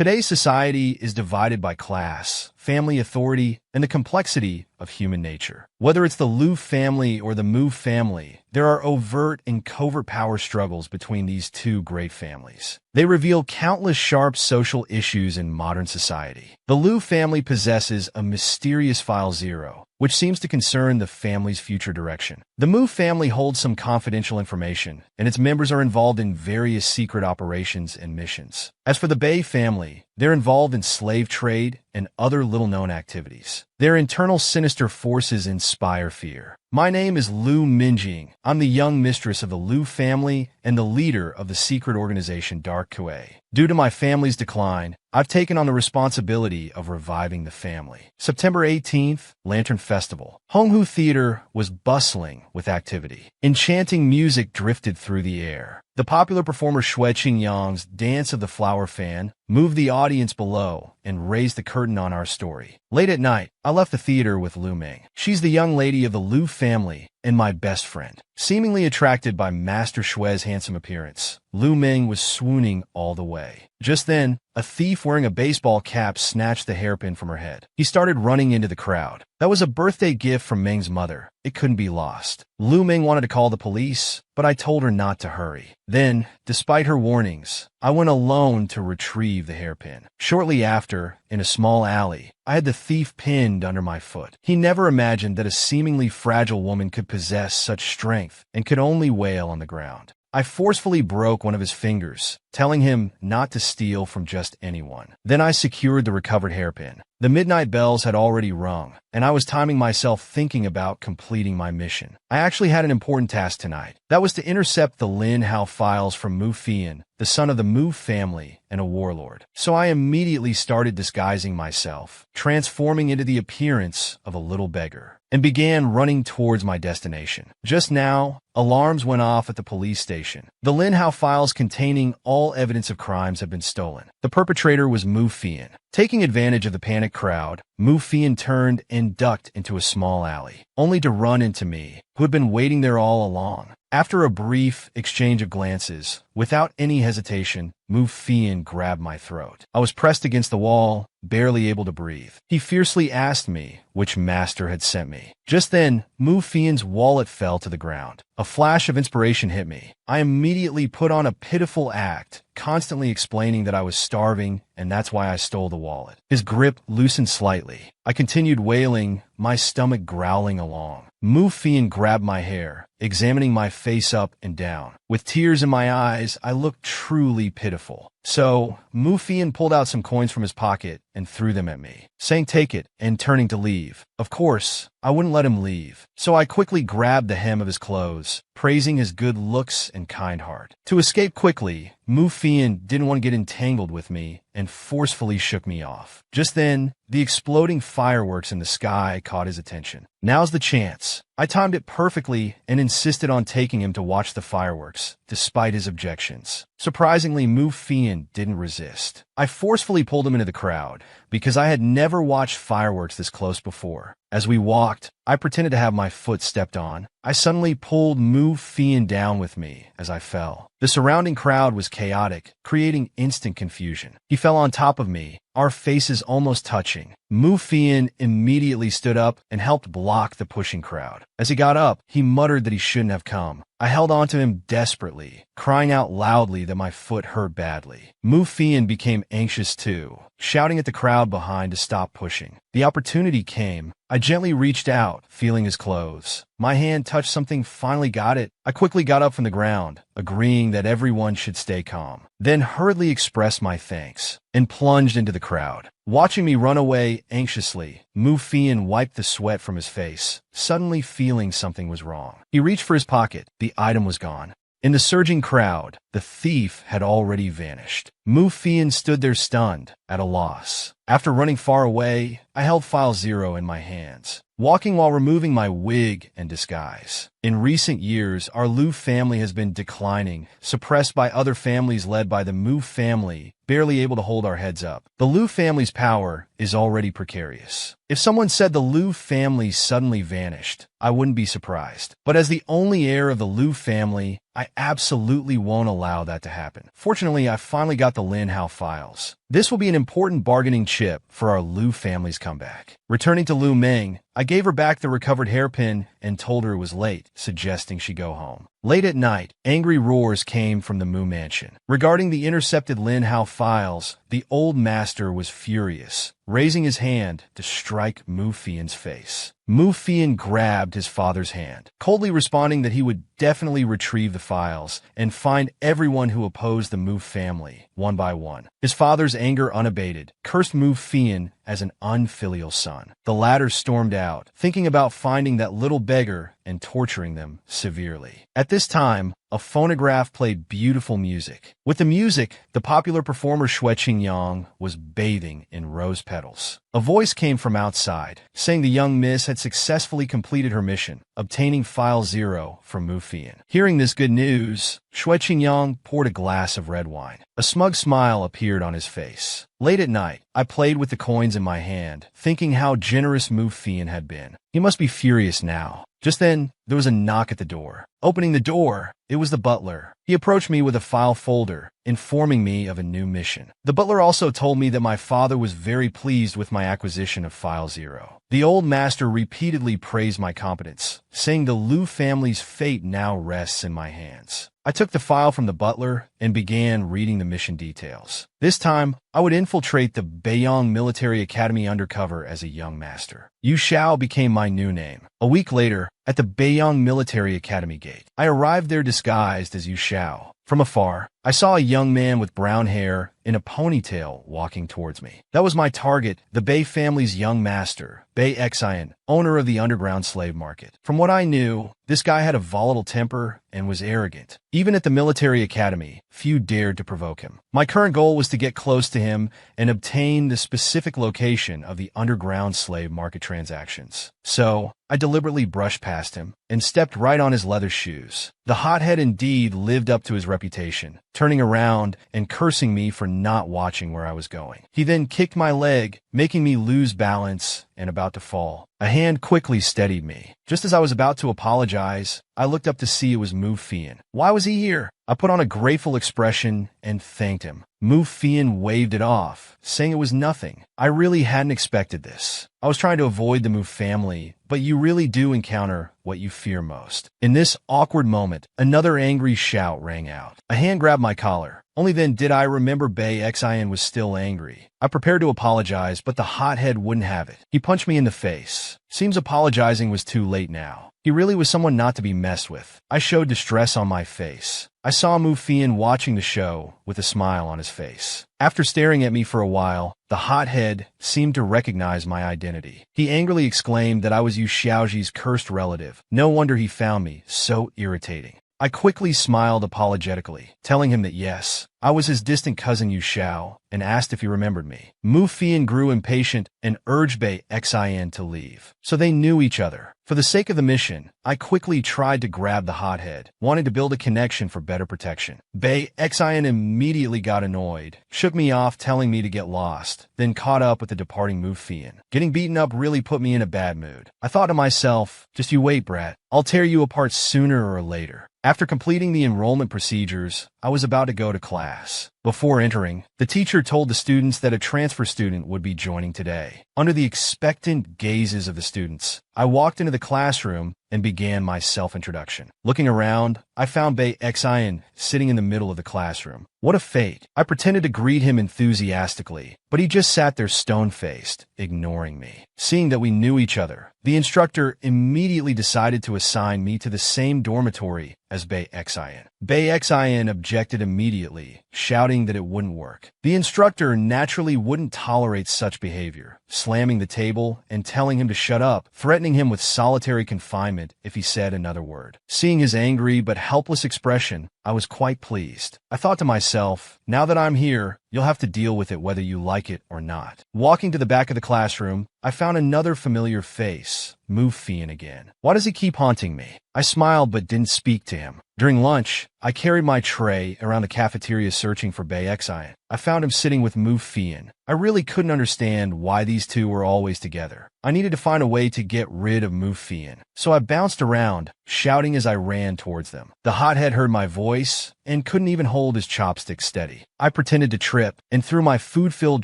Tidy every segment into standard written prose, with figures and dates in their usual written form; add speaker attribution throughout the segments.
Speaker 1: Today's society is divided by class, family authority, and the complexity of human nature. Whether it's the Liu family or the Mu family, there are overt and covert power struggles between these two great families. They reveal countless sharp social issues in modern society. The Liu family possesses a mysterious File Zero, which seems to concern the family's future direction. The Mu family holds some confidential information, and its members are involved in various secret operations and missions. As for the Bei family, they're involved in slave trade and other little-known activities. Their internal sinister forces inspire fear. My name is Liu Minjing. I'm the young mistress of the Liu family and the leader of the secret organization Dark Kuei. Due to my family's decline, I've taken on the responsibility of reviving the family. September 18th, Lantern Festival. Honghu Theater was bustling with activity. Enchanting music drifted through the air. The popular performer Xue Qingyang's Dance of the Flower Fan moved the audience below and raised the curtain on our story. Late at night, I left the theater with Lu Ming. She's the young lady of the Liu family and my best friend. Seemingly attracted by Master Xue's handsome appearance, Lu Ming was swooning all the way. Just then, a thief wearing a baseball cap snatched the hairpin from her head. He started running into the crowd. That was a birthday gift from Ming's mother. It couldn't be lost. Lu Ming wanted to call the police, but I told her not to hurry. Then, despite her warnings, I went alone to retrieve the hairpin. Shortly after, in a small alley, I had the thief pinned under my foot. He never imagined that a seemingly fragile woman could possess such strength and could only wail on the ground. I forcefully broke one of his fingers, telling him not to steal from just anyone. Then I secured the recovered hairpin. The midnight bells had already rung, and I was timing myself thinking about completing my mission. I actually had an important task tonight. That was to intercept the Lin Hao files from Mu Fian, the son of the Mu family and a warlord. So I immediately started disguising myself, transforming into the appearance of a little beggar, and began running towards my destination. Just now, alarms went off at the police station. The Lin Hao files containing all evidence of crimes had been stolen. The perpetrator was Mu Fian. Taking advantage of the panicked crowd, Mu Fian turned and ducked into a small alley, only to run into me, who had been waiting there all along. After a brief exchange of glances, without any hesitation, Mu Fian grabbed my throat. I was pressed against the wall, barely able to breathe. He fiercely asked me which master had sent me. Just then, Mu Fian's wallet fell to the ground. A flash of inspiration hit me. I immediately put on a pitiful act, constantly explaining that I was starving and that's why I stole the wallet. His grip loosened slightly. I continued wailing, my stomach growling along. Mu Fian grabbed my hair, examining my face up and down. With tears in my eyes, I looked truly pitiful. So, Mu Fian pulled out some coins from his pocket and threw them at me, saying take it and turning to leave. Of course, I wouldn't let him leave, so I quickly grabbed the hem of his clothes, praising his good looks and kind heart. To escape quickly, Mu Fian didn't want to get entangled with me and forcefully shook me off. Just then, the exploding fireworks in the sky caught his attention. Now's the chance. I timed it perfectly and insisted on taking him to watch the fireworks, despite his objections. Surprisingly, Mu Fian didn't resist. I forcefully pulled him into the crowd, because I had never watched fireworks this close before. As we walked, I pretended to have my foot stepped on. I suddenly pulled Mu Fian down with me as I fell. The surrounding crowd was chaotic, creating instant confusion. He fell on top of me, our faces almost touching. Mu Fian immediately stood up and helped block the pushing crowd. As he got up, he muttered that he shouldn't have come. I held on to him desperately, crying out loudly that my foot hurt badly. Mu Fian became anxious too, shouting at the crowd behind to stop pushing. The opportunity came. I gently reached out, feeling his clothes. My hand touched something, finally got it. I quickly got up from the ground, agreeing that everyone should stay calm. Then hurriedly expressed my thanks, and plunged into the crowd. Watching me run away anxiously, Mu Fian wiped the sweat from his face, suddenly feeling something was wrong. He reached for his pocket. The item was gone. In the surging crowd, the thief had already vanished. Mu Fian stood there stunned, at a loss. After running far away, I held file 0 in my hands, walking while removing my wig and disguise. In recent years, our Liu family has been declining, suppressed by other families led by the Mu family, barely able to hold our heads up. The Liu family's power is already precarious. If someone said the Liu family suddenly vanished, I wouldn't be surprised. But as the only heir of the Liu family, I absolutely won't allow that to happen. Fortunately, I finally got the Lin Hao files. This will be an important bargaining chip for our Liu family's comeback. Returning to Liu Meng, I gave her back the recovered hairpin and told her it was late, suggesting she go home. Late at night, angry roars came from the Mu mansion. Regarding the intercepted Lin Hao files, the old master was furious, raising his hand to strike Mu Fian's face. Mu Fian grabbed his father's hand, coldly responding that he would definitely retrieve the files and find everyone who opposed the Mu family, one by one. His father's anger unabated, cursed Mu Fian as an unfilial son. The latter stormed out, thinking about finding that little beggar and torturing them severely. At this time, a phonograph played beautiful music. With the music, the popular performer Xue Qingyang was bathing in rose petals. A voice came from outside, saying the young miss had successfully completed her mission, obtaining file 0 from Mu Fian. Hearing this good news, Xue Qingyang poured a glass of red wine. A smug smile appeared on his face. Late at night, I played with the coins in my hand, thinking how generous Mu Fian had been. He must be furious now. Just then, there was a knock at the door. Opening the door, it was the butler. He approached me with a file folder, informing me of a new mission. The butler also told me that my father was very pleased with my acquisition of file 0. The old master repeatedly praised my competence, saying the Liu family's fate now rests in my hands. I took the file from the butler and began reading the mission details. This time, I would infiltrate the Beiyang Military Academy undercover as a young master. Yu Xiao became my new name. A week later, at the Beiyang Military Academy gate, I arrived there disguised as Yu Xiao. From afar, I saw a young man with brown hair in a ponytail walking towards me. That was my target, the Bei family's young master, Bei Xian, owner of the underground slave market. From what I knew, this guy had a volatile temper and was arrogant. Even at the military academy, few dared to provoke him. My current goal was to get close to him and obtain the specific location of the underground slave market transactions. So, I deliberately brushed past him and stepped right on his leather shoes. The hothead indeed lived up to his reputation, turning around and cursing me for not watching where I was going. He then kicked my leg, making me lose balance and about to fall. A hand quickly steadied me. Just as I was about to apologize, I looked up to see it was Mu Fian. Why was he here? I put on a grateful expression and thanked him. Mu Fian waved it off, saying it was nothing. I really hadn't expected this. I was trying to avoid the Mu family, but you really do encounter what you fear most. In this awkward moment, another angry shout rang out. A hand grabbed my collar. Only then did I remember Bei Xian was still angry. I prepared to apologize, but the hothead wouldn't have it. He punched me in the face. Seems apologizing was too late now. He really was someone not to be messed with. I showed distress on my face. I saw Mu Fian watching the show with a smile on his face. After staring at me for a while, the hothead seemed to recognize my identity. He angrily exclaimed that I was Yu Xiaoji's cursed relative. No wonder he found me so irritating. I quickly smiled apologetically, telling him that yes, I was his distant cousin Yu Xiao, and asked if he remembered me. Mu Fian grew impatient and urged Bei Xian to leave. So they knew each other. For the sake of the mission, I quickly tried to grab the hothead, wanting to build a connection for better protection. Bei Xian immediately got annoyed, shook me off telling me to get lost, then caught up with the departing Mu Fian. Getting beaten up really put me in a bad mood. I thought to myself, just you wait, brat. I'll tear you apart sooner or later. After completing the enrollment procedures, I was about to go to class. Before entering, the teacher told the students that a transfer student would be joining today. Under the expectant gazes of the students, I walked into the classroom and began my self-introduction. Looking around, I found Bei Xian sitting in the middle of the classroom. What a fate. I pretended to greet him enthusiastically, but he just sat there stone-faced, ignoring me. Seeing that we knew each other, the instructor immediately decided to assign me to the same dormitory as Bay Xin. Bay Xin objected immediately, shouting that it wouldn't work. The instructor naturally wouldn't tolerate such behavior, slamming the table and telling him to shut up, threatening him with solitary confinement if he said another word. Seeing his angry but helpless expression, I was quite pleased. I thought to myself, now that I'm here, you'll have to deal with it whether you like it or not. Walking to the back of the classroom, I found another familiar face, Mufian again. Why does he keep haunting me? I smiled but didn't speak to him. During lunch, I carried my tray around the cafeteria searching for Bay Xin. I found him sitting with Mufian. I really couldn't understand why these two were always together. I needed to find a way to get rid of Mufian, so I bounced around, shouting as I ran towards them. The hothead heard my voice and couldn't even hold his chopsticks steady. I pretended to trip and threw my food-filled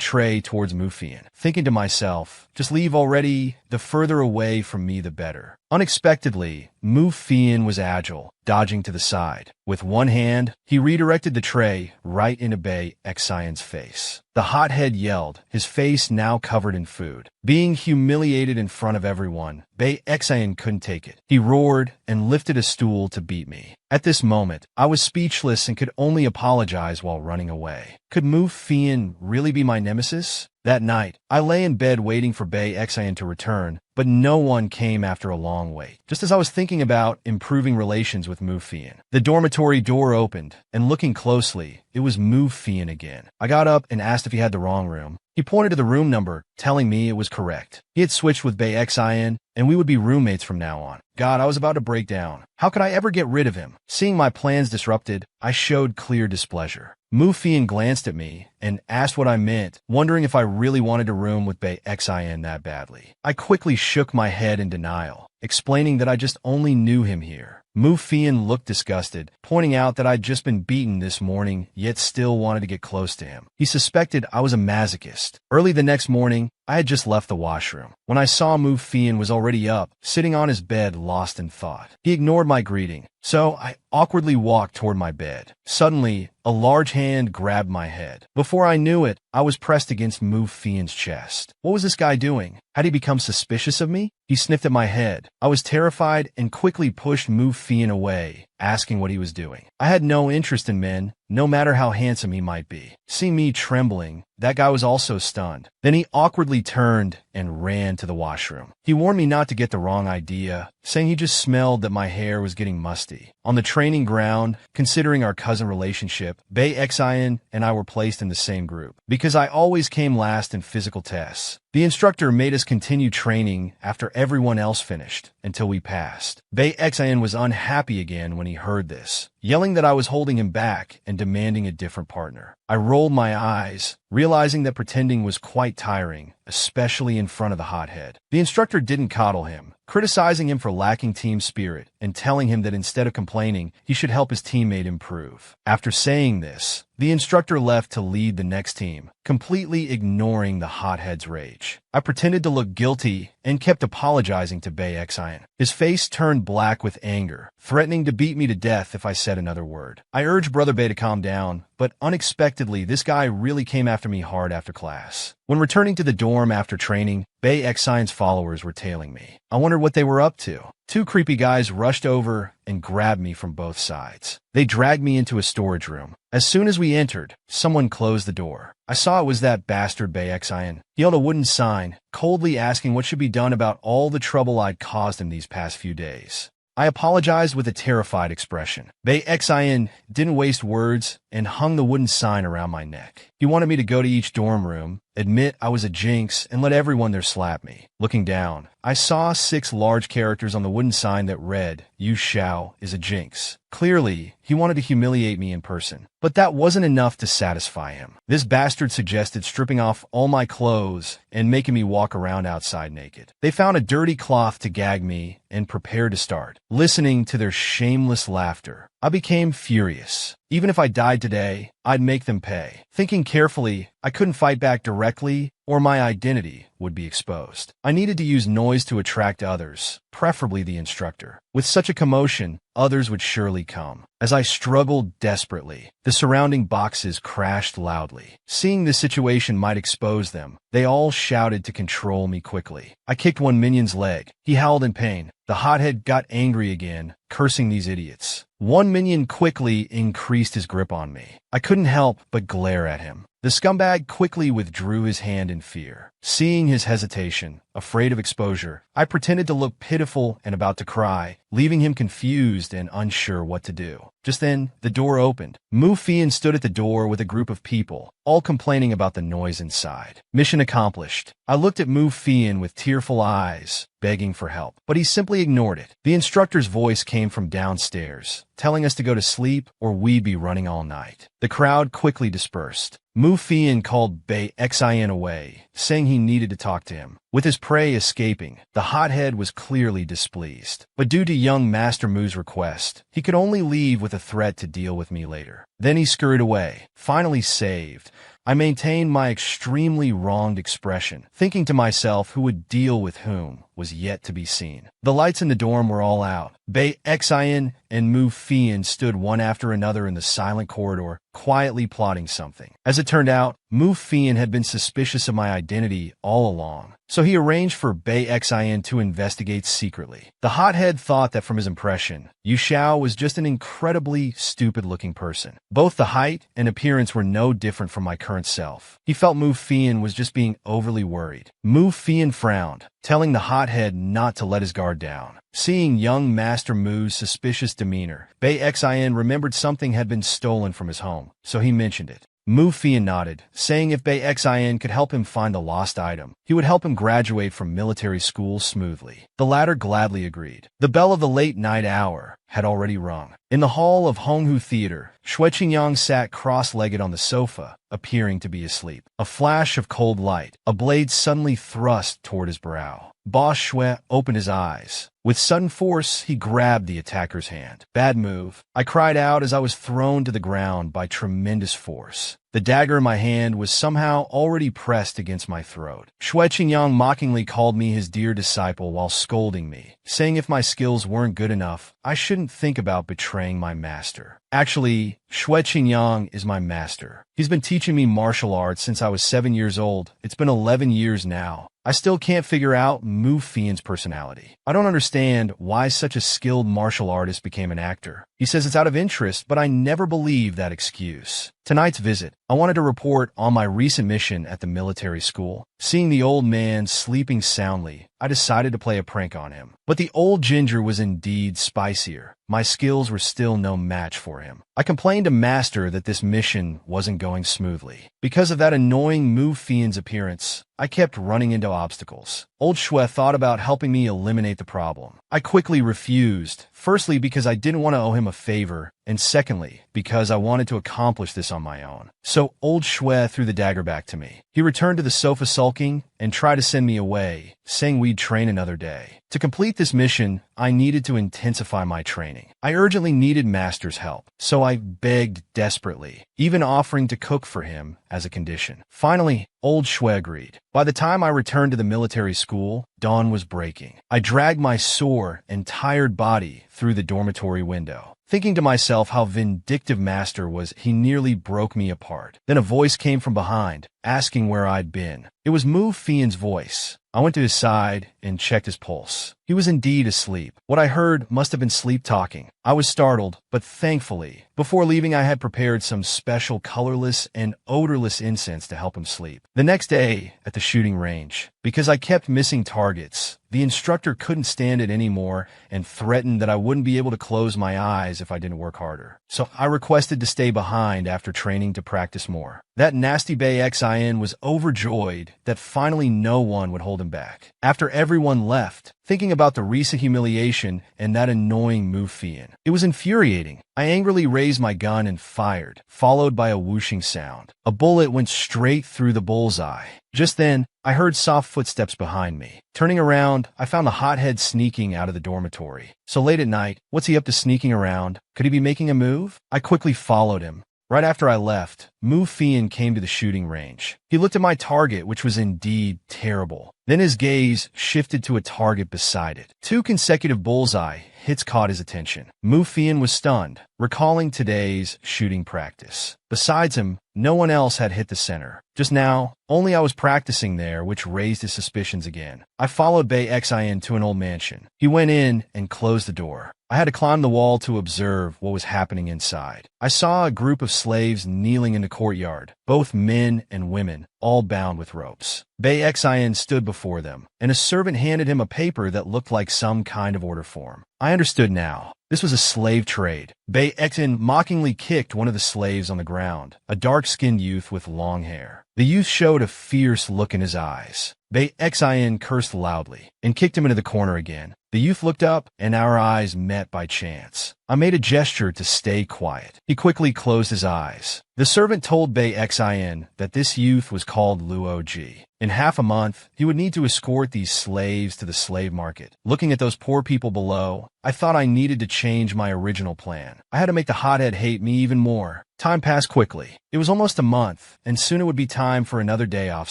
Speaker 1: tray towards Mufian, thinking to myself, just leave already, the further away from me the better. Unexpectedly, Mufian was agile, dodging to the side. With one hand, he redirected the tray right into Bay Xion's face. The hothead yelled, his face now covered in food. Being humiliated in front of everyone, Bay Xion couldn't take it. He roared and lifted a stool to beat me. At this moment, I was speechless and could only apologize while running away. Could Mufian really be my nemesis? That night, I lay in bed waiting for Bay Xion to return, but no one came after a long wait. Just as I was thinking about improving relations with Mufian, the dormitory door opened, and looking closely, it was Mufian again. I got up and asked if he had the wrong room. He pointed to the room number, telling me it was correct. He had switched with Bay Xion, and we would be roommates from now on. God, I was about to break down. How could I ever get rid of him? Seeing my plans disrupted, I showed clear displeasure. Mufian glanced at me and asked what I meant, wondering if I really wanted to room with Bay Xion that badly. I quickly shook my head in denial, explaining that I just only knew him here. Mufian looked disgusted, pointing out that I'd just been beaten this morning, yet still wanted to get close to him. He suspected I was a masochist. Early the next morning, I had just left the washroom. When I saw Mufian was already up, sitting on his bed lost in thought. He ignored my greeting, so I awkwardly walked toward my bed. Suddenly, a large hand grabbed my head. Before I knew it, I was pressed against Mufian's chest. What was this guy doing? Had he become suspicious of me? He sniffed at my head. I was terrified and quickly pushed Mufian away, asking what he was doing. I had no interest in men, no matter how handsome he might be. Seeing me trembling, that guy was also stunned. Then he awkwardly turned and ran to the washroom. He warned me not to get the wrong idea, saying he just smelled that my hair was getting musty. On the training ground, considering our cousin relationship, Bay Xion and I were placed in the same group. Because I always came last in physical tests, the instructor made us continue training after everyone else finished, until we passed. Bay Xion was unhappy again when he heard this, yelling that I was holding him back and demanding a different partner. I rolled my eyes, realizing that pretending was quite tiring, especially in front of the hothead. The instructor didn't coddle him, criticizing him for lacking team spirit and telling him that instead of complaining, he should help his teammate improve. After saying this, the instructor left to lead the next team, completely ignoring the hothead's rage. I pretended to look guilty and kept apologizing to Bay Xion. His face turned black with anger, threatening to beat me to death if I said another word. I urged Brother Bay to calm down, but unexpectedly, this guy really came after me hard after class. When returning to the dorm after training, Bay Xion's followers were tailing me. I wondered what they were up to. Two creepy guys rushed over and grabbed me from both sides. They dragged me into a storage room. As soon as we entered, someone closed the door. I saw it was that bastard Bay Xion. He held a wooden sign, coldly asking what should be done about all the trouble I'd caused him these past few days. I apologized with a terrified expression. Bay Xion didn't waste words and hung the wooden sign around my neck. He wanted me to go to each dorm room, admit I was a jinx, and let everyone there slap me. Looking down, I saw 6 large characters on the wooden sign that read, "Yu Xiao is a jinx." Clearly, he wanted to humiliate me in person. But that wasn't enough to satisfy him. This bastard suggested stripping off all my clothes and making me walk around outside naked. They found a dirty cloth to gag me and prepared to start. Listening to their shameless laughter, I became furious. Even if I died today, I'd make them pay. Thinking carefully, I couldn't fight back directly, or my identity would be exposed. I needed to use noise to attract others, preferably the instructor. With such a commotion, others would surely come. As I struggled desperately, the surrounding boxes crashed loudly. Seeing the situation might expose them, they all shouted to control me quickly. I kicked one minion's leg. He howled in pain. The hothead got angry again, cursing these idiots. One minion quickly increased his grip on me. I couldn't help but glare at him. The scumbag quickly withdrew his hand in fear. Seeing his hesitation, afraid of exposure, I pretended to look pitiful and about to cry, leaving him confused and unsure what to do. Just then, the door opened. Mu Fian stood at the door with a group of people, all complaining about the noise inside. Mission accomplished. I looked at Mu Fian with tearful eyes, begging for help, but he simply ignored it. The instructor's voice came from downstairs, telling us to go to sleep or we'd be running all night. The crowd quickly dispersed. Mu Fian called Bei Xian away, saying he needed to talk to him. With his prey escaping, the hothead was clearly displeased. But due to young Master Mu's request, he could only leave with a threat to deal with me later. Then he scurried away, finally saved. I maintained my extremely wronged expression, thinking to myself who would deal with whom was yet to be seen. The lights in the dorm were all out. Bei Xian and Mu Fian stood one after another in the silent corridor, quietly plotting something. As it turned out, Mu Fian had been suspicious of my identity all along, so he arranged for Bei Xian to investigate secretly. The hothead thought that from his impression, Yu Xiao was just an incredibly stupid-looking person. Both the height and appearance were no different from my current self. He felt Mu Fian was just being overly worried. Mu Fian frowned, telling the hothead not to let his guard down. Seeing young Master Mu's suspicious demeanor, Bei Xian remembered something had been stolen from his home, so he mentioned it. Mu Fian nodded, saying if Bei Xian could help him find the lost item, he would help him graduate from military school smoothly. The latter gladly agreed. The bell of the late-night hour had already rung. In the hall of Honghu Theater, Xue Qingyang sat cross-legged on the sofa, appearing to be asleep. A flash of cold light, a blade suddenly thrust toward his brow. Boss Xue opened his eyes. With sudden force, he grabbed the attacker's hand. Bad move. I cried out as I was thrown to the ground by tremendous force. The dagger in my hand was somehow already pressed against my throat. Xue Qingyang mockingly called me his dear disciple while scolding me, saying if my skills weren't good enough, I shouldn't think about betraying my master. Actually, Xue Qingyang is my master. He's been teaching me martial arts since I was 7 years old. It's been 11 years now. I still can't figure out Mu Fian's personality. I don't understand why such a skilled martial artist became an actor. He says it's out of interest, but I never believe that excuse. Tonight's visit, I wanted to report on my recent mission at the military school. Seeing the old man sleeping soundly, I decided to play a prank on him. But the old ginger was indeed spicier. My skills were still no match for him. I complained to Master that this mission wasn't going smoothly. Because of that annoying Mu Fian's appearance, I kept running into obstacles. Old Xue thought about helping me eliminate the problem. I quickly refused, firstly because I didn't want to owe him a favor, and secondly, because I wanted to accomplish this on my own. So Old Xue threw the dagger back to me. He returned to the sofa sulking and tried to send me away, saying we'd train another day. To complete this mission, I needed to intensify my training. I urgently needed Master's help, so I begged desperately, even offering to cook for him as a condition. Finally, Old Xue agreed. By the time I returned to the military school, dawn was breaking. I dragged my sore and tired body through the dormitory window. Thinking to myself how vindictive Master was, he nearly broke me apart. Then a voice came from behind, asking where I'd been. It was Mu Fian's voice. I went to his side and checked his pulse. He was indeed asleep. What I heard must have been sleep talking. I was startled, but thankfully, before leaving I had prepared some special colorless and odorless incense to help him sleep. The next day, at the shooting range, because I kept missing targets, the instructor couldn't stand it anymore and threatened that I wouldn't be able to close my eyes if I didn't work harder. So I requested to stay behind after training to practice more. That nasty Bei Xian was overjoyed that finally no one would hold him back. After everyone left, thinking about the recent humiliation and that annoying Mu Fian, it was infuriating. I angrily raised my gun and fired, followed by a whooshing sound. A bullet went straight through the bullseye. Just then, I heard soft footsteps behind me. Turning around, I found the hothead sneaking out of the dormitory. So late at night, what's he up to sneaking around? Could he be making a move? I quickly followed him. Right after I left, Mu Fian came to the shooting range. He looked at my target, which was indeed terrible. Then his gaze shifted to a target beside it. 2 consecutive bullseye hits caught his attention. Mu Fian was stunned, recalling today's shooting practice. Besides him, no one else had hit the center. Just now, only I was practicing there, which raised his suspicions again. I followed Bei Xin to an old mansion. He went in and closed the door. I had to climb the wall to observe what was happening inside. I saw a group of slaves kneeling in the courtyard, both men and women, all bound with ropes. Bei Xin stood before them, and a servant handed him a paper that looked like some kind of order form. I understood now. This was a slave trade. Bei Xin mockingly kicked one of the slaves on the ground, a dark-skinned youth with long hair. The youth showed a fierce look in his eyes. Bei Xin cursed loudly and kicked him into the corner again. The youth looked up, and our eyes met by chance. I made a gesture to stay quiet. He quickly closed his eyes. The servant told Bei Xin that this youth was called Luo Ji. In half a month, he would need to escort these slaves to the slave market. Looking at those poor people below, I thought I needed to change my original plan. I had to make the hothead hate me even more. Time passed quickly. It was almost a month, and soon it would be time for another day off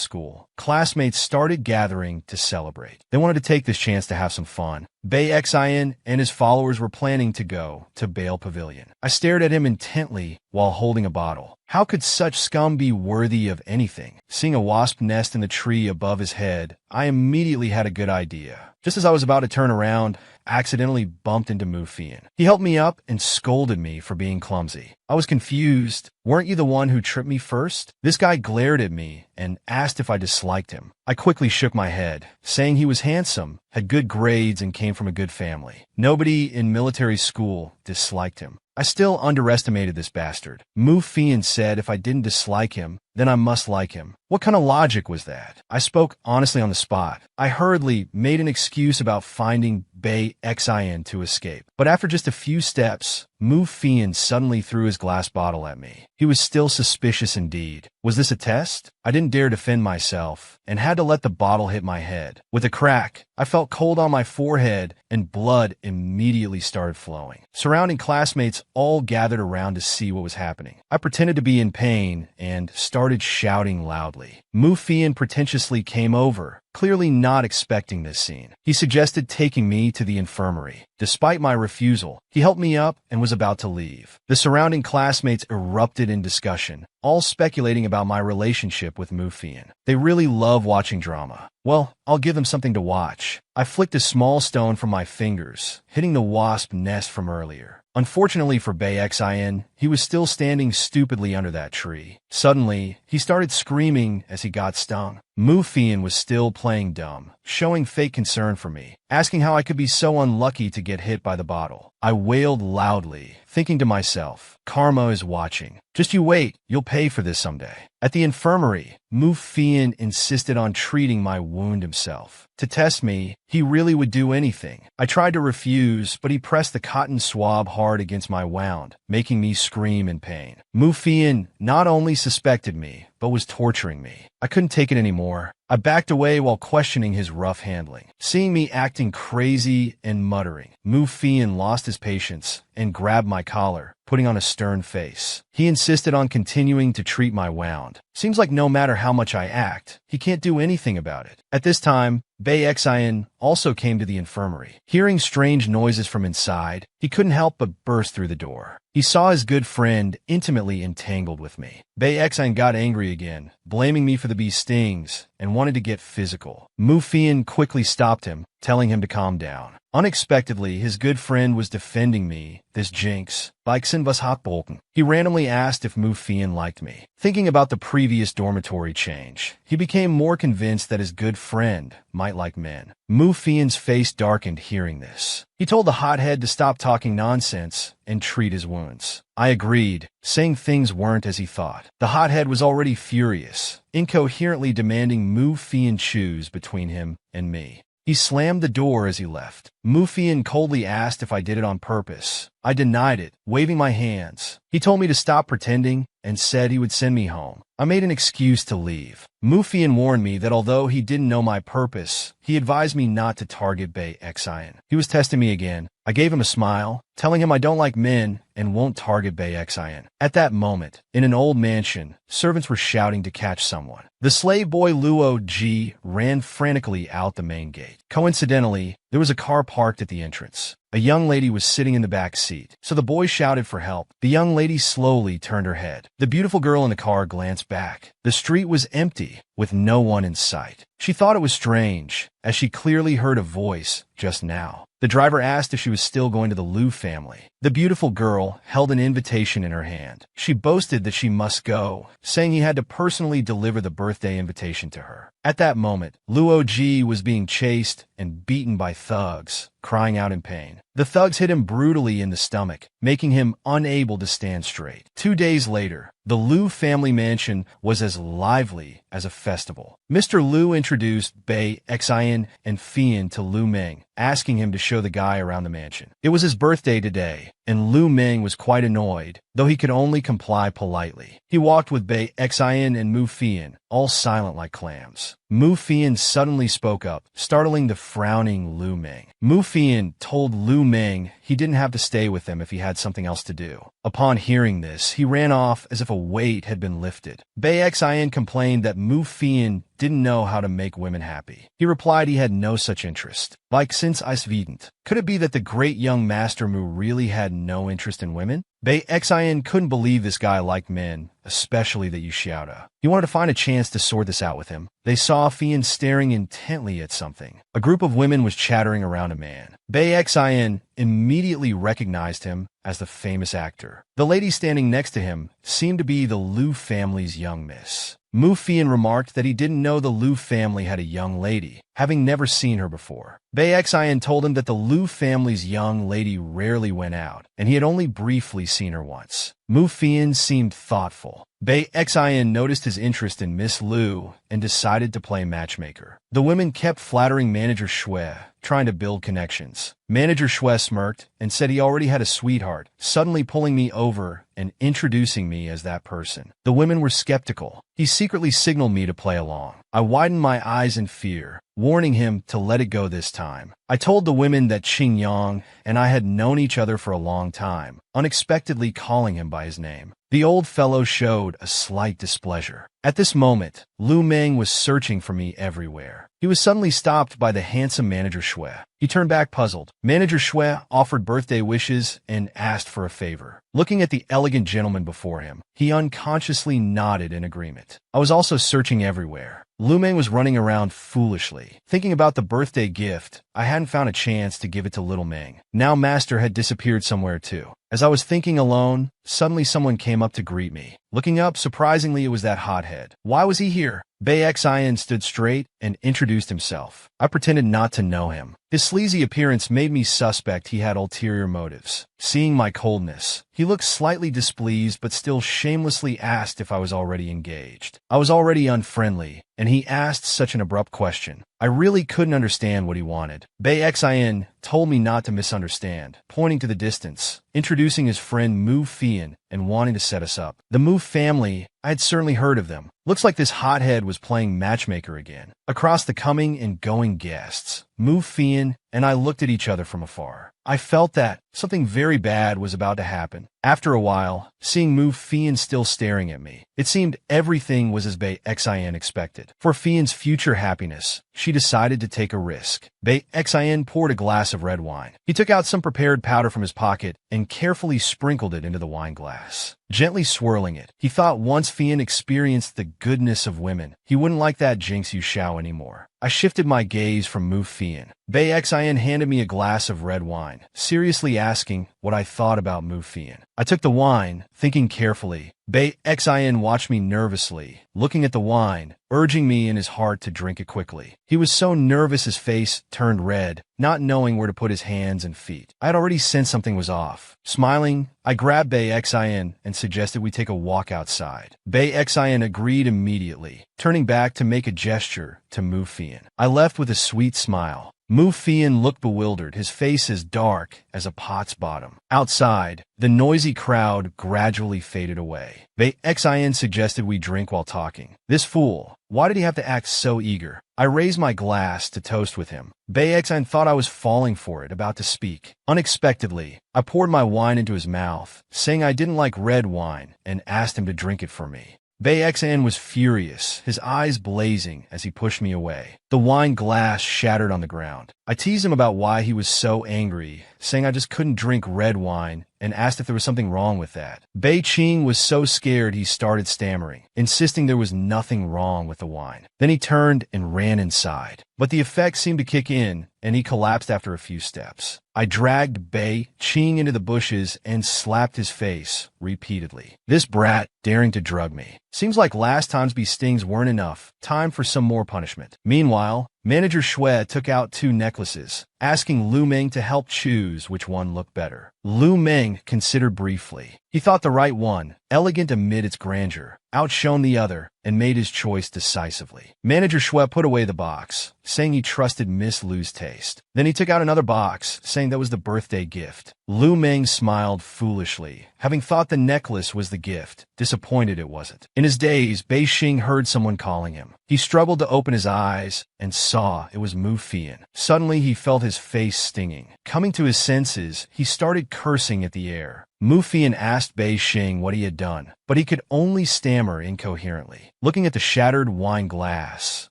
Speaker 1: school. Classmates started gathering to celebrate. They wanted to take this chance to have some fun. Bei Xin and his followers were planning to go to Bale Pavilion. I stared at him intently while holding a bottle. How could such scum be worthy of anything? Seeing a wasp nest in the tree above his head, I immediately had a good idea. Just as I was about to turn around, I accidentally bumped into Mu Fian. He helped me up and scolded me for being clumsy. I was confused. Weren't you the one who tripped me first? This guy glared at me and asked if I disliked him. I quickly shook my head, saying he was handsome, had good grades, and came from a good family. Nobody in military school disliked him. I still underestimated this bastard. Mu Fian said if I didn't dislike him, then I must like him. What kind of logic was that? I spoke honestly on the spot. I hurriedly made an excuse about finding Bei Xin to escape. But after just a few steps, Mu Fian suddenly threw his glass bottle at me. He was still suspicious indeed. Was this a test? I didn't dare defend myself and had to let the bottle hit my head. With a crack, I felt cold on my forehead and blood immediately started flowing. Surrounding classmates all gathered around to see what was happening. I pretended to be in pain and started shouting loudly. Mu Fian pretentiously came over, clearly not expecting this scene. He suggested taking me to the infirmary. Despite my refusal, he helped me up and was about to leave. The surrounding classmates erupted in discussion, all speculating about my relationship with Mu Fian. They really love watching drama. Well, I'll give them something to watch. I flicked a small stone from my fingers, hitting the wasp nest from earlier. Unfortunately for Bei Xin, he was still standing stupidly under that tree. Suddenly, he started screaming as he got stung. Mu Fian was still playing dumb, showing fake concern for me, asking how I could be so unlucky to get hit by the bottle. I wailed loudly, thinking to myself, karma is watching. Just you wait, you'll pay for this someday. At the infirmary, Mu Fian insisted on treating my wound himself. To test me, he really would do anything. I tried to refuse, but he pressed the cotton swab hard against my wound, making me scream in pain. Mu Fian not only suspected me, but was torturing me. I couldn't take it anymore. I backed away while questioning his rough handling. Seeing me acting crazy and muttering, Mu Fian lost his patience and grabbed my collar, putting on a stern face. He insisted on continuing to treat my wound. Seems like no matter how much I act, he can't do anything about it. At this time, Bei Xin also came to the infirmary. Hearing strange noises from inside, he couldn't help but burst through the door. He saw his good friend intimately entangled with me. Bei Xin got angry again, blaming me for the bee's stings, and wanted to get physical. Mu Fian quickly stopped him, telling him to calm down. Unexpectedly, his good friend was defending me, this jinx. Biksen was hotbolken. He randomly asked if Mu Fian liked me. Thinking about the previous dormitory change, he became more convinced that his good friend might like men. Mu Fian's face darkened hearing this. He told the hothead to stop talking nonsense and treat his wounds. I agreed, saying things weren't as he thought. The hothead was already furious, incoherently demanding Mu Fian choose between him and me. He slammed the door as he left. Mu Fian coldly asked if I did it on purpose. I denied it, waving my hands. He told me to stop pretending and said he would send me home. I made an excuse to leave. Mufian warned me that although he didn't know my purpose, he advised me not to target Bei Xian. He was testing me again. I gave him a smile, telling him I don't like men and won't target Bei Xian. At that moment, in an old mansion, servants were shouting to catch someone. The slave boy Luo Ji ran frantically out the main gate. Coincidentally, there was a car parked at the entrance. A young lady was sitting in the back seat, so the boy shouted for help. The young lady slowly turned her head. The beautiful girl in the car glanced back. The street was empty, with no one in sight. She thought it was strange, as she clearly heard a voice just now. The driver asked if she was still going to the Liu family. The beautiful girl held an invitation in her hand. She boasted that she must go, saying he had to personally deliver the birthday invitation to her. At that moment, Luo Ji was being chased and beaten by thugs, crying out in pain. The thugs hit him brutally in the stomach, making him unable to stand straight. 2 days later, the Liu family mansion was as lively as a festival. Mr. Liu introduced Bei Xian and Fian to Lu Meng, asking him to show the guy around the mansion. It was his birthday today, and Lu Meng was quite annoyed, though he could only comply politely. He walked with Bei Xian and Mu Fian, all silent like clams. Mu Fian suddenly spoke up, startling the frowning Lu Meng. Mu Fian told Lu Meng he didn't have to stay with them if he had something else to do. Upon hearing this, he ran off as if a weight had been lifted. Bei Xian complained that Mu Fian didn't know how to make women happy. He replied he had no such interest. Like since Eisvident. Could it be that the great young Master Mu really had no interest in women? Bei Xian couldn't believe this guy liked men, especially the Yushiaota. He wanted to find a chance to sort this out with him. They saw Fian staring intently at something. A group of women was chattering around a man. Bei Xian immediately recognized him as the famous actor. The lady standing next to him seemed to be the Liu family's young miss. Mu Fian remarked that he didn't know the Liu family had a young lady, having never seen her before. Bei Xian told him that the Liu family's young lady rarely went out, and he had only briefly seen her once. Mu Fian seemed thoughtful. Bei Xian noticed his interest in Miss Liu and decided to play matchmaker. The women kept flattering Manager Shui, trying to build connections. Manager Shui smirked and said he already had a sweetheart, suddenly pulling me over and introducing me as that person. The women were skeptical. He secretly signaled me to play along. I widened my eyes in fear, warning him to let it go this time. I told the women that Qing Yang and I had known each other for a long time, unexpectedly calling him by his name. The old fellow showed a slight displeasure. At this moment, Lu Meng was searching for me everywhere. He was suddenly stopped by the handsome Manager Shui. He turned back puzzled. Manager Shui offered birthday wishes and asked for a favor. Looking at the elegant gentleman before him, he unconsciously nodded in agreement. I was also searching everywhere. Lu Meng was running around foolishly. Thinking about the birthday gift, I hadn't found a chance to give it to little Meng. Now Master had disappeared somewhere too. As I was thinking alone, suddenly someone came up to greet me. Looking up, surprisingly, it was that hothead. Why was he here? Bei Xian stood straight and introduced himself. I pretended not to know him. His sleazy appearance made me suspect he had ulterior motives. Seeing my coldness, he looked slightly displeased but still shamelessly asked if I was already engaged. I was already unfriendly, and he asked such an abrupt question. I really couldn't understand what he wanted. Bei Xian told me not to misunderstand, pointing to the distance, introducing his friend Mu Fian and wanting to set us up. The Mu family, I had certainly heard of them. Looks like this hothead was playing matchmaker again. Across the coming and going guests, Mu Fian and I looked at each other from afar. I felt that something very bad was about to happen. After a while, seeing Mu Fian still staring at me, it seemed everything was as Bei Xian expected. For Fian's future happiness, she decided to take a risk. Bei Xian poured a glass of red wine. He took out some prepared powder from his pocket and carefully sprinkled it into the wine glass. Gently swirling it, he thought once Fian experienced the goodness of women, he wouldn't like that Jinx Yu Shao anymore. I shifted my gaze from Mu Fian. Bei Xian handed me a glass of red wine, seriously asking what I thought about Mu Fian. I took the wine, thinking carefully. Bei Xian watched me nervously, looking at the wine, urging me in his heart to drink it quickly. He was so nervous his face turned red, not knowing where to put his hands and feet. I had already sensed something was off. Smiling, I grabbed Bei Xian and suggested we take a walk outside. Bei Xian agreed immediately, turning back to make a gesture to Mu Fian. I left with a sweet smile. Mu Fian looked bewildered, his face as dark as a pot's bottom. Outside, the noisy crowd gradually faded away. Bei Xin suggested we drink while talking. This fool, why did he have to act so eager? I raised my glass to toast with him. Bei Xin thought I was falling for it, about to speak. Unexpectedly, I poured my wine into his mouth, saying I didn't like red wine, and asked him to drink it for me. Bei Xin was furious, his eyes blazing as he pushed me away. The wine glass shattered on the ground. I teased him about why he was so angry, saying I just couldn't drink red wine, and asked if there was something wrong with that. Bei Qing was so scared he started stammering, insisting there was nothing wrong with the wine. Then he turned and ran inside. But the effect seemed to kick in, and he collapsed after a few steps. I dragged Bei Qing into the bushes and slapped his face repeatedly. This brat daring to drug me. Seems like last time's bee stings weren't enough. Time for some more punishment. Meanwhile, Manager Xue took out 2 necklaces, asking Lu Meng to help choose which one looked better. Lu Meng considered briefly. He thought the right one, elegant amid its grandeur, outshone the other, and made his choice decisively. Manager Xue put away the box, saying he trusted Miss Lu's taste. Then he took out another box, saying that was the birthday gift. Lu Meng smiled foolishly, having thought the necklace was the gift, disappointed it wasn't. In his daze, Bei Xing heard someone calling him. He struggled to open his eyes and saw it was Mu Fian. Suddenly, he felt his face stinging. Coming to his senses, he started cursing at the air. Mu Fian asked Bei Xing what he had done, but he could only stammer incoherently. Looking at the shattered wine glass,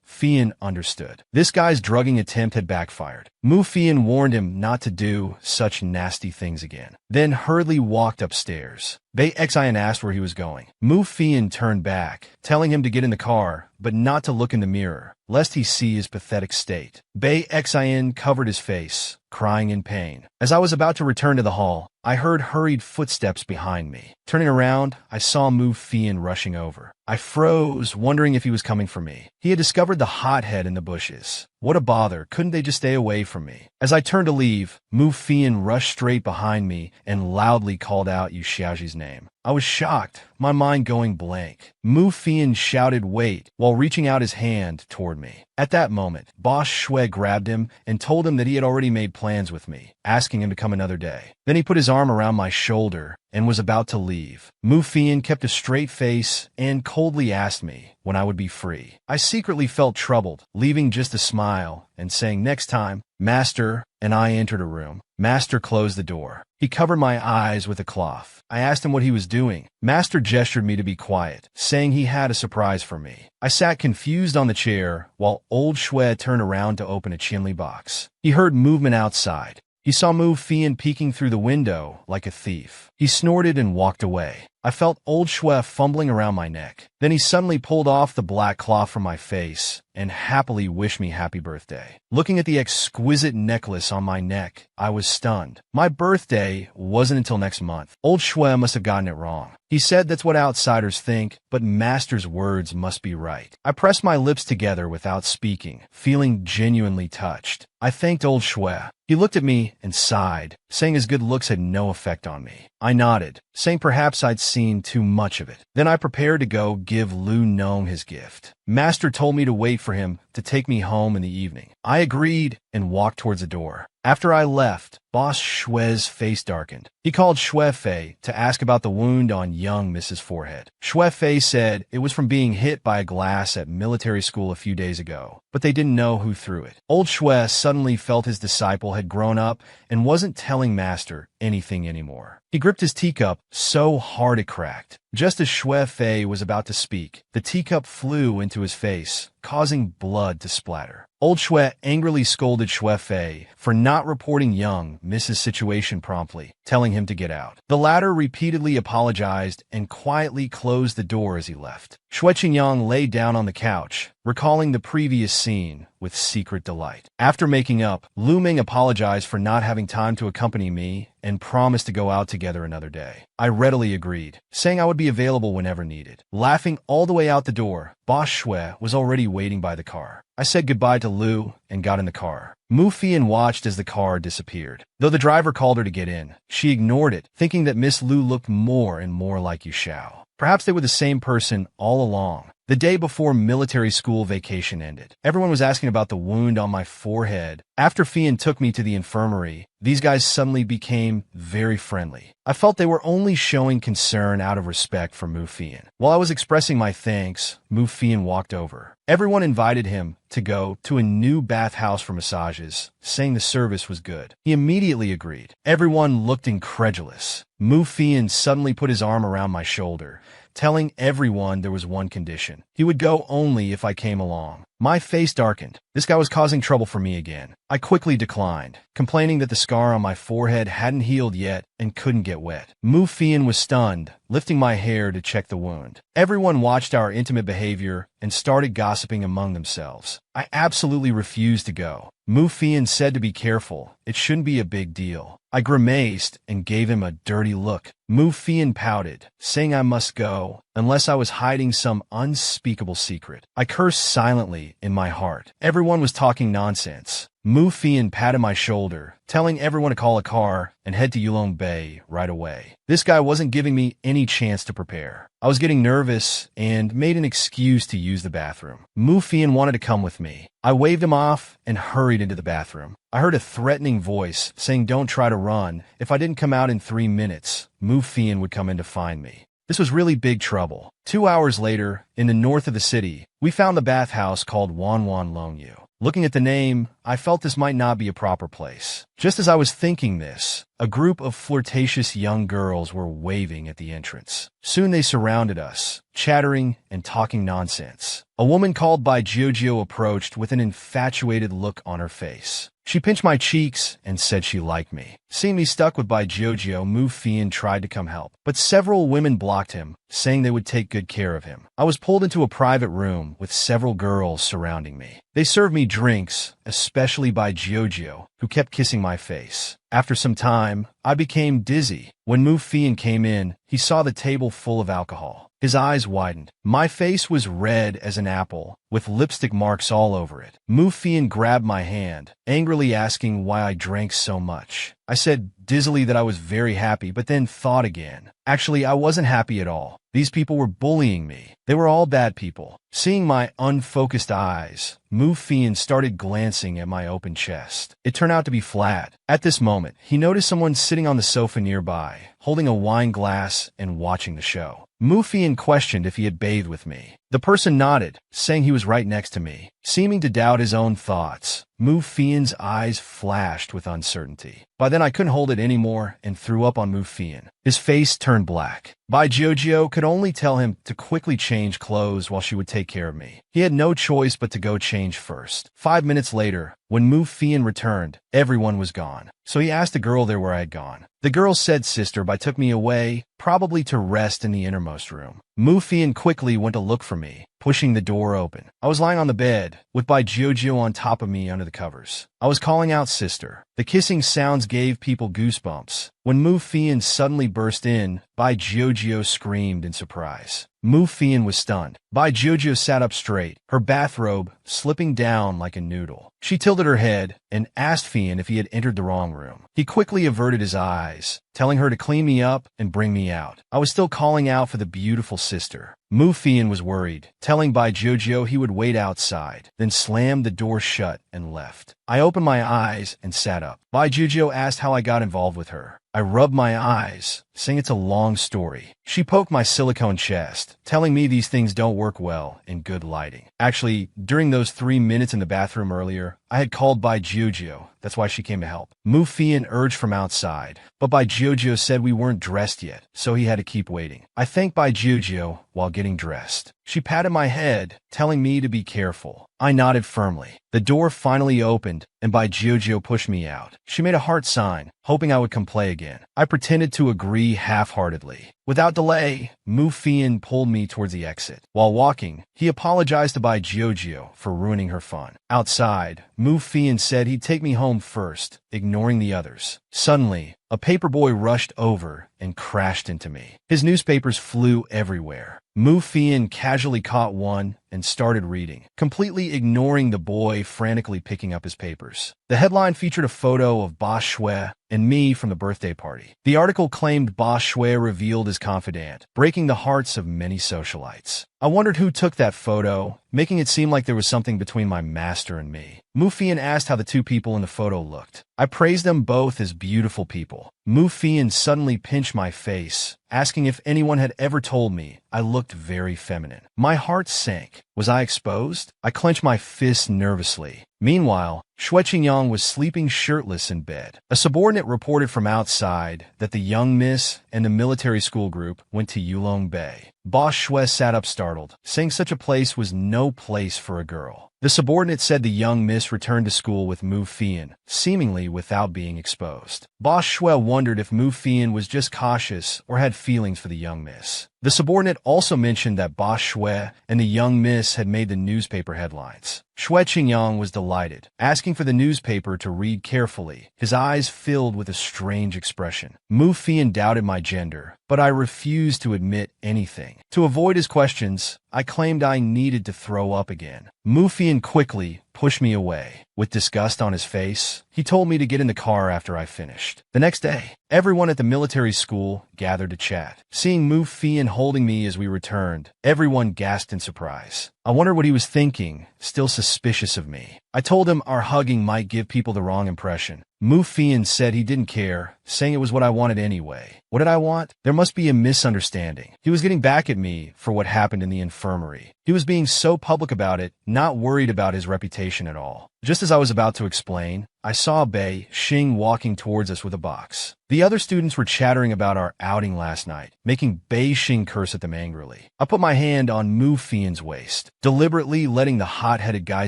Speaker 1: Fian understood. This guy's drugging attempt had backfired. Mu Fian warned him not to do such nasty things again, then hurriedly walked upstairs. Bei Xin asked where he was going. Mu Fian turned back, telling him to get in the car, but not to look in the mirror, lest he see his pathetic state. Bei Xin covered his face, crying in pain. As I was about to return to the hall, I heard hurried footsteps behind me. Turning around, I saw Mu Fian rushing over. I froze, wondering if he was coming for me. He had discovered the hothead in the bushes. What a bother, couldn't they just stay away from me? As I turned to leave, Mu Fian rushed straight behind me and loudly called out Yu Xiaoji's name. I was shocked, my mind going blank. Mu Fian shouted wait while reaching out his hand toward me. At that moment, Boss Xue grabbed him and told him that he had already made plans with me, asking him to come another day. Then he put his arm around my shoulder and was about to leave. Mu Fian kept a straight face and coldly asked me when I would be free. I secretly felt troubled, leaving just a smile and saying next time, Master, and I entered a room. Master closed the door. He covered my eyes with a cloth. I asked him what he was doing. Master gestured me to be quiet, saying he had a surprise for me. I sat confused on the chair while old Xue turned around to open a chimney box. He heard movement outside. He saw Mu Fian peeking through the window like a thief. He snorted and walked away. I felt old Xue fumbling around my neck. Then he suddenly pulled off the black cloth from my face and happily wished me happy birthday. Looking at the exquisite necklace on my neck, I was stunned. My birthday wasn't until next month. Old Xue must have gotten it wrong. He said that's what outsiders think, but Master's words must be right. I pressed my lips together without speaking, feeling genuinely touched. I thanked old Xue. He looked at me and sighed, saying his good looks had no effect on me. I nodded, saying perhaps I'd seen too much of it. Then I prepared to go give Lu Nong his gift. Master told me to wait for him to take me home in the evening. I agreed and walked towards the door. After I left, Boss Xue's face darkened. He called Xue Fei to ask about the wound on young Mrs. Forehead. Xue Fei said it was from being hit by a glass at military school a few days ago, but they didn't know who threw it. Old Xue suddenly felt his disciple had grown up and wasn't telling Master anything anymore. He gripped his teacup so hard it cracked. Just as Xue Fei was about to speak, the teacup flew into his face, causing blood to splatter. Old Xue angrily scolded Xue Fei for not reporting young Mrs. Situation promptly, telling him to get out. The latter repeatedly apologized and quietly closed the door as he left. Xue Qingyang lay down on the couch, recalling the previous scene with secret delight. After making up, Lu Ming apologized for not having time to accompany me and promised to go out together another day. I readily agreed, saying I would be available whenever needed. Laughing all the way out the door, Boss Xue was already waiting by the car. I said goodbye to Lu and got in the car. Mu Fian watched as the car disappeared. Though the driver called her to get in, she ignored it, thinking that Miss Lu looked more and more like Yu Xiao. Perhaps they were the same person all along. The day before military school vacation ended, everyone was asking about the wound on my forehead. After Fian took me to the infirmary, these guys suddenly became very friendly. I felt they were only showing concern out of respect for Mu Fian. While I was expressing my thanks, Mu Fian walked over. Everyone invited him to go to a new bathhouse for massages, saying the service was good. He immediately agreed. Everyone looked incredulous. Mu Fian suddenly put his arm around my shoulder, telling everyone there was one condition. He would go only if I came along. My face darkened. This guy was causing trouble for me again. I quickly declined, complaining that the scar on my forehead hadn't healed yet and couldn't get wet. Mu Fian was stunned, lifting my hair to check the wound. Everyone watched our intimate behavior and started gossiping among themselves. I absolutely refused to go. Mu Fian said to be careful. It shouldn't be a big deal. I grimaced and gave him a dirty look. Mu Fian pouted, saying I must go, unless I was hiding some unspeakable secret. I cursed silently in my heart. Everyone was talking nonsense. Mu Fian patted my shoulder, telling everyone to call a car and head to Yulong Bay right away. This guy wasn't giving me any chance to prepare. I was getting nervous and made an excuse to use the bathroom. Mu Fian wanted to come with me. I waved him off and hurried into the bathroom. I heard a threatening voice saying don't try to run. If I didn't come out in 3 minutes, Mu Fian would come in to find me. This was really big trouble. 2 hours later, in the north of the city, we found the bathhouse called Wanwan Longyu. Looking at the name, I felt this might not be a proper place. Just as I was thinking this, a group of flirtatious young girls were waving at the entrance. Soon they surrounded us, chattering and talking nonsense. A woman called by Giorgio approached with an infatuated look on her face. She pinched my cheeks and said she liked me. Seeing me stuck with Bai Giorgio, Mu Fian tried to come help, but several women blocked him, saying they would take good care of him. I was pulled into a private room with several girls surrounding me. They served me drinks, especially Bai Giorgio, who kept kissing my face. After some time, I became dizzy. When Mu Fian came in, he saw the table full of alcohol. His eyes widened. My face was red as an apple, with lipstick marks all over it. Mu Fian grabbed my hand, angrily asking why I drank so much. I said dizzily that I was very happy, but then thought again. Actually, I wasn't happy at all. These people were bullying me. They were all bad people. Seeing my unfocused eyes, Mu Fian started glancing at my open chest. It turned out to be flat. At this moment, he noticed someone sitting on the sofa nearby, holding a wine glass and watching the show. Mu Fian questioned if he had bathed with me. The person nodded, saying he was right next to me. Seeming to doubt his own thoughts, Mu Fian's eyes flashed with uncertainty. By then I couldn't hold it anymore and threw up on Mu Fian. His face turned black. Bai Giorgio could only tell him to quickly change clothes while she would take care of me. He had no choice but to go change first. 5 minutes later, when Mu Fian returned, everyone was gone. So he asked the girl there where I had gone. The girl said Sister Bai took me away, probably to rest in the innermost room. Mu Fian quickly went to look for me, pushing the door open. I was lying on the bed, with Bai Giorgio on top of me under the covers. I was calling out Sister. The kissing sounds gave people goosebumps. When Mu Fian suddenly burst in, Bai Giorgio screamed in surprise. Mu Fian was stunned. Bai Giorgio sat up straight, her bathrobe slipping down like a noodle. She tilted her head and asked Fian if he had entered the wrong room. He quickly averted his eyes, telling her to clean me up and bring me out. I was still calling out for the beautiful sister. Mu Fian was worried, telling Bai Giorgio he would wait outside, then slammed the door shut and left. I opened my eyes and sat up. Bai Giorgio asked how I got involved with her. I rubbed my eyes, saying it's a long story. She poked my silicone chest, telling me these things don't work well in good lighting. Actually, during those 3 minutes in the bathroom earlier, I had called Bai Giorgio. That's why she came to help. Mu Fian urged from outside, but Bai Giorgio said we weren't dressed yet, so he had to keep waiting. I thanked Bai Giorgio while getting dressed. She patted my head, telling me to be careful. I nodded firmly. The door finally opened, and Bai Giorgio pushed me out. She made a heart sign, hoping I would come play again. I pretended to agree half-heartedly. Without delay, Mu Fian pulled me towards the exit. While walking, he apologized to Bai Giorgio for ruining her fun. Outside, Mu Fian said he'd take me home first, ignoring the others. Suddenly, a paperboy rushed over and crashed into me. His newspapers flew everywhere. Mu Fian casually caught one and started reading, completely ignoring the boy frantically picking up his papers. pictures. The headline featured a photo of Boss Shui and me from the birthday party. The article claimed Boss Shui revealed his confidant, breaking the hearts of many socialites. I wondered who took that photo, making it seem like there was something between my master and me. Mufian asked how the two people in the photo looked. I praised them both as beautiful people. Mufian suddenly pinched my face, asking if anyone had ever told me I looked very feminine. My heart sank. Was I exposed? I clenched my fists nervously. Meanwhile, Shui Qingyang was sleeping shirtless in bed. A subordinate reported from outside that the young miss and the military school group went to Yulong Bay. Boss Shui sat up startled, saying such a place was no place for a girl. The subordinate said the young miss returned to school with Mu Fian, seemingly without being exposed. Boss Shui wondered if Mu Fian was just cautious or had feelings for the young miss. The subordinate also mentioned that Boss Shui and the young miss had made the newspaper headlines. Shui Qingyang was delighted, asking for the newspaper to read carefully, his eyes filled with a strange expression. Mu Fian doubted my gender, but I refused to admit anything. To avoid his questions, I claimed I needed to throw up again. Mu Fian quickly pushed me away. With disgust on his face, he told me to get in the car after I finished. The next day, everyone at the military school gathered to chat. Seeing Mu Fian holding me as we returned, everyone gasped in surprise. I wondered what he was thinking, still suspicious of me. I told him our hugging might give people the wrong impression. Mu Fian said he didn't care, saying it was what I wanted anyway. What did I want? There must be a misunderstanding. He was getting back at me for what happened in the infirmary. He was being so public about it, not worried about his reputation at all. Just as I was about to explain, I saw Bei Xing walking towards us with a box. The other students were chattering about our outing last night, making Bei Xing curse at them angrily. I put my hand on Mu Fian's waist, deliberately letting the hot-headed guy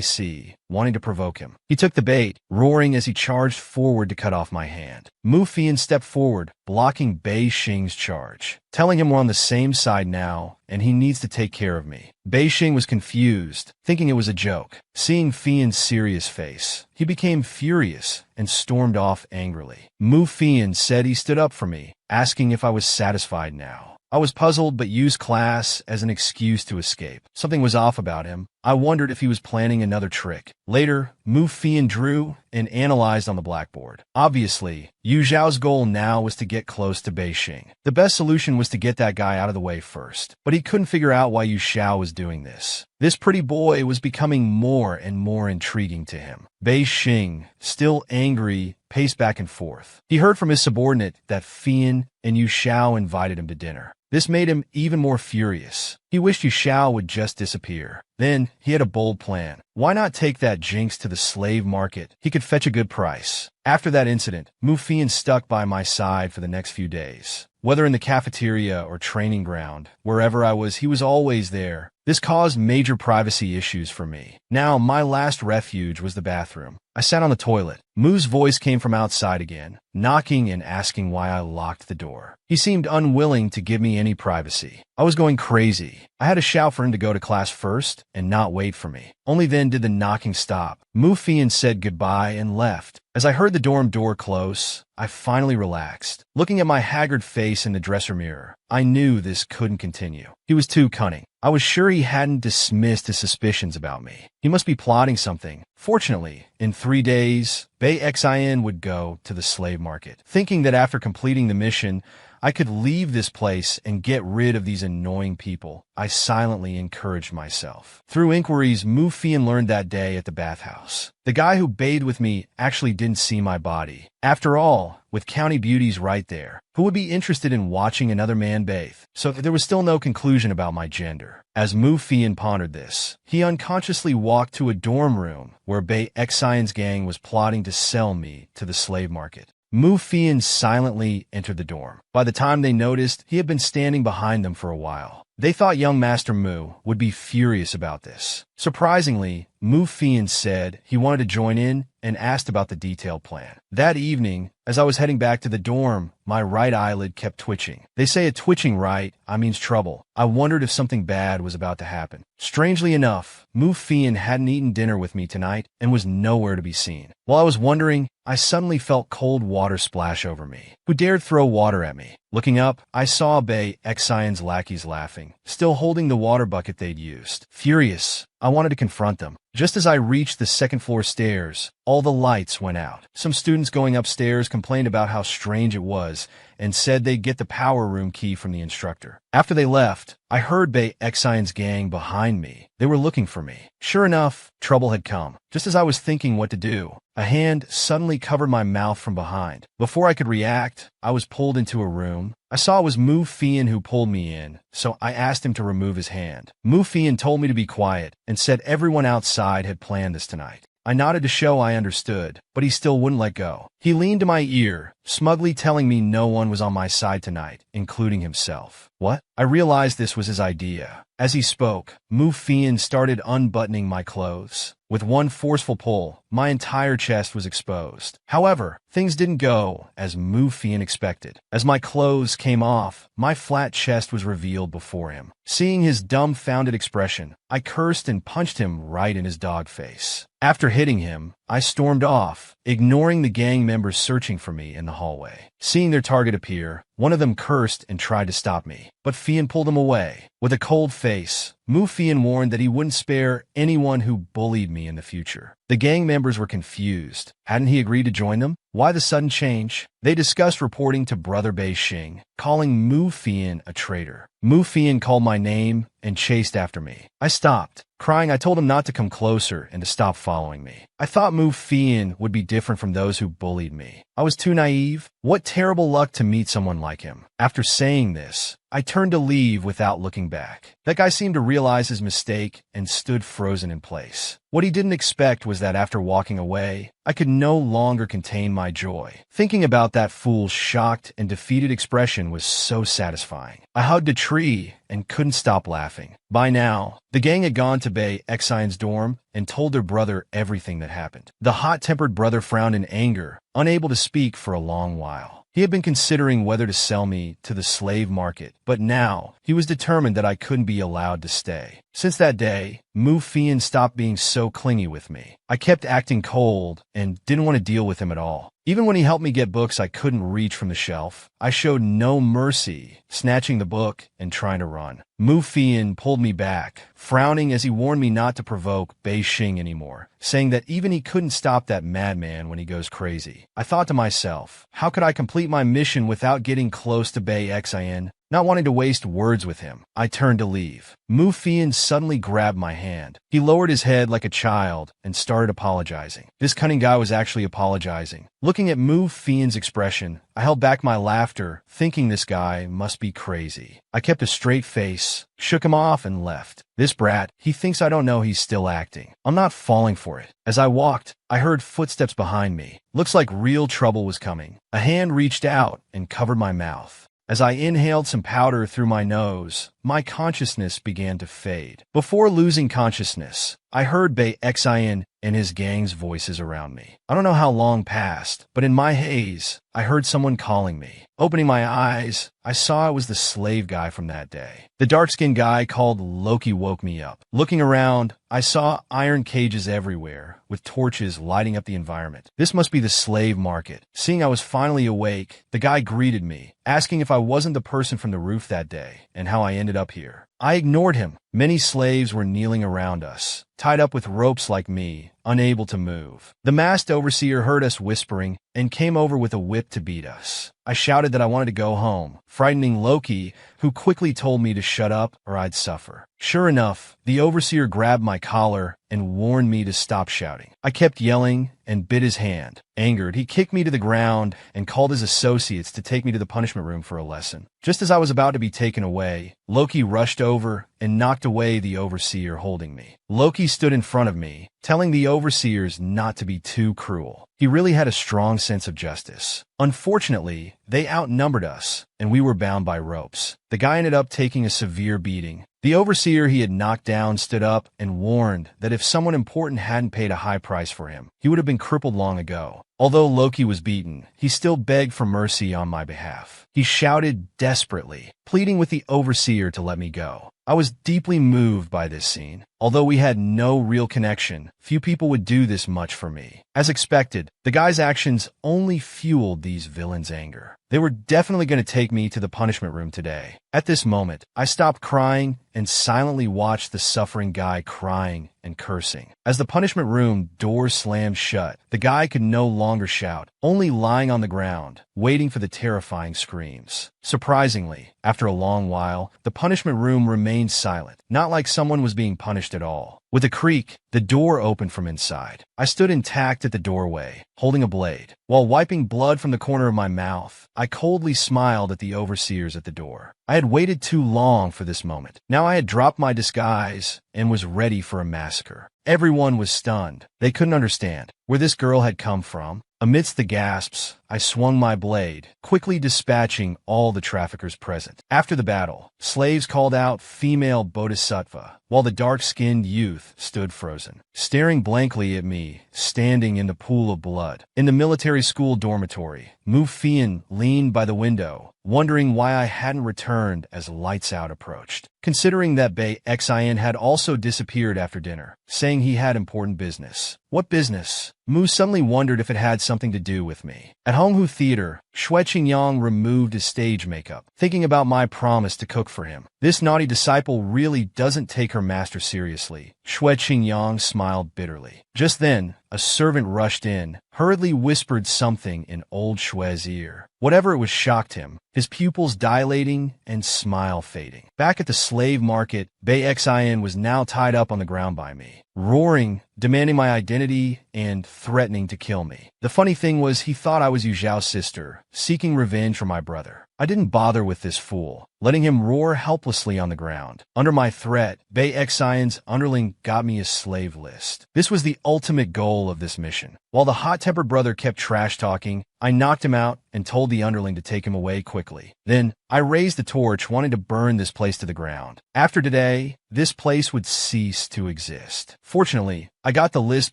Speaker 1: see, wanting to provoke him. He took the bait, roaring as he charged forward to cut off my hand. Mu Fian stepped forward, blocking Bei Xing's charge, telling him we're on the same side now and he needs to take care of me. Bei Xing was confused, thinking it was a joke. Seeing Fian's serious face, he became furious and stormed off angrily. Mu Fian said he stood up for me, asking if I was satisfied now. I was puzzled but used class as an excuse to escape. Something was off about him. I wondered if he was planning another trick. Later, Mu Fian drew and analyzed on the blackboard. Obviously, Yu Zhao's goal now was to get close to Bei Xing. The best solution was to get that guy out of the way first, but he couldn't figure out why Yu Zhao was doing this. This pretty boy was becoming more and more intriguing to him. Bei Xing, still angry, paced back and forth. He heard from his subordinate that Fian and Yu Zhao invited him to dinner. This made him even more furious. He wished Yu Zhao would just disappear. Then, he had a bold plan. Why not take that jinx to the slave market? He could fetch a good price. After that incident, Mu Fian stuck by my side for the next few days. Whether in the cafeteria or training ground, wherever I was, he was always there. This caused major privacy issues for me. Now, my last refuge was the bathroom. I sat on the toilet. Mu's voice came from outside again, knocking and asking why I locked the door. He seemed unwilling to give me any privacy. I was going crazy. I had to shout for him to go to class first and not wait for me. Only then did the knocking stop. Mu Fian said goodbye and left. As I heard the dorm door close, I finally relaxed. Looking at my haggard face in the dresser mirror, I knew this couldn't continue. He was too cunning. I was sure he hadn't dismissed his suspicions about me. He must be plotting something. Fortunately, in 3 days, Bei Xin would go to the slave market. Thinking that after completing the mission, I could leave this place and get rid of these annoying people, I silently encouraged myself. Through inquiries, Mu Fian learned that day at the bathhouse. The guy who bathed with me actually didn't see my body. After all, with county beauties right there, who would be interested in watching another man bathe? So there was still no conclusion about my gender. As Mu Fian pondered this, he unconsciously walked to a dorm room where Bei Xion's gang was plotting to sell me to the slave market. Mu Fian silently entered the dorm. By the time they noticed, he had been standing behind them for a while. They thought young Master Mu would be furious about this. Surprisingly, Mu Fian said he wanted to join in and asked about the detailed plan. That evening, as I was heading back to the dorm, my right eyelid kept twitching. They say a twitching right eye means trouble. I wondered if something bad was about to happen. Strangely enough, Mu Fian hadn't eaten dinner with me tonight and was nowhere to be seen. While I was wondering, I suddenly felt cold water splash over me. Who dared throw water at me? Looking up, I saw Bei Xion's lackeys laughing, still holding the water bucket they'd used. Furious, I wanted to confront them. Just as I reached the second-floor stairs, all the lights went out. Some students going upstairs complained about how strange it was and said they'd get the power room key from the instructor. After they left, I heard Bay Xian's gang behind me. They were looking for me. Sure enough, trouble had come. Just as I was thinking what to do, a hand suddenly covered my mouth from behind. Before I could react, I was pulled into a room. I saw it was Mu Fian who pulled me in, so I asked him to remove his hand. Mu Fian told me to be quiet and said everyone outside had planned this tonight. I nodded to show I understood, but he still wouldn't let go. He leaned to my ear, smugly telling me no one was on my side tonight, including himself. What? I realized this was his idea. As he spoke, Mu Fian started unbuttoning my clothes. With one forceful pull, my entire chest was exposed. However, things didn't go as Mu Fian expected. As my clothes came off, my flat chest was revealed before him. Seeing his dumbfounded expression, I cursed and punched him right in his dog face. After hitting him, I stormed off, ignoring the gang members searching for me in the hallway. Seeing their target appear, one of them cursed and tried to stop me, but Fian pulled him away. With a cold face, Mu Fian warned that he wouldn't spare anyone who bullied me in the future. The gang members were confused. Hadn't he agreed to join them? Why the sudden change? They discussed reporting to Brother Bei Xing, calling Mu Fian a traitor. Mu Fian called my name and chased after me. I stopped. Crying, I told him not to come closer and to stop following me. I thought Mu Fian would be different from those who bullied me. I was too naive. What terrible luck to meet someone like him. After saying this, I turned to leave without looking back. That guy seemed to realize his mistake and stood frozen in place. What he didn't expect was that after walking away, I could no longer contain my joy. Thinking about that fool's shocked and defeated expression was so satisfying. I hugged a tree and couldn't stop laughing. By now, the gang had gone to Bei Xian's dorm and told their brother everything that happened. The hot-tempered brother frowned in anger, unable to speak for a long while. He had been considering whether to sell me to the slave market, but now he was determined that I couldn't be allowed to stay. Since that day, Mu Fian stopped being so clingy with me. I kept acting cold and didn't want to deal with him at all. Even when he helped me get books I couldn't reach from the shelf, I showed no mercy, snatching the book and trying to run. Mu Fian pulled me back, frowning as he warned me not to provoke Bei Xing anymore, saying that even he couldn't stop that madman when he goes crazy. I thought to myself, how could I complete my mission without getting close to Bei Xian? Not wanting to waste words with him, I turned to leave. Mu Fian suddenly grabbed my hand. He lowered his head like a child and started apologizing. This cunning guy was actually apologizing. Looking at Mu Fian's expression, I held back my laughter, thinking this guy must be crazy. I kept a straight face, shook him off, and left. This brat, he thinks I don't know he's still acting. I'm not falling for it. As I walked, I heard footsteps behind me. Looks like real trouble was coming. A hand reached out and covered my mouth. As I inhaled some powder through my nose, my consciousness began to fade. Before losing consciousness, I heard Bei Xian and his gang's voices around me. I don't know how long passed, but in my haze, I heard someone calling me. Opening my eyes, I saw it was the slave guy from that day. The dark-skinned guy called Loki woke me up. Looking around, I saw iron cages everywhere, with torches lighting up the environment. This must be the slave market. Seeing I was finally awake, the guy greeted me, asking if I wasn't the person from the roof that day, and how I ended up here. I ignored him. Many slaves were kneeling around us, tied up with ropes like me, unable to move. The masked overseer heard us whispering and came over with a whip to beat us. I shouted that I wanted to go home, frightening Loki, who quickly told me to shut up or I'd suffer. Sure enough, the overseer grabbed my collar and warned me to stop shouting. I kept yelling and bit his hand. Angered, he kicked me to the ground and called his associates to take me to the punishment room for a lesson. Just as I was about to be taken away, Loki rushed over and knocked away the overseer holding me. Loki stood in front of me, telling the overseers not to be too cruel. He really had a strong sense of justice. Unfortunately, they outnumbered us, and we were bound by ropes. The guy ended up taking a severe beating. The overseer he had knocked down stood up and warned that if someone important hadn't paid a high price for him, he would have been crippled long ago. Although Loki was beaten, he still begged for mercy on my behalf. He shouted desperately, pleading with the overseer to let me go. I was deeply moved by this scene. Although we had no real connection, few people would do this much for me. As expected, the guy's actions only fueled these villains' anger. They were definitely going to take me to the punishment room today. At this moment, I stopped crying and silently watched the suffering guy crying and cursing. As the punishment room doors slammed shut, the guy could no longer shout, only lying on the ground, waiting for the terrifying screams. Surprisingly, after a long while, the punishment room remained silent, not like someone was being punished at all. With a creak, the door opened from inside. I stood intact at the doorway, holding a blade. While wiping blood from the corner of my mouth, I coldly smiled at the overseers at the door. I had waited too long for this moment. Now I had dropped my disguise and was ready for a massacre. Everyone was stunned. They couldn't understand where this girl had come from. Amidst the gasps, I swung my blade, quickly dispatching all the traffickers present. After the battle, slaves called out female bodhisattva, while the dark-skinned youth stood frozen, staring blankly at me, standing in the pool of blood. In the military school dormitory, Mufian leaned by the window, wondering why I hadn't returned as lights out approached. Considering that Bei Xian had also disappeared after dinner, saying he had important business. What business? Mu suddenly wondered if it had something to do with me. At Honghu Theater, Xue Qingyang removed his stage makeup, thinking about my promise to cook for him. This naughty disciple really doesn't take her master seriously. Xue Qingyang smiled bitterly. Just then, a servant rushed in, hurriedly whispered something in old Xue's ear. Whatever it was shocked him, his pupils dilating and smile fading. Back at the slave market, Bei Xian was now tied up on the ground by me, roaring, demanding my identity and threatening to kill me. The funny thing was he thought I was Yu Zhao's sister, seeking revenge for my brother. I didn't bother with this fool, letting him roar helplessly on the ground. Under my threat, Bei Xian's underling got me a slave list. This was the ultimate goal of this mission. While the hot-tempered brother kept trash-talking, I knocked him out and told the underling to take him away quickly. Then, I raised the torch, wanting to burn this place to the ground. After today, this place would cease to exist. Fortunately, I got the list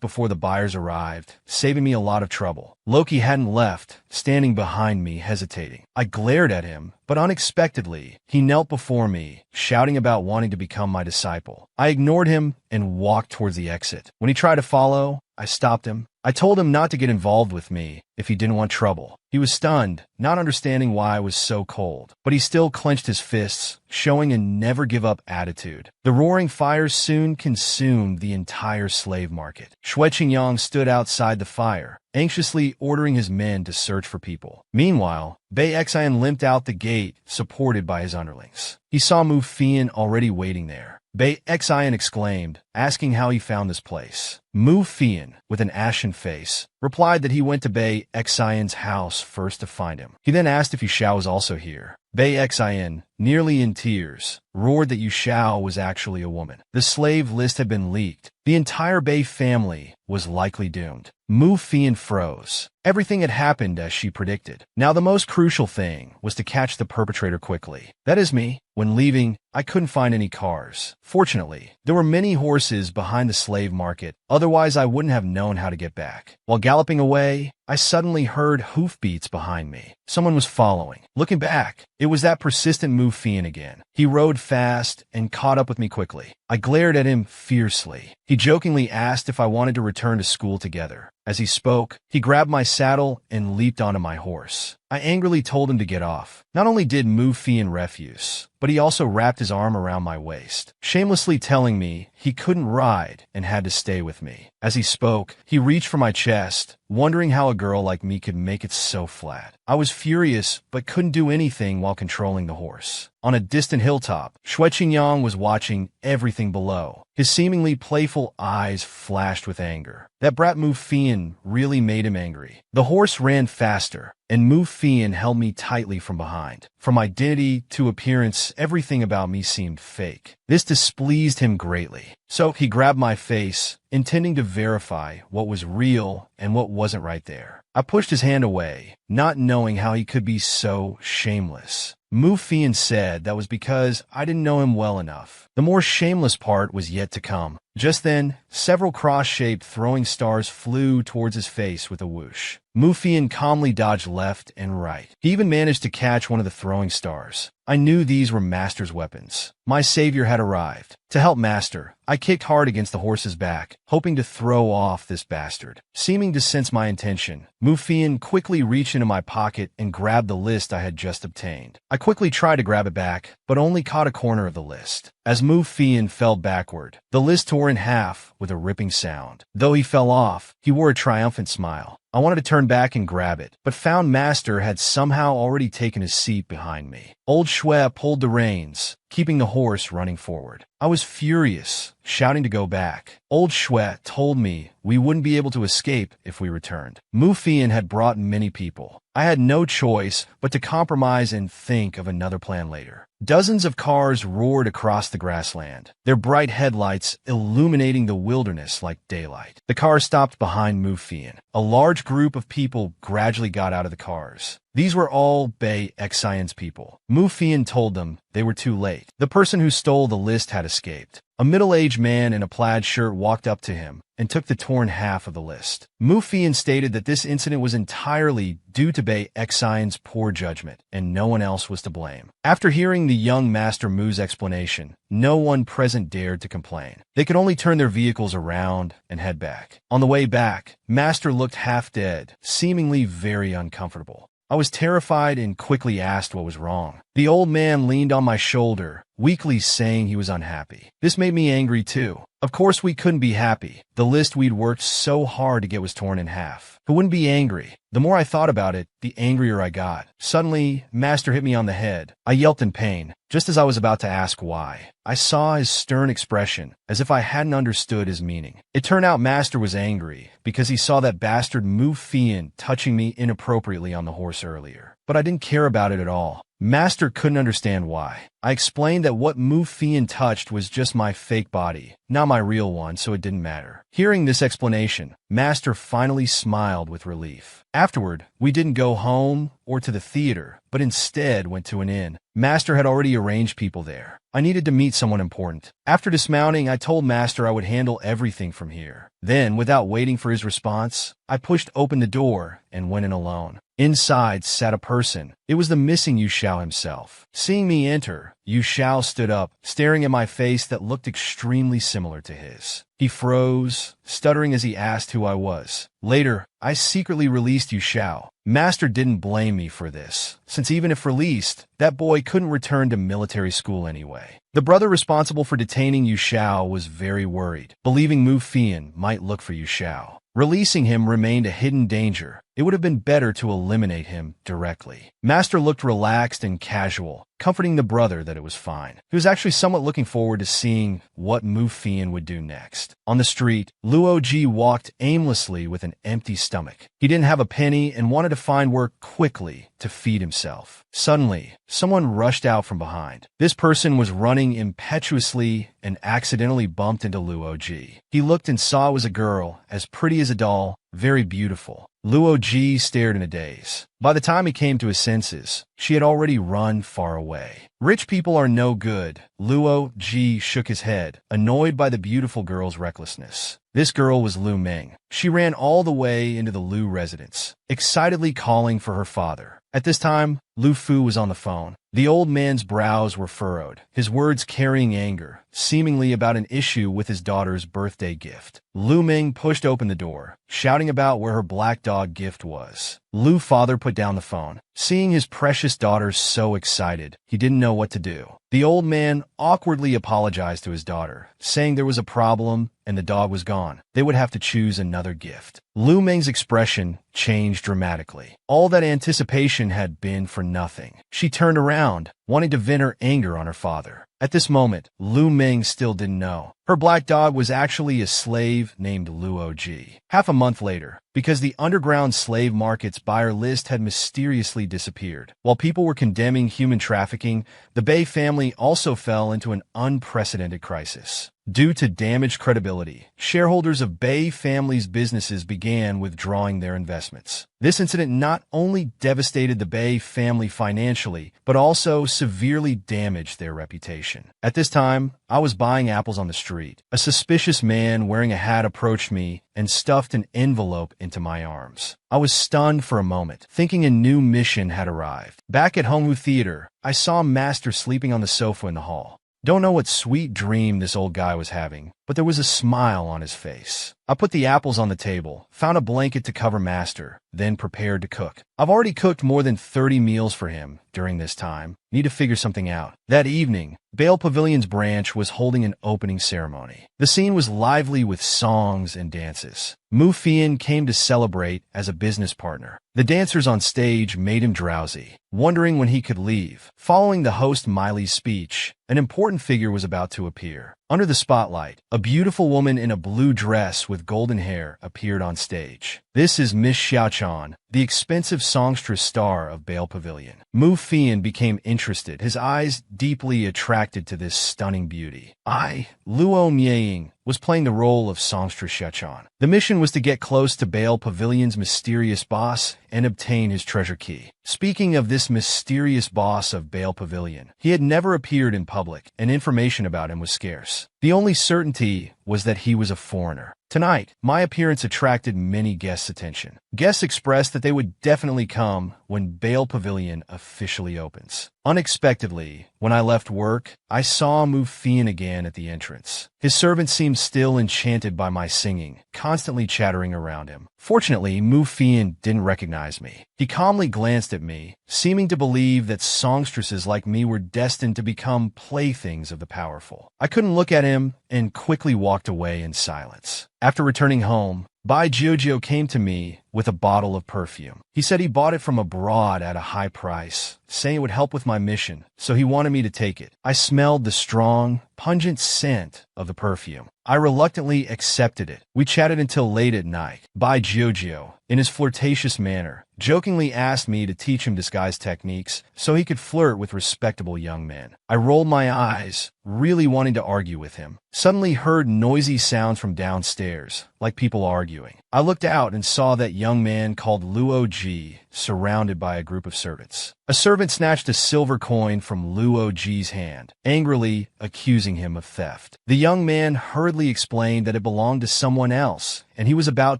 Speaker 1: before the buyers arrived, saving me a lot of trouble. Loki hadn't left, standing behind me, hesitating. I glared at him, but unexpectedly, he knelt before me, shouting about wanting to become my disciple. I ignored him and walked towards the exit. When he tried to follow, I stopped him. I told him not to get involved with me if he didn't want trouble. He was stunned, not understanding why I was so cold, but he still clenched his fists, showing a never-give-up attitude. The roaring fires soon consumed the entire slave market. Xue Qingyang stood outside the fire, anxiously ordering his men to search for people. Meanwhile, Bei Xian limped out the gate, supported by his underlings. He saw Mu Fian already waiting there. Bei Xian exclaimed, asking how he found this place. Mu Fian, with an ashen face, replied that he went to Bei Xian's house first to find him. He then asked if Yu Zhao was also here. Bei Xian, nearly in tears, roared that Yu Zhao was actually a woman. The slave list had been leaked. The entire Bei family was likely doomed. Mu Fian froze. Everything had happened as she predicted. Now the most crucial thing was to catch the perpetrator quickly. That is me. When leaving, I couldn't find any cars. Fortunately, there were many horses behind the slave market, otherwise I wouldn't have known how to get back. While galloping away, I suddenly heard hoofbeats behind me. Someone was following. Looking back, it was that persistent Mu Fian again. He rode fast and caught up with me quickly. I glared at him fiercely. He jokingly asked if I wanted to return to school together. As he spoke, he grabbed my saddle and leaped onto my horse. I angrily told him to get off. Not only did Mu Fian refuse, but he also wrapped his arm around my waist, shamelessly telling me he couldn't ride and had to stay with me. As he spoke, he reached for my chest, wondering how a girl like me could make it so flat. I was furious, but couldn't do anything while controlling the horse. On a distant hilltop, Xue Qingyang was watching everything below. His seemingly playful eyes flashed with anger. That brat Mu Fian really made him angry. The horse ran faster, and Mu Fian held me tightly from behind. From identity to appearance, everything about me seemed fake. This displeased him greatly. So he grabbed my face, intending to verify what was real and what wasn't right there. I pushed his hand away, not knowing how he could be so shameless. Mu Fian said that was because I didn't know him well enough. The more shameless part was yet to come. Just then, several cross-shaped throwing stars flew towards his face with a whoosh. Mufian calmly dodged left and right. He even managed to catch one of the throwing stars. I knew these were Master's weapons. My savior had arrived. To help Master, I kicked hard against the horse's back, hoping to throw off this bastard. Seeming to sense my intention, Mufian quickly reached into my pocket and grabbed the list I had just obtained. I quickly tried to grab it back, but only caught a corner of the list. As Mufian fell backward, the list tore in half with a ripping sound. Though he fell off, he wore a triumphant smile. I wanted to turn back and grab it, but found Master had somehow already taken his seat behind me. Old Shwe pulled the reins, keeping the horse running forward. I was furious, shouting to go back. Old Shwe told me we wouldn't be able to escape if we returned. Mufian had brought many people. I had no choice but to compromise and think of another plan later. Dozens of cars roared across the grassland, their bright headlights illuminating the wilderness like daylight. The car stopped behind Mufian. A large group of people gradually got out of the cars. These were all Bay Exian's people. Mufian told them they were too late. The person who stole the list had escaped. A middle-aged man in a plaid shirt walked up to him and took the torn half of the list. Mufian stated that this incident was entirely due to Bay Exian's poor judgment, and no one else was to blame. After hearing the young Master Mu's explanation, no one present dared to complain. They could only turn their vehicles around and head back. On the way back, Master looked half dead, seemingly very uncomfortable. I was terrified and quickly asked what was wrong. The old man leaned on my shoulder, weakly saying he was unhappy. This made me angry too. Of course we couldn't be happy. The list we'd worked so hard to get was torn in half. Who wouldn't be angry? The more I thought about it, the angrier I got. Suddenly, Master hit me on the head. I yelped in pain, just as I was about to ask why. I saw his stern expression, as if I hadn't understood his meaning. It turned out Master was angry, because he saw that bastard Mufian touching me inappropriately on the horse earlier. But I didn't care about it at all. Master couldn't understand why. I explained that what Mufian touched was just my fake body, not my real one, so it didn't matter. Hearing this explanation, Master finally smiled with relief. Afterward, we didn't go home or to the theater, but instead went to an inn. Master had already arranged people there. I needed to meet someone important. After dismounting, I told Master I would handle everything from here. Then, without waiting for his response, I pushed open the door and went in alone. Inside sat a person. It was the missing Yu Xiao himself. Seeing me enter, Yu Xiao stood up, staring at my face that looked extremely similar to his. He froze, stuttering as he asked who I was. Later, I secretly released Yu Xiao. Master didn't blame me for this, since even if released, that boy couldn't return to military school anyway. The brother responsible for detaining Yu Xiao was very worried, believing Mufian might look for Yu Xiao. Releasing him remained a hidden danger. It would have been better to eliminate him directly. Master looked relaxed and casual, comforting the brother that it was fine. He was actually somewhat looking forward to seeing what Mufian would do next. On the street, Luoji walked aimlessly with an empty stomach. He didn't have a penny and wanted to find work quickly to feed himself. Suddenly, someone rushed out from behind. This person was running impetuously and accidentally bumped into Luoji. He looked and saw it was a girl, as pretty as a doll, very beautiful. Luoji stared in a daze. By the time he came to his senses, she had already run far away. Rich people are no good. Luoji shook his head, annoyed by the beautiful girl's recklessness. This girl was Lu Ming. She ran all the way into the Lu residence, excitedly calling for her father. At this time, Lu Fu was on the phone. The old man's brows were furrowed, his words carrying anger, seemingly about an issue with his daughter's birthday gift. Lu Ming pushed open the door, shouting about where her black dog gift was. Lu's father put down the phone. Seeing his precious daughter so excited, he didn't know what to do. The old man awkwardly apologized to his daughter, saying there was a problem and the dog was gone. They would have to choose another gift. Lu Ming's expression changed dramatically. All that anticipation had been for nothing. She turned around, wanting to vent her anger on her father. At this moment, Lu Ming still didn't know. Her black dog was actually a slave named Luoji. Half a month later, because the underground slave market's buyer list had mysteriously disappeared. While people were condemning human trafficking, the Bay family also fell into an unprecedented crisis. Due to damaged credibility, shareholders of Bay family's businesses began withdrawing their investments. This incident not only devastated the Bay family financially, but also severely damaged their reputation. At this time, I was buying apples on the street. street. A suspicious man wearing a hat approached me and stuffed an envelope into my arms. I was stunned for a moment, thinking a new mission had arrived. Back at Homu Theater, I saw Master sleeping on the sofa in the hall. Don't know what sweet dream this old guy was having, but there was a smile on his face. I put the apples on the table, found a blanket to cover Master, then prepared to cook. I've already cooked more than 30 meals for him during this time. Need to figure something out. That evening, Bale Pavilion's branch was holding an opening ceremony. The scene was lively with songs and dances. Mu Fian came to celebrate as a business partner. The dancers on stage made him drowsy, wondering when he could leave. Following the host Miley's speech, an important figure was about to appear. Under the spotlight, a beautiful woman in a blue dress with golden hair appeared on stage. This is Miss Xiaochan, the expensive songstress star of Bale Pavilion. Mu Fian became interested, his eyes deeply attracted to this stunning beauty. I, Luo Mieying, was playing the role of songstress Xiaochan. The mission was to get close to Bale Pavilion's mysterious boss and obtain his treasure key. Speaking of this mysterious boss of Bale Pavilion, he had never appeared in public, and information about him was scarce. The only certainty was that he was a foreigner. Tonight, my appearance attracted many guests' attention. Guests expressed that they would definitely come when Bale Pavilion officially opens. Unexpectedly, when I left work, I saw Mu Fian again at the entrance. His servant seemed still enchanted by my singing, constantly chattering around him. Fortunately, Mu Fian didn't recognize me. He calmly glanced at me, seeming to believe that songstresses like me were destined to become playthings of the powerful. I couldn't look at him and quickly walked away in silence. After returning home, Bai Jiujiu came to me with a bottle of perfume. He said he bought it from abroad at a high price, saying it would help with my mission, so he wanted me to take it. I smelled the strong, pungent scent of the perfume. I reluctantly accepted it. We chatted until late at night. Bai Jiujiu, in his flirtatious manner, jokingly asked me to teach him disguise techniques so he could flirt with respectable young men. I rolled my eyes, really wanting to argue with him. Suddenly heard noisy sounds from downstairs, like people arguing. I looked out and saw that young man called Luo Ji, surrounded by a group of servants. A servant snatched a silver coin from Luo Ji's hand, angrily accusing him of theft. The young man hurriedly explained that it belonged to someone else, and he was about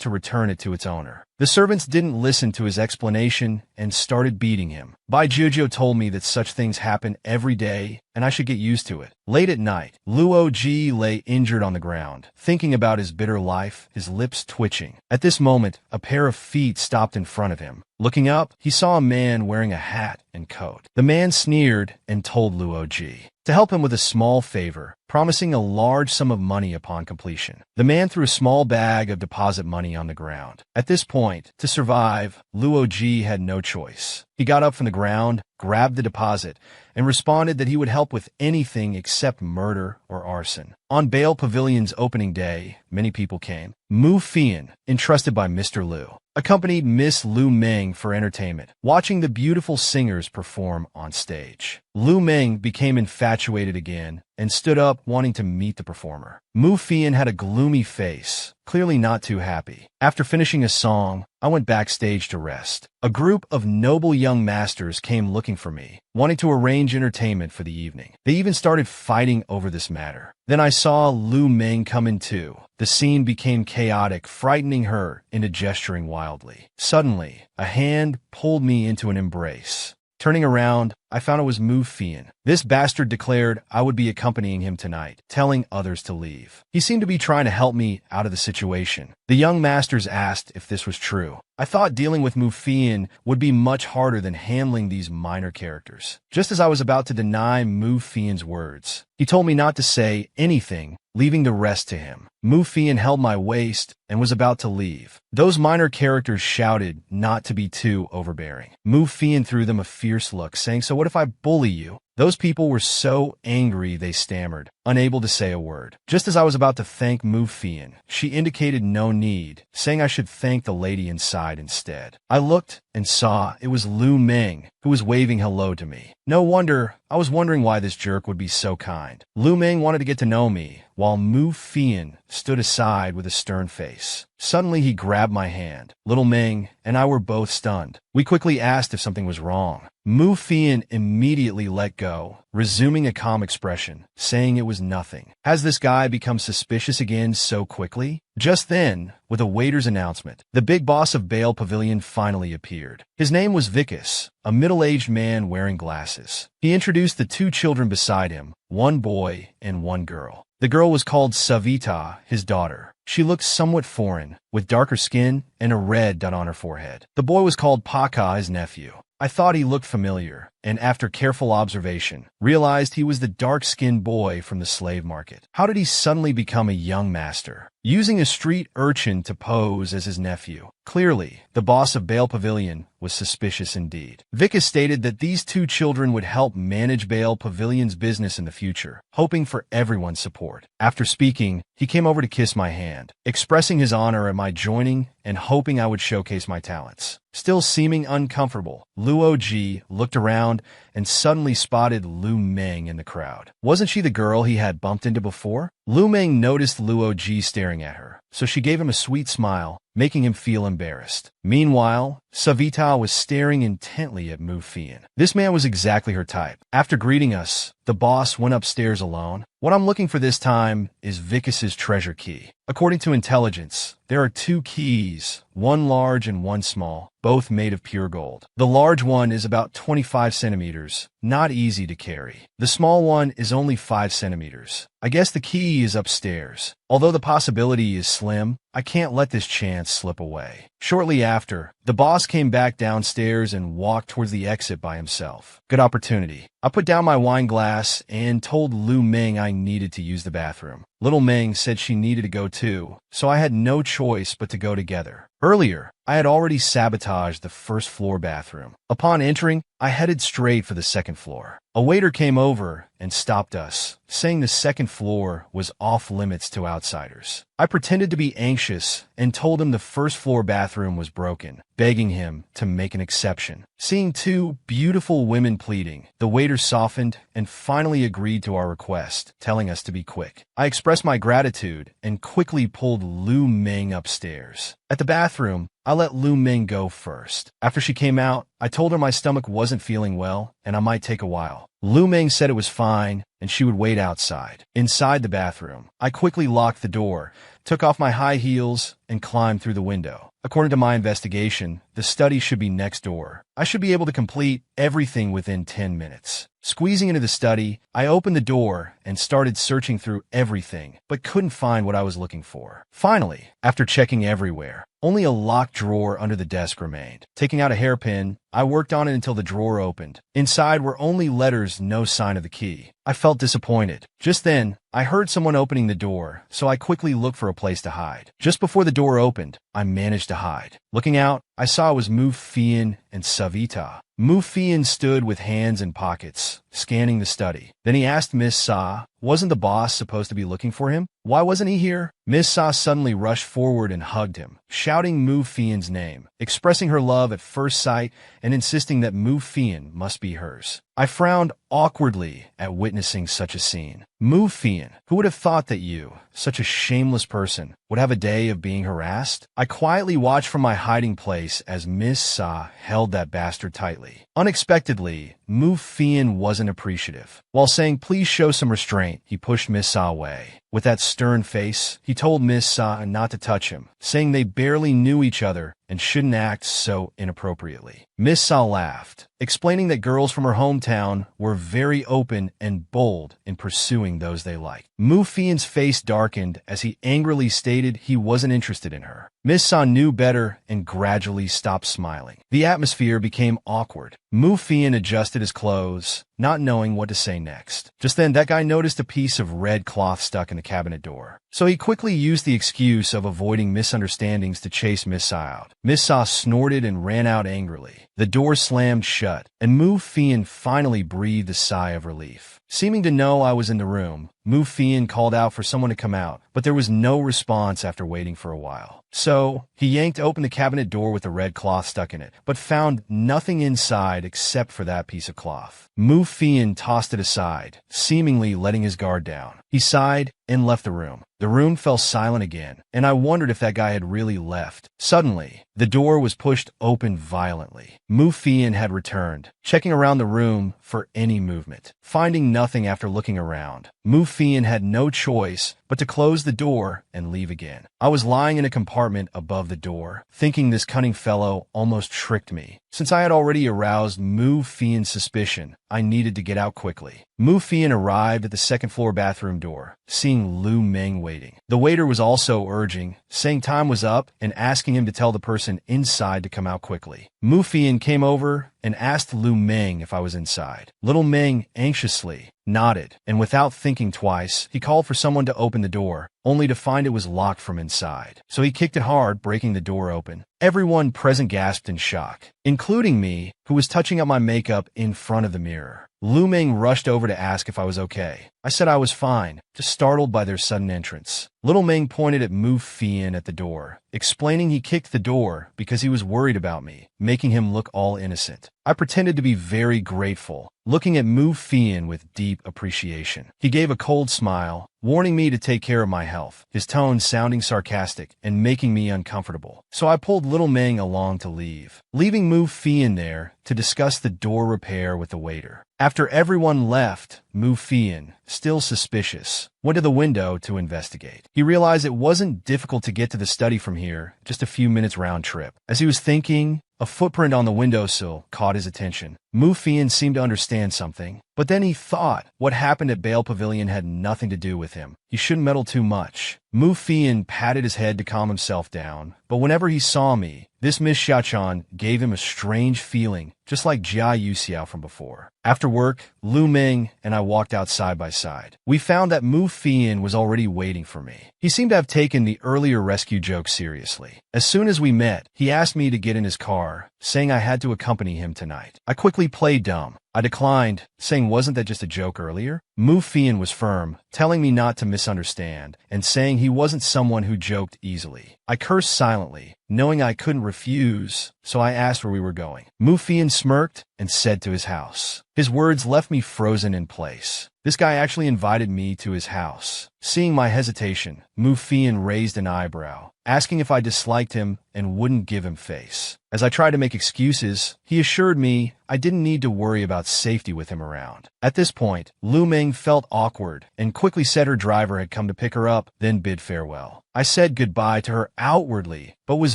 Speaker 1: to return it to its owner. The servants didn't listen to his explanation and started beating him. Bai Jiujiu told me that such things happen every day and I should get used to it. Late at night, Luo Ji lay injured on the ground, thinking about his bitter life, his lips twitching. At this moment, a pair of feet stopped in front of him. Looking up, he saw a man wearing a hat and coat. The man sneered and told Luo Ji to help him with a small favor, promising a large sum of money upon completion. The man threw a small bag of deposit money on the ground. At this point, to survive, Luo Ji had no choice. He got up from the ground, grabbed the deposit, and responded that he would help with anything except murder or arson. On Bale Pavilion's opening day, many people came. Mu Fian, entrusted by Mr. Liu, accompanied Miss Lu Meng for entertainment, watching the beautiful singers perform on stage. Lu Meng became infatuated again and stood up wanting to meet the performer. Mu Fian had a gloomy face, clearly not too happy. After finishing a song, I went backstage to rest. A group of noble young masters came looking for me, wanting to arrange entertainment for the evening. They even started fighting over this matter. Then I saw Lu Meng come in too. The scene became chaotic, frightening her into gesturing wildly. Suddenly, a hand pulled me into an embrace. Turning around, I found it was Mu Fian. This bastard declared I would be accompanying him tonight, telling others to leave. He seemed to be trying to help me out of the situation. The young masters asked if this was true. I thought dealing with Mu Fian would be much harder than handling these minor characters. Just as I was about to deny Mu Fian's words, he told me not to say anything, leaving the rest to him. Mu Fian held my waist and was about to leave. Those minor characters shouted not to be too overbearing. Mu Fian threw them a fierce look, saying, "So what if I bully you?" Those people were so angry they stammered, unable to say a word. Just as I was about to thank Mu Fian, she indicated no need, saying I should thank the lady inside instead. I looked and saw it was Lu Meng, who was waving hello to me. No wonder, I was wondering why this jerk would be so kind. Lu Meng wanted to get to know me, while Mu Fian stood aside with a stern face. Suddenly, he grabbed my hand. Little Ming and I were both stunned. We quickly asked if something was wrong. Mu Fian immediately let go, resuming a calm expression, saying it was nothing. Has this guy become suspicious again so quickly? Just then, with a waiter's announcement, the big boss of Bale Pavilion finally appeared. His name was Vikas, a middle-aged man wearing glasses. He introduced the two children beside him, one boy and one girl. The girl was called Savita, his daughter. She looked somewhat foreign, with darker skin and a red dot on her forehead. The boy was called Paka, his nephew. I thought he looked familiar, and after careful observation, realized he was the dark-skinned boy from the slave market. How did he suddenly become a young master, using a street urchin to pose as his nephew? Clearly, the boss of Bale Pavilion was suspicious indeed. Vikas stated that these two children would help manage Bale Pavilion's business in the future, hoping for everyone's support. After speaking, he came over to kiss my hand, expressing his honor at my joining and hoping I would showcase my talents. Still seeming uncomfortable, Luo Ji looked around and suddenly spotted Lu Meng in the crowd. Wasn't she the girl he had bumped into before? Lu Meng noticed Luo Ji staring at her, so she gave him a sweet smile, making him feel embarrassed. Meanwhile, Savita was staring intently at Mu Fian. This man was exactly her type. After greeting us, the boss went upstairs alone. What I'm looking for this time is Vikas's treasure key. According to intelligence, there are two keys, one large and one small, both made of pure gold. The large one is about 25 centimeters, not easy to carry. The small one is only 5 centimeters. I guess the key is upstairs. Although the possibility is slim, I can't let this chance slip away. Shortly after, the boss came back downstairs and walked towards the exit by himself. Good opportunity. I put down my wine glass and told Lu Meng I needed to use the bathroom. Little Meng said she needed to go too, so I had no choice but to go together. Earlier, I had already sabotaged the first floor bathroom. Upon entering, I headed straight for the second floor. A waiter came over and stopped us, saying the second floor was off limits to outsiders. I pretended to be anxious and told him the first floor bathroom was broken, begging him to make an exception. Seeing two beautiful women pleading, the waiter softened and finally agreed to our request, telling us to be quick. I expressed my gratitude and quickly pulled Lu Meng upstairs. At the bathroom, I let Lu Meng go first. After she came out, I told her my stomach wasn't feeling well and I might take a while. Lu Meng said it was fine and she would wait outside. Inside the bathroom, I quickly locked the door, took off my high heels, and climbed through the window. According to my investigation, the study should be next door. I should be able to complete everything within 10 minutes. Squeezing into the study, I opened the door and started searching through everything, but couldn't find what I was looking for. Finally, after checking everywhere, only a locked drawer under the desk remained. Taking out a hairpin, I worked on it until the drawer opened. Inside were only letters, no sign of the key. I felt disappointed. Just then, I heard someone opening the door, so I quickly looked for a place to hide. Just before the door opened, I managed to hide. Looking out, I saw it was Mu Fian and Savita. Mu Fian stood with hands in pockets, scanning the study. Then he asked Miss Sa, wasn't the boss supposed to be looking for him? Why wasn't he here? Miss Sa suddenly rushed forward and hugged him, shouting Mu Fian's name, expressing her love at first sight and insisting that Mu Fian must be hers. I frowned awkwardly at witnessing such a scene. Mu Fian, who would have thought that you, such a shameless person, would have a day of being harassed? I quietly watched from my hiding place as Miss Sa held that bastard tightly. Unexpectedly, Mu Fian wasn't appreciative. While saying please show some restraint, he pushed Miss Sa away. With that stern face, he told Miss Sa not to touch him, saying they barely knew each other and shouldn't act so inappropriately. Miss Sa laughed, explaining that girls from her hometown were very open and bold in pursuing those they liked. Mu Fian's face darkened as he angrily stated he wasn't interested in her. Miss Sa knew better and gradually stopped smiling. The atmosphere became awkward. Mu Fian adjusted his clothes, not knowing what to say next. Just then, that guy noticed a piece of red cloth stuck in the cabinet door. So he quickly used the excuse of avoiding misunderstandings to chase Miss Sa out. Miss Sa snorted and ran out angrily. The door slammed shut, and Mu Fian finally breathed a sigh of relief. Seeming to know I was in the room, Mu Fian called out for someone to come out, but there was no response after waiting for a while. So, he yanked open the cabinet door with the red cloth stuck in it, but found nothing inside except for that piece of cloth. Mu Fian tossed it aside, seemingly letting his guard down. He sighed and left the room. The room fell silent again, and I wondered if that guy had really left. Suddenly, the door was pushed open violently. Mu Fian had returned, checking around the room for any movement. Finding nothing after looking around, Mu Fian had no choice but to close the door and leave again. I was lying in a compartment above the door, thinking this cunning fellow almost tricked me. Since I had already aroused Mu Fian's suspicion, I needed to get out quickly. Mu Fian arrived at the second-floor bathroom door, seeing Lu Meng waiting. The waiter was also urging, saying time was up and asking him to tell the person inside to come out quickly. Mu Fian came over and asked Lu Meng if I was inside. Little Meng anxiously nodded, and without thinking twice, he called for someone to open the door, only to find it was locked from inside. So he kicked it hard, breaking the door open. Everyone present gasped in shock, including me, who was touching up my makeup in front of the mirror. Lu Meng rushed over to ask if I was okay. I said I was fine, just startled by their sudden entrance. Little Meng pointed at Mu Fian at the door, explaining he kicked the door because he was worried about me, making him look all innocent. I pretended to be very grateful, looking at Mu Fian with deep appreciation. He gave a cold smile, warning me to take care of my health, his tone sounding sarcastic and making me uncomfortable. So I pulled Little Meng along to leave, leaving Mu Fian there to discuss the door repair with the waiter. After everyone left, Mu Fian, still suspicious, went to the window to investigate. He realized it wasn't difficult to get to the study from here, just a few minutes round trip. As he was thinking, a footprint on the windowsill caught his attention. Mu Fian seemed to understand something, but then he thought what happened at Bale Pavilion had nothing to do with him. He shouldn't meddle too much. Mu Fian patted his head to calm himself down, but whenever he saw me, this Miss Xiaochan gave him a strange feeling, just like Jia Yuxiao from before. After work, Lu Meng and I walked out side by side. We found that Mu Fian was already waiting for me. He seemed to have taken the earlier rescue joke seriously. As soon as we met, he asked me to get in his car, saying I had to accompany him tonight. I quickly played dumb. I declined, saying wasn't that just a joke earlier? Mu Fian was firm, telling me not to misunderstand, and saying he wasn't someone who joked easily. I cursed silently, knowing I couldn't refuse, so I asked where we were going. Mu Fian smirked and said to his house. His words left me frozen in place. This guy actually invited me to his house. Seeing my hesitation, Mu Fian raised an eyebrow, asking if I disliked him and wouldn't give him face. As I tried to make excuses, he assured me I didn't need to worry about safety with him around. At this point, Lu Meng felt awkward and quickly said her driver had come to pick her up, then bid farewell. I said goodbye to her outwardly, but was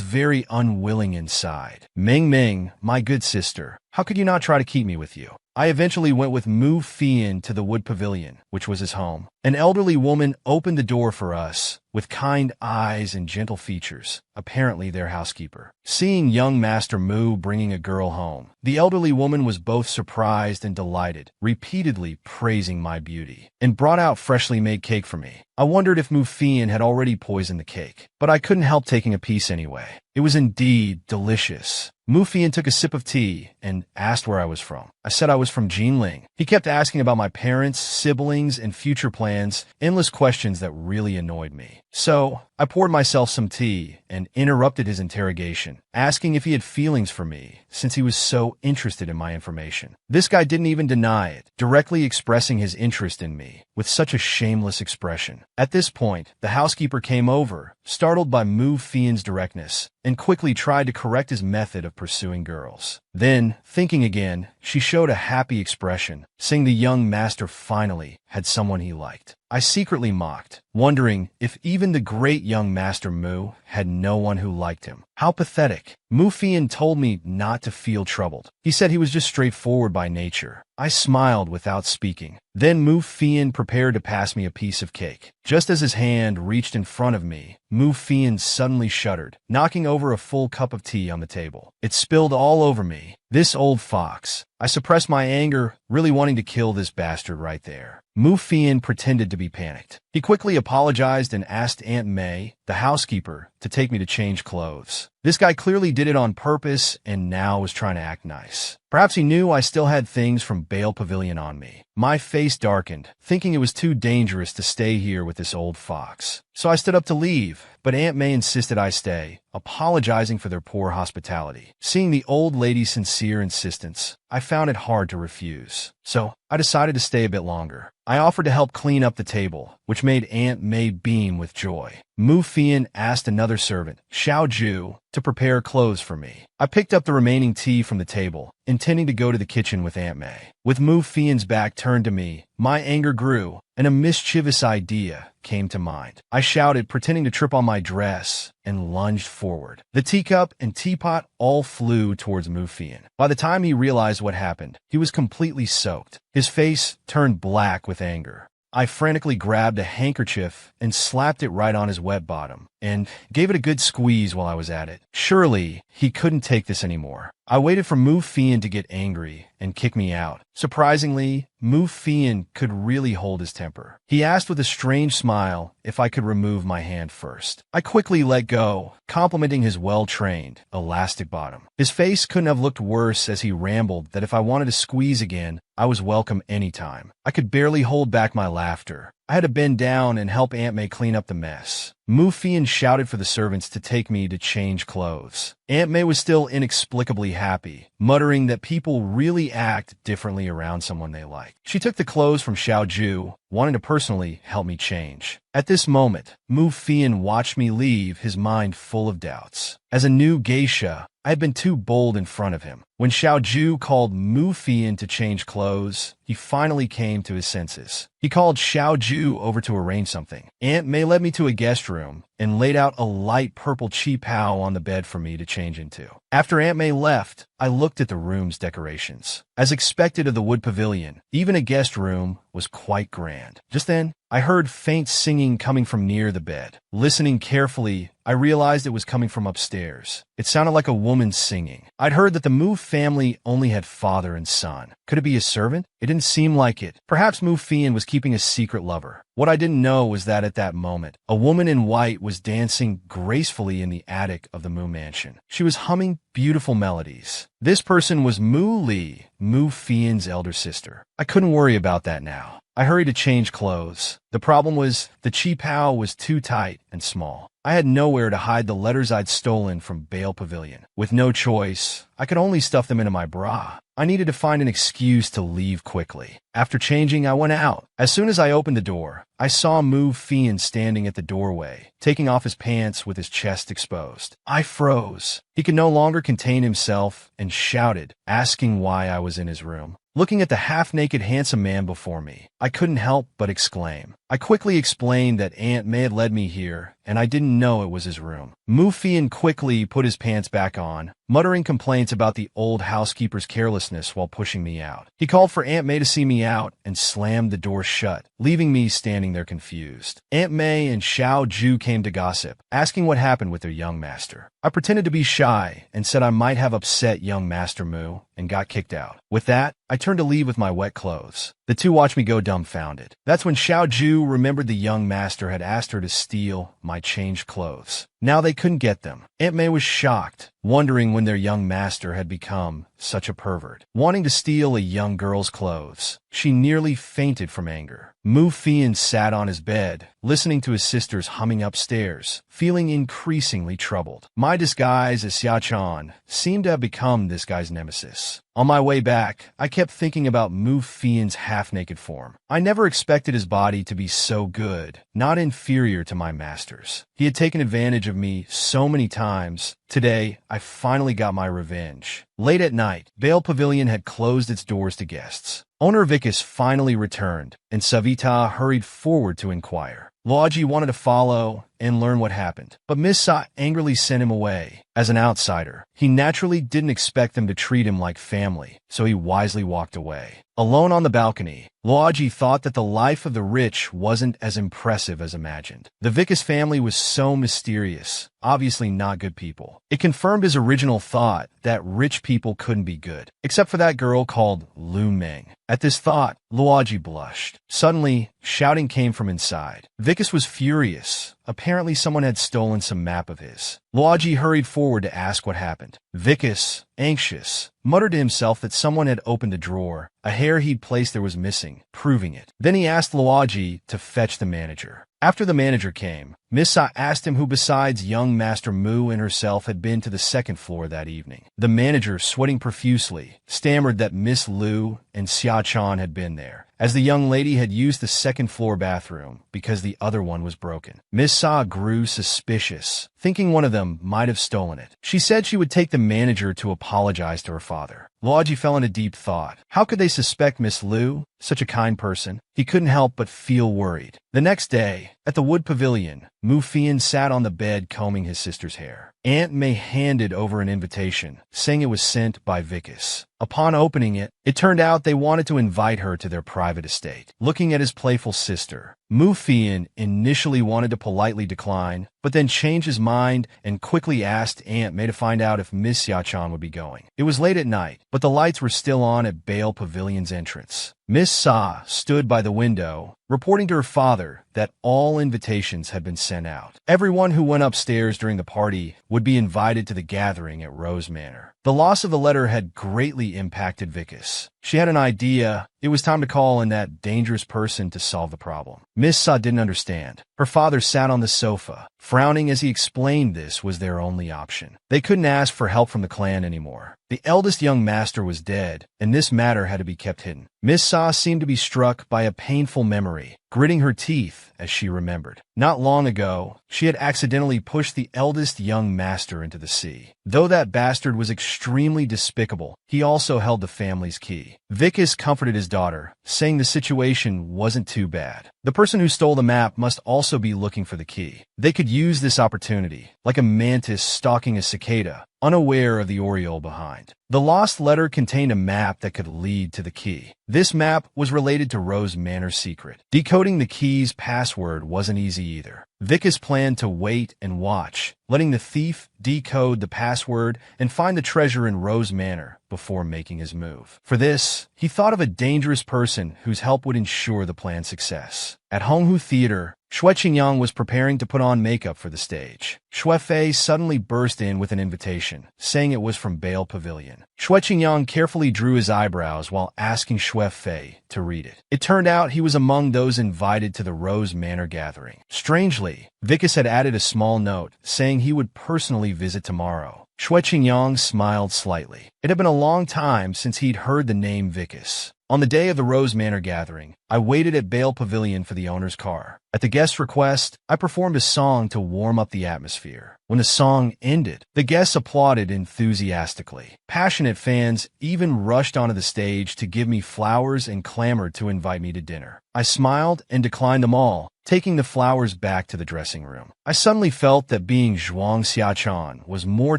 Speaker 1: very unwilling inside. Meng, my good sister, how could you not try to keep me with you? I eventually went with Mu Fian to the Wood Pavilion, which was his home. An elderly woman opened the door for us, with kind eyes and gentle features, apparently their housekeeper. Seeing young Master Mu bringing a girl home, the elderly woman was both surprised and delighted, repeatedly praising my beauty, and brought out freshly made cake for me. I wondered if Mu Fian had already poisoned the cake, but I couldn't help taking a piece anyway. It was indeed delicious. Mu Fian took a sip of tea and asked where I was from. I said I was from Jinling. He kept asking about my parents, siblings, and future plans, endless questions that really annoyed me. So, I poured myself some tea and interrupted his interrogation, asking if he had feelings for me, since he was so interested in my information. This guy didn't even deny it, directly expressing his interest in me, with such a shameless expression. At this point, the housekeeper came over, startled by Mu Fian's directness, and quickly tried to correct his method of pursuing girls. Then, thinking again, she showed a happy expression, saying the young master finally had someone he liked. I secretly mocked, wondering if even the great young Master Mu had no one who liked him. How pathetic. Mu Fian told me not to feel troubled. He said he was just straightforward by nature. I smiled without speaking. Then Mu Fian prepared to pass me a piece of cake. Just as his hand reached in front of me, Mu Fian suddenly shuddered, knocking over a full cup of tea on the table. It spilled all over me. This old fox. I suppressed my anger, really wanting to kill this bastard right there. Mu Fian pretended to be panicked. He quickly apologized and asked Aunt May, the housekeeper, to take me to change clothes. This guy clearly did it on purpose and now was trying to act nice. Perhaps he knew I still had things from Bale Pavilion on me. My face darkened, thinking it was too dangerous to stay here with this old fox. So I stood up to leave, but Aunt May insisted I stay, apologizing for their poor hospitality. Seeing the old lady's sincere insistence, I found it hard to refuse. So I decided to stay a bit longer. I offered to help clean up the table, which made Aunt May beam with joy. Mu Fian asked another servant, Xiao Ju, to prepare clothes for me. I picked up the remaining tea from the table, intending to go to the kitchen with Aunt May. With Mu Fian's back turned to me, my anger grew, and a mischievous idea came to mind. I shouted, pretending to trip on my dress, and lunged forward. The teacup and teapot all flew towards Mu Fian. By the time he realized what happened, he was completely soaked. His face turned black with anger. I frantically grabbed a handkerchief and slapped it right on his wet bottom, and gave it a good squeeze while I was at it. Surely, he couldn't take this anymore. I waited for Mu Fian to get angry and kick me out. Surprisingly, Mu Fian could really hold his temper. He asked with a strange smile if I could remove my hand first. I quickly let go, complimenting his well-trained, elastic bottom. His face couldn't have looked worse as he rambled that if I wanted to squeeze again, I was welcome anytime. I could barely hold back my laughter. I had to bend down and help Aunt May clean up the mess. Mu Fian shouted for the servants to take me to change clothes. Aunt May was still inexplicably happy, muttering that people really act differently around someone they like. She took the clothes from Xiao Ju, wanting to personally help me change. At this moment, Mu Fian watched me leave, his mind full of doubts. As a new geisha, I had been too bold in front of him. When Xiao Ju called Mu Fian to change clothes, he finally came to his senses. He called Xiao Ju over to arrange something. Aunt May led me to a guest room and laid out a light purple qipao on the bed for me to change into. After Aunt May left, I looked at the room's decorations. As expected of the wood pavilion, even a guest room was quite grand. Just then, I heard faint singing coming from near the bed. Listening carefully, I realized it was coming from upstairs. It sounded like a woman singing. I'd heard that the Mu family only had father and son. Could it be a servant? It didn't seem like it. Perhaps Mu Fian was keeping a secret lover. What I didn't know was that at that moment, a woman in white was dancing gracefully in the attic of the Mu mansion. She was humming beautiful melodies. This person was Mu Li, Mu Fian's elder sister. I couldn't worry about that now. I hurried to change clothes. The problem was the qipao was too tight and small. I had nowhere to hide the letters I'd stolen from Bale Pavilion. With no choice, I could only stuff them into my bra. I needed to find an excuse to leave quickly. After changing, I went out. As soon as I opened the door, I saw Mu Fian standing at the doorway, taking off his pants with his chest exposed. I froze. He could no longer contain himself and shouted, asking why I was in his room. Looking at the half-naked handsome man before me, I couldn't help but exclaim. I quickly explained that Aunt May had led me here, and I didn't know it was his room. Mu Fian quickly put his pants back on, muttering complaints about the old housekeeper's carelessness while pushing me out. He called for Aunt May to see me out and slammed the door shut, leaving me standing there confused. Aunt May and Xiao Ju came to gossip, asking what happened with their young master. I pretended to be shy and said I might have upset young Master Mu and got kicked out. With that, I turned to leave with my wet clothes. The two watched me go dumbfounded. That's when Xiao Ju remembered the young master had asked her to steal my changed clothes. Now they couldn't get them. Aunt May was shocked, wondering when their young master had become such a pervert. Wanting to steal a young girl's clothes, she nearly fainted from anger. Mu Fian sat on his bed, listening to his sisters humming upstairs, feeling increasingly troubled. My disguise as Xia Chan seemed to have become this guy's nemesis. On my way back, I kept thinking about Mu Fian's half-naked form. I never expected his body to be so good, not inferior to my master's. He had taken advantage of me so many times. Today, I finally got my revenge. Late at night, Bale Pavilion had closed its doors to guests. Owner Vikas finally returned, and Savita hurried forward to inquire. Luoji wanted to follow and learn what happened, but Miss Sa angrily sent him away. As an outsider, he naturally didn't expect them to treat him like family, so he wisely walked away. Alone on the balcony, Luoji thought that the life of the rich wasn't as impressive as imagined. The Vikas family was so mysterious, obviously not good people. It confirmed his original thought that rich people couldn't be good, except for that girl called Lu Meng. At this thought, Luigi blushed. Suddenly, shouting came from inside. Vicus was furious. Apparently someone had stolen some map of his. Luigi hurried forward to ask what happened. Vicus, anxious, muttered to himself that someone had opened a drawer. A hair he'd placed there was missing, proving it. Then he asked Luigi to fetch the manager. After the manager came, Missa asked him who besides young Master Mu and herself had been to the second floor that evening. The manager, sweating profusely, stammered that Miss Liu and Xia-chan had been there, as the young lady had used the second floor bathroom because the other one was broken. Miss Sa grew suspicious, thinking one of them might have stolen it. She said she would take the manager to apologize to her father. Luigi fell into deep thought. How could they suspect Miss Liu, such a kind person? He couldn't help but feel worried. The next day, at the wood pavilion, Mu Fian sat on the bed combing his sister's hair. Aunt May handed over an invitation, saying it was sent by Vicus. Upon opening it, it turned out they wanted to invite her to their private estate. Looking at his playful sister, Mu Fian initially wanted to politely decline, but then changed his mind and quickly asked Aunt May to find out if Miss Xia-chan would be going. It was late at night, but the lights were still on at Bale Pavilion's entrance. Miss Sa stood by the window, reporting to her father that all invitations had been sent out. Everyone who went upstairs during the party would be invited to the gathering at Rose Manor. The loss of the letter had greatly impacted Vicus. She had an idea. It was time to call in that dangerous person to solve the problem. Miss Sa didn't understand. Her father sat on the sofa, frowning as he explained this was their only option. They couldn't ask for help from the clan anymore. The eldest young master was dead, and this matter had to be kept hidden. Miss Sa seemed to be struck by a painful memory, gritting her teeth as she remembered. Not long ago, she had accidentally pushed the eldest young master into the sea. Though that bastard was extremely despicable, he also held the family's key. Vicus comforted his daughter, saying the situation wasn't too bad. The person who stole the map must also be looking for the key. They could use this opportunity, like a mantis stalking a cicada, unaware of the oriole behind. The lost letter contained a map that could lead to the key. This map was related to Rose Manor's secret. Decoding the key's password wasn't easy either. Vicus planned to wait and watch, letting the thief decode the password and find the treasure in Rose Manor before making his move. For this, he thought of a dangerous person whose help would ensure the plan's success. At Honghu Theater, Xue Qingyang was preparing to put on makeup for the stage. Xue Fei suddenly burst in with an invitation, saying it was from Bale Pavilion. Xue Qingyang carefully drew his eyebrows while asking Xue Fei to read it. It turned out he was among those invited to the Rose Manor gathering. Strangely, Vicus had added a small note, saying he would personally visit tomorrow. Xue Qingyang smiled slightly. It had been a long time since he'd heard the name Vicus. On the day of the Rose Manor gathering, I waited at Bale Pavilion for the owner's car. At the guest's request, I performed a song to warm up the atmosphere. When the song ended, the guests applauded enthusiastically. Passionate fans even rushed onto the stage to give me flowers and clamored to invite me to dinner. I smiled and declined them all, taking the flowers back to the dressing room. I suddenly felt that being Zhuang Xiaochan was more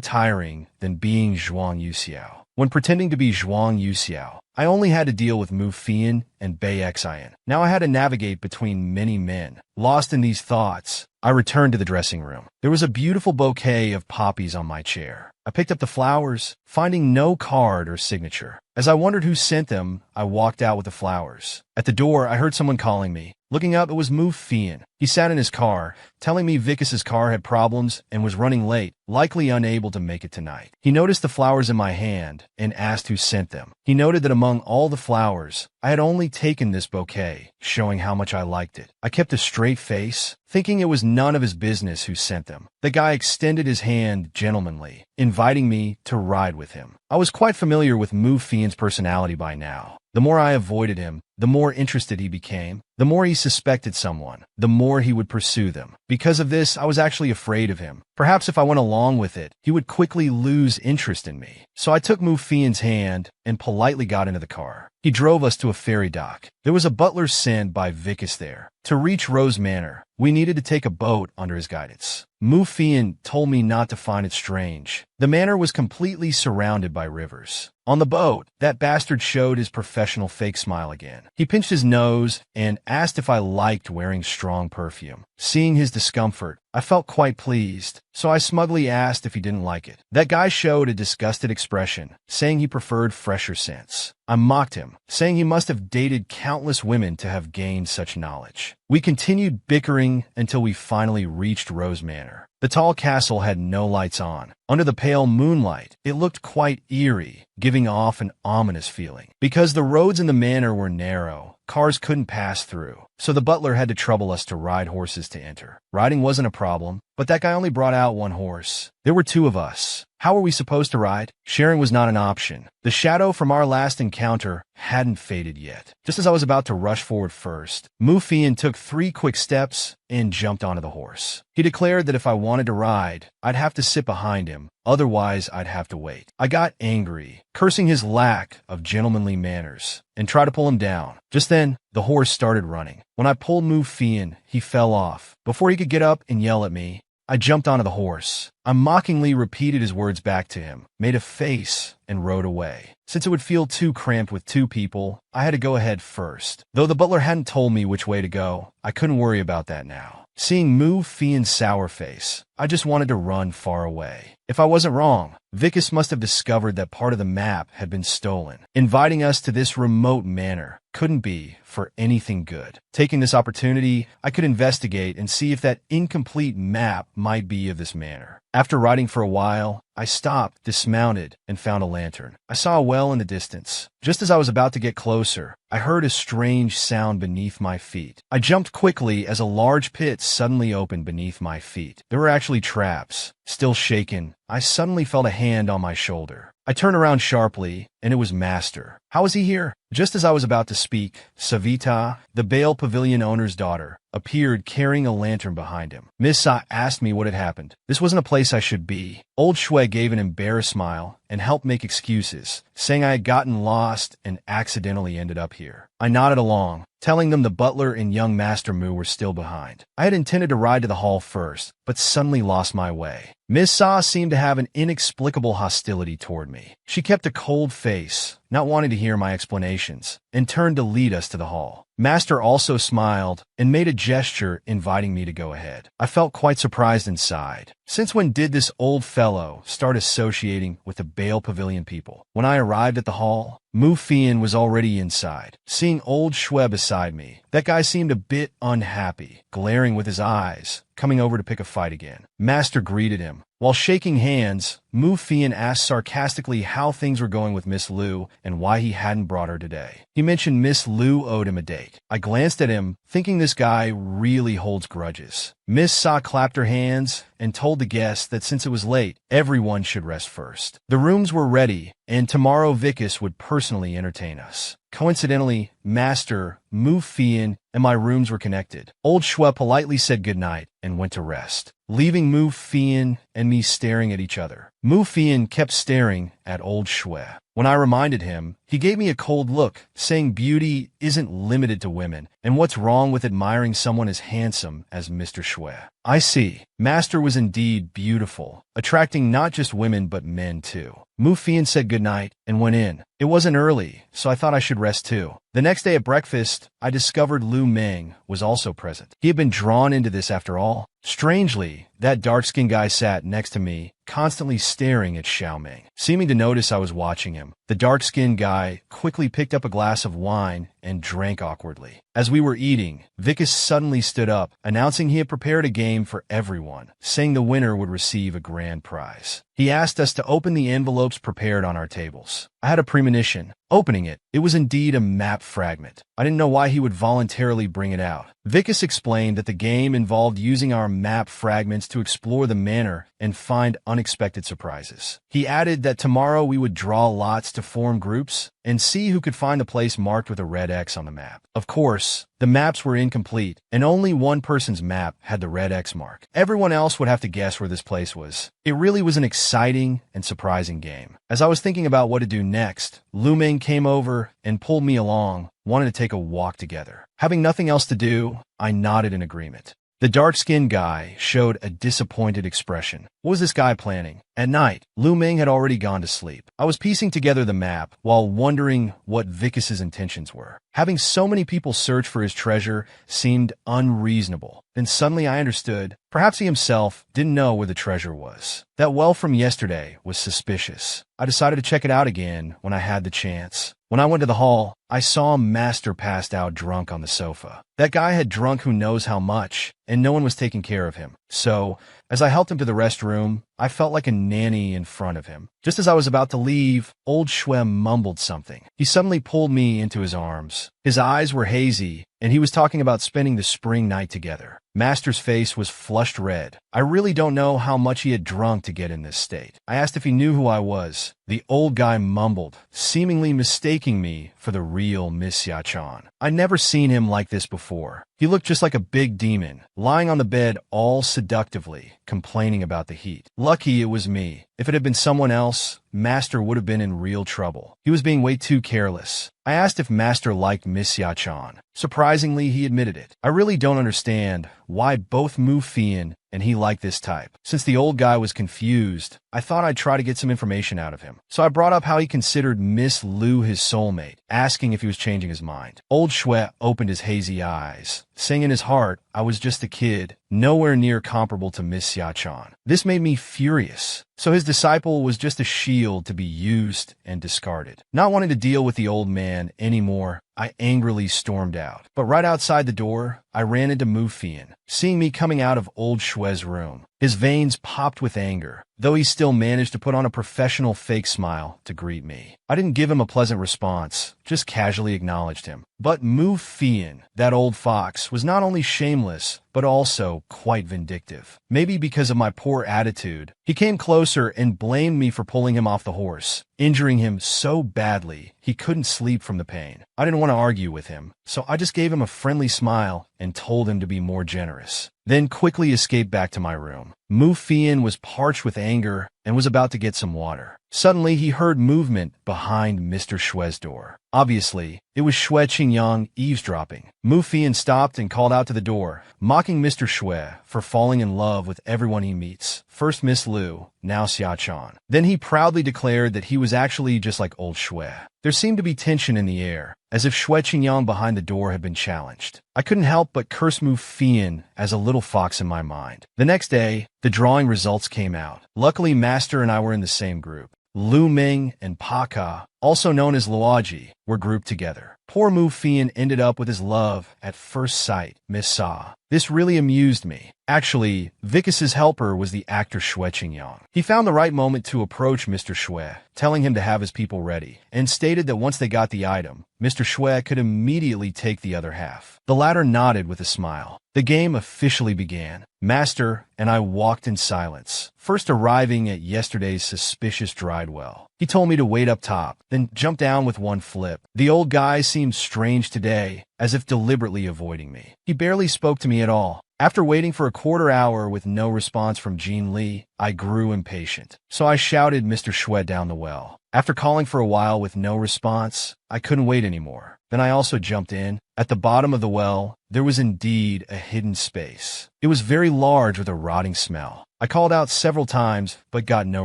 Speaker 1: tiring than being Zhuang Yuxiao. When pretending to be Zhuang Yuxiao, I only had to deal with Mu Fian and Bei Xian. Now I had to navigate between many men. Lost in these thoughts, I returned to the dressing room. There was a beautiful bouquet of poppies on my chair. I picked up the flowers, finding no card or signature. As I wondered who sent them, I walked out with the flowers. At the door, I heard someone calling me. Looking up, it was Mu Fian. He sat in his car, telling me Vicus's car had problems and was running late, likely unable to make it tonight. He noticed the flowers in my hand and asked who sent them. He noted that among all the flowers, I had only taken this bouquet, showing how much I liked it. I kept a straight face, thinking it was none of his business who sent them. The guy extended his hand gentlemanly, inviting me to ride with him. I was quite familiar with Mu Fian's personality by now. The more I avoided him, the more interested he became. The more he suspected someone, the more he would pursue them. Because of this, I was actually afraid of him. Perhaps if I went along with it, he would quickly lose interest in me. So I took Mu Fian's hand and politely got into the car. He drove us to a ferry dock. There was a butler sent by Vicus there. To reach Rose Manor, we needed to take a boat under his guidance. Mu Fian told me not to find it strange, The manor was completely surrounded by rivers. On the boat, that bastard showed his professional fake smile again. He pinched his nose and asked if I liked wearing strong perfume. Seeing his discomfort, I felt quite pleased, so I smugly asked if he didn't like it. That guy showed a disgusted expression, saying he preferred fresher scents. I mocked him, saying he must have dated countless women to have gained such knowledge. We continued bickering until we finally reached Rose Manor. The tall castle had no lights on. Under the pale moonlight, it looked quite eerie, giving off an ominous feeling. Because the roads in the manor were narrow, cars couldn't pass through, so the butler had to trouble us to ride horses to enter. Riding wasn't a problem, but that guy only brought out one horse. There were two of us. How were we supposed to ride? Sharing was not an option. The shadow from our last encounter hadn't faded yet. Just as I was about to rush forward first, Mufian took 3 quick steps and jumped onto the horse. He declared that if I wanted to ride, I'd have to sit behind him, otherwise I'd have to wait. I got angry, cursing his lack of gentlemanly manners, and tried to pull him down. Just then, the horse started running. When I pulled Mufian, he fell off. Before he could get up and yell at me, I jumped onto the horse. I mockingly repeated his words back to him, made a face, and rode away. Since it would feel too cramped with 2 people, I had to go ahead first. Though the butler hadn't told me which way to go, I couldn't worry about that now. Seeing Mufian's sour face, I just wanted to run far away. If I wasn't wrong, Vicus must have discovered that part of the map had been stolen. Inviting us to this remote manor couldn't be for anything good. Taking this opportunity, I could investigate and see if that incomplete map might be of this manor. After riding for a while, I stopped, dismounted, and found a lantern. I saw a well in the distance. Just as I was about to get closer, I heard a strange sound beneath my feet. I jumped quickly as a large pit suddenly opened beneath my feet. There were actually traps. Still shaken, I suddenly felt a hand on my shoulder. I turned around sharply, and it was Master. How was he here? Just as I was about to speak, Savita, the Bale Pavilion owner's daughter, appeared carrying a lantern behind him. Miss Sa asked me what had happened. This wasn't a place I should be. Old Shue gave an embarrassed smile and helped make excuses, saying I had gotten lost and accidentally ended up here. I nodded along, telling them the butler and young Master Mu were still behind. I had intended to ride to the hall first, but suddenly lost my way. Miss Sa seemed to have an inexplicable hostility toward me. She kept a cold face, not wanting to hear my explanations, and turned to lead us to the hall. Master also smiled and made a gesture inviting me to go ahead. I felt quite surprised inside. Since when did this old fellow start associating with the Bale Pavilion people? When I arrived at the hall, Mufian was already inside. Seeing old Shue beside me, that guy seemed a bit unhappy, glaring with his eyes, coming over to pick a fight again. Master greeted him. While shaking hands, Mufian asked sarcastically how things were going with Miss Liu and why he hadn't brought her today. He mentioned Miss Liu owed him a date. I glanced at him, thinking this guy really holds grudges. Miss Sa clapped her hands and told the guests that since it was late, everyone should rest first. The rooms were ready, and tomorrow Vicus would personally entertain us. Coincidentally, Master, Mufian, and my rooms were connected. Old Shue politely said goodnight and went to rest, leaving Mufian and me staring at each other. Mufian kept staring at old Shue. When I reminded him, he gave me a cold look, saying beauty isn't limited to women, and what's wrong with admiring someone as handsome as Mr. Shue? I see. Master was indeed beautiful, attracting not just women but men too. Mufian said goodnight and went in. It wasn't early, so I thought I should rest too. The next day at breakfast, I discovered Lu Meng was also present. He had been drawn into this after all. Strangely, that dark-skinned guy sat next to me, constantly staring at Xiao Ming. Seeming to notice I was watching him, the dark-skinned guy quickly picked up a glass of wine and drank awkwardly. As we were eating, Vicus suddenly stood up, announcing he had prepared a game for everyone, saying the winner would receive a grand prize. He asked us to open the envelopes prepared on our tables. I had a premonition. Opening it, it was indeed a map fragment. I didn't know why he would voluntarily bring it out. Vicus explained that the game involved using our map fragments to explore the manor and find unexpected surprises. He added that tomorrow we would draw lots to form groups and see who could find the place marked with a red X on the map. Of course, the maps were incomplete, and only one person's map had the red X mark. Everyone else would have to guess where this place was. It really was an exciting and surprising game. As I was thinking about what to do next, Lu Meng came over and pulled me along, wanting to take a walk together. Having nothing else to do, I nodded in agreement. The dark-skinned guy showed a disappointed expression. What was this guy planning? At night, Lu Ming had already gone to sleep. I was piecing together the map while wondering what Vicus's intentions were. Having so many people search for his treasure seemed unreasonable. Then suddenly I understood. Perhaps he himself didn't know where the treasure was. That well from yesterday was suspicious. I decided to check it out again when I had the chance. When I went to the hall, I saw Master passed out drunk on the sofa. That guy had drunk who knows how much, and no one was taking care of him. So, as I helped him to the restroom, I felt like a nanny in front of him. Just as I was about to leave, old Shui mumbled something. He suddenly pulled me into his arms. His eyes were hazy, and he was talking about spending the spring night together. Master's face was flushed red. I really don't know how much he had drunk to get in this state. I asked if he knew who I was. The old guy mumbled, seemingly mistaking me for the real Miss Yachan. I'd never seen him like this before. He looked just like a big demon, lying on the bed all seductively, complaining about the heat. Lucky it was me. If it had been someone else, Master would have been in real trouble. He was being way too careless. I asked if Master liked Miss Yachan. Surprisingly, he admitted it. I really don't understand why both Mu Fian and he liked this type. Since the old guy was confused, I thought I'd try to get some information out of him. So I brought up how he considered Miss Lu his soulmate, asking if he was changing his mind. Old Shui opened his hazy eyes, saying in his heart, I was just a kid, nowhere near comparable to Miss Yachan. This made me furious. So his disciple was just a shield to be used and discarded. Not wanting to deal with the old man anymore, I angrily stormed out. But right outside the door, I ran into Mu Fian, seeing me coming out of old Shui's room. His veins popped with anger, though he still managed to put on a professional fake smile to greet me. I didn't give him a pleasant response, just casually acknowledged him. But Mu Fian, that old fox, was not only shameless, but also quite vindictive. Maybe because of my poor attitude, he came closer and blamed me for pulling him off the horse, injuring him so badly he couldn't sleep from the pain. I didn't want to argue with him, so I just gave him a friendly smile and told him to be more generous. Then quickly escaped back to my room. Mu Fian was parched with anger and was about to get some water. Suddenly, he heard movement behind Mr. Shui's door. Obviously, it was Shui Qingyang eavesdropping. Mu Fian stopped and called out to the door, mocking Mr. Shui for falling in love with everyone he meets. First Miss Lu, now Xia Chan. Then he proudly declared that he was actually just like old Shui. There seemed to be tension in the air, as if Shui Qingyang behind the door had been challenged. I couldn't help but curse Mu Fian as a little fox in my mind. The next day, the drawing results came out. Luckily, Master and I were in the same group. Lu Ming and Pa Ka, also known as Luoji, were grouped together. Poor Mu Fian ended up with his love at first sight, Miss Sa. This really amused me. Actually, Vicus's helper was the actor Shui Qingyang. He found the right moment to approach Mr. Shui, telling him to have his people ready, and stated that once they got the item, Mr. Shui could immediately take the other half. The latter nodded with a smile. The game officially began. Master and I walked in silence, first arriving at yesterday's suspicious dried well. He told me to wait up top, then jump down with one flip. The old guy seemed strange today, as if deliberately avoiding me. He barely spoke to me at all. After waiting for a quarter hour with no response from Jean Li, I grew impatient. So I shouted Mr. Shui down the well. After calling for a while with no response, I couldn't wait anymore. Then I also jumped in. At the bottom of the well, there was indeed a hidden space. It was very large with a rotting smell. I called out several times, but got no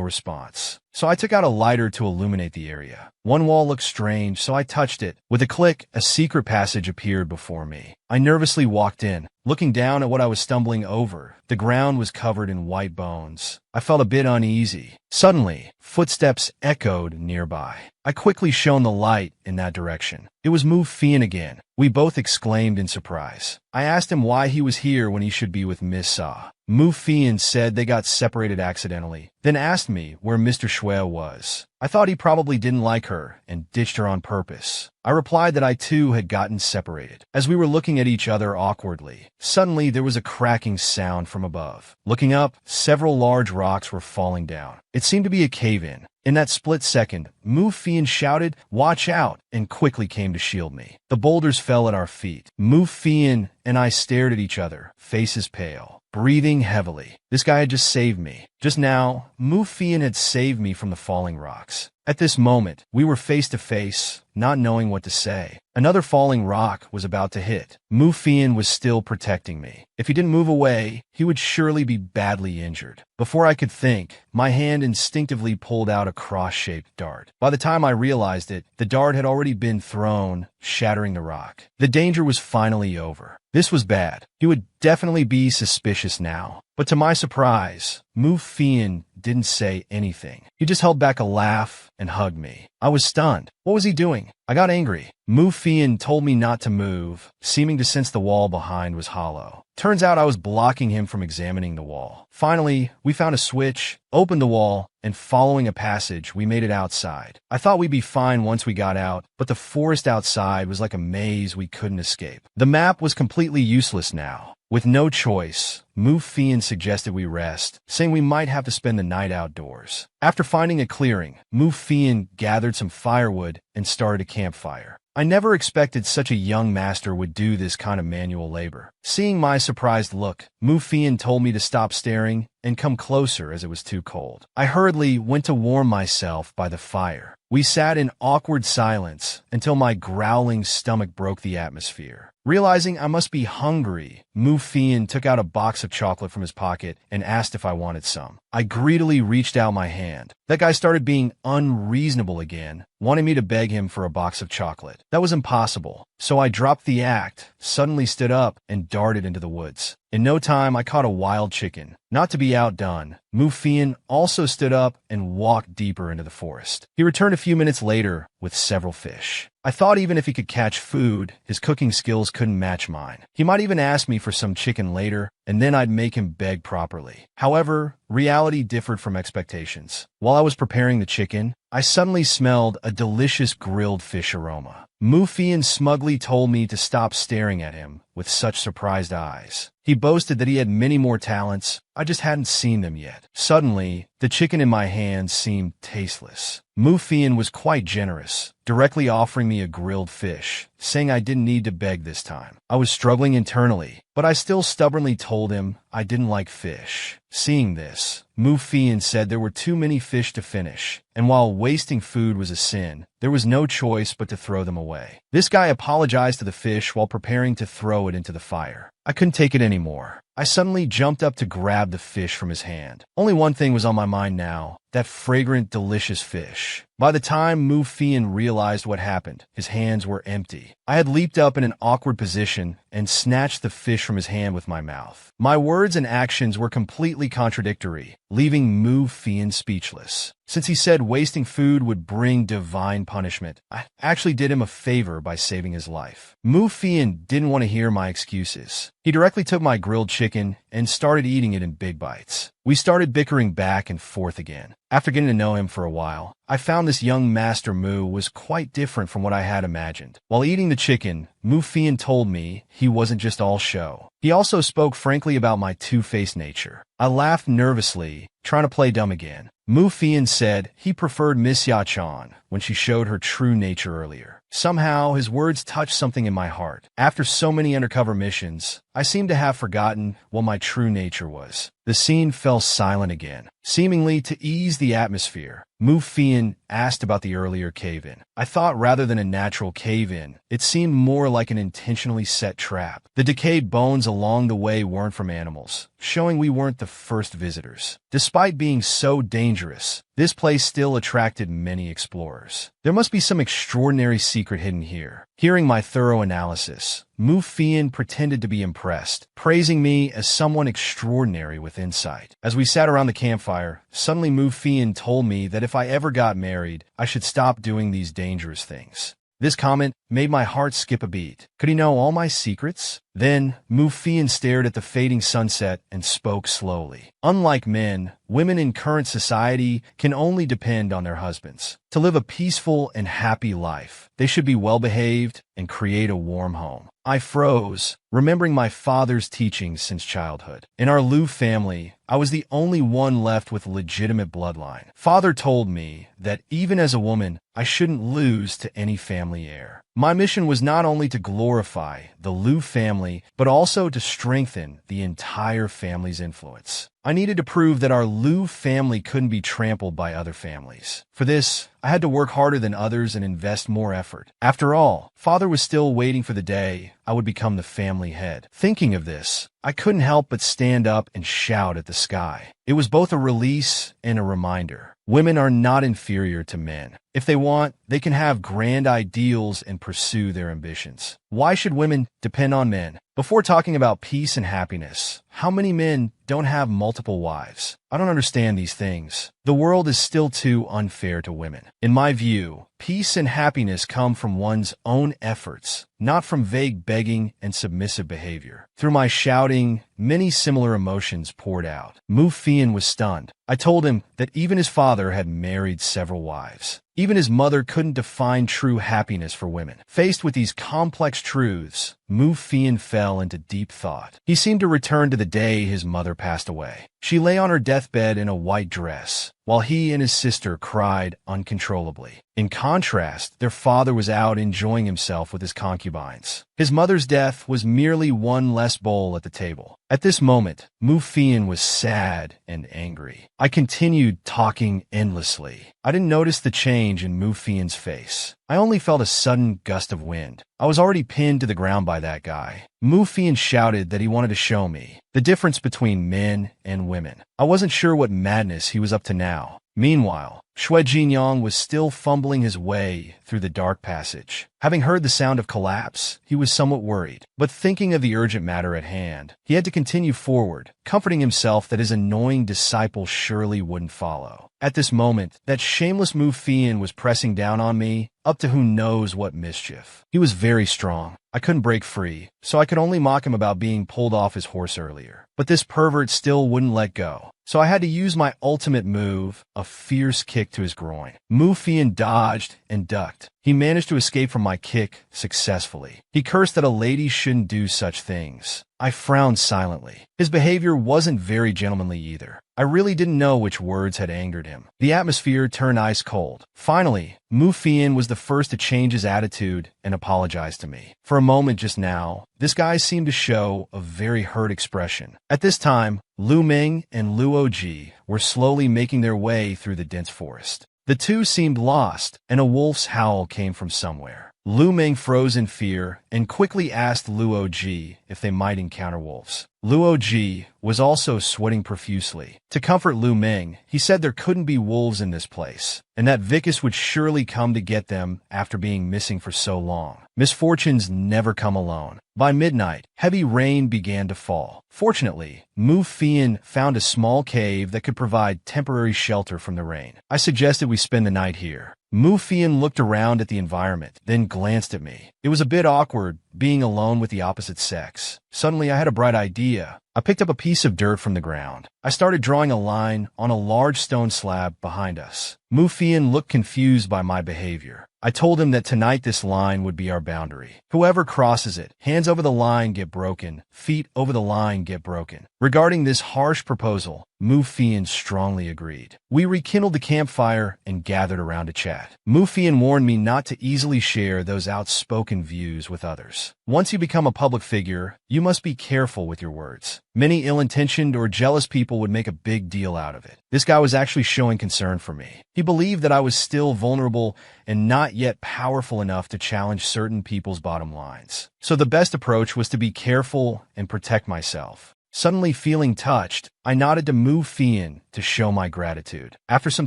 Speaker 1: response. So I took out a lighter to illuminate the area. One wall looked strange, so I touched it. With a click, a secret passage appeared before me. I nervously walked in, looking down at what I was stumbling over. The ground was covered in white bones. I felt a bit uneasy. Suddenly, footsteps echoed nearby. I quickly shone the light in that direction. It was Mu Fian again. We both exclaimed in surprise. I asked him why he was here when he should be with Miss Sa. Mu Fian said they got separated accidentally, then asked me where Mr. Shui was. I thought he probably didn't like her and ditched her on purpose. I replied that I too had gotten separated. As we were looking at each other awkwardly, suddenly there was a cracking sound from above. Looking up, several large rocks were falling down. It seemed to be a cave-in. In that split second, Mu Fian shouted, "Watch out," and quickly came to shield me. The boulders fell at our feet. Mu Fian and I stared at each other, faces pale, breathing heavily. This guy had just saved me. Just now, Mu Fian had saved me from the falling rocks. At this moment, we were face to face, not knowing what to say. Another falling rock was about to hit. Mu Fian was still protecting me. If he didn't move away, he would surely be badly injured. Before I could think, my hand instinctively pulled out a cross-shaped dart. By the time I realized it, the dart had already been thrown, shattering the rock. The danger was finally over. This was bad. He would definitely be suspicious now. But to my surprise, Mu Fian didn't say anything. He just held back a laugh and hugged me. I was stunned. What was he doing? I got angry. Mu Fian told me not to move, seeming to sense the wall behind was hollow. Turns out I was blocking him from examining the wall. Finally, we found a switch, opened the wall, and following a passage, we made it outside. I thought we'd be fine once we got out, but the forest outside was like a maze we couldn't escape. The map was completely useless now. With no choice, Mu Fian suggested we rest, saying we might have to spend the night outdoors. After finding a clearing, Mu Fian gathered some firewood and started a campfire. I never expected such a young master would do this kind of manual labor. Seeing my surprised look, Mu Fian told me to stop staring and come closer as it was too cold. I hurriedly went to warm myself by the fire. We sat in awkward silence until my growling stomach broke the atmosphere. Realizing I must be hungry, Mu Fian took out a box of chocolate from his pocket and asked if I wanted some. I greedily reached out my hand. That guy started being unreasonable again, wanting me to beg him for a box of chocolate. That was impossible, so I dropped the act, suddenly stood up, and darted into the woods. In no time, I caught a wild chicken. Not to be outdone, Mu Fian also stood up and walked deeper into the forest. He returned a few minutes later with several fish. I thought even if he could catch food, his cooking skills couldn't match mine. He might even ask me for some chicken later, and then I'd make him beg properly. However, reality differed from expectations. While I was preparing the chicken, I suddenly smelled a delicious grilled fish aroma. Mu Fian smugly told me to stop staring at him with such surprised eyes. He boasted that he had many more talents, I just hadn't seen them yet. Suddenly, the chicken in my hands seemed tasteless. Mu Fian was quite generous, directly offering me a grilled fish, saying I didn't need to beg this time. I was struggling internally, but I still stubbornly told him I didn't like fish. Seeing this, Mu Fian said there were too many fish to finish, and while wasting food was a sin, there was no choice but to throw them away. This guy apologized to the fish while preparing to throw it into the fire. I couldn't take it anymore. I suddenly jumped up to grab the fish from his hand. Only one thing was on my mind now, that fragrant, delicious fish. By the time Mu Fian realized what happened, his hands were empty. I had leaped up in an awkward position and snatched the fish from his hand with my mouth. My words and actions were completely contradictory, leaving Mu Fian speechless. Since he said wasting food would bring divine punishment, I actually did him a favor by saving his life. Mu Fian didn't want to hear my excuses. He directly took my grilled chicken and started eating it in big bites. We started bickering back and forth again. After getting to know him for a while, I found this young Master Mu was quite different from what I had imagined. While eating the chicken, Mu Fian told me he wasn't just all show. He also spoke frankly about my two-faced nature. I laughed nervously, trying to play dumb again. Mu Fian said he preferred Miss Ya-chan when she showed her true nature earlier. Somehow, his words touched something in my heart. After so many undercover missions, I seemed to have forgotten what my true nature was. The scene fell silent again. Seemingly to ease the atmosphere, Mu Fian asked about the earlier cave-in. I thought rather than a natural cave-in, it seemed more like an intentionally set trap. The decayed bones along the way weren't from animals, showing we weren't the first visitors. Despite being so dangerous, this place still attracted many explorers. There must be some extraordinary secret hidden here. Hearing my thorough analysis, Mu Fian pretended to be impressed, praising me as someone extraordinary with insight. As we sat around the campfire, suddenly Mu Fian told me that if I ever got married, I should stop doing these dangerous things. This comment made my heart skip a beat. Could he know all my secrets? Then, Mu Fian stared at the fading sunset and spoke slowly. Unlike men, women in current society can only depend on their husbands. To live a peaceful and happy life, they should be well-behaved and create a warm home. I froze, remembering my father's teachings since childhood. In our Liu family, I was the only one left with legitimate bloodline. Father told me that even as a woman, I shouldn't lose to any family heir. My mission was not only to glorify the Liu family, but also to strengthen the entire family's influence. I needed to prove that our Lu family couldn't be trampled by other families. For this, I had to work harder than others and invest more effort. After all, father was still waiting for the day I would become the family head. Thinking of this, I couldn't help but stand up and shout at the sky. It was both a release and a reminder. Women are not inferior to men. If they want, they can have grand ideals and pursue their ambitions. Why should women depend on men? Before talking about peace and happiness, how many men don't have multiple wives? I don't understand these things. The world is still too unfair to women. In my view, peace and happiness come from one's own efforts, not from vague begging and submissive behavior. Through my shouting, many similar emotions poured out. Mu Fian was stunned. I told him that even his father had married several wives. Even his mother couldn't define true happiness for women. Faced with these complex truths, Mu Fian fell into deep thought. He seemed to return to the day his mother passed away. She lay on her deathbed in a white dress, while he and his sister cried uncontrollably. In contrast, their father was out enjoying himself with his concubines. His mother's death was merely one less bowl at the table. At this moment, Mu Fian was sad and angry. I continued talking endlessly. I didn't notice the change in Mu Fian's face. I only felt a sudden gust of wind. I was already pinned to the ground by that guy. Mu Fian shouted that he wanted to show me the difference between men and women. I wasn't sure what madness he was up to now. Meanwhile, Xue Jinyang was still fumbling his way through the dark passage. Having heard the sound of collapse, he was somewhat worried. But thinking of the urgent matter at hand, he had to continue forward, comforting himself that his annoying disciple surely wouldn't follow. At this moment, that shameless Mu Fian was pressing down on me, up to who knows what mischief. He was very strong. I couldn't break free, so I could only mock him about being pulled off his horse earlier. But this pervert still wouldn't let go. So I had to use my ultimate move, a fierce kick to his groin. Mu Fian dodged and ducked. He managed to escape from my kick successfully. He cursed that a lady shouldn't do such things. I frowned silently. His behavior wasn't very gentlemanly either. I really didn't know which words had angered him. The atmosphere turned ice cold. Finally, Mu Fian was the first to change his attitude and apologize to me. For a moment just now, this guy seemed to show a very hurt expression. At this time, Lu Ming and Luo Ji were slowly making their way through the dense forest. The two seemed lost, and a wolf's howl came from somewhere. Lu Ming froze in fear and quickly asked Luo Ji if they might encounter wolves. Luo Ji was also sweating profusely. To comfort Lu Ming, he said there couldn't be wolves in this place, and that Vicus would surely come to get them after being missing for so long. Misfortunes never come alone. By midnight, heavy rain began to fall. Fortunately, Mu Fian found a small cave that could provide temporary shelter from the rain. I suggested we spend the night here. Mu Fian looked around at the environment, then glanced at me. It was a bit awkward, being alone with the opposite sex. Suddenly, I had a bright idea. I picked up a piece of dirt from the ground. I started drawing a line on a large stone slab behind us. Mu Fian looked confused by my behavior. I told him that tonight this line would be our boundary. Whoever crosses it, hands over the line get broken, feet over the line get broken. Regarding this harsh proposal, Mu Fian strongly agreed. We rekindled the campfire and gathered around to chat. Mu Fian warned me not to easily share those outspoken views with others. Once you become a public figure, you must be careful with your words. Many ill-intentioned or jealous people would make a big deal out of it. This guy was actually showing concern for me. He believed that I was still vulnerable and not yet powerful enough to challenge certain people's bottom lines. So the best approach was to be careful and protect myself. Suddenly feeling touched, I nodded to Mu Fian to show my gratitude. After some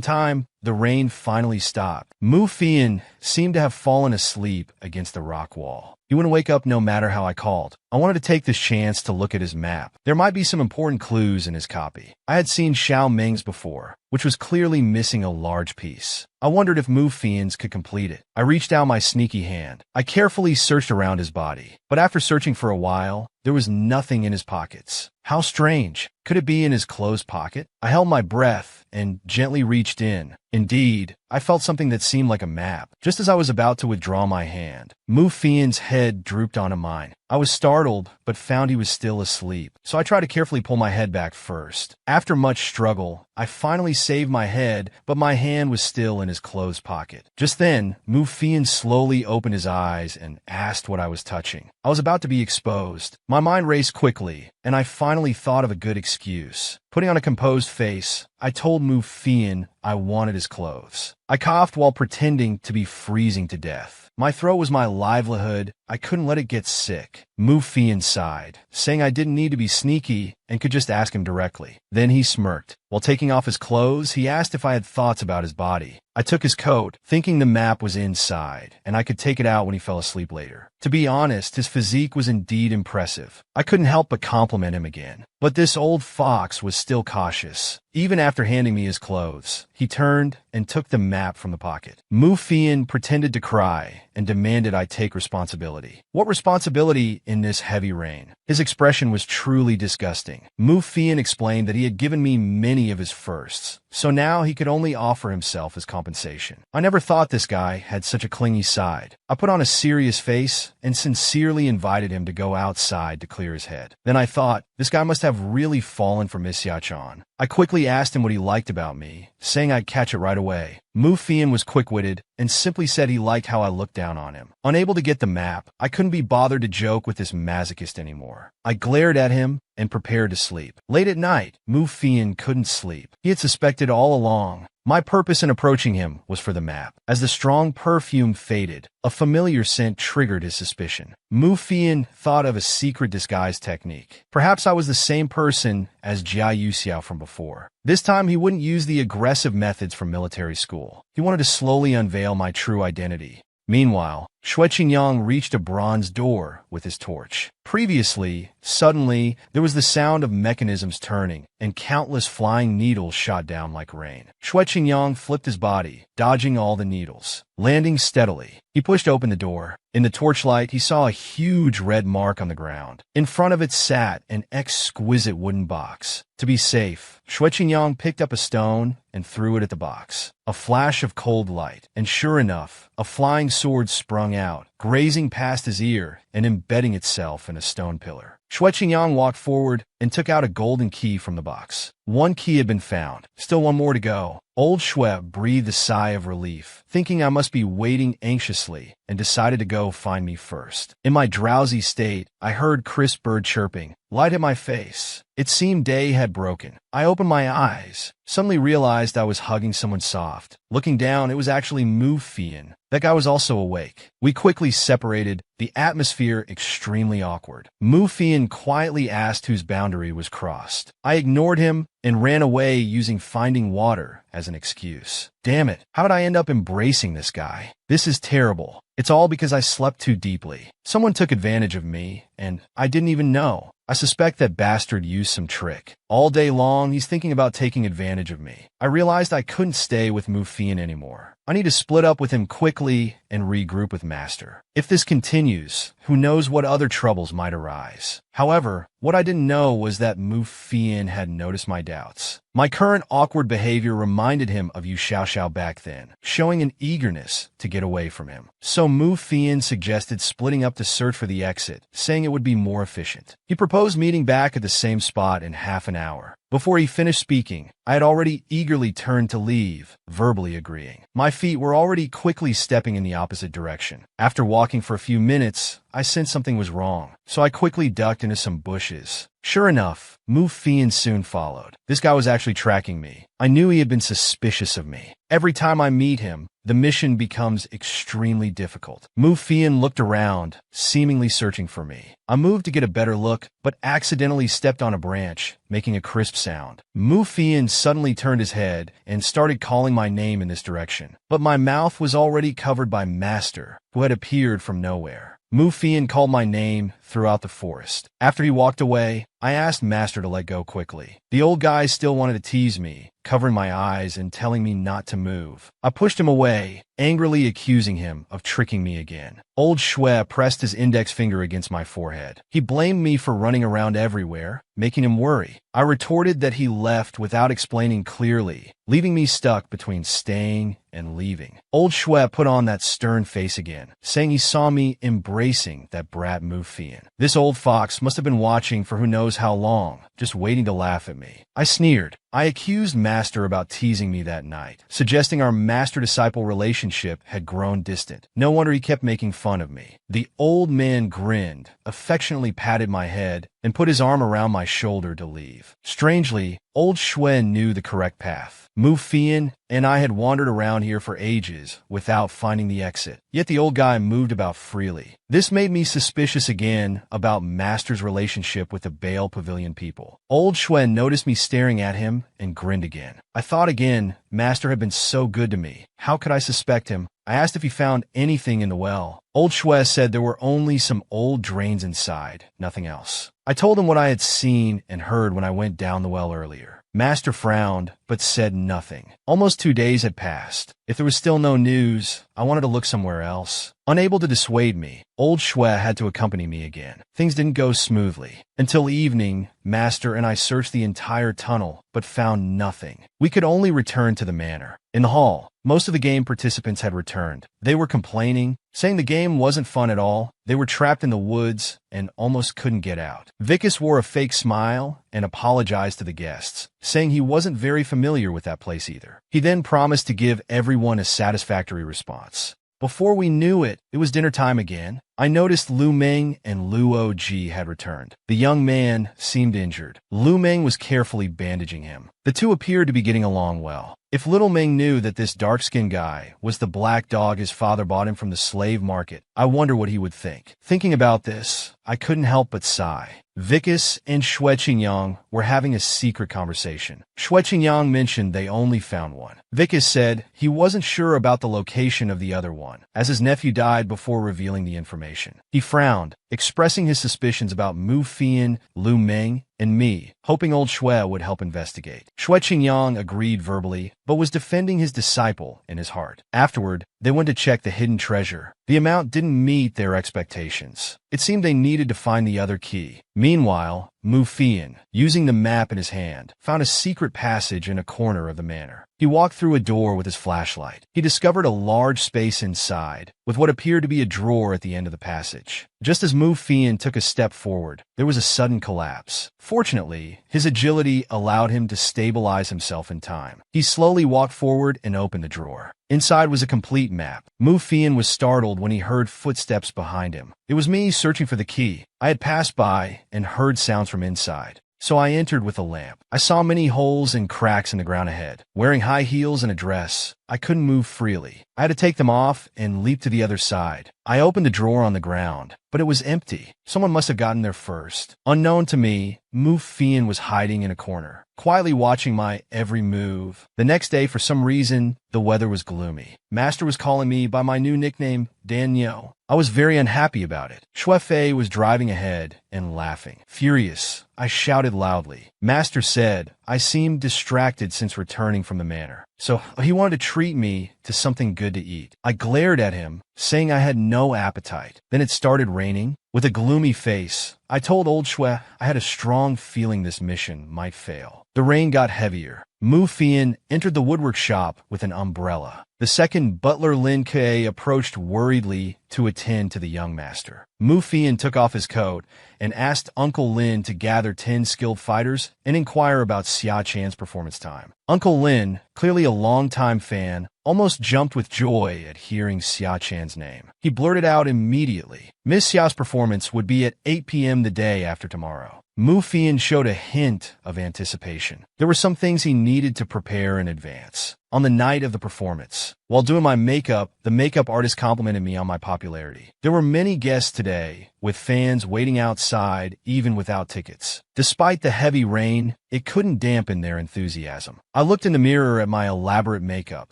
Speaker 1: time, the rain finally stopped. Mu Fian seemed to have fallen asleep against the rock wall. He wouldn't wake up no matter how I called. I wanted to take this chance to look at his map. There might be some important clues in his copy. I had seen Xiao Ming's before, which was clearly missing a large piece. I wondered if Mu Fian's could complete it. I reached out my sneaky hand. I carefully searched around his body, but after searching for a while, there was nothing in his pockets. How strange. Could it be in his clothes pocket? I held my breath and gently reached in. Indeed, I felt something that seemed like a map. Just as I was about to withdraw my hand, Mu Fian's head drooped onto mine. I was startled, but found he was still asleep, so I tried to carefully pull my head back first. After much struggle, I finally saved my head, but my hand was still in his clothes pocket. Just then, Mu Fian slowly opened his eyes and asked what I was touching. I was about to be exposed. My mind raced quickly, and I finally thought of a good excuse. Putting on a composed face, I told Mufian I wanted his clothes. I coughed while pretending to be freezing to death. My throat was my livelihood. I couldn't let it get sick. Mufian sighed, saying I didn't need to be sneaky and could just ask him directly. Then he smirked. While taking off his clothes, he asked if I had thoughts about his body. I took his coat, thinking the map was inside, and I could take it out when he fell asleep later. To be honest, his physique was indeed impressive. I couldn't help but compliment him again. But this old fox was still cautious. Even after handing me his clothes, he turned and took the map from the pocket. Mufian pretended to cry and demanded I take responsibility. What responsibility in this heavy rain? His expression was truly disgusting. Mufian explained that he had given me many of his firsts, so now he could only offer himself as compensation. I never thought this guy had such a clingy side. I put on a serious face and sincerely invited him to go outside to clear his head. Then I thought, this guy must have really fallen for Miss Yachan. I quickly asked him what he liked about me, saying I'd catch it right away. Mufian was quick-witted and simply said he liked how I looked down on him. Unable to get the map, I couldn't be bothered to joke with this masochist anymore. I glared at him and prepared to sleep. Late at night, Mufian couldn't sleep. He had suspected all along. My purpose in approaching him was for the map. As the strong perfume faded, a familiar scent triggered his suspicion. Mufian thought of a secret disguise technique. Perhaps I was the same person as Jia Yuxiao from before. This time he wouldn't use the aggressive methods from military school. He wanted to slowly unveil my true identity. Meanwhile, Xue Qingyang reached a bronze door with his torch. Previously, suddenly, there was the sound of mechanisms turning, and countless flying needles shot down like rain. Xue Qingyang flipped his body, dodging all the needles. Landing steadily, he pushed open the door. In the torchlight, he saw a huge red mark on the ground. In front of it sat an exquisite wooden box. To be safe, Xue Qingyang picked up a stone and threw it at the box. A flash of cold light, and sure enough, a flying sword sprung out, grazing past his ear and embedding itself in a stone pillar. Xue Qingyang walked forward and took out a golden key from the box. One key had been found. Still one more to go. Old Xue breathed a sigh of relief, thinking I must be waiting anxiously, and decided to go find me first. In my drowsy state, I heard crisp bird chirping. Light hit my face. It seemed day had broken. I opened my eyes, suddenly realized I was hugging someone soft. Looking down, it was actually Mufian. That guy was also awake. We quickly separated, the atmosphere extremely awkward. Mufian quietly asked whose boundary was crossed. I ignored him and ran away using finding water as an excuse. Damn it, how did I end up embracing this guy? This is terrible. It's all because I slept too deeply. Someone took advantage of me, and I didn't even know. I suspect that bastard used some trick. All day long, he's thinking about taking advantage of me. I realized I couldn't stay with Mufian anymore. I need to split up with him quickly and regroup with Master. If this continues, who knows what other troubles might arise. However, what I didn't know was that Mufian had noticed my doubts. My current awkward behavior reminded him of Yu Xiaoxiao back then, showing an eagerness to get away from him. So Mufian suggested splitting up to search for the exit, saying it would be more efficient. He proposed meeting back at the same spot in half an hour. Before he finished speaking, I had already eagerly turned to leave, verbally agreeing. My feet were already quickly stepping in the opposite direction. After walking for a few minutes, I sensed something was wrong, so I quickly ducked into some bushes. Sure enough, Mufian soon followed. This guy was actually tracking me. I knew he had been suspicious of me. Every time I meet him, the mission becomes extremely difficult. Mufian looked around, seemingly searching for me. I moved to get a better look, but accidentally stepped on a branch, making a crisp sound. Mufian suddenly turned his head and started calling my name in this direction. But my mouth was already covered by Master, who had appeared from nowhere. Mufian called my name throughout the forest. After he walked away, I asked Master to let go quickly. The old guy still wanted to tease me, covering my eyes and telling me not to move. I pushed him away, angrily accusing him of tricking me again. Old Xue pressed his index finger against my forehead. He blamed me for running around everywhere, making him worry. I retorted that he left without explaining clearly, leaving me stuck between staying and leaving. Old Xue put on that stern face again, saying he saw me embracing that brat Mufian. This old fox must have been watching for who knows how long, just waiting to laugh at me. I sneered. I accused Master about teasing me that night, suggesting our master-disciple relationship had grown distant. No wonder he kept making fun of me. The old man grinned, affectionately patted my head, and put his arm around my shoulder to leave. Strangely, old Shuen knew the correct path. Mu Fian and I had wandered around here for ages without finding the exit, yet the old guy moved about freely. This made me suspicious again about Master's relationship with the Bale Pavilion people. Old Shuen noticed me staring at him and grinned again. I thought again, Master had been so good to me. How could I suspect him? I asked if he found anything in the well. Old Shue said there were only some old drains inside, nothing else. I told him what I had seen and heard when I went down the well earlier. Master frowned, but said nothing. Almost 2 days had passed. If there was still no news, I wanted to look somewhere else. Unable to dissuade me, old Shue had to accompany me again. Things didn't go smoothly. Until evening, Master and I searched the entire tunnel, but found nothing. We could only return to the manor. In the hall, most of the game participants had returned. They were complaining, saying the game wasn't fun at all. They were trapped in the woods and almost couldn't get out. Vicus wore a fake smile and apologized to the guests, saying he wasn't very familiar with that place either. He then promised to give everyone a satisfactory response. Before we knew it, it was dinner time again. I noticed Lu Meng and Lu Og had returned. The young man seemed injured. Lu Meng was carefully bandaging him. The two appeared to be getting along well. If little Meng knew that this dark-skinned guy was the black dog his father bought him from the slave market, I wonder what he would think. Thinking about this, I couldn't help but sigh. Vicus and Xue Qingyang were having a secret conversation. Xue Qingyang mentioned they only found one. Vicus said he wasn't sure about the location of the other one, as his nephew died before revealing the information. He frowned, expressing his suspicions about Mu Fian, Lu Meng, and me, hoping old Xue would help investigate. Xue Qingyang agreed verbally, but was defending his disciple in his heart. Afterward, they went to check the hidden treasure. The amount didn't meet their expectations. It seemed they needed to find the other key. Meanwhile, Mu Fian, using the map in his hand, found a secret passage in a corner of the manor. He walked through a door with his flashlight. He discovered a large space inside, with what appeared to be a drawer at the end of the passage. Just as Mu Fian took a step forward, there was a sudden collapse. Fortunately, his agility allowed him to stabilize himself in time. He slowly walked forward and opened the drawer. Inside was a complete map. Mu Fian was startled when he heard footsteps behind him. It was me searching for the key. I had passed by and heard sounds from inside, so I entered with a lamp. I saw many holes and cracks in the ground ahead. Wearing high heels and a dress, I couldn't move freely. I had to take them off and leap to the other side. I opened the drawer on the ground, but it was empty. Someone must have gotten there first. Unknown to me, Mu Fian was hiding in a corner, quietly watching my every move. The next day, for some reason, the weather was gloomy. Master was calling me by my new nickname, Daniel. I was very unhappy about it. Xue Fei was driving ahead and laughing. Furious, I shouted loudly. Master said I seemed distracted since returning from the manor, so he wanted to treat me to something good to eat. I glared at him, saying I had no appetite. Then it started raining. With a gloomy face, I told old Xue I had a strong feeling this mission might fail. The rain got heavier. Mu Fian entered the woodwork shop with an umbrella. The second butler Lin Ke approached worriedly to attend to the young master. Mu Fian took off his coat and asked Uncle Lin to gather 10 skilled fighters and inquire about Xia Chan's performance time. Uncle Lin, clearly a longtime fan, almost jumped with joy at hearing Xia Chan's name. He blurted out immediately, Miss Xia's performance would be at 8 p.m. the day after tomorrow. Mu Fian showed a hint of anticipation. There were some things he needed to prepare in advance. On the night of the performance, while doing my makeup, the makeup artist complimented me on my popularity. There were many guests today, with fans waiting outside even without tickets. Despite the heavy rain, it couldn't dampen their enthusiasm. I looked in the mirror at my elaborate makeup,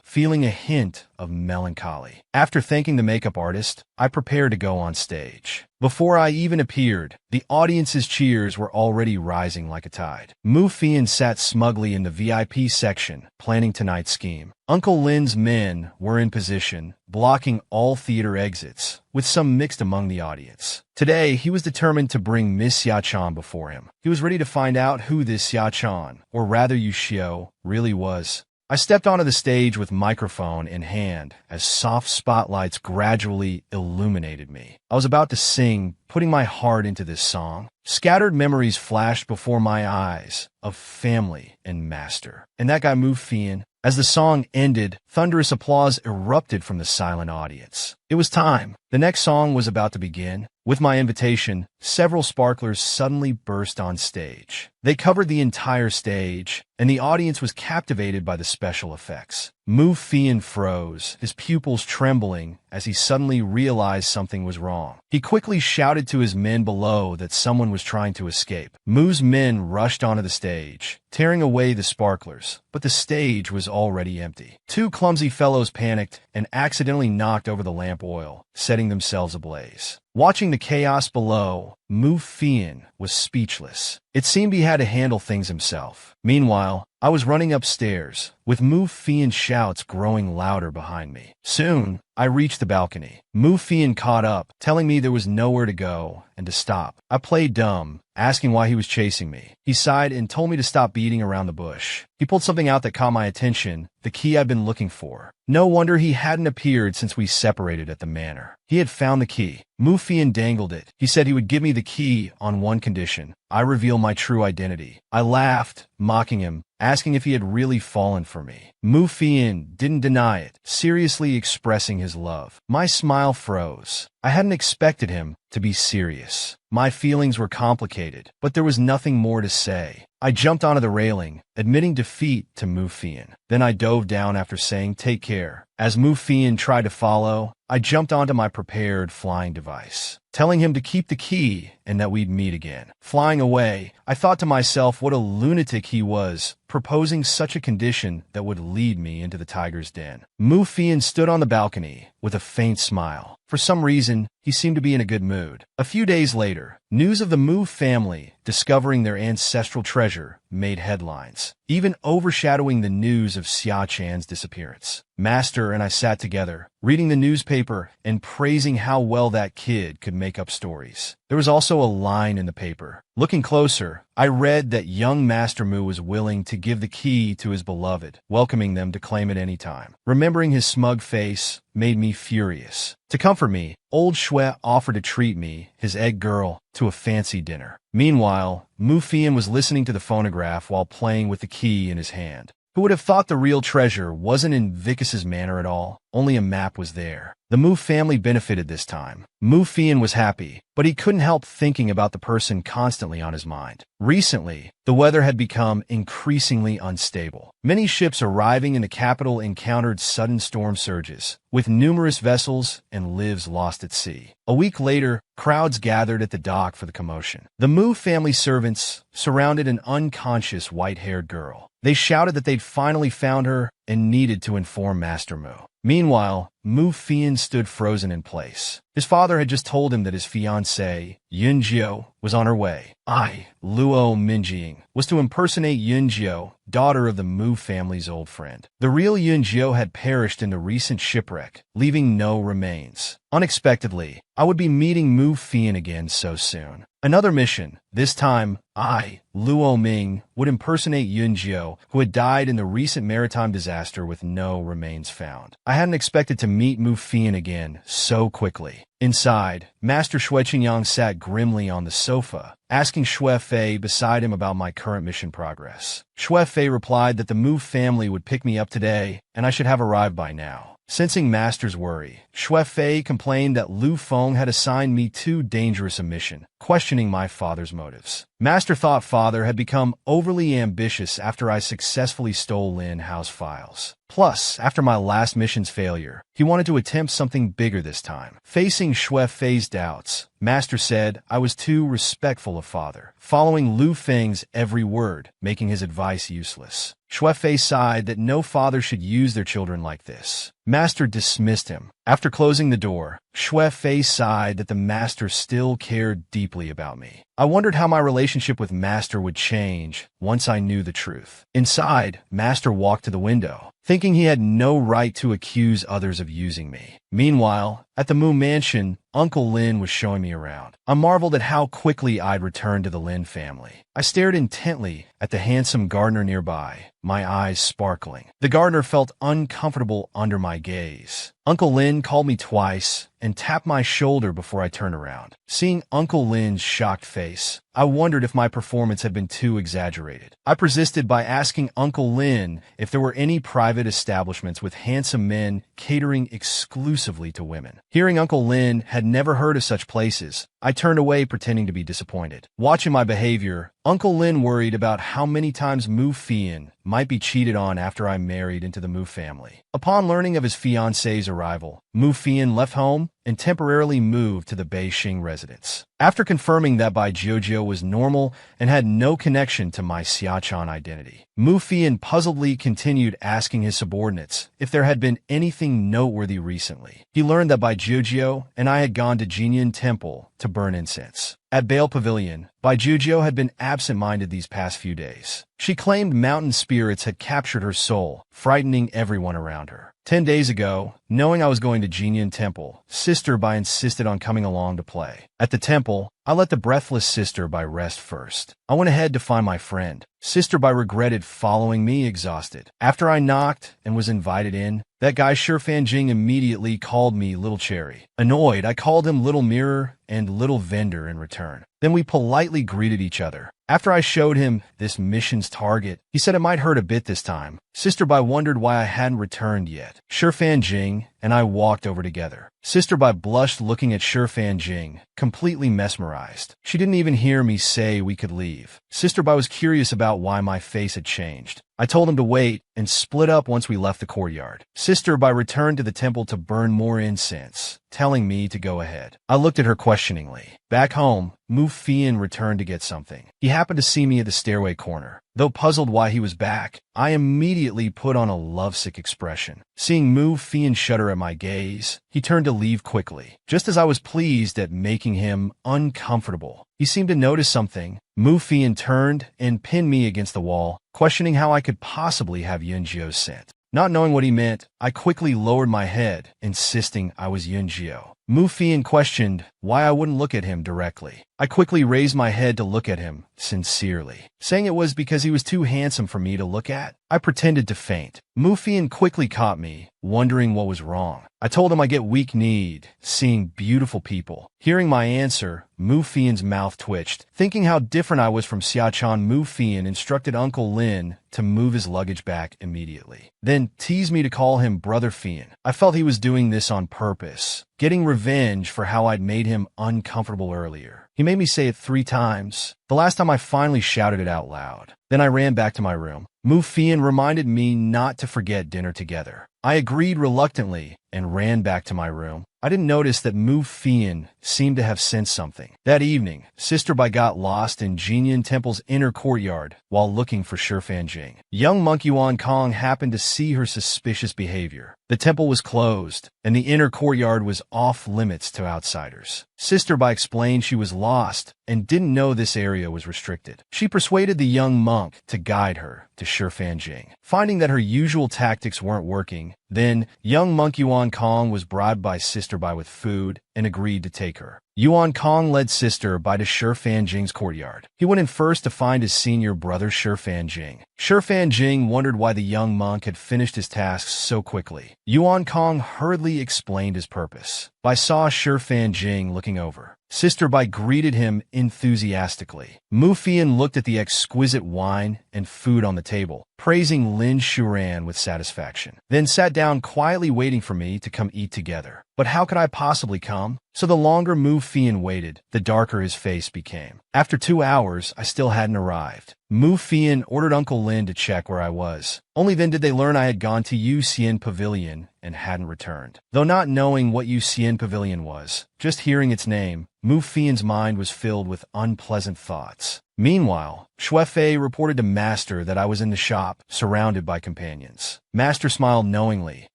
Speaker 1: feeling a hint of melancholy. After thanking the makeup artist, I prepared to go on stage. Before I even appeared, the audience's cheers were already rising like a tide. Mu Fian sat smugly in the VIP section, planning tonight's scheme. Uncle Lin's men were in position, blocking all theater exits, with some mixed among the audience. Today, he was determined to bring Miss Xia Chan before him. He was ready to find out who this Xia Chan, or rather Yuxiu, really was. I stepped onto the stage with microphone in hand as soft spotlights gradually illuminated me. I was about to sing, putting my heart into this song. Scattered memories flashed before my eyes of family and master. And that guy Mu Fian. As the song ended, thunderous applause erupted from the silent audience. It was time. The next song was about to begin. With my invitation, several sparklers suddenly burst on stage. They covered the entire stage, and the audience was captivated by the special effects. Mu Fian froze, his pupils trembling as he suddenly realized something was wrong. He quickly shouted to his men below that someone was trying to escape. Mu's men rushed onto the stage, tearing away the sparklers, but the stage was already empty. Two clumsy fellows panicked and accidentally knocked over the lamp oil, setting themselves ablaze. Watching the chaos below, Mu Fian was speechless. It seemed he had to handle things himself. Meanwhile, I was running upstairs, with Mu Fian's shouts growing louder behind me. Soon, I reached the balcony. Mu Fian caught up, telling me there was nowhere to go and to stop. I played dumb, asking why he was chasing me. He sighed and told me to stop beating around the bush. He pulled something out that caught my attention, the key I'd been looking for. No wonder he hadn't appeared since we separated at the manor. He had found the key. Mu Fian dangled it. He said he would give me the key on one condition: I reveal my true identity. I laughed, mocking him, asking if he had really fallen for me. Mu Fian didn't deny it, seriously expressing his love. My smile froze. I hadn't expected him to be serious. My feelings were complicated, but there was nothing more to say. I jumped onto the railing, admitting defeat to Mu Fian. Then I dove down after saying, "Take care." As Mu Fian tried to follow, I jumped onto my prepared flying device, telling him to keep the key and that we'd meet again. Flying away, I thought to myself what a lunatic he was, proposing such a condition that would lead me into the tiger's den. Mu Fian stood on the balcony with a faint smile. For some reason, he seemed to be in a good mood. A few days later, news of the Mu family discovering their ancestral treasure made headlines, even overshadowing the news of Xia Chan's disappearance. Master and I sat together, reading the newspaper and praising how well that kid could make up stories. There was also a line in the paper. Looking closer, I read that young Master Mu was willing to give the key to his beloved, welcoming them to claim it any time. Remembering his smug face made me furious. To comfort me, old Shui offered to treat me, his egg girl, to a fancy dinner. Meanwhile, Mu Fian was listening to the phonograph while playing with the key in his hand. Who would have thought the real treasure wasn't in Vicus's manor at all? Only a map was there. The Mu family benefited this time. Mu Fian was happy, but he couldn't help thinking about the person constantly on his mind. Recently, the weather had become increasingly unstable. Many ships arriving in the capital encountered sudden storm surges, with numerous vessels and lives lost at sea. A week later, crowds gathered at the dock for the commotion. The Mu family servants surrounded an unconscious white-haired girl. They shouted that they'd finally found her and needed to inform Master Mu. Meanwhile, Mu Fian stood frozen in place. His father had just told him that his fiancée, Yunjiu, was on her way. I, Luo Minjing, was to impersonate Yunjiu, daughter of the Mu family's old friend. The real Yunjiu had perished in the recent shipwreck, leaving no remains. Unexpectedly, I would be meeting Mu Fian again so soon. Another mission. This time, I, Luo Ming, would impersonate Yunjiu, who had died in the recent maritime disaster with no remains found. I hadn't expected to meet Mu Fian again so quickly. Inside, Master Shui Qingyang sat grimly on the sofa, asking Shui Fei beside him about my current mission progress. Shui Fei replied that the Mu family would pick me up today, and I should have arrived by now. Sensing Master's worry, Shui Fei complained that Lu Feng had assigned me too dangerous a mission, questioning my father's motives. Master thought father had become overly ambitious after I successfully stole Lin Hao's files. Plus, after my last mission's failure, he wanted to attempt something bigger this time. Facing Shui Fei's doubts, Master said I was too respectful of father, following Lu Feng's every word, making his advice useless. Shui Fei sighed that no father should use their children like this. Master dismissed him. After closing the door, Shui Fei sighed that the Master still cared deeply about me. I wondered how my relationship with Master would change once I knew the truth. Inside, Master walked to the window, thinking he had no right to accuse others of using me. Meanwhile, at the Mu Mansion, Uncle Lin was showing me around. I marveled at how quickly I'd returned to the Lin family. I stared intently at the handsome gardener nearby, my eyes sparkling. The gardener felt uncomfortable under my gaze. Uncle Lin called me twice and tapped my shoulder before I turned around. Seeing Uncle Lin's shocked face, I wondered if my performance had been too exaggerated. I persisted by asking Uncle Lin if there were any private establishments with handsome men catering exclusively to women. Hearing Uncle Lin had never heard of such places, I turned away pretending to be disappointed. Watching my behavior, Uncle Lin worried about how many times Mu Fian might be cheated on after I married into the Mu family. Upon learning of his fiancée's arrival, Mu Fian left home and temporarily moved to the Beijing residence. After confirming that Bai Jiujiu was normal and had no connection to my Xiachan identity, Mu Fian puzzledly continued asking his subordinates if there had been anything noteworthy recently. He learned that Bai Jiujiu and I had gone to Jinyan Temple to burn incense. At Bale Pavilion, Bai Jiujiu had been absent-minded these past few days. She claimed mountain spirits had captured her soul, frightening everyone around her. 10 days ago, knowing I was going to Jinyan Temple, Sister Bai insisted on coming along to play. At the temple, I let the breathless Sister Bai rest first. I went ahead to find my friend. Sister Bai regretted following me exhausted. After I knocked and was invited in, that guy Shi Fanjing immediately called me Little Cherry. Annoyed, I called him Little Mirror and Little Vendor in return. Then we politely greeted each other. After I showed him this mission's target, he said it might hurt a bit this time. Sister Bai wondered why I hadn't returned yet. Shi Fanjing and I walked over together. Sister Bai blushed looking at Shi Fanjing, completely mesmerized. She didn't even hear me say we could leave. Sister Bai was curious about why my face had changed. I told him to wait and split up once we left the courtyard. Sister Bai returned to the temple to burn more incense, telling me to go ahead. I looked at her questioningly. Back home, Mu Fian returned to get something. He happened to see me at the stairway corner. Though puzzled why he was back, I immediately put on a lovesick expression. Seeing Mu Fian shudder at my gaze, he turned to leave quickly. Just as I was pleased at making him uncomfortable, he seemed to notice something. Mu Fian turned and pinned me against the wall, questioning how I could possibly have Yunjio's scent. Not knowing what he meant, I quickly lowered my head, insisting I was Yunjio. Mu Fian questioned why I wouldn't look at him directly. I quickly raised my head to look at him, sincerely. Saying it was because he was too handsome for me to look at, I pretended to faint. Mu Fian quickly caught me, wondering what was wrong. I told him I get weak-kneed, seeing beautiful people. Hearing my answer, Mu Fian's mouth twitched. Thinking how different I was from Xiachan, Mu Fian instructed Uncle Lin to move his luggage back immediately. Then teased me to call him Brother Fian. I felt he was doing this on purpose, getting revenge for how I'd made him uncomfortable earlier. He made me say it 3 times. The last time I finally shouted it out loud. Then I ran back to my room. Mu Fian reminded me not to forget dinner together. I agreed reluctantly and ran back to my room. I didn't notice that Mu Fian seemed to have sensed something. That evening, Sister Bai got lost in Jinyan Temple's inner courtyard while looking for Shi Fanjing. Young monk Yuan Kong happened to see her suspicious behavior. The temple was closed, and the inner courtyard was off limits to outsiders. Sister Bai explained she was lost and didn't know this area was restricted. She persuaded the young monk to guide her to Shi Fanjing. Finding that her usual tactics weren't working, then young monk Yuan Kong was bribed by Sister Bai with food and agreed to take her. Yuan Kong led Sister Bai to Shi Fanjing's courtyard. He went in first to find his senior brother Shi Fanjing. Shi Fanjing wondered why the young monk had finished his tasks so quickly. Yuan Kong hurriedly explained his purpose. Bai saw Shi Fanjing looking over. Sister Bai greeted him enthusiastically. Mu Fian looked at the exquisite wine and food on the table, praising Lin Shuran with satisfaction, then sat down quietly waiting for me to come eat together. But how could I possibly come? So the longer Mu Fian waited, the darker his face became. After 2 hours, I still hadn't arrived. Mu Fian ordered Uncle Lin to check where I was. Only then did they learn I had gone to Yu Xian Pavilion and hadn't returned. Though not knowing what Yu Xian Pavilion was, just hearing its name, Mu Fian's mind was filled with unpleasant thoughts. Meanwhile, Shuefei reported to Master that I was in the shop, surrounded by companions. Master smiled knowingly,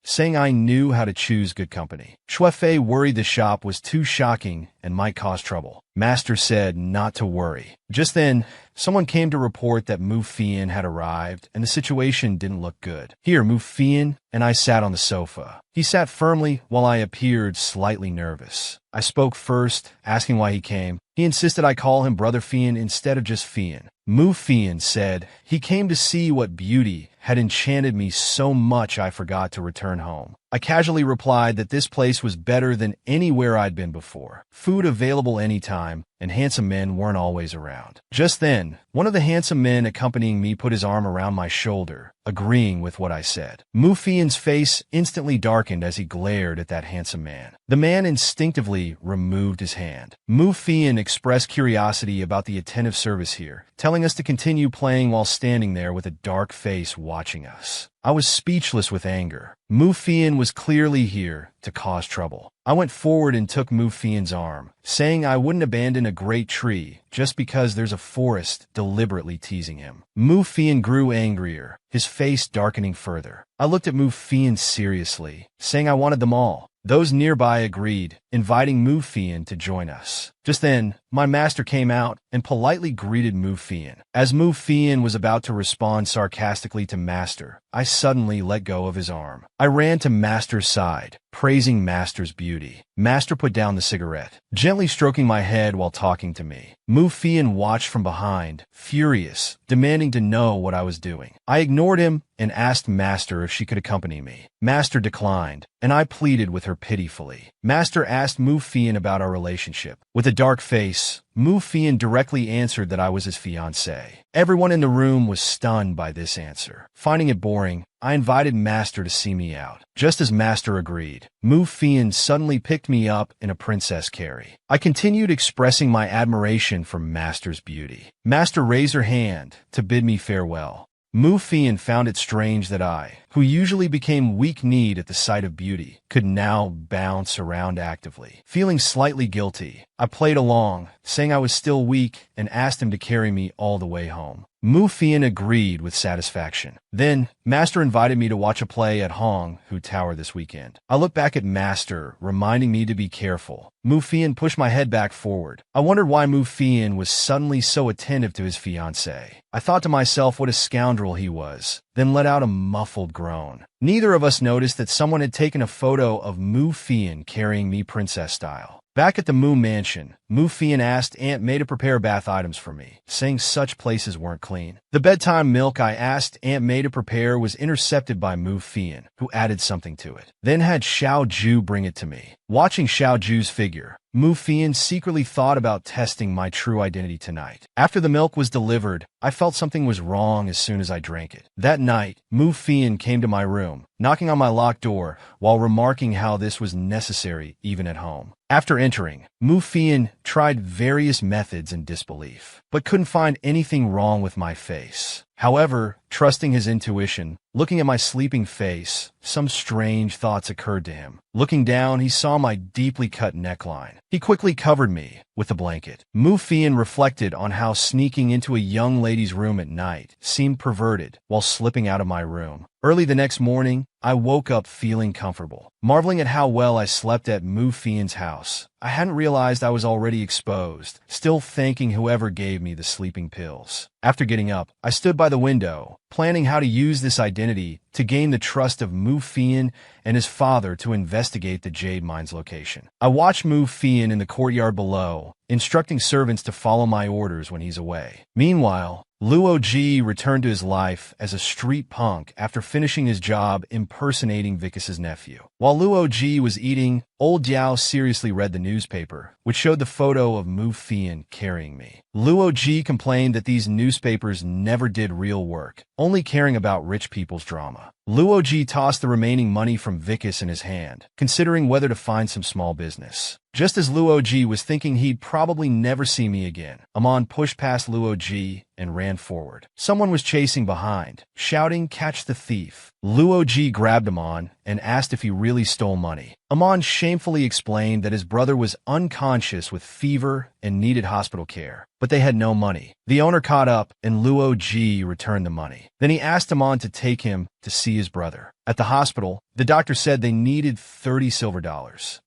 Speaker 1: saying I knew how to choose good company. Shuefei worried the shop was too shocking and might cause trouble. Master said not to worry. Just then, someone came to report that Mu Fian had arrived and the situation didn't look good. Here, Mu Fian and I sat on the sofa. He sat firmly while I appeared slightly nervous. I spoke first, asking why he came. He insisted I call him Brother Fian instead of just Fian. Mu Fian said he came to see what beauty had enchanted me so much I forgot to return home. I casually replied that this place was better than anywhere I'd been before. Food available anytime, and handsome men weren't always around. Just then, one of the handsome men accompanying me put his arm around my shoulder, agreeing with what I said. Mufian's face instantly darkened as he glared at that handsome man. The man instinctively removed his hand. Mufian expressed curiosity about the attentive service here, telling us to continue playing while standing there with a dark face watching us. I was speechless with anger. Mufian was clearly here to cause trouble. I went forward and took Mufian's arm, saying I wouldn't abandon a great tree just because there's a forest, deliberately teasing him. Mufian grew angrier, his face darkening further. I looked at Mufian seriously, saying I wanted them all. Those nearby agreed, inviting Mufian to join us. Just then, my master came out and politely greeted Mufian. As Mufian was about to respond sarcastically to Master, I suddenly let go of his arm. I ran to Master's side, praising Master's beauty. Master put down the cigarette, gently stroking my head while talking to me. Mufian watched from behind, furious, demanding to know what I was doing. I ignored him and asked Master if she could accompany me. Master declined, and I pleaded with her pitifully. Master asked Mufian about our relationship. With a dark face, Mufian directly answered that I was his fiancé. Everyone in the room was stunned by this answer. Finding it boring, I invited Master to see me out. Just as Master agreed, Mufian suddenly picked me up in a princess carry. I continued expressing my admiration for Master's beauty. Master raised her hand to bid me farewell. Mufian found it strange that I, who usually became weak-kneed at the sight of beauty, could now bounce around actively. Feeling slightly guilty, I played along, saying I was still weak, and asked him to carry me all the way home. Mufian agreed with satisfaction. Then, Master invited me to watch a play at Hong Hu Tower this weekend. I looked back at Master, reminding me to be careful. Mufian pushed my head back forward. I wondered why Mufian was suddenly so attentive to his fiancée. I thought to myself what a scoundrel he was, then let out a muffled groan. Neither of us noticed that someone had taken a photo of Mufian carrying me princess style. Back at the Mu Mansion, Mufian asked Aunt May to prepare bath items for me, saying such places weren't clean. The bedtime milk I asked Aunt May to prepare was intercepted by Mufian, who added something to it, then had Xiao Ju bring it to me. Watching Xiao Ju's figure, Mufian secretly thought about testing my true identity tonight. After the milk was delivered, I felt something was wrong as soon as I drank it. That night, Mufian came to my room, knocking on my locked door while remarking how this was necessary even at home. After entering, Mufian tried various methods in disbelief, but couldn't find anything wrong with my face. However, trusting his intuition, looking at my sleeping face, some strange thoughts occurred to him. Looking down, he saw my deeply cut neckline. He quickly covered me with a blanket. Mufian reflected on how sneaking into a young lady's room at night seemed perverted while slipping out of my room. Early the next morning, I woke up feeling comfortable, marveling at how well I slept at Mufian's house. I hadn't realized I was already exposed, still thanking whoever gave me the sleeping pills. After getting up, I stood by the window, planning how to use this identity to gain the trust of Mufian and his father to investigate the jade mine's location. I watched Mufian in the courtyard below, instructing servants to follow my orders when he's away. Meanwhile, Luo Ji returned to his life as a street punk after finishing his job impersonating Vicus's nephew. While Luo Ji was eating, old Yao seriously read the newspaper, which showed the photo of Mufian carrying me. Luo Ji complained that these newspapers never did real work, only caring about rich people's drama. Luo Ji tossed the remaining money from Vicus in his hand, considering whether to find some small business. Just as Luo Ji was thinking he'd probably never see me again, Amon pushed past Luo Ji and ran forward. Someone was chasing behind, shouting, "Catch the thief." Luo Ji grabbed Amon and asked if he really stole money. Amon shamefully explained that his brother was unconscious with fever and needed hospital care, but they had no money. The owner caught up and Luo Ji returned the money. Then he asked Amon to take him to see his brother. At the hospital, the doctor said they needed $30 silver,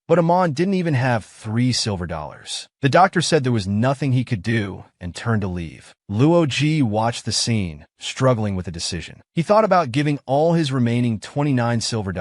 Speaker 1: but Amon didn't even have $3 silver. The doctor said there was nothing he could do and turned to leave. Luo Ji watched the scene, struggling with a decision. He thought about giving all his remaining $29 silver,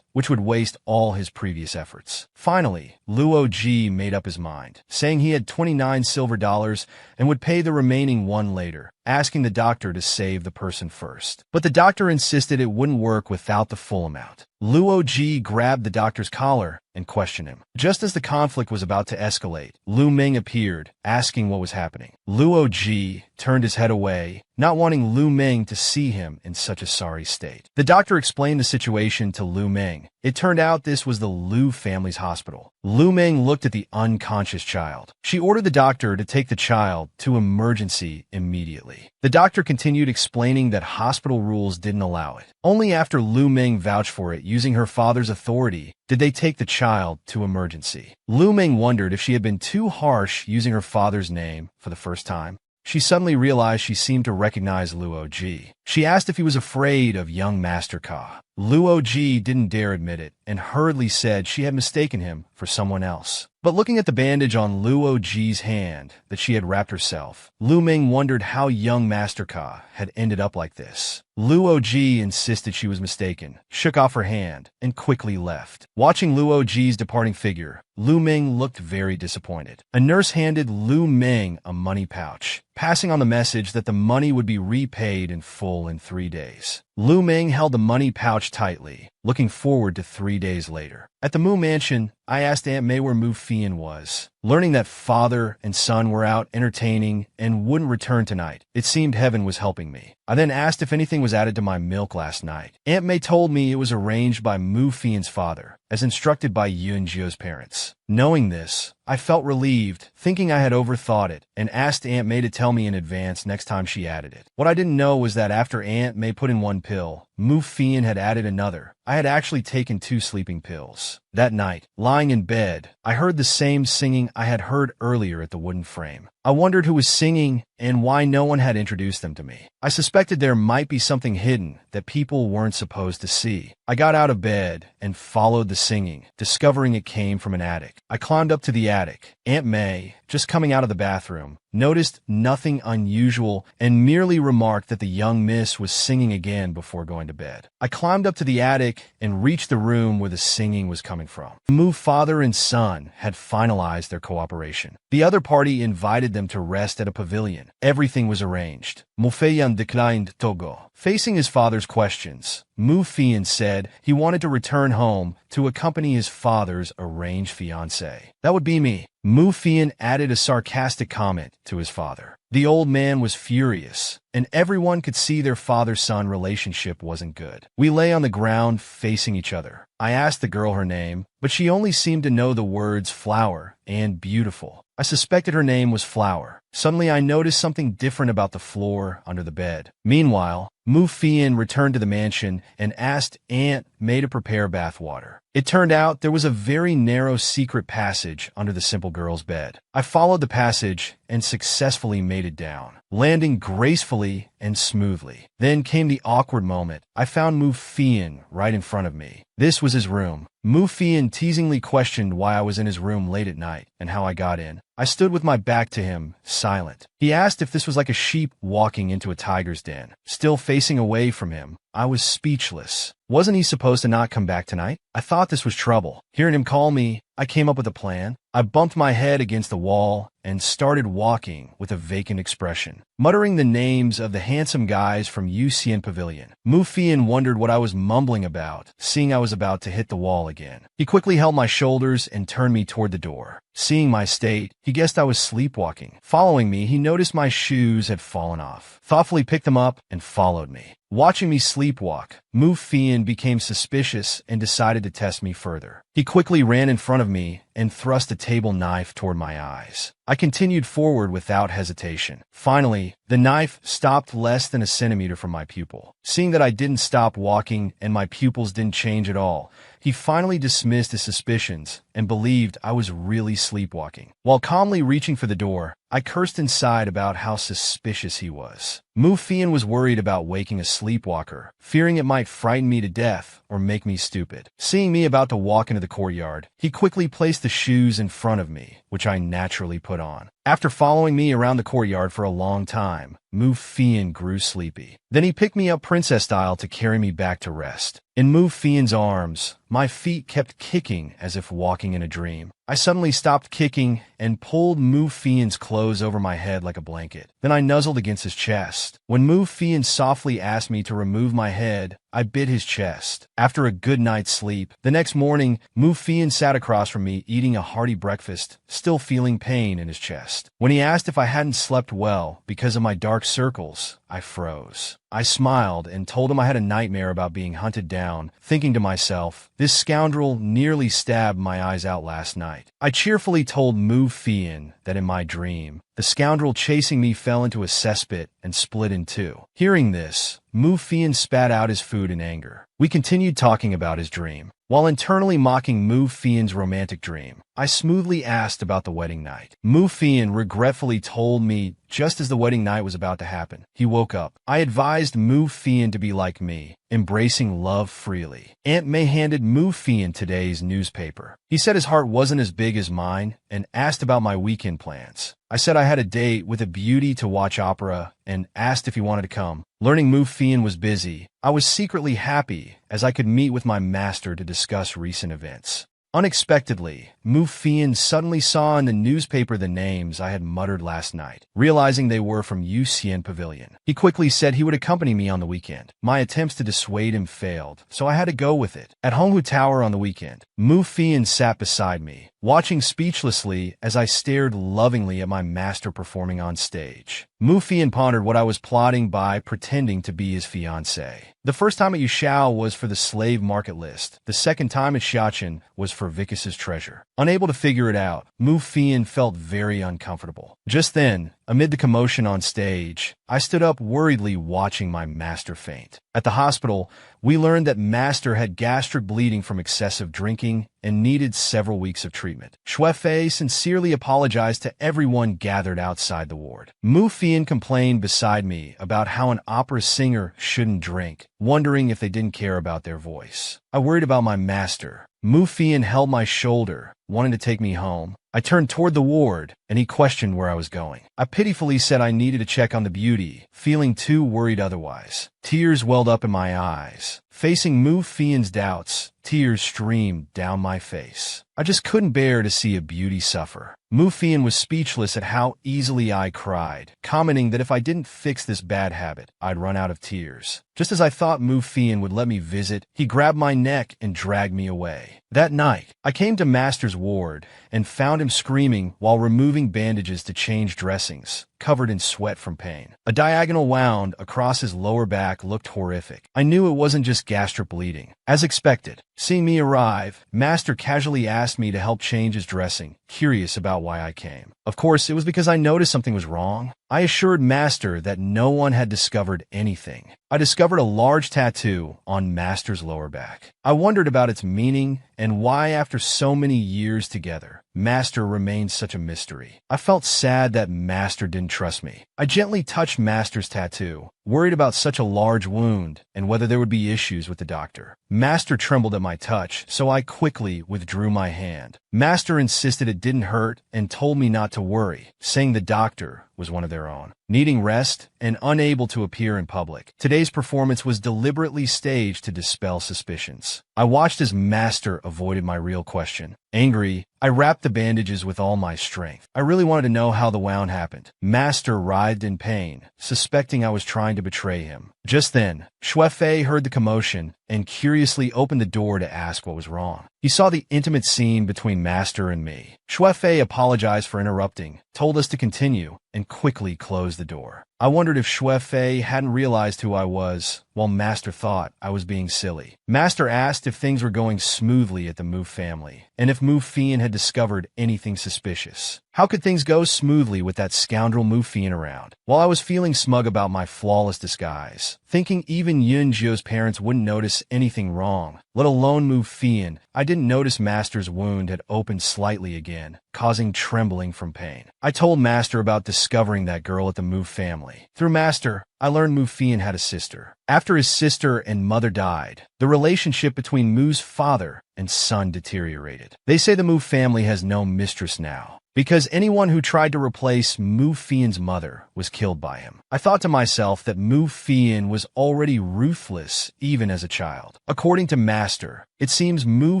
Speaker 1: which would waste all his previous efforts. Finally, Luo Ji made up his mind, saying he had 29 silver dollars and would pay the remaining one later, asking the doctor to save the person first. But the doctor insisted it wouldn't work without the full amount. Luo Ji grabbed the doctor's collar and questioned him. Just as the conflict was about to escalate, Lu Ming appeared, asking what was happening. Luo Ji turned his head away, not wanting Lu Ming to see him in such a sorry state. The doctor explained the situation to Lu Ming. It turned out this was the Lu family's hospital. Lu Ming looked at the unconscious child. She ordered the doctor to take the child to emergency immediately. The doctor continued explaining that hospital rules didn't allow it. Only after Lu Ming vouched for it using her father's authority did they take the child to emergency. Lu Ming wondered if she had been too harsh using her father's name for the first time. She suddenly realized she seemed to recognize Luo Ji. She asked if he was afraid of young Master Ka. Luo Ji didn't dare admit it and hurriedly said she had mistaken him for someone else. But looking at the bandage on Luo Ji's hand that she had wrapped herself, Lu Ming wondered how young Master Ka had ended up like this. Luo Ji insisted she was mistaken, shook off her hand, and quickly left. Watching Luo Ji's departing figure, Lu Ming looked very disappointed. A nurse handed Lu Ming a money pouch, passing on the message that the money would be repaid in full in 3 days. Lu Ming held the money pouch tightly, looking forward to 3 days later. At the Mu Mansion, I asked Aunt May where Mu Fian was. Learning that father and son were out entertaining and wouldn't return tonight, it seemed heaven was helping me. I then asked if anything was added to my milk last night. Aunt May told me it was arranged by Mu Fian's father, as instructed by Yun Jio's parents. Knowing this, I felt relieved, thinking I had overthought it, and asked Aunt May to tell me in advance next time she added it. What I didn't know was that after Aunt May put in one pill, Mu Fian had added another. I had actually taken 2 sleeping pills. That night, lying in bed, I heard the same singing I had heard earlier at the wooden frame. I wondered who was singing and why no one had introduced them to me. I suspected there might be something hidden that people weren't supposed to see. I got out of bed and followed the singing, discovering it came from an attic. I climbed up to the attic. Aunt May, just coming out of the bathroom, noticed nothing unusual and merely remarked that the young miss was singing again before going to bed. I climbed up to the attic and reached the room where the singing was coming from. Mu father and son had finalized their cooperation. The other party invited them to rest at a pavilion. Everything was arranged. Mu Feiyan declined Togo. Facing his father's questions, Mu Fian said he wanted to return home to accompany his father's arranged fiancée. That would be me. Mu Fian added a sarcastic comment to his father. The old man was furious, and everyone could see their father-son relationship wasn't good. We lay on the ground facing each other. I asked the girl her name, but she only seemed to know the words flower and beautiful. I suspected her name was Flower. Suddenly I noticed something different about the floor under the bed. Meanwhile, Mu Fian returned to the mansion and asked Aunt May to prepare bath water. It turned out there was a very narrow secret passage under the simple girl's bed. I followed the passage and successfully made it down, landing gracefully and smoothly. Then came the awkward moment. I found Mu Fian right in front of me. This was his room. Mu Fian teasingly questioned why I was in his room late at night and how I got in. I stood with my back to him, silent. He asked if this was like a sheep walking into a tiger's den. Still facing away from him, I was speechless. Wasn't he supposed to not come back tonight? I thought this was trouble. Hearing him call me, I came up with a plan. I bumped my head against the wall and started walking with a vacant expression, muttering the names of the handsome guys from Yusian Pavilion. Mu Fian wondered what I was mumbling about, seeing I was about to hit the wall again. He quickly held my shoulders and turned me toward the door. Seeing my state, he guessed I was sleepwalking. Following me, he noticed my shoes had fallen off, thoughtfully picked them up, and followed me. Watching me sleepwalk, Mu Fian became suspicious and decided to test me further. He quickly ran in front of me and thrust a table knife toward my eyes. I continued forward without hesitation. Finally, the knife stopped less than a centimeter from my pupil. Seeing that I didn't stop walking and my pupils didn't change at all, he finally dismissed his suspicions and believed I was really sleepwalking. While calmly reaching for the door, I cursed inside about how suspicious he was. Mu Fian was worried about waking a sleepwalker, fearing it might frighten me to death or make me stupid. Seeing me about to walk into the courtyard, he quickly placed the shoes in front of me, which I naturally put on. After following me around the courtyard for a long time, Mu Fian grew sleepy. Then he picked me up princess style to carry me back to rest. In Mu Fian's arms, my feet kept kicking as if walking in a dream. I suddenly stopped kicking and pulled Mu Fian's clothes over my head like a blanket. Then I nuzzled against his chest. When Mu Fian softly asked me to remove my head, I bit his chest. After a good night's sleep, the next morning, Mu Fian sat across from me eating a hearty breakfast, still feeling pain in his chest. When he asked if I hadn't slept well because of my dark circles, I froze. I smiled and told him I had a nightmare about being hunted down, thinking to myself, this scoundrel nearly stabbed my eyes out last night. I cheerfully told Mu Fian that in my dream, the scoundrel chasing me fell into a cesspit and split in two. Hearing this, Mu Fian spat out his food in anger. We continued talking about his dream. While internally mocking Mu Fian's romantic dream, I smoothly asked about the wedding night. Mu Fian regretfully told me just as the wedding night was about to happen. He woke up. I advised Mu Fian to be like me, embracing love freely. Aunt May handed Mu Fian today's newspaper. He said his heart wasn't as big as mine and asked about my weekend plans. I said I had a date with a beauty to watch opera and asked if he wanted to come. Learning Mu Fian was busy, I was secretly happy as I could meet with my master to discuss recent events. Unexpectedly, Mu Fian suddenly saw in the newspaper the names I had muttered last night, realizing they were from Yu Xian Pavilion. He quickly said he would accompany me on the weekend. My attempts to dissuade him failed, so I had to go with it. At Honghu Tower on the weekend, Mu Fian sat beside me, watching speechlessly as I stared lovingly at my master performing on stage. Mu Fian pondered what I was plotting by pretending to be his fiancée. The first time at Yushao was for the slave market list. The second time at Xiachen was for Vicus's treasure. Unable to figure it out, Mu Fian felt very uncomfortable. Just then, amid the commotion on stage, I stood up worriedly watching my master faint. At the hospital, we learned that master had gastric bleeding from excessive drinking and needed several weeks of treatment. Shuefei sincerely apologized to everyone gathered outside the ward. Mu Fian complained beside me about how an opera singer shouldn't drink, wondering if they didn't care about their voice. I worried about my master. Mu Fian held my shoulder, wanting to take me home. I turned toward the ward, and he questioned where I was going. I pitifully said I needed to check on the beauty, feeling too worried otherwise. Tears welled up in my eyes. Facing Mu Fian's doubts, tears streamed down my face. I just couldn't bear to see a beauty suffer. Mu Fian was speechless at how easily I cried, commenting that if I didn't fix this bad habit, I'd run out of tears. Just as I thought Mu Fian would let me visit, he grabbed my neck and dragged me away. That night, I came to Master's ward and found him screaming while removing bandages to change dressings, covered in sweat from pain. A diagonal wound across his lower back looked horrific. I knew it wasn't just gastric bleeding. As expected, seeing me arrive, Master casually asked me to help change his dressing, curious about why I came. Of course, it was because I noticed something was wrong. I assured Master that no one had discovered anything. I discovered a large tattoo on Master's lower back. I wondered about its meaning and why, after so many years together, Master remained such a mystery. I felt sad that Master didn't trust me. I gently touched Master's tattoo, worried about such a large wound and whether there would be issues with the doctor. Master trembled at my touch, so I quickly withdrew my hand. Master insisted it didn't hurt and told me not to worry, saying the doctor was one of their own, needing rest and unable to appear in public. Today's performance was deliberately staged to dispel suspicions. I watched as Master avoided my real question. Angry, I wrapped the bandages with all my strength. I really wanted to know how the wound happened. Master writhed in pain, suspecting I was trying to betray him. Just then, Shuefei heard the commotion and curiously opened the door to ask what was wrong. He saw the intimate scene between Master and me. Shuefei apologized for interrupting, told us to continue, and quickly closed the door. I wondered if Shuefei hadn't realized who I was, while Master thought I was being silly. Master asked if things were going smoothly at the Mu family, and if Mu Fian had discovered anything suspicious. How could things go smoothly with that scoundrel Mu Fian around? While I was feeling smug about my flawless disguise, thinking even Yun Jio's parents wouldn't notice anything wrong, let alone Mu Fian, I didn't notice Master's wound had opened slightly again, causing trembling from pain. I told Master about discovering that girl at the Mu family. Through Master, I learned Mu Fian had a sister. After his sister and mother died, the relationship between Mu's father and son deteriorated. They say the Mu family has no mistress now, because anyone who tried to replace Mu Fian's mother was killed by him. I thought to myself that Mu Fian was already ruthless even as a child. According to Master, it seems Mu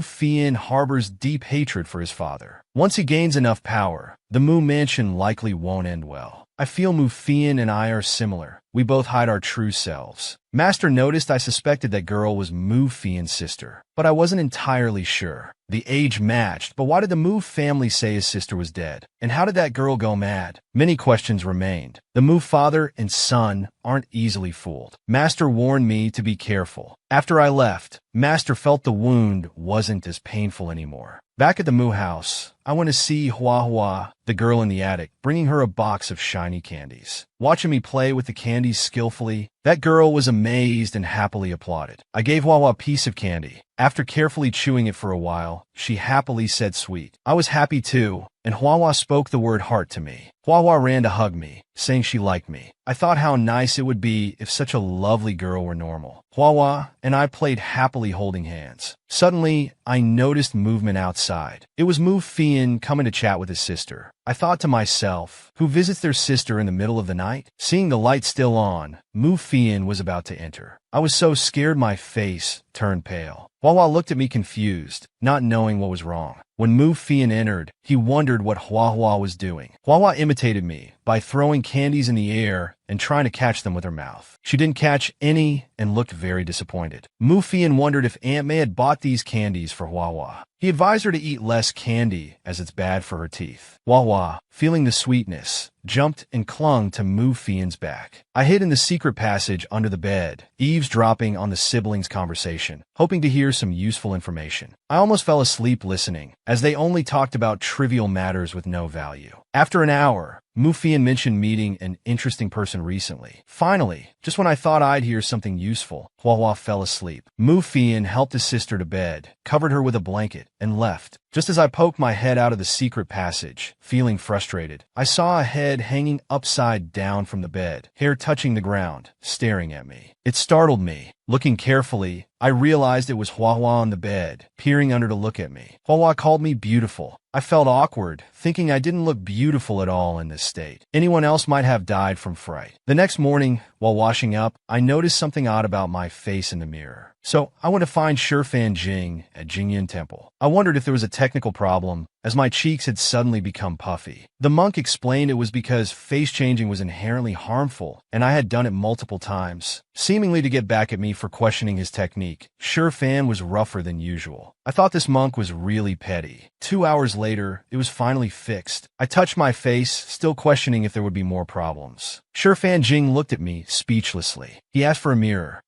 Speaker 1: Fian harbors deep hatred for his father. Once he gains enough power, the Mu mansion likely won't end well. I feel Mu Fian and I are similar. We both hide our true selves. Master noticed I suspected that girl was Mu Fian's sister, but I wasn't entirely sure. The age matched, but why did the Mu family say his sister was dead? And how did that girl go mad? Many questions remained. The Mu father and son aren't easily fooled. Master warned me to be careful. After I left, Master felt the wound wasn't as painful anymore. Back at the Mu house, I went to see Hua Hua, the girl in the attic, bringing her a box of shiny candies. Watching me play with the candies skillfully, that girl was amazed and happily applauded. I gave Hua Hua a piece of candy. After carefully chewing it for a while, she happily said sweet. I was happy too, and Hua Hua spoke the word heart to me. Hua Hua ran to hug me, saying she liked me. I thought how nice it would be if such a lovely girl were normal. Hua Hua and I played happily holding hands. Suddenly, I noticed movement outside. It was Mu Fian coming to chat with his sister. I thought to myself, who visits their sister in the middle of the night? Seeing the light still on, Mu Fian was about to enter. I was so scared my face turned pale. Hua Hua looked at me confused, not knowing what was wrong. When Mu Fian entered, he wondered what Hua Hua was doing. Hua Hua imitated me by throwing candies in the air and trying to catch them with her mouth. She didn't catch any and looked very disappointed. Mu Fian wondered if Aunt May had bought these candies for Hua Hua. He advised her to eat less candy as it's bad for her teeth. Hua Hua, feeling the sweetness, jumped and clung to Mu Fian's back. I hid in the secret passage under the bed, eavesdropping on the siblings' conversation, hoping to hear some useful information. I almost fell asleep listening, as they only talked about trivial matters with no value. After an hour, Mu Fian mentioned meeting an interesting person recently. Finally, just when I thought I'd hear something useful, Hua Hua fell asleep. Mu Fian helped his sister to bed, covered her with a blanket, and left. Just as I poked my head out of the secret passage, feeling frustrated, I saw a head hanging upside down from the bed, hair touching the ground, staring at me. It startled me. Looking carefully, I realized it was Hua Hua on the bed, peering under to look at me. Hua Hua called me beautiful. I felt awkward, thinking I didn't look beautiful at all in this state. Anyone else might have died from fright. The next morning, while washing up, I noticed something odd about my face in the mirror. So I went to find Shifan Jing at Jingyan Temple. I wondered if there was a technical problem, as my cheeks had suddenly become puffy. The monk explained it was because face changing was inherently harmful, and I had done it multiple times. Seemingly to get back at me for questioning his technique, Shifan was rougher than usual. I thought this monk was really petty. 2 hours later, it was finally fixed. I touched my face, still questioning if there would be more problems. Shifan Jing looked at me speechlessly. He asked for a mirror.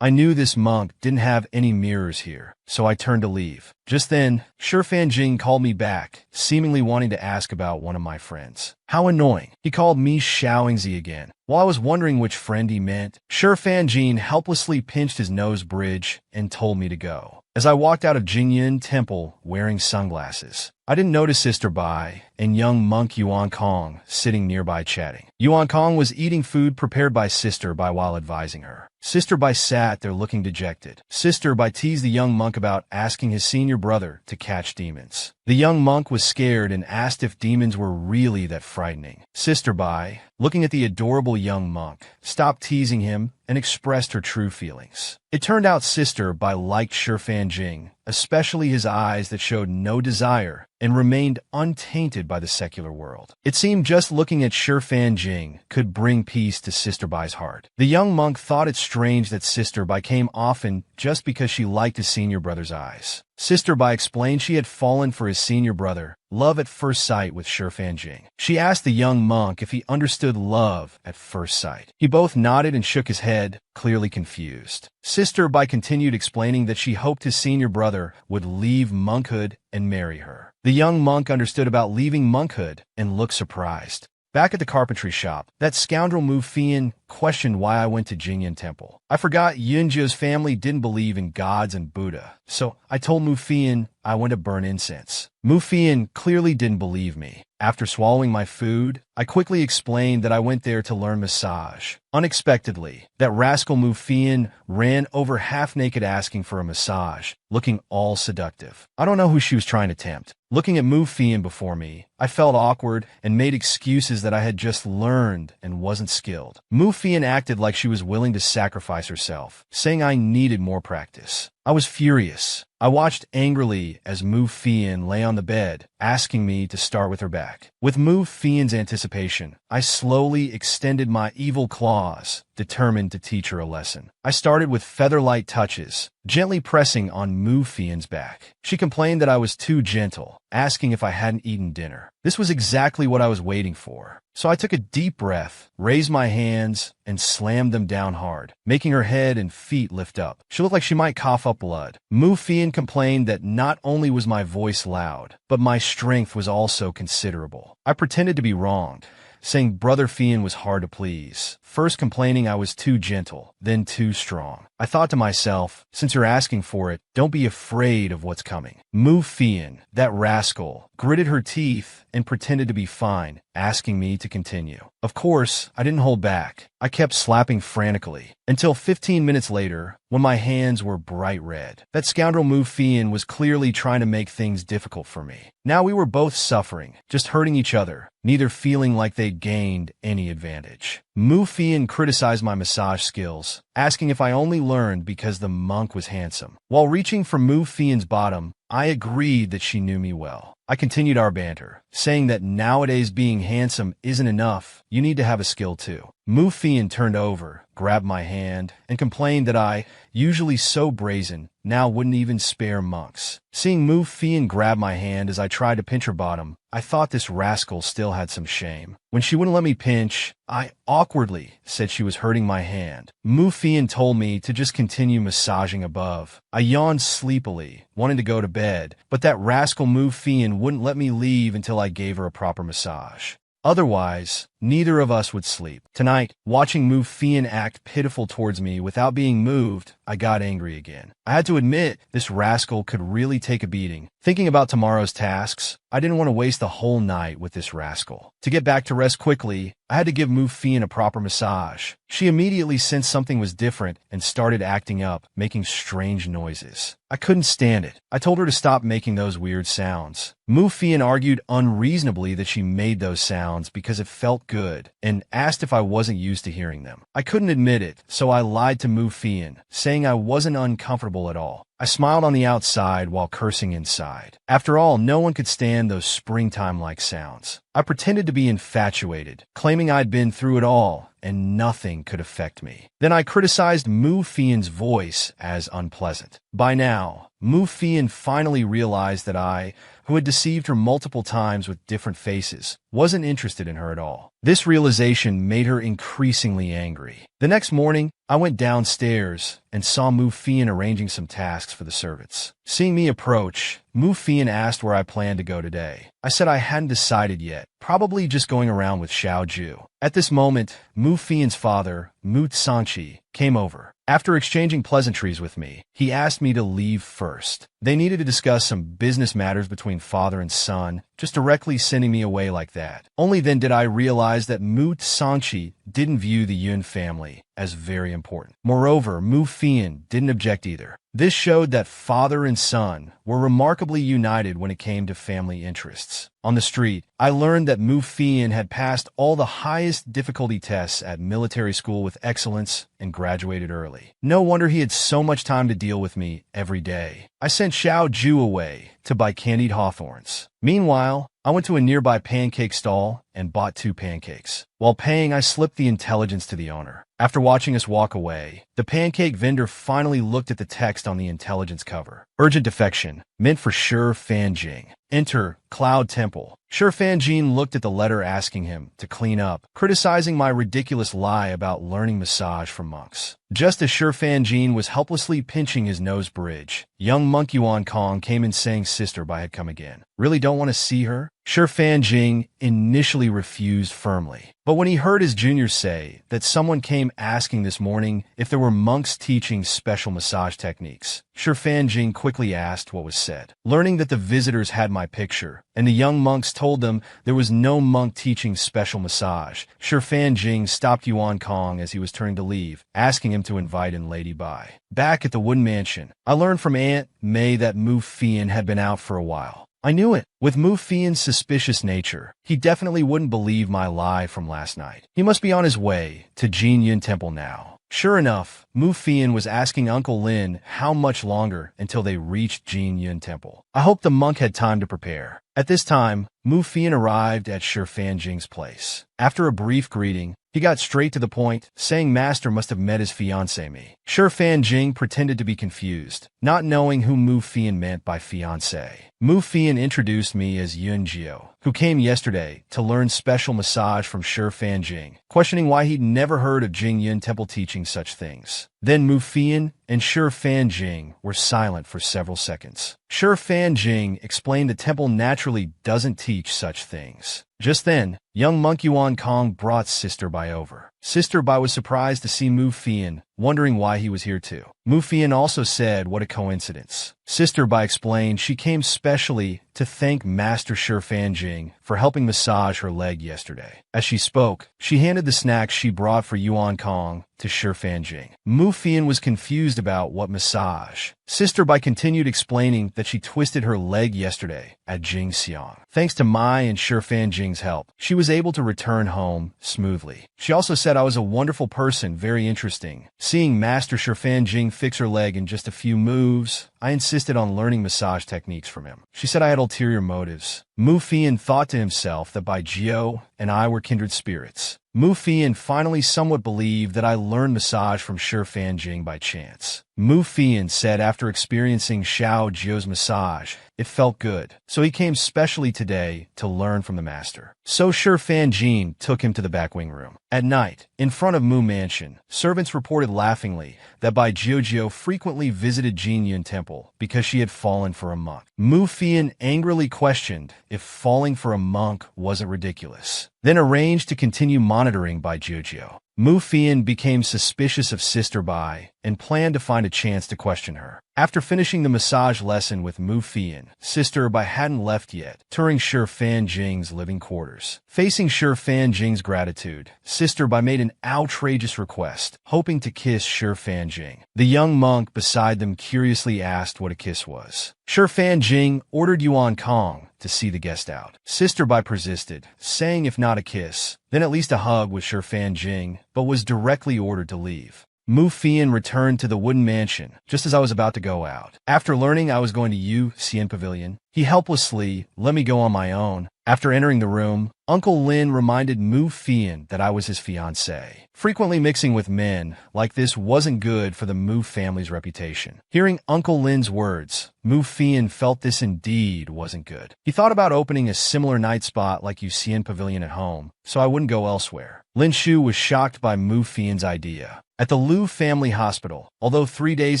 Speaker 1: I knew this monk didn't have any mirrors here, so I turned to leave. Just then, Shifan Jing called me back, seemingly wanting to ask about one of my friends. How annoying. He called me Xiaoingzi again. While I was wondering which friend he meant, Shifan Jing helplessly pinched his nose bridge and told me to go. As I walked out of Jingyan Temple wearing sunglasses, I didn't notice Sister Bai and young monk Yuan Kong sitting nearby chatting. Yuan Kong was eating food prepared by Sister Bai while advising her. Sister Bai sat there looking dejected. Sister Bai teased the young monk about asking his senior brother to catch demons. The young monk was scared and asked if demons were really that frightening. Sister Bai, looking at the adorable young monk, stopped teasing him and expressed her true feelings. It turned out Sister Bai liked Shifan Jing, especially his eyes that showed no desire and remained untainted by the secular world. It seemed just looking at Shifan Jing could bring peace to Sister Bai's heart. The young monk thought it strange that Sister Bai came often just because she liked his senior brother's eyes. Sister Bai explained she had fallen for his senior brother, love at first sight with Shifan Jing. She asked the young monk if he understood love at first sight. He both nodded and shook his head, clearly confused. Sister Bai continued explaining that she hoped his senior brother would leave monkhood and marry her. The young monk understood about leaving monkhood and looked surprised. Back at the carpentry shop, that scoundrel Mu Fian questioned why I went to Jingyan Temple. I forgot Yunjio's family didn't believe in gods and Buddha, so I told Mu Fian I went to burn incense. Mu Fian clearly didn't believe me. After swallowing my food, I quickly explained that I went there to learn massage, Unexpectedly, that rascal Mu Fian ran over half-naked asking for a massage, looking all seductive. I don't know who she was trying to tempt. Looking at Mu Fian before me, I felt awkward and made excuses that I had just learned and wasn't skilled. Mu Fian acted like she was willing to sacrifice herself, saying I needed more practice. I was furious. I watched angrily as Mu Fian lay on the bed, asking me to start with her back. With Mu Fian's anticipation, I slowly extended my evil claws, determined to teach her a lesson. I started with feather-light touches, gently pressing on Mu Fian's back. She complained that I was too gentle, asking if I hadn't eaten dinner. This was exactly what I was waiting for. So I took a deep breath, raised my hands, and slammed them down hard, making her head and feet lift up. She looked like she might cough up blood. Mu Fian complained that not only was my voice loud, but my strength was also considerable. I pretended to be wronged, saying Brother Fian was hard to please, first complaining I was too gentle, then too strong. I thought to myself, since you're asking for it, don't be afraid of what's coming. Mu Fian, that rascal, gritted her teeth and pretended to be fine, asking me to continue. Of course, I didn't hold back. I kept slapping frantically, until 15 minutes later, when my hands were bright red. That scoundrel Mu Fian was clearly trying to make things difficult for me. Now we were both suffering, just hurting each other, neither feeling like they gained any advantage. Mu Fian criticized my massage skills, asking if I only learned because the monk was handsome. While reaching for Mu Fian's bottom, I agreed that she knew me well. I continued our banter, saying that nowadays being handsome isn't enough, you need to have a skill too. Mu Fian turned over, grabbed my hand, and complained that I, usually so brazen, now wouldn't even spare monks. Seeing Mu Fian grab my hand as I tried to pinch her bottom, I thought this rascal still had some shame. When she wouldn't let me pinch, I awkwardly said she was hurting my hand. Mu Fian told me to just continue massaging above. I yawned sleepily, wanting to go to bed, but that rascal Mu Fian wouldn't let me leave until I gave her a proper massage. Otherwise, neither of us would sleep. Tonight, watching Mu Fian act pitiful towards me without being moved, I got angry again. I had to admit, this rascal could really take a beating. Thinking about tomorrow's tasks, I didn't want to waste the whole night with this rascal. To get back to rest quickly, I had to give Mu Fian a proper massage. She immediately sensed something was different and started acting up, making strange noises. I couldn't stand it. I told her to stop making those weird sounds. Mu Fian argued unreasonably that she made those sounds because it felt good, and asked if I wasn't used to hearing them. I couldn't admit it, so I lied to Mu Fian, saying I wasn't uncomfortable at all. I smiled on the outside while cursing inside. After all, no one could stand those springtime-like sounds. I pretended to be infatuated, claiming I'd been through it all, and nothing could affect me. Then I criticized Mu Fian's voice as unpleasant. By now, Mu Fian finally realized that I, who had deceived her multiple times with different faces, wasn't interested in her at all. This realization made her increasingly angry. The next morning, I went downstairs and saw Mu Fian arranging some tasks for the servants. Seeing me approach, Mu Fian asked where I planned to go today. I said I hadn't decided yet, probably just going around with Xiao Ju. At this moment, Mu Fian's father, Mu Sanchi, came over. After exchanging pleasantries with me, he asked me to leave first. They needed to discuss some business matters between father and son, just directly sending me away like that. Only then did I realize that Mu Sanchi didn't view the Yun family as very important. Moreover, Mu Fian didn't object either. This showed that father and son were remarkably united when it came to family interests. On the street, I learned that Mu Fian had passed all the highest difficulty tests at military school with excellence and graduated early. No wonder he had so much time to deal with me every day. I sent Xiao Ju away to buy candied hawthorns. Meanwhile, I went to a nearby pancake stall and bought 2 pancakes. While paying, I slipped the intelligence to the owner. After watching us walk away, the pancake vendor finally looked at the text on the intelligence cover. Urgent defection, meant for Shi Fanjing. Enter Cloud Temple. Shi Fanjing looked at the letter asking him to clean up, criticizing my ridiculous lie about learning massage from monks. Just as Shi Fanjing was helplessly pinching his nose bridge, young monk Yuan Kong came in saying Sister Bai had come again. Really don't want to see her? Shi Fanjing initially refused firmly. But when he heard his juniors say that someone came asking this morning if there were monks teaching special massage techniques, Shi Fanjing quickly asked what was said. Learning that the visitors had my picture and the young monks told them there was no monk teaching special massage. Shi Fanjing stopped Yuan Kong as he was turning to leave, asking him to invite in Lady Bai. Back at the wooden mansion, I learned from Aunt May that Mu Fian had been out for a while. I knew it. With Mu Fian's suspicious nature, he definitely wouldn't believe my lie from last night. He must be on his way to Jin Yun Temple now. Sure enough, Mu Fian was asking Uncle Lin how much longer until they reached Jin Yun Temple. I hoped the monk had time to prepare. At this time, Mu Fian arrived at Shi Fanjing's place. After a brief greeting, he got straight to the point, saying Master must have met his fiancée me. Shi Fanjing pretended to be confused, not knowing who Mu Fian meant by fiancé. Mu Fian introduced me as Yun Jiao, who came yesterday to learn special massage from Shi Fanjing, questioning why he'd never heard of Jing Yun Temple teaching such things. Then Mu Fian and Shi Fanjing were silent for several seconds. Shi Fanjing explained the temple naturally doesn't teach such things. Just then, young monk Yuan Kong brought Sister Bai over. Sister Bai was surprised to see Mu Fian, wondering why he was here too. Mu Fian also said what a coincidence. Sister Bai explained she came specially to thank Master Shi Fanjing for helping massage her leg yesterday. As she spoke, she handed the snacks she brought for Yuan Kong to Shi Fanjing. Mu Fian was confused about what massage. Sister Bai continued explaining that she twisted her leg yesterday at Jingxiang. Thanks to my and Shi Fanjing's help, she was able to return home smoothly. She also said I was a wonderful person, very interesting. Seeing Master Shi Fanjing fix her leg in just a few moves, I insisted on learning massage techniques from him. She said I had ulterior motives. Mu Fian thought to himself that Bai Jiao and I were kindred spirits. Mu Fian finally somewhat believed that I learned massage from Shi Fanjing by chance. Mu Fian said after experiencing Xiao Jiao's massage, it felt good, so he came specially today to learn from the master. So Shi Fanjing took him to the back wing room. At night, in front of Mu Mansion, servants reported laughingly that Bai Jiao frequently visited Jin Yun Temple because she had fallen for a monk. Mu Fian angrily questioned if falling for a monk wasn't ridiculous, then arranged to continue monitoring Bai Jiao. Mu Fian became suspicious of Sister Bai and planned to find a chance to question her. After finishing the massage lesson with Mu Fian, Sister Bai hadn't left yet, touring Shi Fanjing's living quarters. Facing Shi Fanjing's gratitude, Sister Bai made an outrageous request, hoping to kiss Shi Fanjing. The young monk beside them curiously asked what a kiss was. Shi Fanjing ordered Yuan Kong to see the guest out. Sister Bai persisted, saying if not a kiss, then at least a hug with Shi Fanjing, but was directly ordered to leave. Mu Fian returned to the wooden mansion just as I was about to go out. After learning I was going to Yu Xian Pavilion, he helplessly let me go on my own. After entering the room, Uncle Lin reminded Mu Fian that I was his fiancée. Frequently mixing with men like this wasn't good for the Mu family's reputation. Hearing Uncle Lin's words, Mu Fian felt this indeed wasn't good. He thought about opening a similar night spot like Yu Xian Pavilion at home, so I wouldn't go elsewhere. Lin Shu was shocked by Mu Fian's idea. At the Lu family hospital, although 3 days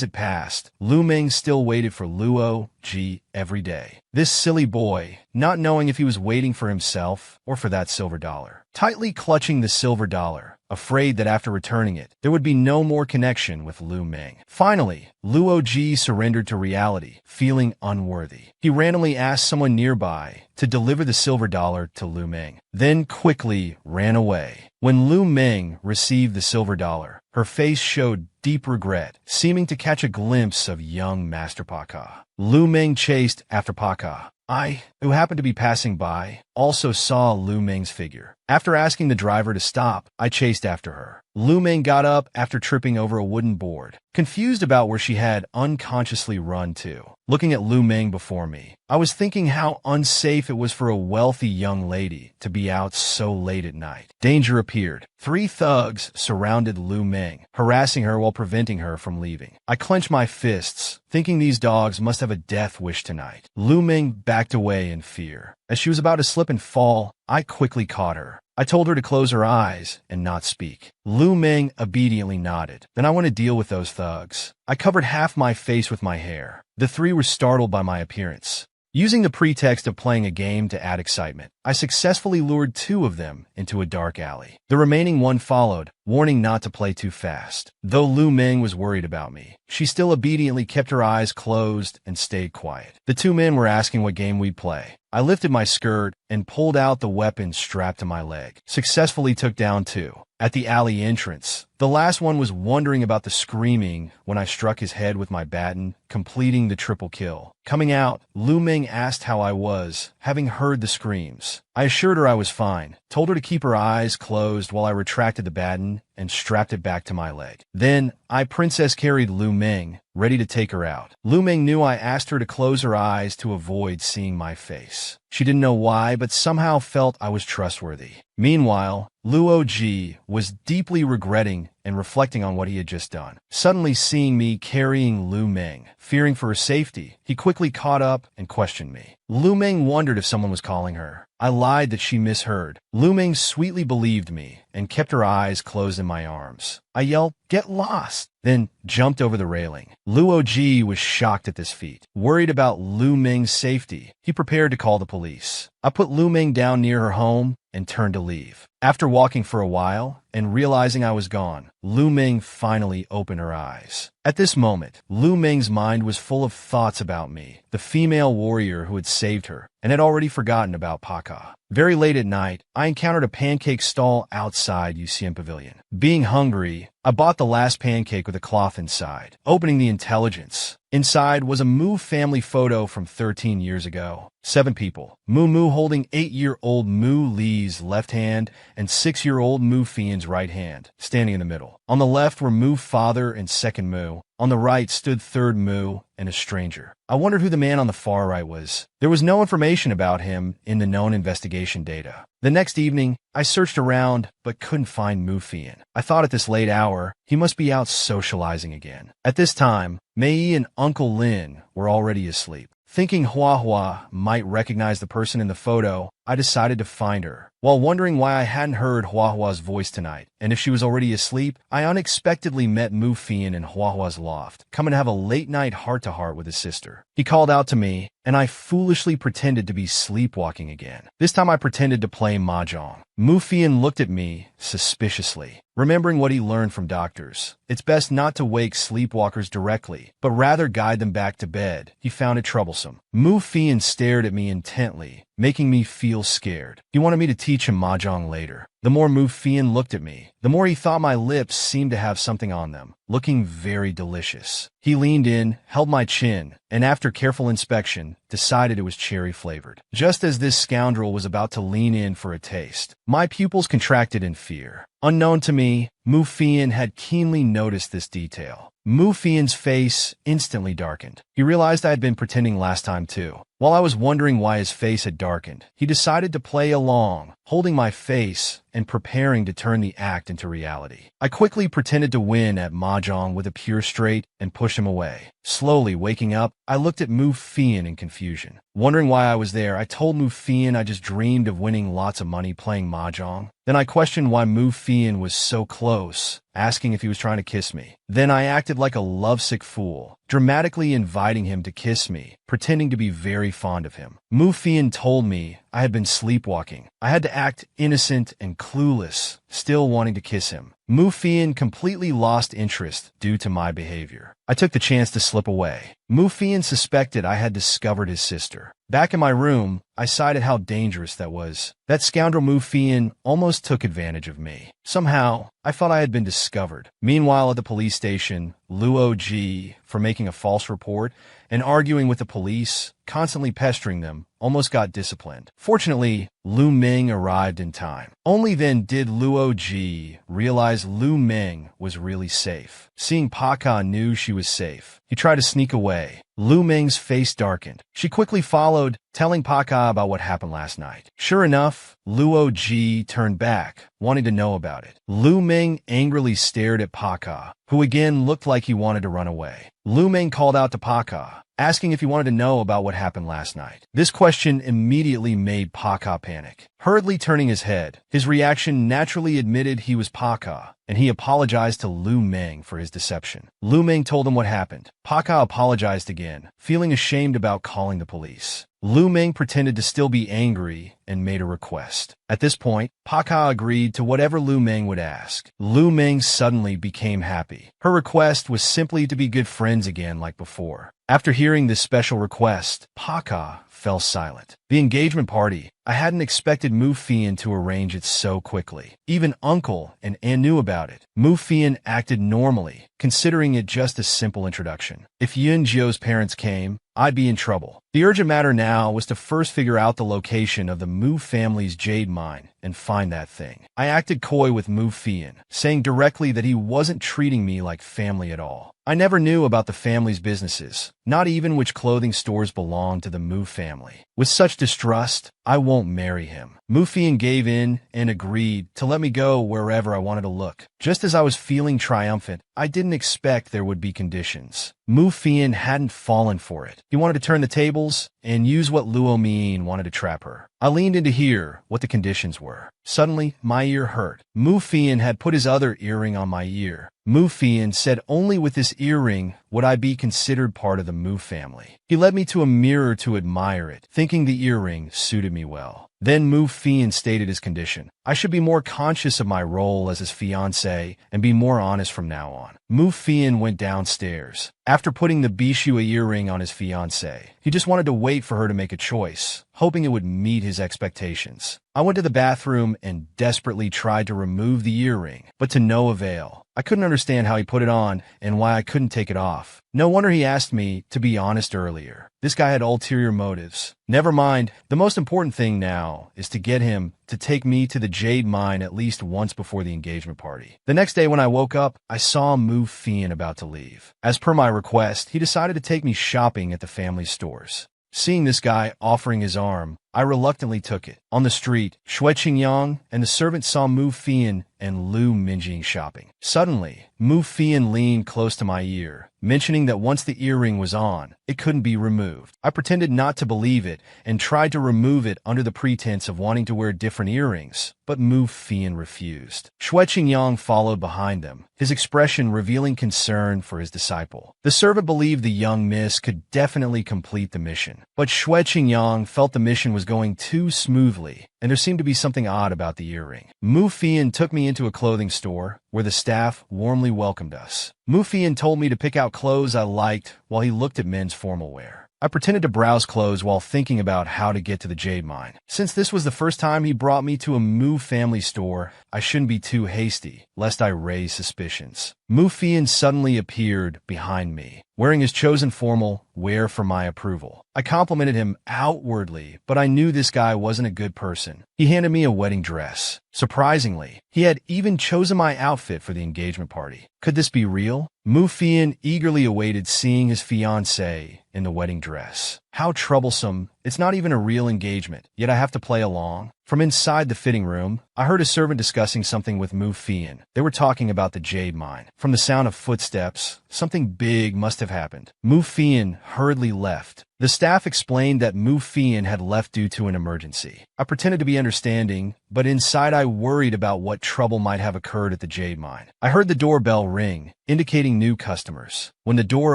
Speaker 1: had passed, Lu Meng still waited for Luo Ji every day. This silly boy, not knowing if he was waiting for himself or for that silver dollar. Tightly clutching the silver dollar, afraid that after returning it, there would be no more connection with Lu Meng. Finally, Luo Ji surrendered to reality, feeling unworthy. He randomly asked someone nearby to deliver the silver dollar to Lu Meng, then quickly ran away. When Lu Meng received the silver dollar, her face showed deep regret, seeming to catch a glimpse of young Master Paka. Lu Meng chased after Paka. I, who happened to be passing by, also saw Lu Meng's figure. After asking the driver to stop, I chased after her. Lu Meng got up after tripping over a wooden board, confused about where she had unconsciously run to. Looking at Lu Meng before me, I was thinking how unsafe it was for a wealthy young lady to be out so late at night. Danger appeared. 3 thugs surrounded Lu Meng, harassing her while preventing her from leaving. I clenched my fists, thinking these dogs must have a death wish tonight. Lu Meng backed away in fear. As she was about to slip and fall, I quickly caught her. I told her to close her eyes and not speak. Lu Meng obediently nodded. Then I went to deal with those thugs. I covered half my face with my hair. The 3 were startled by my appearance. Using the pretext of playing a game to add excitement, I successfully lured 2 of them into a dark alley. The remaining 1 followed, warning not to play too fast. Though Lu Ming was worried about me, she still obediently kept her eyes closed and stayed quiet. The two men were asking what game we'd play. I lifted my skirt and pulled out the weapon strapped to my leg. Successfully took down two. At the alley entrance, the last one was wondering about the screaming when I struck his head with my baton, completing the triple kill. Coming out, Lu Ming asked how I was, having heard the screams. I assured her I was fine, told her to keep her eyes closed while I retracted the baton and strapped it back to my leg. Then, I princess carried Lu Ming, ready to take her out. Lu Ming knew I asked her to close her eyes to avoid seeing my face. She didn't know why, but somehow felt I was trustworthy. Meanwhile, Luo Ji was deeply regretting and reflecting on what he had just done. Suddenly seeing me carrying Lu Ming, fearing for her safety, he quickly caught up and questioned me. Lu Ming wondered if someone was calling her. I lied that she misheard. Lu Ming sweetly believed me and kept her eyes closed in my arms. I yelled, "Get lost!" then jumped over the railing. Luo Ji was shocked at this feat. Worried about Lu Ming's safety, he prepared to call the police. I put Lu Ming down near her home and turned to leave. After walking for a while and realizing I was gone, Lu Ming finally opened her eyes. At this moment, Lu Ming's mind was full of thoughts about me, the female warrior who had saved her, and had already forgotten about Paka. Very late at night, I encountered a pancake stall outside UCM Pavilion. Being hungry, I bought the last pancake with a cloth inside. Opening the intelligence, inside was a Mu family photo from 13 years ago. 7 people. Mu holding 8-year-old Mu Li's left hand and 6-year-old Mu Fian's right hand, standing in the middle. On the left were Mu father and second Mu. On the right stood third Mu and a stranger. I wondered who the man on the far right was. There was no information about him in the known investigation data. The next evening, I searched around but couldn't find Mu Fian. I thought at this late hour, he must be out socializing again. At this time, Mei and Uncle Lin were already asleep. Thinking Hua Hua might recognize the person in the photo, I decided to find her. While wondering why I hadn't heard Hua Hua's voice tonight, and if she was already asleep, I unexpectedly met Mu Fian in Hua Hua's loft, coming to have a late-night heart-to-heart with his sister. He called out to me, and I foolishly pretended to be sleepwalking again. This time I pretended to play mahjong. Mu Fian looked at me suspiciously. Remembering what he learned from doctors, it's best not to wake sleepwalkers directly, but rather guide them back to bed. He found it troublesome. Mu Fian stared at me intently, making me feel scared. He wanted me to teach him mahjong later. The more Mu Fian looked at me, the more he thought my lips seemed to have something on them, looking very delicious. He leaned in, held my chin, and after careful inspection, decided it was cherry-flavored. Just as this scoundrel was about to lean in for a taste, my pupils contracted in fear. Unknown to me, Mu Fian had keenly noticed this detail. Mu Fian's face instantly darkened. He realized I had been pretending last time too. While I was wondering why his face had darkened, he decided to play along, holding my face and preparing to turn the act into reality. I quickly pretended to win at mahjong with a pure straight and pushed him away. Slowly waking up, I looked at Mu Fian in confusion. Wondering why I was there, I told Mu Fian I just dreamed of winning lots of money playing mahjong. Then I questioned why Mu Fian was so close, asking if he was trying to kiss me. Then I acted like a lovesick fool, dramatically inviting him to kiss me, pretending to be very fond of him. Mu Fian told me I had been sleepwalking. I had to act innocent and clueless, still wanting to kiss him. Mu Fian completely lost interest due to my behavior. I took the chance to slip away. Mu Fian suspected I had discovered his sister. Back in my room, I sighed at how dangerous that was. That scoundrel Mu Fian almost took advantage of me. Somehow, I thought I had been discovered. Meanwhile, at the police station, Luo Ji, for making a false report and arguing with the police, constantly pestering them, almost got disciplined. Fortunately, Lu Ming arrived in time. Only then did Luo Ji realize Lu Ming was really safe. Seeing Paka knew she was safe. He tried to sneak away. Lu Ming's face darkened. She quickly followed, telling Paka about what happened last night. Sure enough, Luo Ji turned back, wanting to know about it. Lu Ming angrily stared at Paka, who again looked like he wanted to run away. Lu Ming called out to Paka, asking if he wanted to know about what happened last night. This question immediately made Paka panic. Hurriedly turning his head, his reaction naturally admitted he was Paka, and he apologized to Lu Ming for his deception. Lu Ming told him what happened. Paka apologized again, feeling ashamed about calling the police. Lu Ming pretended to still be angry and made a request. At this point, Paka agreed to whatever Lu Ming would ask. Lu Ming suddenly became happy. Her request was simply to be good friends again like before. After hearing this special request, Paka fell silent. The engagement party. I hadn't expected Mu Fian to arrange it so quickly. Even Uncle and Anne knew about it. Mu Fian acted normally, considering it just a simple introduction. If Yun Jio's parents came, I'd be in trouble. The urgent matter now was to first figure out the location of the Mu family's jade mine and find that thing. I acted coy with Mu Fian, saying directly that he wasn't treating me like family at all. I never knew about the family's businesses, not even which clothing stores belonged to the Mu family. With such distrust, I won't marry him. Mu Fian gave in and agreed to let me go wherever I wanted to look. Just as I was feeling triumphant, I didn't expect there would be conditions. Mu Fian hadn't fallen for it. He wanted to turn the tables and use what Luo Min wanted to trap her. I leaned in to hear what the conditions were. Suddenly, my ear hurt. Mu Fian had put his other earring on my ear. Mu Fian said only with this earring would I be considered part of the Mu family. He led me to a mirror to admire it, thinking the earring suited me well. Then Mu Fian stated his condition. I should be more conscious of my role as his fiancé and be more honest from now on. Mu Fian went downstairs. After putting the Bishua earring on his fiancé, he just wanted to wait for her to make a choice, hoping it would meet his expectations. I went to the bathroom and desperately tried to remove the earring, but to no avail. I couldn't understand how he put it on and why I couldn't take it off. No wonder he asked me to be honest earlier. This guy had ulterior motives. Never mind, the most important thing now is to get him to take me to the jade mine at least once before the engagement party. The next day when I woke up, I saw Mu Fian about to leave. As per my request, he decided to take me shopping at the family stores. Seeing this guy offering his arm, I reluctantly took it. On the street, Shui Qingyang and the servant saw Mu Fian and Lu Minjing shopping. Suddenly, Mu Fian leaned close to my ear, mentioning that once the earring was on, it couldn't be removed. I pretended not to believe it and tried to remove it under the pretense of wanting to wear different earrings, but Mu Fian refused. Shui Qingyang followed behind them, his expression revealing concern for his disciple. The servant believed the young miss could definitely complete the mission, but Shui Qingyang felt the mission was going too smoothly, and there seemed to be something odd about the earring. Mu Fian took me into a clothing store, where the staff warmly welcomed us. Mu Fian told me to pick out clothes I liked while he looked at men's formal wear. I pretended to browse clothes while thinking about how to get to the jade mine. Since this was the first time he brought me to a Mu family store, I shouldn't be too hasty, lest I raise suspicions. Mu Fian suddenly appeared behind me, wearing his chosen formal wear for my approval. I complimented him outwardly, but I knew this guy wasn't a good person. He handed me a wedding dress. Surprisingly, he had even chosen my outfit for the engagement party. Could this be real? Mu Fian eagerly awaited seeing his fiancée in the wedding dress. How troublesome. It's not even a real engagement, yet I have to play along. From inside the fitting room, I heard a servant discussing something with Mu Fian. They were talking about the jade mine. From the sound of footsteps, something big must have happened. Mu Fian hurriedly left. The staff explained that Mu Fian had left due to an emergency. I pretended to be understanding, but inside I worried about what trouble might have occurred at the jade mine. I heard the doorbell ring, indicating new customers. When the door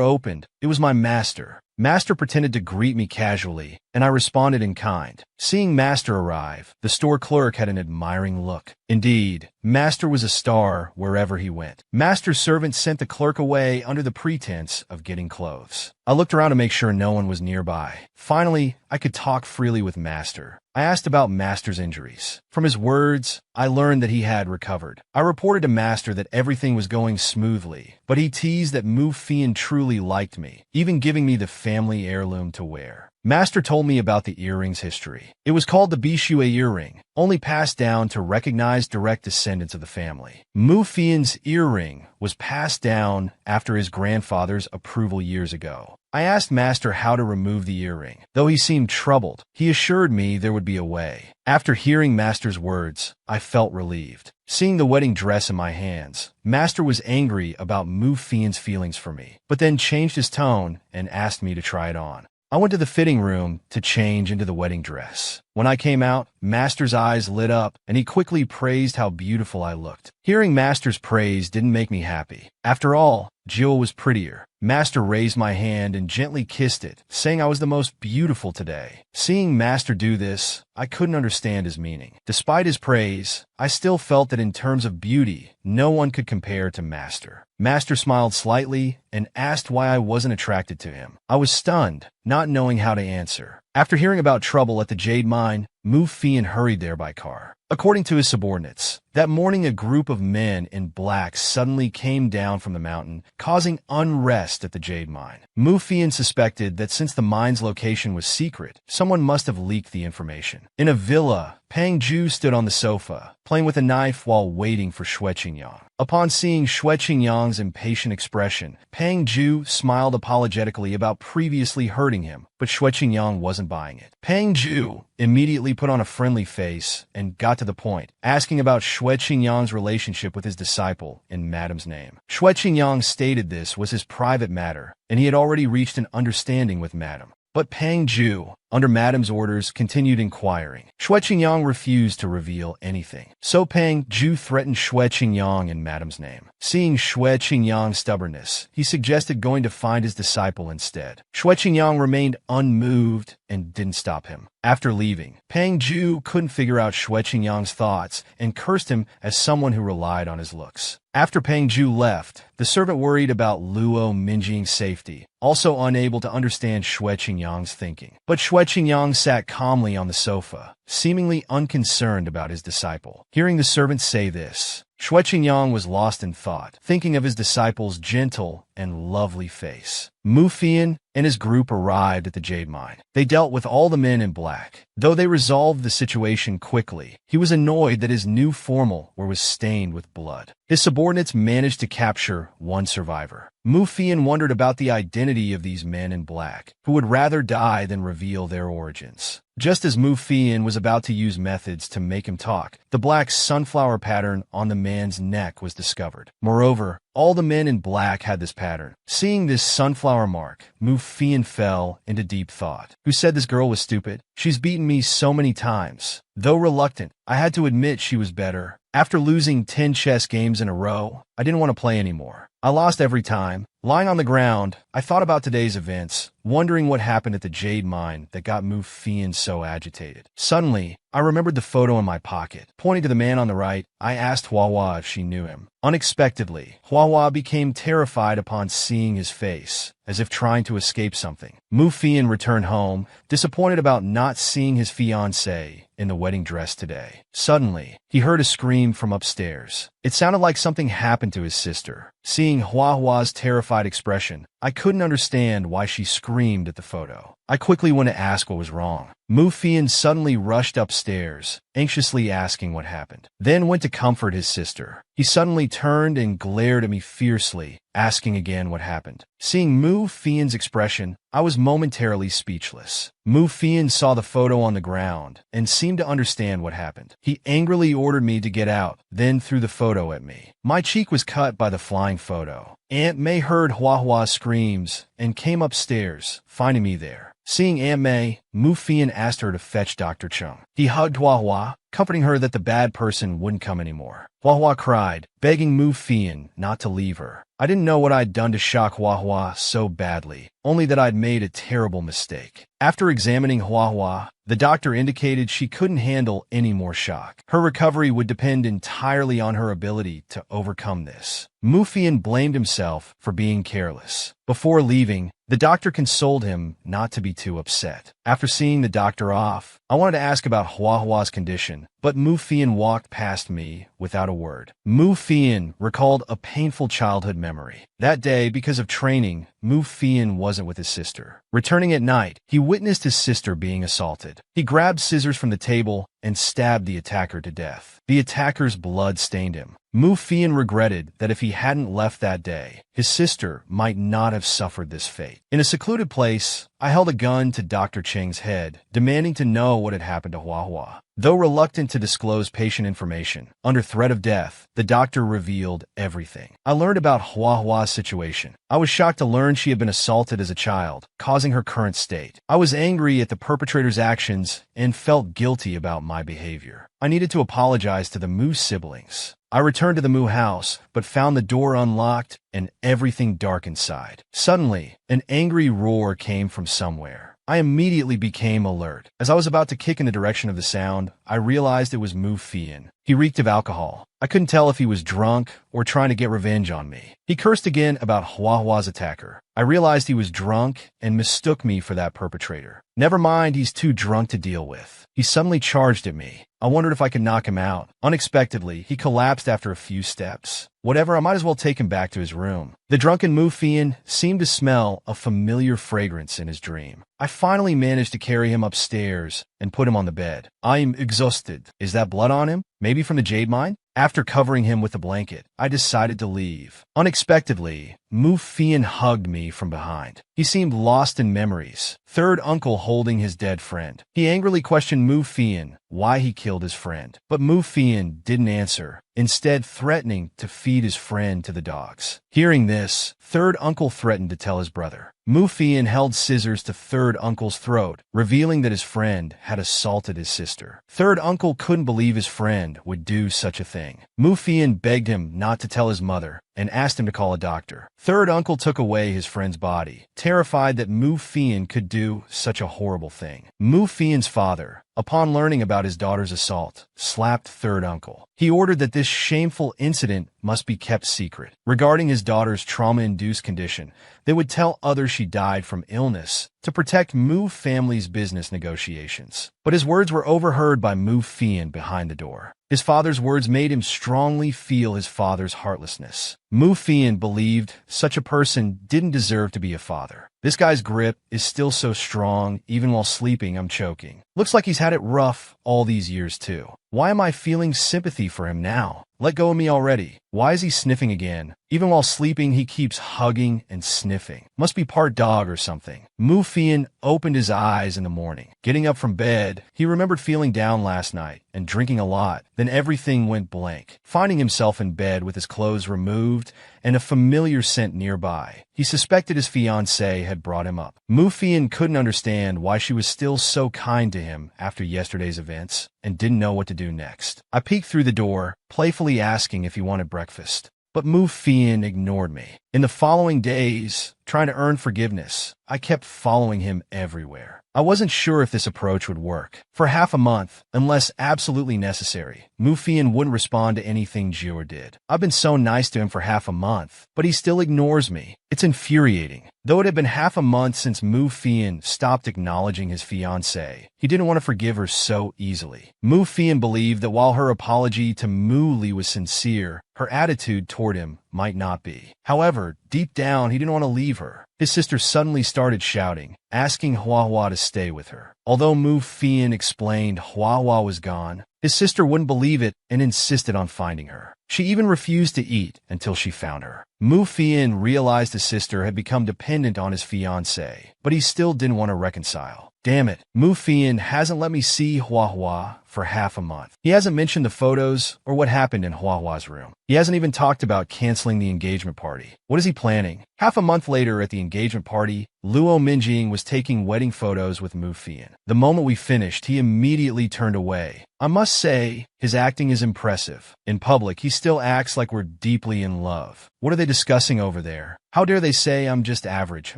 Speaker 1: opened, it was my master. Master pretended to greet me casually, and I responded in kind. Seeing Master arrive, the store clerk had an admiring look. Indeed, Master was a star wherever he went. Master's servant sent the clerk away under the pretense of getting clothes. I looked around to make sure no one was nearby. Finally, I could talk freely with Master. I asked about Master's injuries. From his words, I learned that he had recovered. I reported to Master that everything was going smoothly, but he teased that Mu Fian truly liked me, even giving me the family heirloom to wear. Master told me about the earring's history. It was called the Bishua earring, only passed down to recognized direct descendants of the family. Mu Fian's earring was passed down after his grandfather's approval years ago. I asked Master how to remove the earring. Though he seemed troubled, he assured me there would be a way. After hearing Master's words, I felt relieved. Seeing the wedding dress in my hands, Master was angry about Mu Fian's feelings for me, but then changed his tone and asked me to try it on. I went to the fitting room to change into the wedding dress. When I came out, Master's eyes lit up, and he quickly praised how beautiful I looked. Hearing Master's praise didn't make me happy. After all, Jill was prettier. Master raised my hand and gently kissed it, saying I was the most beautiful today. Seeing Master do this, I couldn't understand his meaning. Despite his praise, I still felt that in terms of beauty, no one could compare to Master. Master smiled slightly and asked why I wasn't attracted to him. I was stunned, not knowing how to answer. After hearing about trouble at the Jade Mine, Mu Fian hurried there by car. According to his subordinates, that morning a group of men in black suddenly came down from the mountain, causing unrest at the Jade Mine. Mu Fian suspected that since the mine's location was secret, someone must have leaked the information. In a villa, Pang Ju stood on the sofa, playing with a knife while waiting for Xue Qingyang. Upon seeing Xue Qingyang's impatient expression, Pang Ju smiled apologetically about previously hurting him, but Xue Qingyang wasn't buying it. Pang Ju immediately put on a friendly face and got to the point, asking about Xue Qingyang's relationship with his disciple in Madam's name. Xue Qingyang stated this was his private matter, and he had already reached an understanding with Madam. But Pang Ju, under Madam's orders, continued inquiring. Xue Qingyang refused to reveal anything. So Pang Ju threatened Xue Qingyang in Madam's name. Seeing Xue Qingyang's stubbornness, he suggested going to find his disciple instead. Xue Qingyang remained unmoved and didn't stop him. After leaving, Pang Ju couldn't figure out Xue Qingyang's thoughts and cursed him as someone who relied on his looks. After Pang Ju left, the servant worried about Luo Minjing's safety, also unable to understand Xue Qingyang's thinking. But Xue Qingyang sat calmly on the sofa, seemingly unconcerned about his disciple. Hearing the servant say this, Xue Qingyang was lost in thought, thinking of his disciple's gentle and lovely face. Mu Fian and his group arrived at the Jade Mine. They dealt with all the men in black. Though they resolved the situation quickly, he was annoyed that his new formal was stained with blood. His subordinates managed to capture one survivor. Mu Fian wondered about the identity of these men in black, who would rather die than reveal their origins. Just as Mu Fian was about to use methods to make him talk, the black sunflower pattern on the man's neck was discovered. Moreover, all the men in black had this pattern. Seeing this sunflower mark, Mu Fian fell into deep thought. Who said this girl was stupid? She's beaten me so many times. Though reluctant, I had to admit she was better. After losing 10 chess games in a row, I didn't want to play anymore. I lost every time. Lying on the ground, I thought about today's events, wondering what happened at the Jade Mine that got Mu Fian so agitated. Suddenly, I remembered the photo in my pocket. Pointing to the man on the right, I asked Hua Hua if she knew him. Unexpectedly, Hua Hua became terrified upon seeing his face, as if trying to escape something. Mu Fian returned home, disappointed about not seeing his fiancée in the wedding dress today. Suddenly, he heard a scream from upstairs. It sounded like something happened to his sister. Seeing Hua Hua's terrified expression, I couldn't understand why she screamed at the photo. I quickly went to ask what was wrong. Mu Fian suddenly rushed upstairs, anxiously asking what happened, then went to comfort his sister. He suddenly turned and glared at me fiercely, asking again what happened. Seeing Mu Fian's expression, I was momentarily speechless. Mu Fian saw the photo on the ground and seemed to understand what happened. He angrily ordered me to get out, then threw the photo at me. My cheek was cut by the flying photo. Aunt May heard Hua Hua's screams and came upstairs, finding me there. Seeing Aunt May, Mu Fian asked her to fetch Dr. Chung. He hugged Hua Hua, comforting her that the bad person wouldn't come anymore. Hua Hua cried, begging Mu Fian not to leave her. I didn't know what I'd done to shock Hua Hua so badly, only that I'd made a terrible mistake. After examining Hua Hua, the doctor indicated she couldn't handle any more shock. Her recovery would depend entirely on her ability to overcome this. Mu Fian blamed himself for being careless. Before leaving, the doctor consoled him not to be too upset. After seeing the doctor off, I wanted to ask about Hua Hua's condition, but Mu Fian walked past me without a word. Mu Fian recalled a painful childhood memory. That day, because of training, Mu Fian wasn't with his sister. Returning at night, he witnessed his sister being assaulted. He grabbed scissors from the table and stabbed the attacker to death. The attacker's blood stained him. Mu Fian regretted that if he hadn't left that day, his sister might not have suffered this fate. In a secluded place, I held a gun to Dr. Cheng's head, demanding to know what had happened to Hua Hua. Though reluctant to disclose patient information, under threat of death, the doctor revealed everything. I learned about Hua Hua's situation. I was shocked to learn she had been assaulted as a child, causing her current state. I was angry at the perpetrator's actions and felt guilty about my behavior. I needed to apologize to the Mu siblings. I returned to the Mu house, but found the door unlocked and everything dark inside. Suddenly, an angry roar came from somewhere. I immediately became alert. As I was about to kick in the direction of the sound, I realized it was Mu Fian. He reeked of alcohol. I couldn't tell if he was drunk or trying to get revenge on me. He cursed again about Hua Hua's attacker. I realized he was drunk and mistook me for that perpetrator. Never mind, he's too drunk to deal with. He suddenly charged at me. I wondered if I could knock him out. Unexpectedly, he collapsed after a few steps. Whatever, I might as well take him back to his room. The drunken Mu Fian seemed to smell a familiar fragrance in his dream. I finally managed to carry him upstairs and put him on the bed. I'm exhausted. Is that blood on him? Maybe from the jade mine? After covering him with a blanket, I decided to leave. Unexpectedly, Mu Fian hugged me from behind. He seemed lost in memories, third uncle holding his dead friend. He angrily questioned Mu Fian why he killed his friend, but Mu Fian didn't answer, instead threatening to feed his friend to the dogs. Hearing this, third uncle threatened to tell his brother. Mu Fian held scissors to third uncle's throat, revealing that his friend had assaulted his sister. Third uncle couldn't believe his friend would do such a thing. Mu Fian begged him not to tell his mother and asked him to call a doctor. Third uncle took away his friend's body, terrified that Mu Fian could do such a horrible thing. Mu Fian's father, upon learning about his daughter's assault, slapped third uncle. He ordered that this shameful incident must be kept secret. Regarding his daughter's trauma-induced condition, they would tell others she died from illness to protect Mu family's business negotiations. But his words were overheard by Mu Fian behind the door. His father's words made him strongly feel his father's heartlessness. Mu Fian believed such a person didn't deserve to be a father. This guy's grip is still so strong, even while sleeping I'm choking. Looks like he's had it rough all these years too. Why am I feeling sympathy for him now? Let go of me already. Why is he sniffing again? Even while sleeping, he keeps hugging and sniffing. Must be part dog or something. Mu Fian opened his eyes in the morning. Getting up from bed, he remembered feeling down last night and drinking a lot. Then everything went blank. Finding himself in bed with his clothes removed and a familiar scent nearby, he suspected his fiancée had brought him up. Mu Fian couldn't understand why she was still so kind to him after yesterday's events and didn't know what to do next. I peeked through the door, playfully asking if he wanted breakfast. But Mu Fian ignored me. In the following days, trying to earn forgiveness, I kept following him everywhere. I wasn't sure if this approach would work. For half a month, unless absolutely necessary, Mu Fian wouldn't respond to anything Jiur did. I've been so nice to him for half a month, but he still ignores me. It's infuriating. Though it had been half a month since Mu Fian stopped acknowledging his fiancée, he didn't want to forgive her so easily. Mu Fian believed that while her apology to Mu Li was sincere, her attitude toward him might not be. However, deep down, he didn't want to leave her. His sister suddenly started shouting, asking Hua Hua to stay with her. Although Mu Fian explained Hua Hua was gone, his sister wouldn't believe it and insisted on finding her. She even refused to eat until she found her. Mu Fian realized his sister had become dependent on his fiancée, but he still didn't want to reconcile. Damn it, Mu Fian hasn't let me see Hua Hua for half a month. He hasn't mentioned the photos or what happened in Hua Hua's room. He hasn't even talked about canceling the engagement party. What is he planning? Half a month later at the engagement party, Luo Minjing was taking wedding photos with Mu Fian. The moment we finished, he immediately turned away. I must say, his acting is impressive. In public, he still acts like we're deeply in love. What are they discussing over there? How dare they say I'm just average?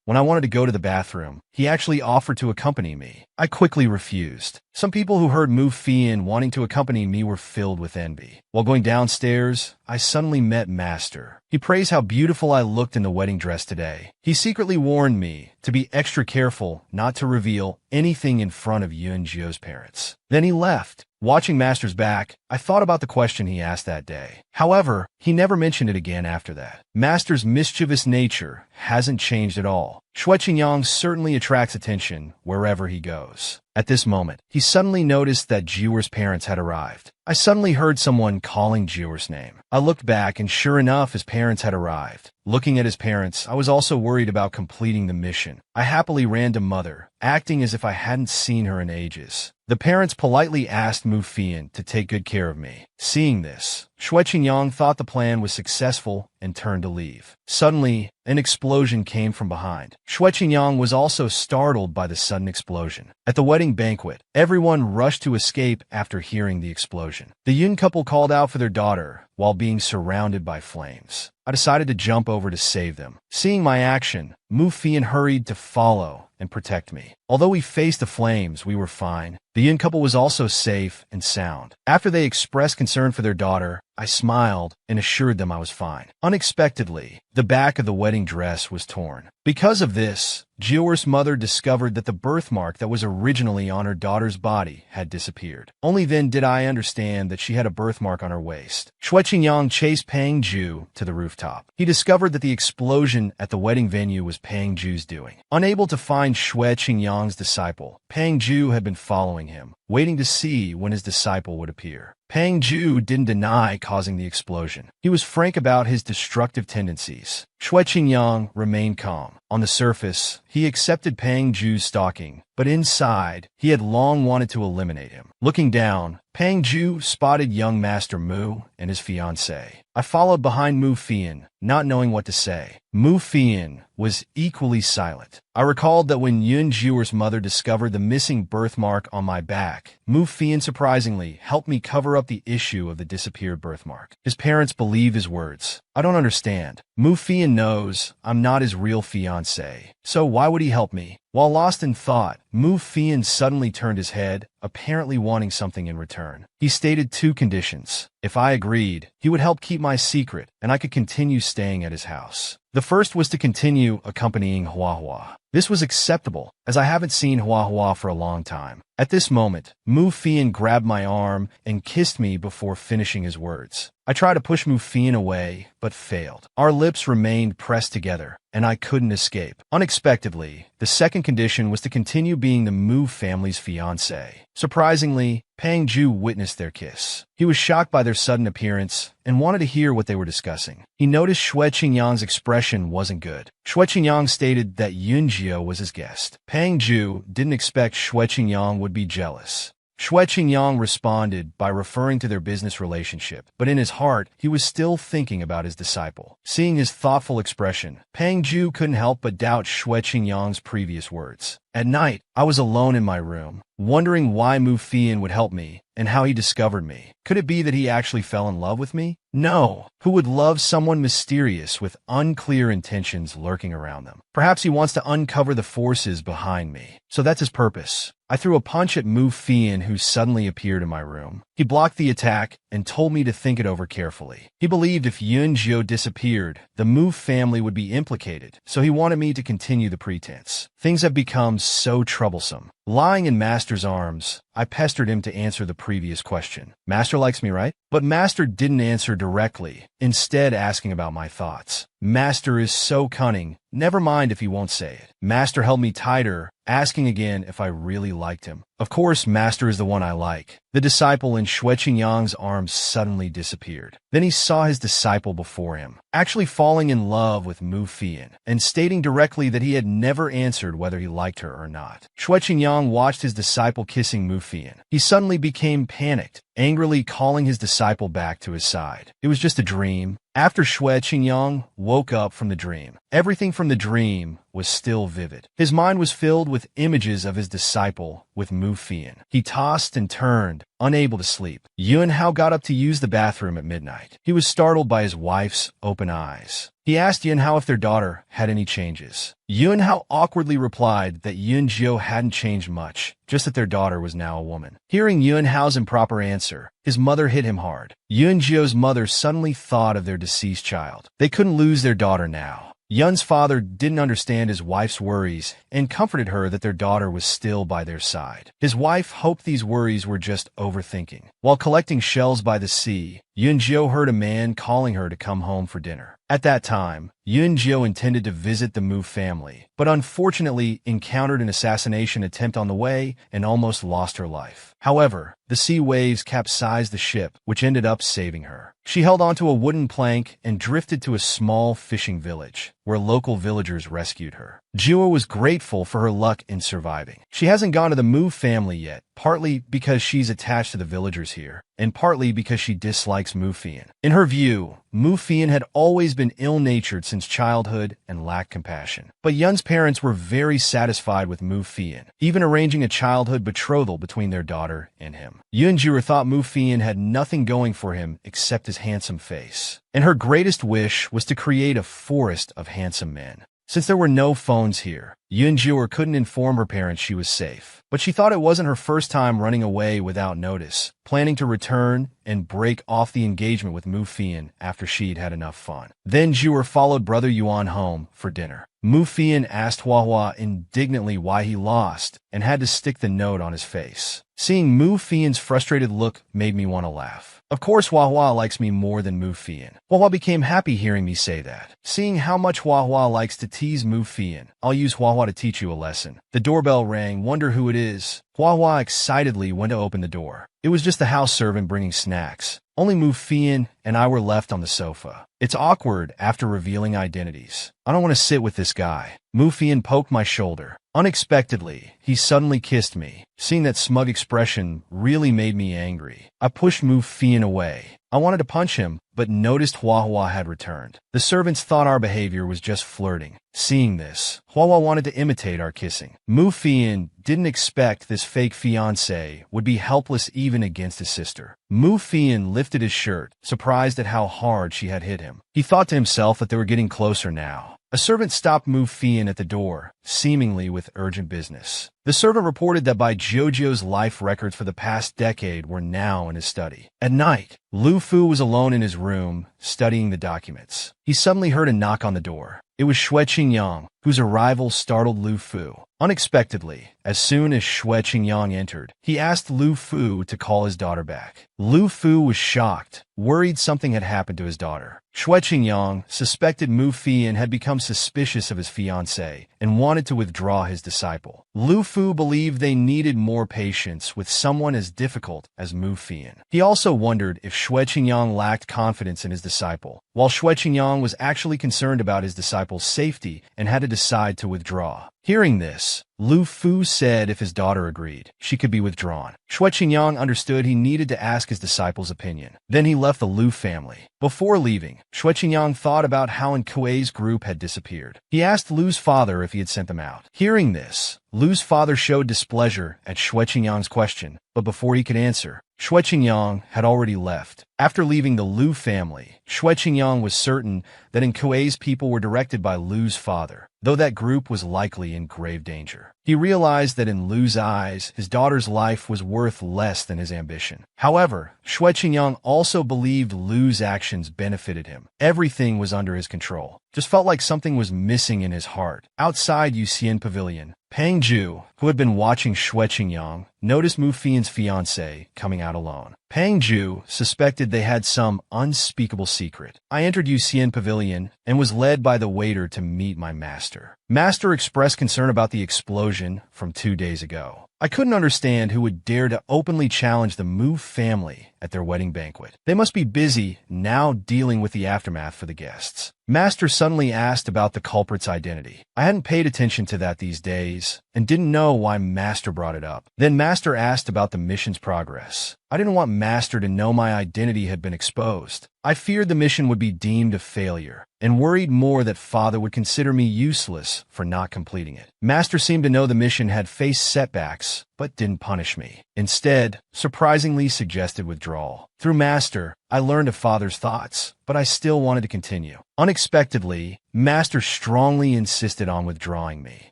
Speaker 1: When I wanted to go to the bathroom, he actually offered to accompany me. I quickly refused. Some people who heard Mu Fian wanting to accompany me were filled with envy. While going downstairs, I suddenly met Master. He praised how beautiful I looked in the wedding dress today. He secretly warned me to be extra careful not to reveal anything in front of Yun Jio's parents. Then he left. Watching Master's back, I thought about the question he asked that day. However, he never mentioned it again after that. Master's mischievous nature hasn't changed at all. Shui Qingyang certainly attracts attention wherever he goes. At this moment, he suddenly noticed that Jiwer's parents had arrived. I suddenly heard someone calling Jior's name. I looked back, and sure enough, his parents had arrived. Looking at his parents, I was also worried about completing the mission. I happily ran to Mother, acting as if I hadn't seen her in ages. The parents politely asked Mu Fian to take good care of me. Seeing this, Shui Qingyang thought the plan was successful and turned to leave. Suddenly, an explosion came from behind. Shui Qingyang was also startled by the sudden explosion. At the wedding banquet, everyone rushed to escape after hearing the explosion. The Yun couple called out for their daughter while being surrounded by flames. I decided to jump over to save them. Seeing my action, Mu Fian hurried to follow and protect me. Although we faced the flames, we were fine. The Yun couple was also safe and sound. After they expressed concern for their daughter, I smiled and assured them I was fine. Unexpectedly, the back of the wedding dress was torn. Because of this, Jior's mother discovered that the birthmark that was originally on her daughter's body had disappeared. Only then did I understand that she had a birthmark on her waist. Shui Qingyang chased Pang Ju to the rooftop. He discovered that the explosion at the wedding venue was Pang Ju's doing. Unable to find Shui Qingyang's disciple, Pang Ju had been following him, waiting to see when his disciple would appear. Pang Ju didn't deny causing the explosion. He was frank about his destructive tendencies. Shui Qingyang remained calm. On the surface, he accepted Pang Ju's stalking, but inside, he had long wanted to eliminate him. Looking down, Pang Ju spotted young Master Mu and his fiancée. I followed behind Mu Fian, not knowing what to say. Mu Fian was equally silent. I recalled that when Yun Jior's mother discovered the missing birthmark on my back, Mu Fian surprisingly helped me cover up the issue of the disappeared birthmark. His parents believe his words. I don't understand. Mu Fian knows I'm not his real fiancé, so why would he help me? While lost in thought, Mu Fian suddenly turned his head, apparently wanting something in return. He stated 2 conditions. If I agreed, he would help keep my secret, and I could continue staying at his house. The first was to continue accompanying Hua Hua. This was acceptable, as I haven't seen Hua Hua for a long time. At this moment, Mu Fian grabbed my arm and kissed me before finishing his words. I tried to push Mu Fian away, but failed. Our lips remained pressed together, and I couldn't escape. Unexpectedly, the second condition was to continue being the Mu family's fiancé. Surprisingly, Pang Ju witnessed their kiss. He was shocked by their sudden appearance and wanted to hear what they were discussing. He noticed Shui Qingyang's expression wasn't good. Shui Qingyang stated that Yun Jio was his guest. Pang Ju didn't expect Shui Qingyang would be jealous. Shui Qingyang responded by referring to their business relationship, but in his heart, he was still thinking about his disciple. Seeing his thoughtful expression, Pang Ju couldn't help but doubt Shui Qingyang's previous words. At night, I was alone in my room, wondering why Mu Fian would help me and how he discovered me. Could it be that he actually fell in love with me? No. Who would love someone mysterious with unclear intentions lurking around them? Perhaps he wants to uncover the forces behind me. So that's his purpose. I threw a punch at Mu Fian, who suddenly appeared in my room. He blocked the attack and told me to think it over carefully. He believed if Yun Jio disappeared, the Mu family would be implicated, so he wanted me to continue the pretense. Things have become so troublesome. Lying in Master's arms, I pestered him to answer the previous question. Master likes me, right? But Master didn't answer directly, instead asking about my thoughts. Master is so cunning, never mind if he won't say it. Master held me tighter, asking again if I really liked him. Of course, Master is the one I like. The disciple in Shui Qingyang's arms suddenly disappeared. Then he saw his disciple before him, actually falling in love with Mu Fian, and stating directly that he had never answered whether he liked her or not. Shui Qingyang watched his disciple kissing Mu Fian. He suddenly became panicked, angrily calling his disciple back to his side. It was just a dream. After Shui Qingyang woke up from the dream, everything from the dream was still vivid. His mind was filled with images of his disciple with Mu Fian. He tossed and turned, unable to sleep. Yun Hao got up to use the bathroom at midnight. He was startled by his wife's open eyes. He asked Yun Hao if their daughter had any changes. Yun Hao awkwardly replied that Yun Jio hadn't changed much, just that their daughter was now a woman. Hearing Yun Hao's improper answer, his mother hit him hard. Yun Jio's mother suddenly thought of their deceased child. They couldn't lose their daughter now. Yun's father didn't understand his wife's worries and comforted her that their daughter was still by their side. His wife hoped these worries were just overthinking. While collecting shells by the sea, Yunjio heard a man calling her to come home for dinner. At that time, Yunjio intended to visit the Mu family, but unfortunately encountered an assassination attempt on the way and almost lost her life. However, the sea waves capsized the ship, which ended up saving her. She held onto a wooden plank and drifted to a small fishing village, where local villagers rescued her. Jua was grateful for her luck in surviving. She hasn't gone to the Mu family yet, partly because she's attached to the villagers here, and partly because she dislikes Mufian. In her view, Mufian had always been ill-natured since childhood and lacked compassion. But Yun's parents were very satisfied with Mufian, even arranging a childhood betrothal between their daughter and him. Yunjira thought Mufian had nothing going for him except his handsome face, and her greatest wish was to create a forest of handsome men. Since there were no phones here, Yunjira couldn't inform her parents she was safe. But she thought it wasn't her first time running away without notice, planning to return and break off the engagement with Mufian after she'd had enough fun. Then Jua followed Brother Yuan home for dinner. Mufian asked Huahua indignantly why he lost and had to stick the note on his face. Seeing Mufian's frustrated look made me want to laugh. Of course Huahua likes me more than Mufian. Huahua became happy hearing me say that. Seeing how much Huahua likes to tease Mufian, I'll use Huahua to teach you a lesson. The doorbell rang. Wonder who it is. Huahua excitedly went to open the door. It was just the house servant bringing snacks. Only Mufian and I were left on the sofa. It's awkward after revealing identities. I don't want to sit with this guy. Mufian poked my shoulder. Unexpectedly, he suddenly kissed me. Seeing that smug expression really made me angry. I pushed Mufian away. I wanted to punch him, but noticed Huahua had returned. The servants thought our behavior was just flirting. Seeing this, Huahua wanted to imitate our kissing. Mufian didn't expect this fake fiancé would be helpless even against his sister. Mufian lifted his shirt, surprised at how hard she had hit him. He thought to himself that they were getting closer now. A servant stopped Mufian at the door, seemingly with urgent business. The servant reported that by Jojo's life records for the past decade were now in his study. At night, Lu Fu was alone in his room, studying the documents. He suddenly heard a knock on the door. It was Xue Qingyang, whose arrival startled Lu Fu. Unexpectedly, as soon as Xue Qingyang entered, he asked Lu Fu to call his daughter back. Lu Fu was shocked, worried something had happened to his daughter. Xue Qingyang suspected Mufian had become suspicious of his fiancée and wanted to withdraw his disciple. Lu Fu believed they needed more patience with someone as difficult as Mufian. He also wondered if Xue Qingyang lacked confidence in his disciple, while Xue Qingyang was actually concerned about his disciple's safety and had to decide to withdraw. Hearing this, Lu Fu said if his daughter agreed, she could be withdrawn. Xue Qingyang understood he needed to ask his disciple's opinion. Then he left the Lu family. Before leaving, Xue Qingyang thought about how Kuei's group had disappeared. He asked Lu's father if he had sent them out. Hearing this, Lu's father showed displeasure at Xue Qingyang's question, but before he could answer, Xue Qingyang had already left. After leaving the Lu family, Xue Qingyang was certain that Kuei's people were directed by Lu's father, though that group was likely in grave danger. He realized that in Lu's eyes, his daughter's life was worth less than his ambition. However, Xue Qingyang also believed Lu's actions benefited him. Everything was under his control. Just felt like something was missing in his heart. Outside Yuxian Pavilion, Pang Ju, who had been watching Xue Qingyang, noticed Mufian's fiancée coming out alone. Pang Ju suspected they had some unspeakable secret. I entered Yuxian Pavilion and was led by the waiter to meet my master. Master expressed concern about the explosion from 2 days ago. I couldn't understand who would dare to openly challenge the Mu family at their wedding banquet. They must be busy now dealing with the aftermath for the guests. Master suddenly asked about the culprit's identity. I hadn't paid attention to that these days and didn't know why Master brought it up. Then Master asked about the mission's progress. I didn't want Master to know my identity had been exposed. I feared the mission would be deemed a failure and worried more that Father would consider me useless for not completing it. Master seemed to know the mission had faced setbacks, but didn't punish me. Instead, surprisingly suggested withdrawal. Through Master, I learned of Father's thoughts, but I still wanted to continue. Unexpectedly, Master strongly insisted on withdrawing me.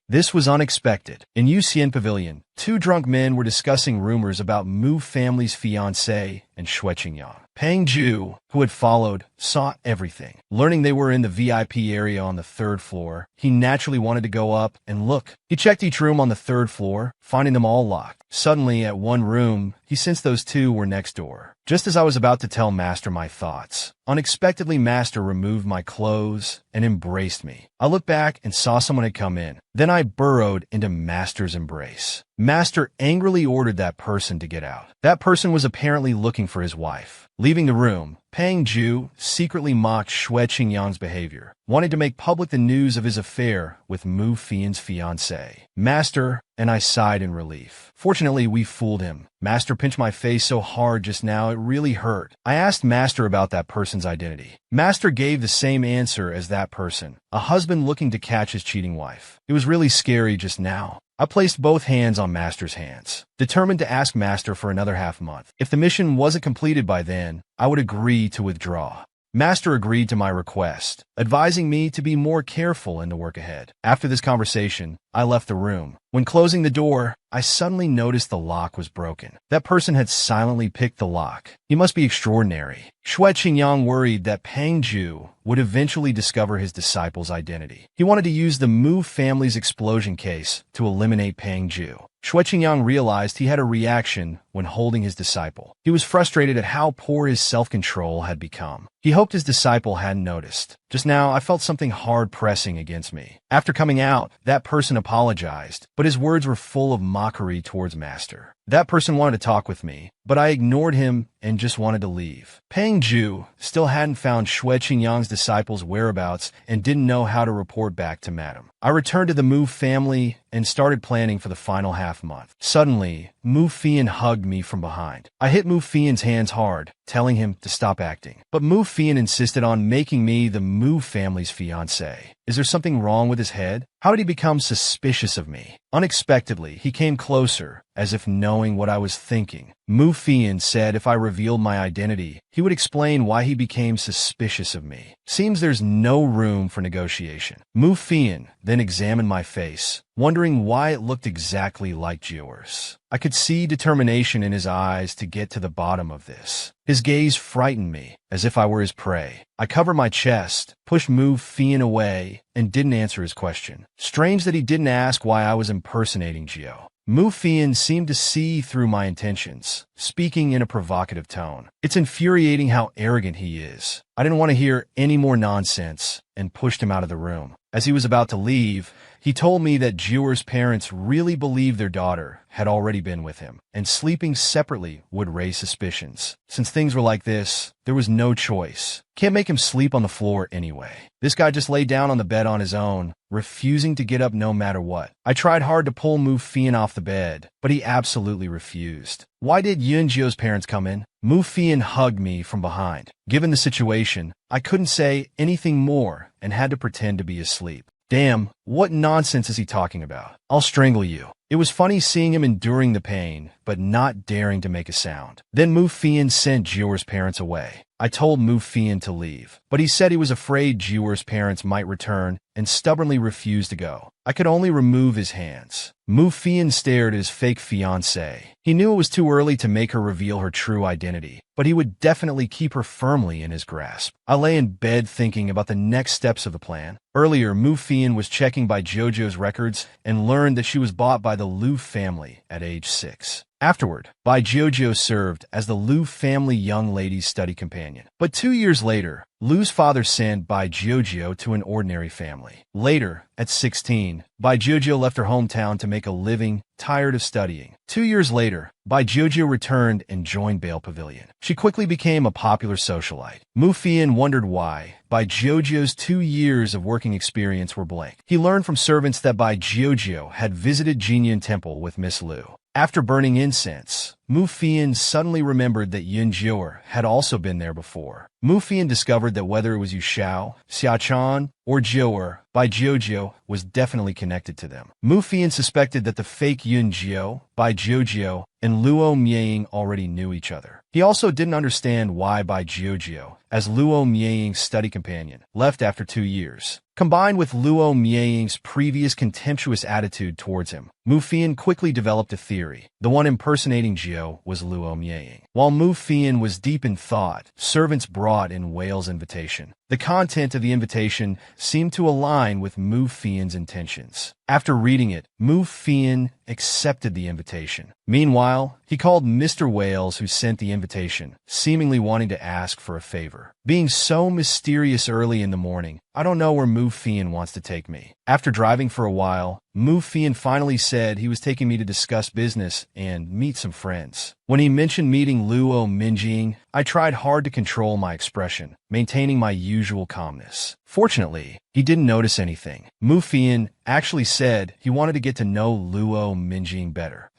Speaker 1: This was unexpected. In Yuxian Pavilion, 2 drunk men were discussing rumors about Mu family's fiancé and Xue Qingyang. Pang Ju, who had followed, saw everything. Learning they were in the VIP area on the 3rd floor, he naturally wanted to go up and look. He checked each room on the 3rd floor, finding them all locked. Suddenly, at one room, he sensed those two were next door. Just as I was about to tell Master my thoughts, unexpectedly Master removed my clothes and embraced me. I looked back and saw someone had come in. Then I burrowed into Master's embrace. Master angrily ordered that person to get out. That person was apparently looking for his wife. Leaving the room, Pang Ju secretly mocked Xue Qingyang's behavior, wanting to make public the news of his affair with Mu Fian's fiancée. Master and I sighed in relief. Fortunately, we fooled him. Master pinched my face so hard just now it really hurt. I asked Master about that person's identity. Master gave the same answer as that person, a husband looking to catch his cheating wife. It was really scary just now. I placed both hands on Master's hands, determined to ask Master for another half-month. If the mission wasn't completed by then, I would agree to withdraw. Master agreed to my request, advising me to be more careful and to work ahead. After this conversation, I left the room. When closing the door, I suddenly noticed the lock was broken. That person had silently picked the lock. He must be extraordinary. Xue Qingyang worried that Pang Ju would eventually discover his disciple's identity. He wanted to use the Mu family's explosion case to eliminate Pang Ju. Xue Qingyang realized he had a reaction when holding his disciple. He was frustrated at how poor his self-control had become. He hoped his disciple hadn't noticed. Just now, I felt something hard pressing against me. After coming out, that person apologized, but his words were full of mockery towards Master. That person wanted to talk with me, but I ignored him and just wanted to leave. Pang Ju still hadn't found Xue Qingyang's disciple's whereabouts and didn't know how to report back to Madam. I returned to the Mu family and started planning for the final half-month. Suddenly, Mu Fian hugged me from behind. I hit Mu Fian's hands hard, telling him to stop acting. But Mu Fian insisted on making me the Mu family's fiancé. Is there something wrong with his head? How did he become suspicious of me? Unexpectedly, he came closer, as if knowing what I was thinking. Mu Fian said if I revealed my identity, he would explain why he became suspicious of me. Seems there's no room for negotiation. Mu Fian then examined my face, wondering why it looked exactly like Jiuer's. I could see determination in his eyes to get to the bottom of this. His gaze frightened me, as if I were his prey. I covered my chest, pushed Mu Fian away, and didn't answer his question. Strange that he didn't ask why I was impersonating Jiu. Mu Fian seemed to see through my intentions, speaking in a provocative tone. It's infuriating how arrogant he is. I didn't want to hear any more nonsense and pushed him out of the room. As he was about to leave, he told me that Jiuer's parents really believed their daughter had already been with him, and sleeping separately would raise suspicions. Since things were like this, there was no choice. Can't make him sleep on the floor anyway. This guy just lay down on the bed on his own, refusing to get up no matter what. I tried hard to pull Mu Fian off the bed, but he absolutely refused. Why did Yunjio's parents come in? Mu Fian hugged me from behind. Given the situation, I couldn't say anything more and had to pretend to be asleep. Damn, what nonsense is he talking about? I'll strangle you. It was funny seeing him enduring the pain, but not daring to make a sound. Then Mu Fian sent Jiuer's parents away. I told Mu Fian to leave, but he said he was afraid Jiuer's parents might return and stubbornly refused to go. I could only remove his hands. Mu Fian stared at his fake fiancée. He knew it was too early to make her reveal her true identity, but he would definitely keep her firmly in his grasp. I lay in bed thinking about the next steps of the plan. Earlier, Mu Fian was checking by Jojo's records and learned that she was bought by the Liu family at age 6. Afterward, Bai Jojo served as the Liu family young lady's study companion. But 2 years later, Liu's father sent Bai Jojo to an ordinary family. Later, at 16, Bai Jojo left her hometown to make a living, tired of studying. 2 years later, Bai Jojo returned and joined Bale Pavilion. She quickly became a popular socialite. Mu Fian wondered why Bai Jojo's 2 years of working experience were blank. He learned from servants that Bai Jojo had visited Jinyan Temple with Miss Liu. After burning incense, Mu Fian suddenly remembered that Yun Jiuer had also been there before. Mu Fian discovered that whether it was Yu Xiao, Xiachan, or Jiuer, Bai Jojo was definitely connected to them. Mu Fian suspected that the fake Yun Jiu, Bai Jojo, and Luo Mieying already knew each other. He also didn't understand why Bai Jojo, as Luo Mieying's study companion, left after 2 years. Combined with Luo Mieying's previous contemptuous attitude towards him, Mu Fian quickly developed a theory. The one impersonating Jiu window was Luo Mieying. While Mu Fian was deep in thought, servants brought in Whale's invitation. The content of the invitation seemed to align with Mu Fian's intentions. After reading it, Mu Fian accepted the invitation. Meanwhile, he called Mr. Wales, who sent the invitation, seemingly wanting to ask for a favor. Being so mysterious early in the morning, I don't know where Mu Fian wants to take me. After driving for a while, Mu Fian finally said he was taking me to discuss business and meet some friends. When he mentioned meeting Luo Minjing, I tried hard to control my expression, maintaining my usual calmness. Fortunately, he didn't notice anything. Mu Fian actually said he wanted to get to know Luo Minjing better.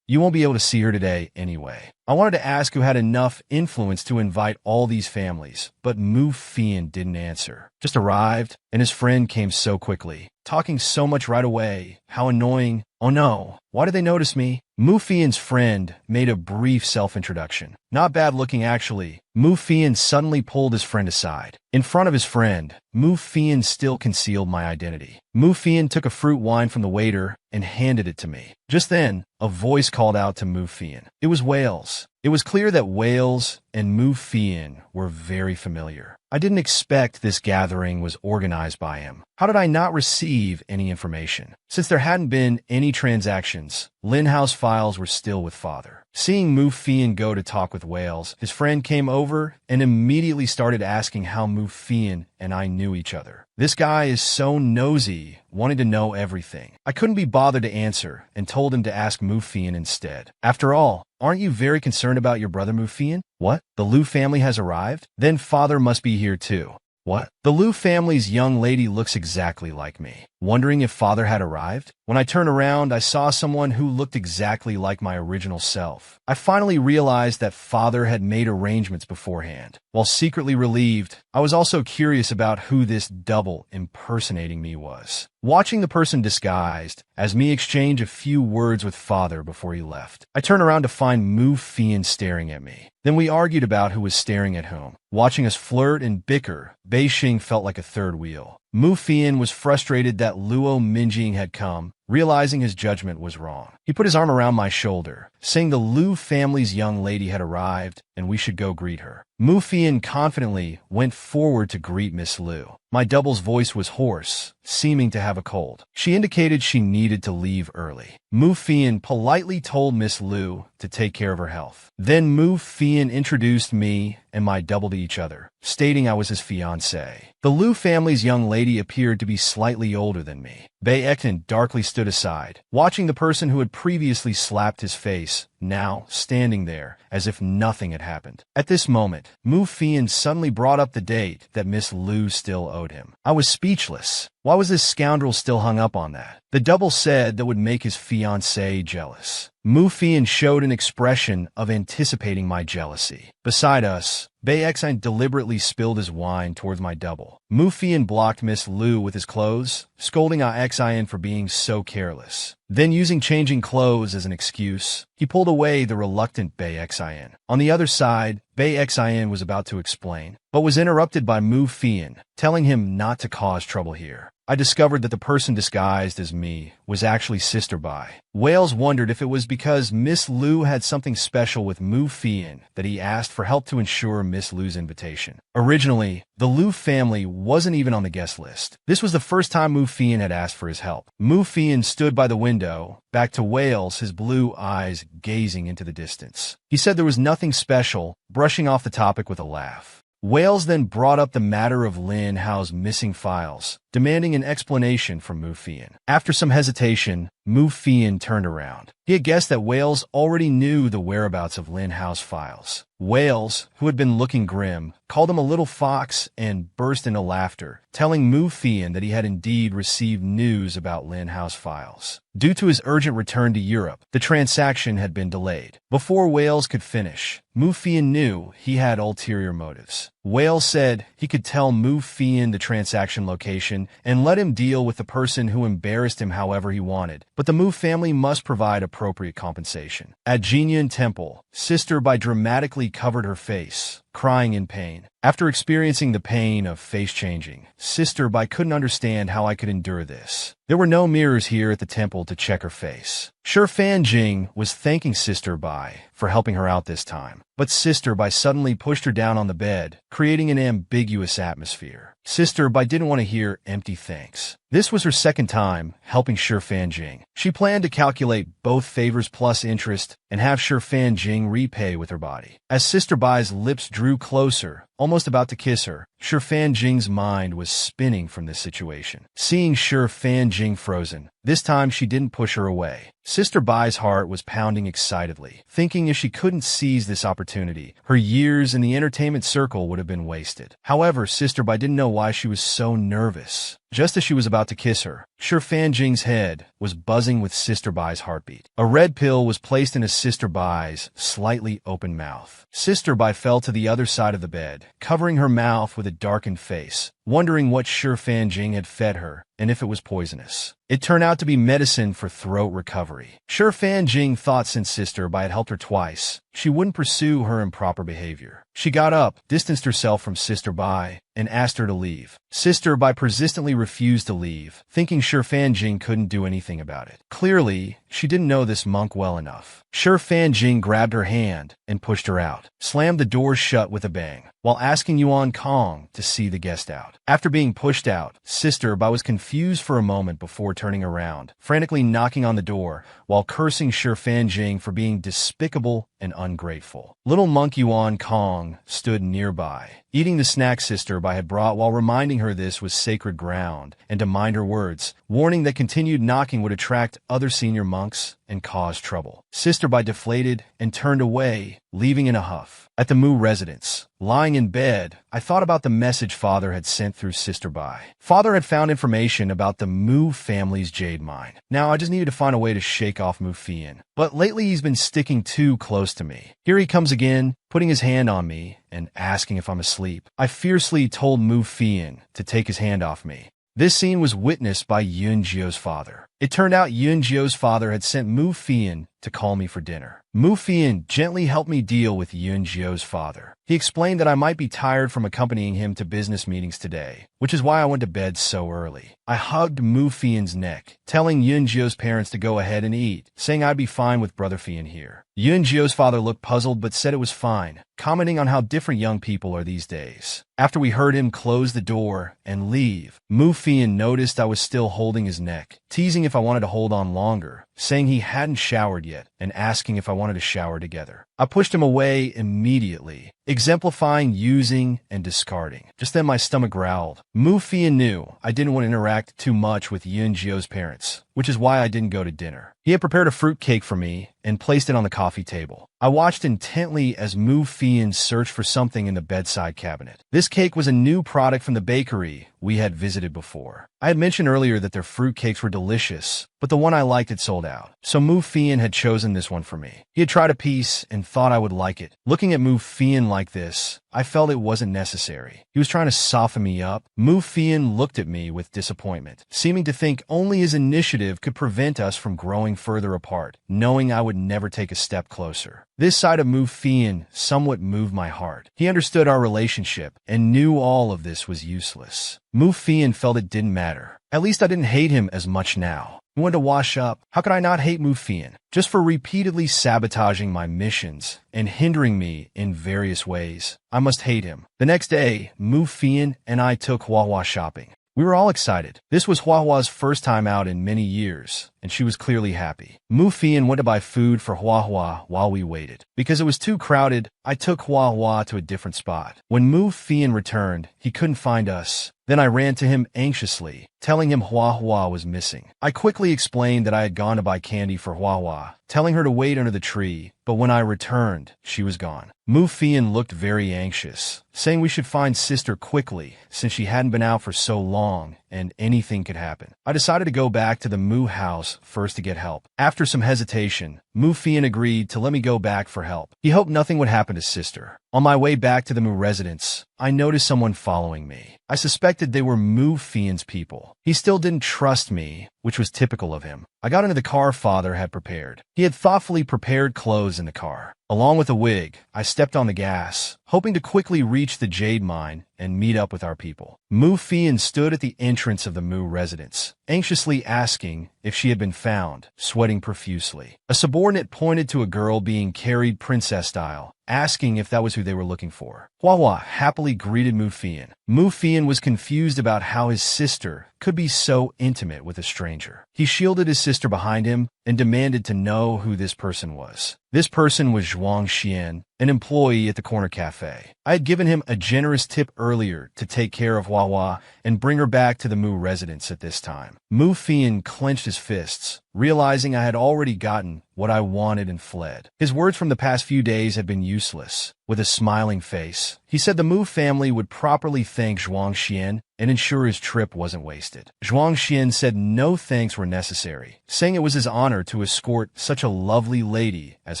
Speaker 1: You won't be able to see her today anyway. I wanted to ask who had enough influence to invite all these families, but Mu Fian didn't answer. Just arrived, and his friend came so quickly, talking so much right away. How annoying. Oh no, why did they notice me? Mu Fian's friend made a brief self-introduction. Not bad looking actually. Mu Fian suddenly pulled his friend aside. In front of his friend, Mu Fian still concealed my identity. Mu Fian took a fruit wine from the waiter and handed it to me. Just then, a voice called out to Mu Fian. It was Wales. It was clear that Wales and Mu Fian were very familiar. I didn't expect this gathering was organized by him. How did I not receive any information? Since there hadn't been any transactions, Lin House files were still with father. Seeing Mu Fian go to talk with Wales, his friend came over and immediately started asking how Mu Fian and I knew each other. This guy is so nosy, wanting to know everything. I couldn't be bothered to answer and told him to ask Mu Fian instead. After all, aren't you very concerned about your brother Mu Fian? What? The Liu family has arrived? Then father must be here too. What? The Liu family's young lady looks exactly like me. Wondering if father had arrived? When I turned around, I saw someone who looked exactly like my original self. I finally realized that father had made arrangements beforehand. While secretly relieved, I was also curious about who this double impersonating me was. Watching the person disguised as me exchange a few words with father before he left, I turned around to find Mu Fian staring at me. Then we argued about who was staring at whom. Watching us flirt and bicker, Beixing felt like a third wheel. Mu Fian was frustrated that Luo Minjing had come, realizing his judgment was wrong. He put his arm around my shoulder, saying the Liu family's young lady had arrived and we should go greet her. Mu Fian confidently went forward to greet Miss Liu. My double's voice was hoarse, seeming to have a cold. She indicated she needed to leave early. Mu Fian politely told Miss Liu to take care of her health. Then Mu Fian introduced me and my double to each other, stating I was his fiancé. The Liu family's young lady appeared to be slightly older than me. Beixing darkly stood aside, watching the person who had previously slapped his face, now standing there as if nothing had happened. At this moment, Mu Fian suddenly brought up the date that Miss Liu still owed him. I was speechless. Why was this scoundrel still hung up on that? The double said that would make his fiancée jealous. Mu Fian showed an expression of anticipating my jealousy. Beside us, Beixing deliberately spilled his wine towards my double. Mu Fian blocked Miss Liu with his clothes, scolding Xin for being so careless. Then, using changing clothes as an excuse, he pulled away the reluctant Beixing. On the other side, Beixing was about to explain, but was interrupted by Mu Fian, telling him not to cause trouble here. I discovered that the person disguised as me was actually Sister Bai. Wales wondered if it was because Miss Liu had something special with Mu Fian that he asked for help to ensure Miss Liu's invitation. Originally, the Liu family wasn't even on the guest list. This was the first time Mu Fian had asked for his help. Mu Fian stood by the window, back to Wales, his blue eyes gazing into the distance. He said there was nothing special, brushing off the topic with a laugh. Wales then brought up the matter of Lin Hao's missing files, demanding an explanation from Mu Fian. After some hesitation, Mu Fian turned around. He had guessed that Wales already knew the whereabouts of Lin Hao's files. Wales, who had been looking grim, called him a little fox and burst into laughter, telling Mu Fian that he had indeed received news about Lin Hao's files. Due to his urgent return to Europe, the transaction had been delayed. Before Wales could finish, Mu Fian knew he had ulterior motives. Wales said he could tell Mu Fian the transaction location and let him deal with the person who embarrassed him however he wanted, but the Mu family must provide appropriate compensation. At Jinyan Temple, Sister Bai dramatically covered her face, crying in pain. After experiencing the pain of face changing, Sister Bai couldn't understand how I could endure this. There were no mirrors here at the temple to check her face. Sure, Fan Jing was thanking Sister Bai for helping her out this time, but Sister Bai suddenly pushed her down on the bed, creating an ambiguous atmosphere. Sister Bai didn't want to hear empty thanks. This was her second time helping Shi Fan Jing. She planned to calculate both favors plus interest and have Shi Fan Jing repay with her body. As Sister Bai's lips drew closer, almost about to kiss her, Shi Fan Jing's mind was spinning from this situation. Seeing Shi Fan Jing frozen, this time she didn't push her away. Sister Bai's heart was pounding excitedly, thinking if she couldn't seize this opportunity, her years in the entertainment circle would have been wasted. However, Sister Bai didn't know why she was so nervous. Just as she was about to kiss her, Shi Fan Jing's head was buzzing with Sister Bai's heartbeat. A red pill was placed into Sister Bai's slightly open mouth. Sister Bai fell to the other side of the bed, covering her mouth with a darkened face, wondering what Shi Fan Jing had fed her and if it was poisonous. It turned out to be medicine for throat recovery. Shi Fan Jing thought since Sister Bai had helped her twice, she wouldn't pursue her improper behavior. She got up, distanced herself from Sister Bai, and asked her to leave. Sister Bai persistently refused to leave, thinking Shi Fan Jing couldn't do anything about it. Clearly, she didn't know this monk well enough. Shi Fan Jing grabbed her hand and pushed her out, slammed the door shut with a bang, while asking Yuan Kong to see the guest out. After being pushed out, Sister Bai was confused for a moment before turning around, frantically knocking on the door, while cursing Shi Fan Jing for being despicable and ungrateful. Little monk Yuan Kong stood nearby, eating the snack Sister Bai had brought while reminding her this was sacred ground and to mind her words, warning that continued knocking would attract other senior monks and cause trouble. Sister Bai deflated and turned away, leaving in a huff. At the Mu residence, lying in bed, I thought about the message Father had sent through Sister Bai. Father had found information about the Mu family's jade mine. Now I just needed to find a way to shake off Mu Fian. But lately he's been sticking too close to me. Here he comes again, putting his hand on me and asking if I'm asleep. I fiercely told Mu Fian to take his hand off me. This scene was witnessed by Yun Jio's father. It turned out Yun Jio's father had sent Mu Fian to call me for dinner. Mu Fian gently helped me deal with Yun Jio's father. He explained that I might be tired from accompanying him to business meetings today, which is why I went to bed so early. I hugged Mu Fian's neck, telling Yun Jio's parents to go ahead and eat, saying I'd be fine with Brother Fian here. Yun Jio's father looked puzzled but said it was fine, commenting on how different young people are these days. After we heard him close the door and leave, Mu Fian noticed I was still holding his neck, teasing if I wanted to hold on longer, saying he hadn't showered yet and asking if I wanted to shower together. I pushed him away immediately, exemplifying using and discarding. Just then my stomach growled. Mu Fian knew I didn't want to interact too much with Yun Jio's parents, which is why I didn't go to dinner. He had prepared a fruit cake for me and placed it on the coffee table. I watched intently as Mu Fian searched for something in the bedside cabinet. This cake was a new product from the bakery we had visited before. I had mentioned earlier that their fruit cakes were delicious, but the one I liked had sold out. So Mu Fian had chosen this one for me. He had tried a piece and thought I would like it. Looking at Mu Fian like this, I felt it wasn't necessary. He was trying to soften me up. Mu Fian looked at me with disappointment, seeming to think only his initiative could prevent us from growing further apart, knowing I would never take a step closer. This side of Mu Fian somewhat moved my heart. He understood our relationship and knew all of this was useless. Mu Fian felt it didn't matter. At least I didn't hate him as much now. He wanted to wash up. How could I not hate Mu Fian? Just for repeatedly sabotaging my missions and hindering me in various ways. I must hate him. The next day, Mu Fian and I took Huahua shopping. We were all excited. This was Huahua's first time out in many years, and she was clearly happy. Mu Fian went to buy food for Huahua while we waited. Because it was too crowded, I took Huahua to a different spot. When Mu Fian returned, he couldn't find us. Then I ran to him anxiously, telling him Huahua was missing. I quickly explained that I had gone to buy candy for Huahua, telling her to wait under the tree, but when I returned, she was gone. Mu Fian looked very anxious, saying we should find Sister quickly, since she hadn't been out for so long, and anything could happen. I decided to go back to the Mu house first to get help. After some hesitation, Mu Fian agreed to let me go back for help. He hoped nothing would happen to sister. On my way back to the Mu residence, I noticed someone following me. I suspected they were Mu Fian's people. He still didn't trust me, which was typical of him. I got into the car father had prepared. He had thoughtfully prepared clothes in the car. Along with a wig, I stepped on the gas, hoping to quickly reach the jade mine and meet up with our people. Mu Fian stood at the entrance of the Mu residence, anxiously asking if she had been found, sweating profusely. A subordinate pointed to a girl being carried princess style, asking if that was who they were looking for. Hua happily greeted Mu Fian. Mu Fian was confused about how his sister could be so intimate with a stranger. He shielded his sister behind him and demanded to know who this person was. This person was Zhuang Xian, an employee at the corner cafe. I had given him a generous tip earlier to take care of Hua and bring her back to the Mu residence at this time. Mu Fian clenched his fists, realizing I had already gotten what I wanted and fled. His words from the past few days had been useless. With a smiling face, he said the Mu family would properly thank Zhuang Xian and ensure his trip wasn't wasted. Zhuang Xian said no thanks were necessary, saying it was his honor to escort such a lovely lady as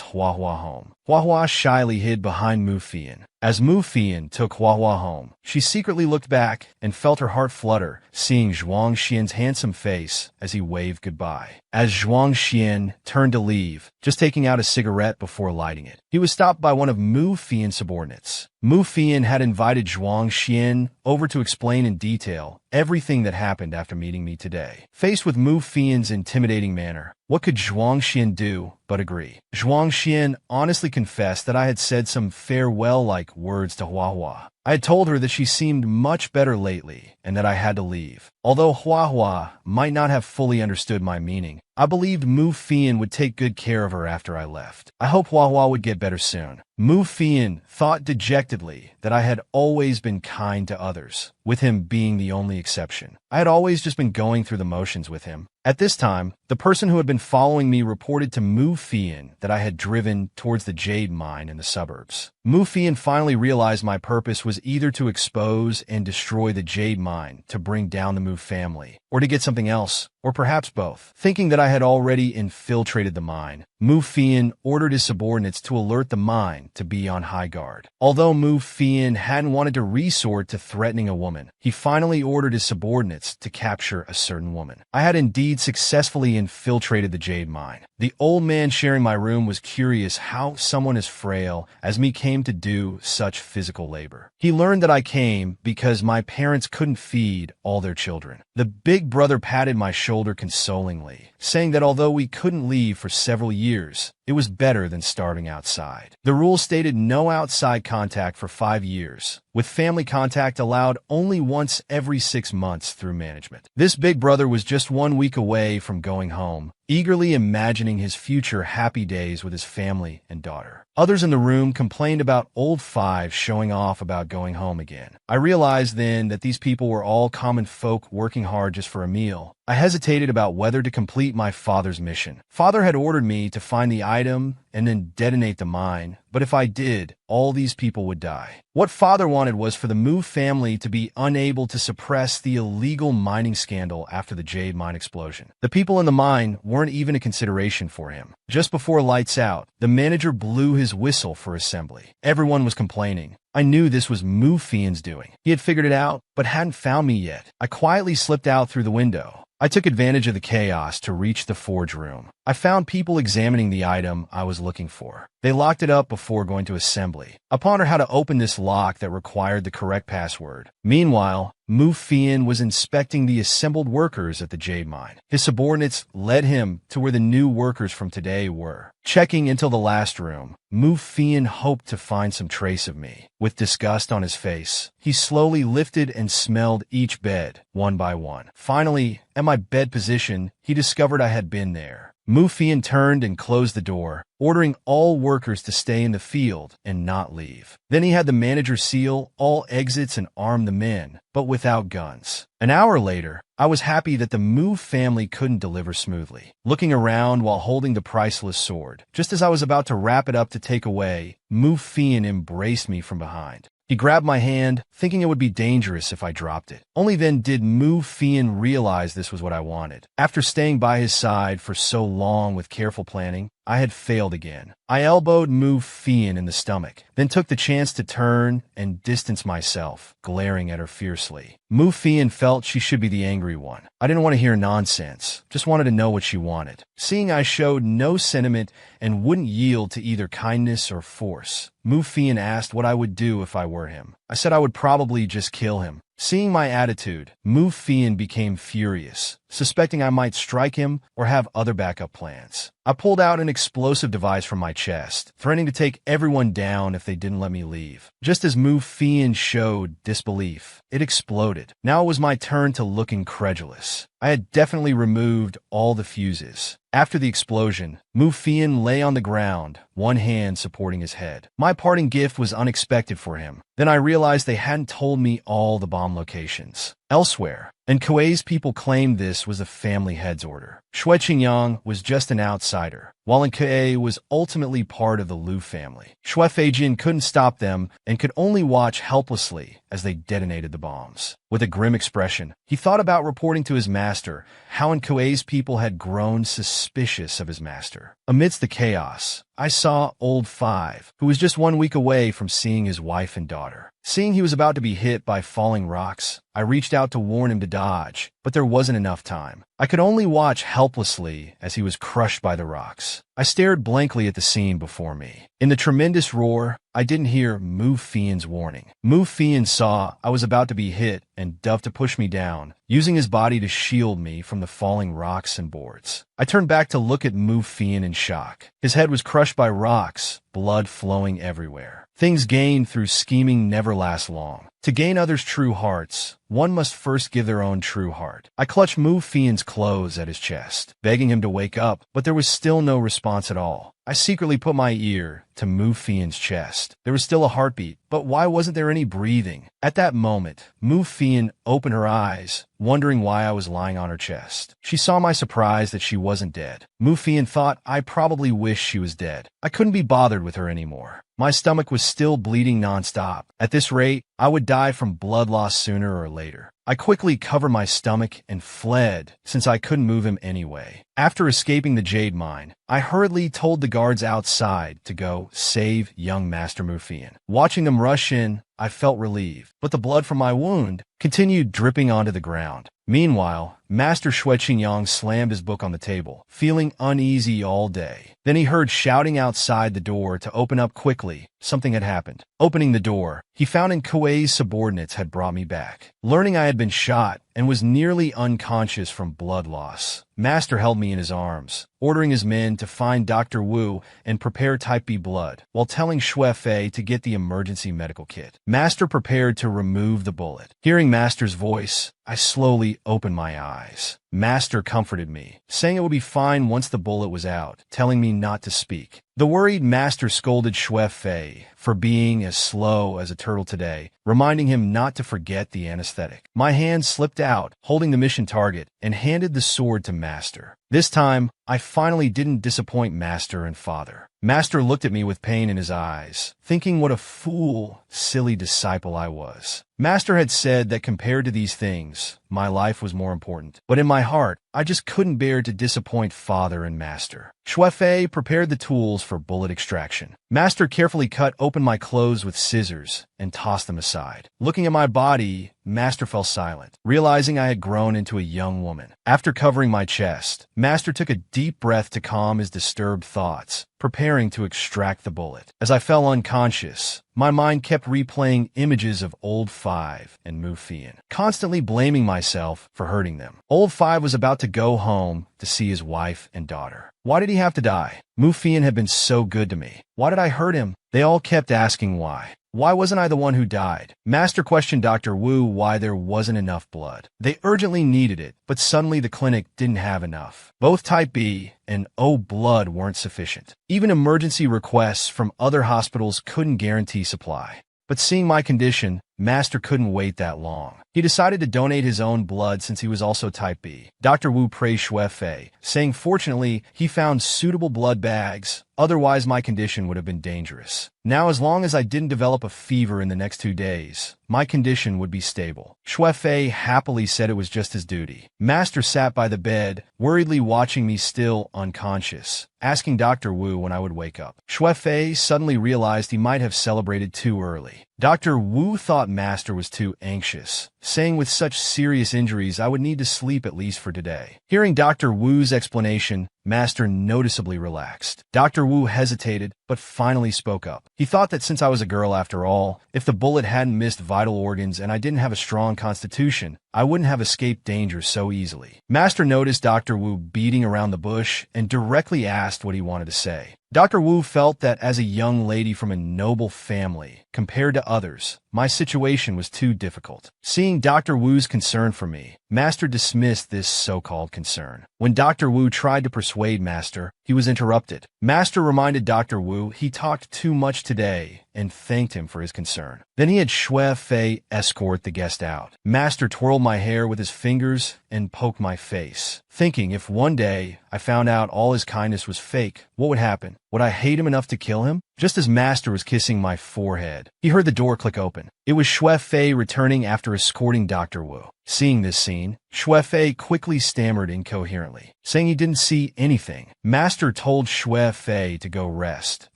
Speaker 1: Hua home. Hua shyly hid behind Mu Fian. As Mu Fian took Hua home, she secretly looked back and felt her heart flutter, seeing Zhuang Xian's handsome face as he waved goodbye. As Zhuang Xian turned to leave, just taking out a cigarette before lighting it, he was stopped by one of Mu Fian's subordinates. Mu Fian had invited Zhuang Xian over to explain in detail everything that happened after meeting me today. Faced with Mu Fian's intimidating manner, what could Zhuang Xian do but agree? Zhuang Xian honestly confessed that I had said some farewell-like words to Hua. I had told her that she seemed much better lately and that I had to leave. Although Hua might not have fully understood my meaning, I believed Mu Fian would take good care of her after I left. I hope Hua would get better soon. Mu Fian thought dejectedly that I had always been kind to others, with him being the only exception. I had always just been going through the motions with him. At this time, the person who had been following me reported to Mu Fian that I had driven towards the jade mine in the suburbs. Mu Fian finally realized my purpose was either to expose and destroy the jade mine to bring down the Mu family, or to get something else, or perhaps both. Thinking that I had already infiltrated the mine, Mu Fian ordered his subordinates to alert the mine to be on high guard. Although Mu Fian hadn't wanted to resort to threatening a woman, he finally ordered his subordinates to capture a certain woman. I had indeed successfully infiltrated the jade mine. The old man sharing my room was curious how someone as frail as me came to do such physical labor. He learned that I came because my parents couldn't feed all their children. The big brother patted my shoulder consolingly, saying that although we couldn't leave for several years, it was better than starving outside. The rule stated no outside contact for 5 years, with family contact allowed only once every 6 months through management. This big brother was just 1 week away from going home, eagerly imagining his future happy days with his family and daughter. Others in the room complained about old fives showing off about going home again. I realized then that these people were all common folk working hard just for a meal. I hesitated about whether to complete my father's mission. Father had ordered me to find the item and then detonate the mine, but if I did, all these people would die. What Father wanted was for the Mu family to be unable to suppress the illegal mining scandal after the jade mine explosion. The people in the mine weren't even a consideration for him. Just before lights out, the manager blew his whistle for assembly. Everyone was complaining. I knew this was Mu Fian's doing. He had figured it out, but hadn't found me yet. I quietly slipped out through the window. I took advantage of the chaos to reach the forge room. I found people examining the item I was looking for. They locked it up before going to assembly. I pondered how to open this lock that required the correct password. Meanwhile, Mu Fian was inspecting the assembled workers at the jade mine. His subordinates led him to where the new workers from today were. Checking until the last room, Mu Fian hoped to find some trace of me. With disgust on his face, he slowly lifted and smelled each bed, one by one. Finally, at my bed position, he discovered I had been there. Mu Fian turned and closed the door, ordering all workers to stay in the field and not leave. Then he had the manager seal all exits and arm the men, but without guns. An hour later, I was happy that the Mu family couldn't deliver smoothly. Looking around while holding the priceless sword, just as I was about to wrap it up to take away, Mu Fian embraced me from behind. He grabbed my hand, thinking it would be dangerous if I dropped it. Only then did Mu Fian realize this was what I wanted. After staying by his side for so long with careful planning, I had failed again. I elbowed Mu Fian in the stomach, then took the chance to turn and distance myself, glaring at her fiercely. Mu Fian felt she should be the angry one. I didn't want to hear nonsense, just wanted to know what she wanted. Seeing I showed no sentiment and wouldn't yield to either kindness or force, Mu Fian asked what I would do if I were him. I said I would probably just kill him. Seeing my attitude, Mu Fian became furious, suspecting I might strike him or have other backup plans. I pulled out an explosive device from my chest, threatening to take everyone down if they didn't let me leave. Just as Mu Fian showed disbelief, it exploded. Now it was my turn to look incredulous. I had definitely removed all the fuses. After the explosion, Mu Fian lay on the ground, one hand supporting his head. My parting gift was unexpected for him. Then I realized they hadn't told me all the bomb locations. Elsewhere, and Kuei's people claimed this was the family head's order. Shui Qingyang was just an outsider, while Kuei was ultimately part of the Liu family. Shui Feijin couldn't stop them and could only watch helplessly as they detonated the bombs. With a grim expression, he thought about reporting to his master how Kuei's people had grown suspicious of his master. Amidst the chaos, I saw Old Five, who was just 1 week away from seeing his wife and daughter. Seeing he was about to be hit by falling rocks, I reached out to warn him to dodge, but there wasn't enough time. I could only watch helplessly as he was crushed by the rocks. I stared blankly at the scene before me. In the tremendous roar, I didn't hear Mu Fian's warning. Mu Fian saw I was about to be hit and dove to push me down, using his body to shield me from the falling rocks and boards. I turned back to look at Mu Fian in shock. His head was crushed by rocks, blood flowing everywhere. Things gained through scheming never last long. To gain others' true hearts, one must first give their own true heart. I clutched Mu Fian's clothes at his chest, begging him to wake up, but there was still no response at all. I secretly put my ear to Mu Fian's chest. There was still a heartbeat, but why wasn't there any breathing? At that moment, Mu Fian opened her eyes, wondering why I was lying on her chest. She saw my surprise that she wasn't dead. Mu Fian thought I probably wished she was dead. I couldn't be bothered with her anymore. My stomach was still bleeding nonstop. At this rate, I would die from blood loss sooner or later. I quickly covered my stomach and fled, since I couldn't move him anyway. After escaping the jade mine, I hurriedly told the guards outside to go save young Master Mu Fian. Watching them rush in, I felt relieved, but the blood from my wound continued dripping onto the ground. Meanwhile, Master Shui Qingyang slammed his book on the table, feeling uneasy all day. Then he heard shouting outside the door to open up quickly. Something had happened. Opening the door, he found Kuei's subordinates had brought me back. Learning I had been shot and was nearly unconscious from blood loss, Master held me in his arms, ordering his men to find Dr. Wu and prepare Type B blood, while telling Shui Fei to get the emergency medical kit. Master prepared to remove the bullet. Hearing Master's voice, I slowly opened my eyes. Master comforted me, saying it would be fine once the bullet was out, telling me not to speak. The worried Master scolded Shui Fei for being as slow as a turtle today, reminding him not to forget the anesthetic. My hand slipped out, holding the mission target, and handed the sword to Master. This time, I finally didn't disappoint Master and Father. Master looked at me with pain in his eyes, thinking what a fool, silly disciple I was. Master had said that compared to these things, my life was more important. But in my heart, I just couldn't bear to disappoint Father and Master. Shui Fei prepared the tools for bullet extraction. Master carefully cut open my clothes with scissors and tossed them aside. Looking at my body, Master fell silent, realizing I had grown into a young woman. After covering my chest, Master took a deep breath to calm his disturbed thoughts, preparing to extract the bullet. As I fell unconscious, my mind kept replaying images of Old Five and Mu Fian, constantly blaming myself for hurting them. Old Five was about to go home to see his wife and daughter. Why did he have to die? Mu Fian had been so good to me. Why did I hurt him? They all kept asking why. Why wasn't I the one who died? Master questioned Dr. Wu why there wasn't enough blood. They urgently needed it, but suddenly the clinic didn't have enough. Both Type B and O blood weren't sufficient. Even emergency requests from other hospitals couldn't guarantee supply. But seeing my condition, Master couldn't wait that long. He decided to donate his own blood since he was also Type B. Dr. Wu praised Shui Fei, saying fortunately he found suitable blood bags, otherwise my condition would have been dangerous. Now, as long as I didn't develop a fever in the next 2 days, my condition would be stable. Xue Fei happily said it was just his duty. Master sat by the bed, worriedly watching me still unconscious, asking Dr. Wu when I would wake up. Xue Fei suddenly realized he might have celebrated too early. Dr. Wu thought Master was too anxious, saying with such serious injuries I would need to sleep at least for today. Hearing Dr. Wu's explanation, Master noticeably relaxed. Dr. Wu hesitated, but finally spoke up. He thought that since I was a girl after all, if the bullet hadn't missed vital organs and I didn't have a strong constitution, I wouldn't have escaped danger so easily. Master noticed Dr. Wu beating around the bush and directly asked what he wanted to say. Dr. Wu felt that as a young lady from a noble family, compared to others, my situation was too difficult. Seeing Dr. Wu's concern for me, Master dismissed this so-called concern. When Dr. Wu tried to persuade Master, he was interrupted. Master reminded Dr. Wu he talked too much today and thanked him for his concern. Then he had Xue Fei escort the guest out. Master twirled my hair with his fingers and poked my face, thinking if one day I found out all his kindness was fake, what would happen? Would I hate him enough to kill him? Just as Master was kissing my forehead, he heard the door click open. It was Xue Fei returning after escorting Dr. Wu. Seeing this scene, Xue Fei quickly stammered incoherently, saying he didn't see anything. Master told Xue Fei to go rest,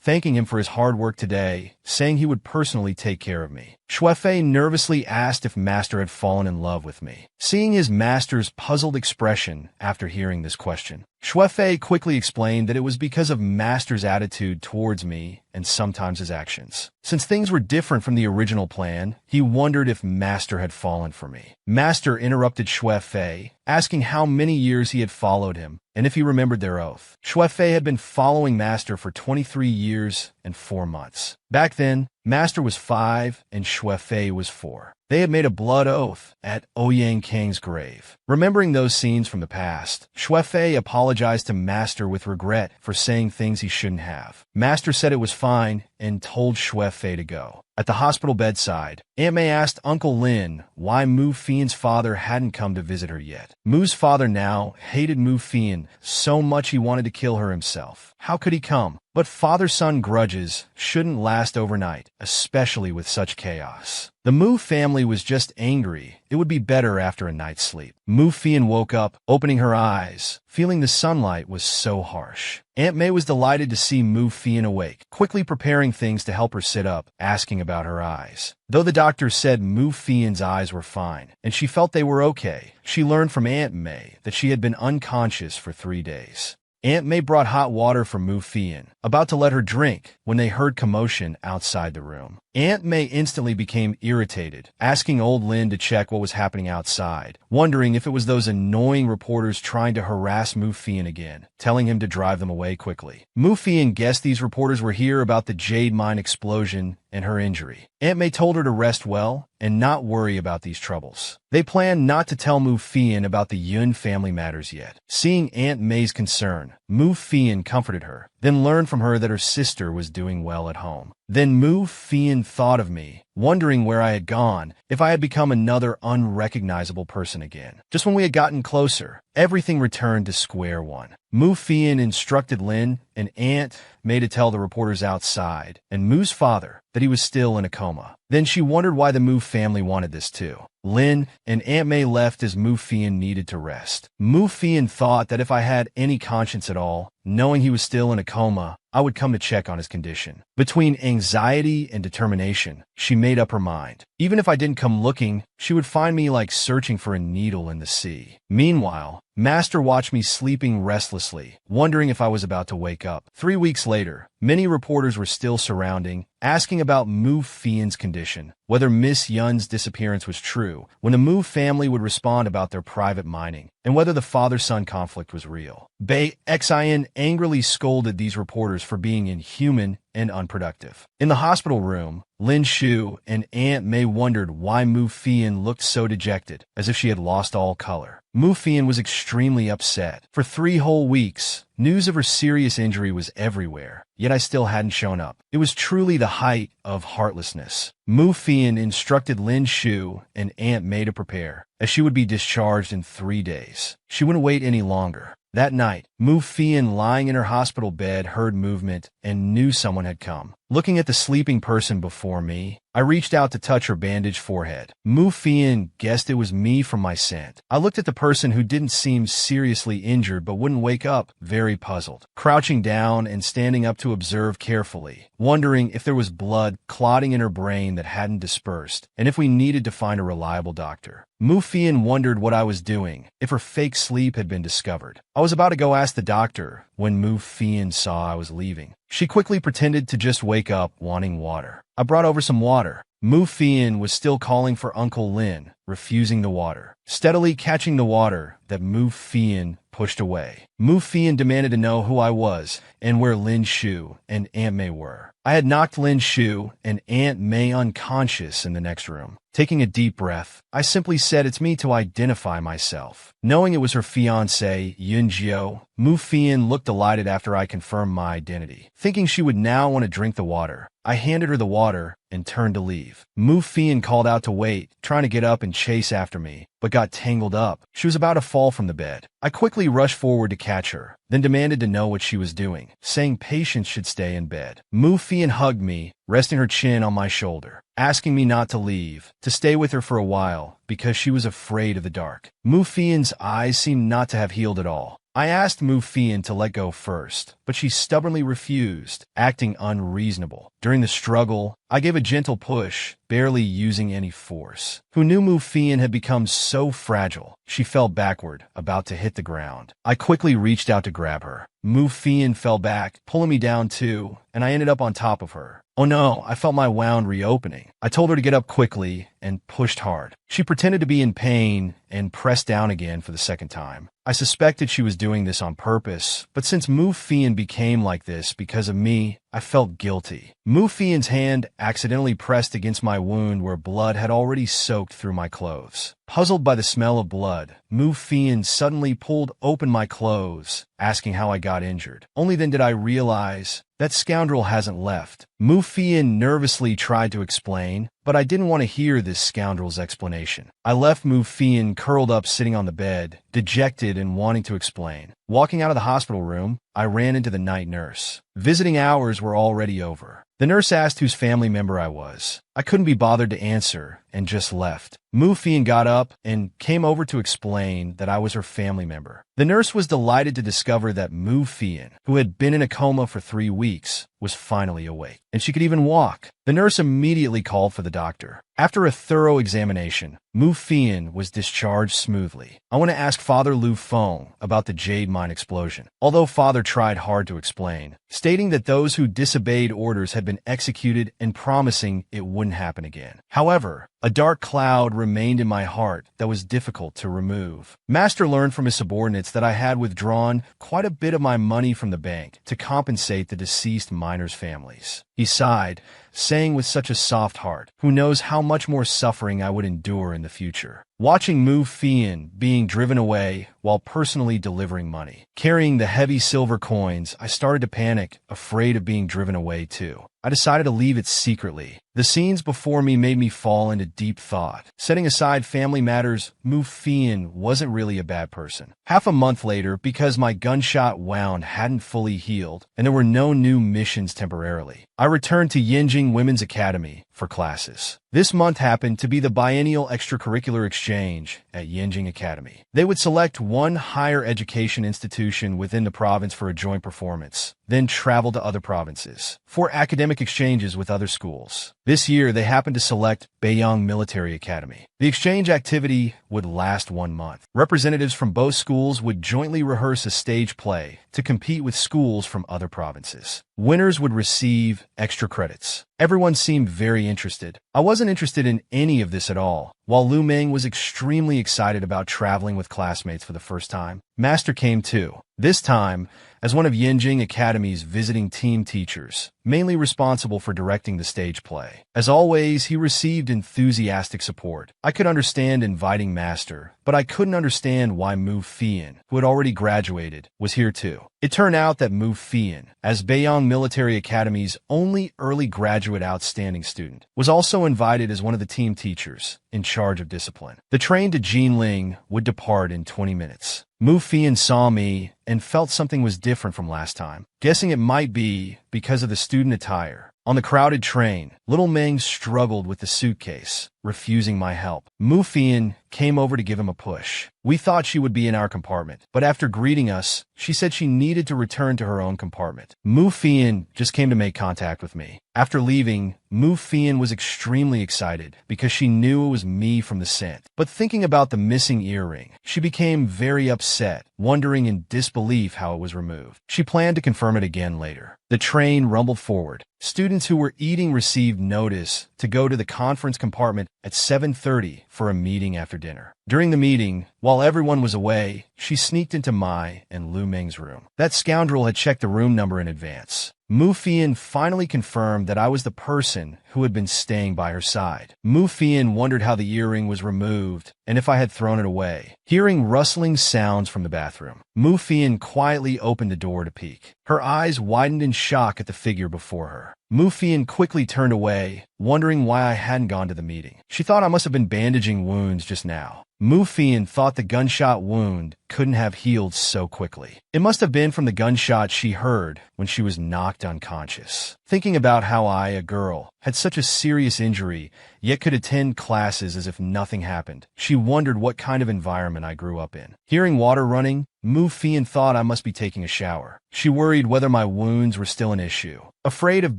Speaker 1: thanking him for his hard work today, saying he would personally take care of me. Xue Fei nervously asked if Master had fallen in love with me. Seeing his master's puzzled expression after hearing this question, Xue Fei quickly explained that it was because of Master's attitude towards me and sometimes his actions. Since things were different from the original plan, he wondered if Master had fallen for me. Master interrupted Xue Fei, asking how many years he had followed him and if he remembered their oath. Xue Fei had been following Master for 23 years and 4 months. Back then, Master was 5 and Xue Fei was 4. They had made a blood oath at Ouyang Kang's grave. Remembering those scenes from the past, Xue Fei apologized to Master with regret for saying things he shouldn't have. Master said it was fine and told Xue Fei to go. At the hospital bedside, Aunt May asked Uncle Lin why Mu Fian's father hadn't come to visit her yet. Mu's father now hated Mu Fian so much he wanted to kill her himself. How could he come? But father-son grudges shouldn't last overnight, especially with such chaos. The Mu family was just angry. It would be better after a night's sleep. Mu Fian woke up, opening her eyes, feeling the sunlight was so harsh. Aunt May was delighted to see Mu Fian awake, quickly preparing things to help her sit up, asking about her eyes. Though the doctor said Mu Fian's eyes were fine, and she felt they were okay, she learned from Aunt May that she had been unconscious for 3 days. Aunt May brought hot water for Mu Fian, about to let her drink, when they heard commotion outside the room. Aunt May instantly became irritated, asking old Lin to check what was happening outside, wondering if it was those annoying reporters trying to harass Mu Fian again, telling him to drive them away quickly. Mu Fian guessed these reporters were here about the jade mine explosion and her injury. Aunt May told her to rest well and not worry about these troubles. They planned not to tell Mu Fian about the Yun family matters yet. Seeing Aunt May's concern, Mu Fian comforted her, then learned from her that her sister was doing well at home. Then Mu Fian thought of me, wondering where I had gone, if I had become another unrecognizable person again. Just when we had gotten closer, everything returned to square one. Mu Fian instructed Lin and Aunt May to tell the reporters outside, and Mu's father, that he was still in a coma. Then she wondered why the Mu family wanted this too. Lin and Aunt May left as Mu Fian needed to rest. Mu Fian thought that if I had any conscience at all, knowing he was still in a coma, I would come to check on his condition. Between anxiety and determination, she made up her mind. Even if I didn't come looking, she would find me like searching for a needle in the sea. Meanwhile, Master watched me sleeping restlessly, wondering if I was about to wake up. 3 weeks later, many reporters were still surrounding, asking about Mu Fian's condition, whether Miss Yun's disappearance was true, when the Mu family would respond about their private mining, and whether the father-son conflict was real. Bei Xin angrily scolded these reporters for being inhuman and unproductive. In the hospital room, Lin Shu and Aunt May wondered why Mu Fian looked so dejected, as if she had lost all color. Mu Fian was extremely upset. For 3 whole weeks, news of her serious injury was everywhere, yet I still hadn't shown up. It was truly the height of heartlessness. Mu Fian instructed Lin Shu and Aunt May to prepare, as she would be discharged in 3 days. She wouldn't wait any longer. That night, Mu Fian, lying in her hospital bed, heard movement and knew someone had come. Looking at the sleeping person before me, I reached out to touch her bandaged forehead. Mu Fian guessed it was me from my scent. I looked at the person who didn't seem seriously injured but wouldn't wake up, very puzzled. Crouching down and standing up to observe carefully, wondering if there was blood clotting in her brain that hadn't dispersed, and if we needed to find a reliable doctor. Mu Fian wondered what I was doing, if her fake sleep had been discovered. I was about to go ask the doctor when Mu Fian saw I was leaving. She quickly pretended to just wake up wanting water. I brought over some water. Mu Fian was still calling for Uncle Lin, refusing the water, steadily catching the water that Mu Fian pushed away. Mu Fian demanded to know who I was and where Lin Shu and Aunt May were. I had knocked Lin Shu and Aunt May unconscious in the next room. Taking a deep breath, I simply said it's me to identify myself. Knowing it was her fiancé, Yunjiu, Mu Fian looked delighted after I confirmed my identity. Thinking she would now want to drink the water, I handed her the water and turned to leave. Mu Fian called out to wait, trying to get up and chase after me, but got tangled up. She was about to fall from the bed. I quickly rushed forward to catch her, then demanded to know what she was doing, saying patients should stay in bed. Mu Fian hugged me, resting her chin on my shoulder, asking me not to leave, to stay with her for a while, because she was afraid of the dark. Mu Fian's eyes seemed not to have healed at all. I asked Mu Fian to let go first, but she stubbornly refused, acting unreasonable. During the struggle, I gave a gentle push, barely using any force. Who knew Mu Fian had become so fragile? She fell backward, about to hit the ground. I quickly reached out to grab her. Mu Fian fell back, pulling me down too, and I ended up on top of her. Oh no, I felt my wound reopening. I told her to get up quickly and pushed hard. She pretended to be in pain and pressed down again for the second time. I suspected she was doing this on purpose, but since Mu Fian became like this because of me, I felt guilty. Mu Fian's hand accidentally pressed against my wound where blood had already soaked through my clothes. Puzzled by the smell of blood, Mu Fian suddenly pulled open my clothes, asking how I got injured. Only then did I realize that scoundrel hasn't left. Mu Fian nervously tried to explain, but I didn't want to hear this scoundrel's explanation. I left Mu Fian curled up sitting on the bed, dejected and wanting to explain. Walking out of the hospital room, I ran into the night nurse. Visiting hours were already over. The nurse asked whose family member I was. I couldn't be bothered to answer and just left. Mu Fian got up and came over to explain that I was her family member. The nurse was delighted to discover that Mu Fian, who had been in a coma for 3 weeks, was finally awake, and she could even walk. The nurse immediately called for the doctor. After a thorough examination, Mu Fian was discharged smoothly. I want to ask Father Lu Feng about the jade mine explosion, although Father tried hard to explain, stating that those who disobeyed orders had been executed and promising it wouldn't happen again. However, a dark cloud remained in my heart that was difficult to remove. Master learned from his subordinates that I had withdrawn quite a bit of my money from the bank to compensate the deceased miners' families. He sighed, saying with such a soft heart, who knows how much more suffering I would endure in the future. Watching Mu Fian being driven away while personally delivering money. Carrying the heavy silver coins, I started to panic, afraid of being driven away too. I decided to leave it secretly. The scenes before me made me fall into deep thought. Setting aside family matters, Mu Fian wasn't really a bad person. Half a month later, because my gunshot wound hadn't fully healed, and there were no new missions temporarily, I returned to Yinjing Women's Academy for classes. This month happened to be the biennial extracurricular exchange at Yinjing Academy. They would select one higher education institution within the province for a joint performance, then travel to other provinces for academic exchanges with other schools. This year, they happened to select Beiyang Military Academy. The exchange activity would last 1 month. Representatives from both schools would jointly rehearse a stage play to compete with schools from other provinces. Winners would receive extra credits. Everyone seemed very interested. I wasn't interested in any of this at all. While Lu Meng was extremely excited about traveling with classmates for the first time, Master came too. This time, as one of Yinjing Academy's visiting team teachers, mainly responsible for directing the stage play. As always, he received enthusiastic support. I could understand inviting Master, but I couldn't understand why Mu Fian, who had already graduated, was here too. It turned out that Mu Fian, as Beiyang Military Academy's only early graduate outstanding student, was also invited as one of the team teachers in charge of discipline. The train to Jinling would depart in 20 minutes. Mu Fian saw me and felt something was different from last time, guessing it might be because of the student attire. On the crowded train, little Meng struggled with the suitcase, refusing my help. Mu Fian came over to give him a push. We thought she would be in our compartment, but after greeting us, she said she needed to return to her own compartment. Mu Fian just came to make contact with me. After leaving, Mu Fian was extremely excited because she knew it was me from the scent. But thinking about the missing earring, she became very upset, wondering in disbelief how it was removed. She planned to confirm it again later. The train rumbled forward. Students who were eating received notice to go to the conference compartment at 7:30 for a meeting after dinner. During the meeting, while everyone was away, she sneaked into my and Lu Meng's room. That scoundrel had checked the room number in advance. Mu Fian finally confirmed that I was the person who had been staying by her side. Mu Fian wondered how the earring was removed and if I had thrown it away. Hearing rustling sounds from the bathroom, Mu Fian quietly opened the door to peek. Her eyes widened in shock at the figure before her. Mu Fian quickly turned away, wondering why I hadn't gone to the meeting. She thought I must have been bandaging wounds just now. Mu Fian thought the gunshot wound couldn't have healed so quickly. It must have been from the gunshot she heard when she was knocked unconscious. Thinking about how I, a girl, had such a serious injury, yet could attend classes as if nothing happened, she wondered what kind of environment I grew up in. Hearing water running, Mu Fian thought I must be taking a shower. She worried whether my wounds were still an issue. Afraid of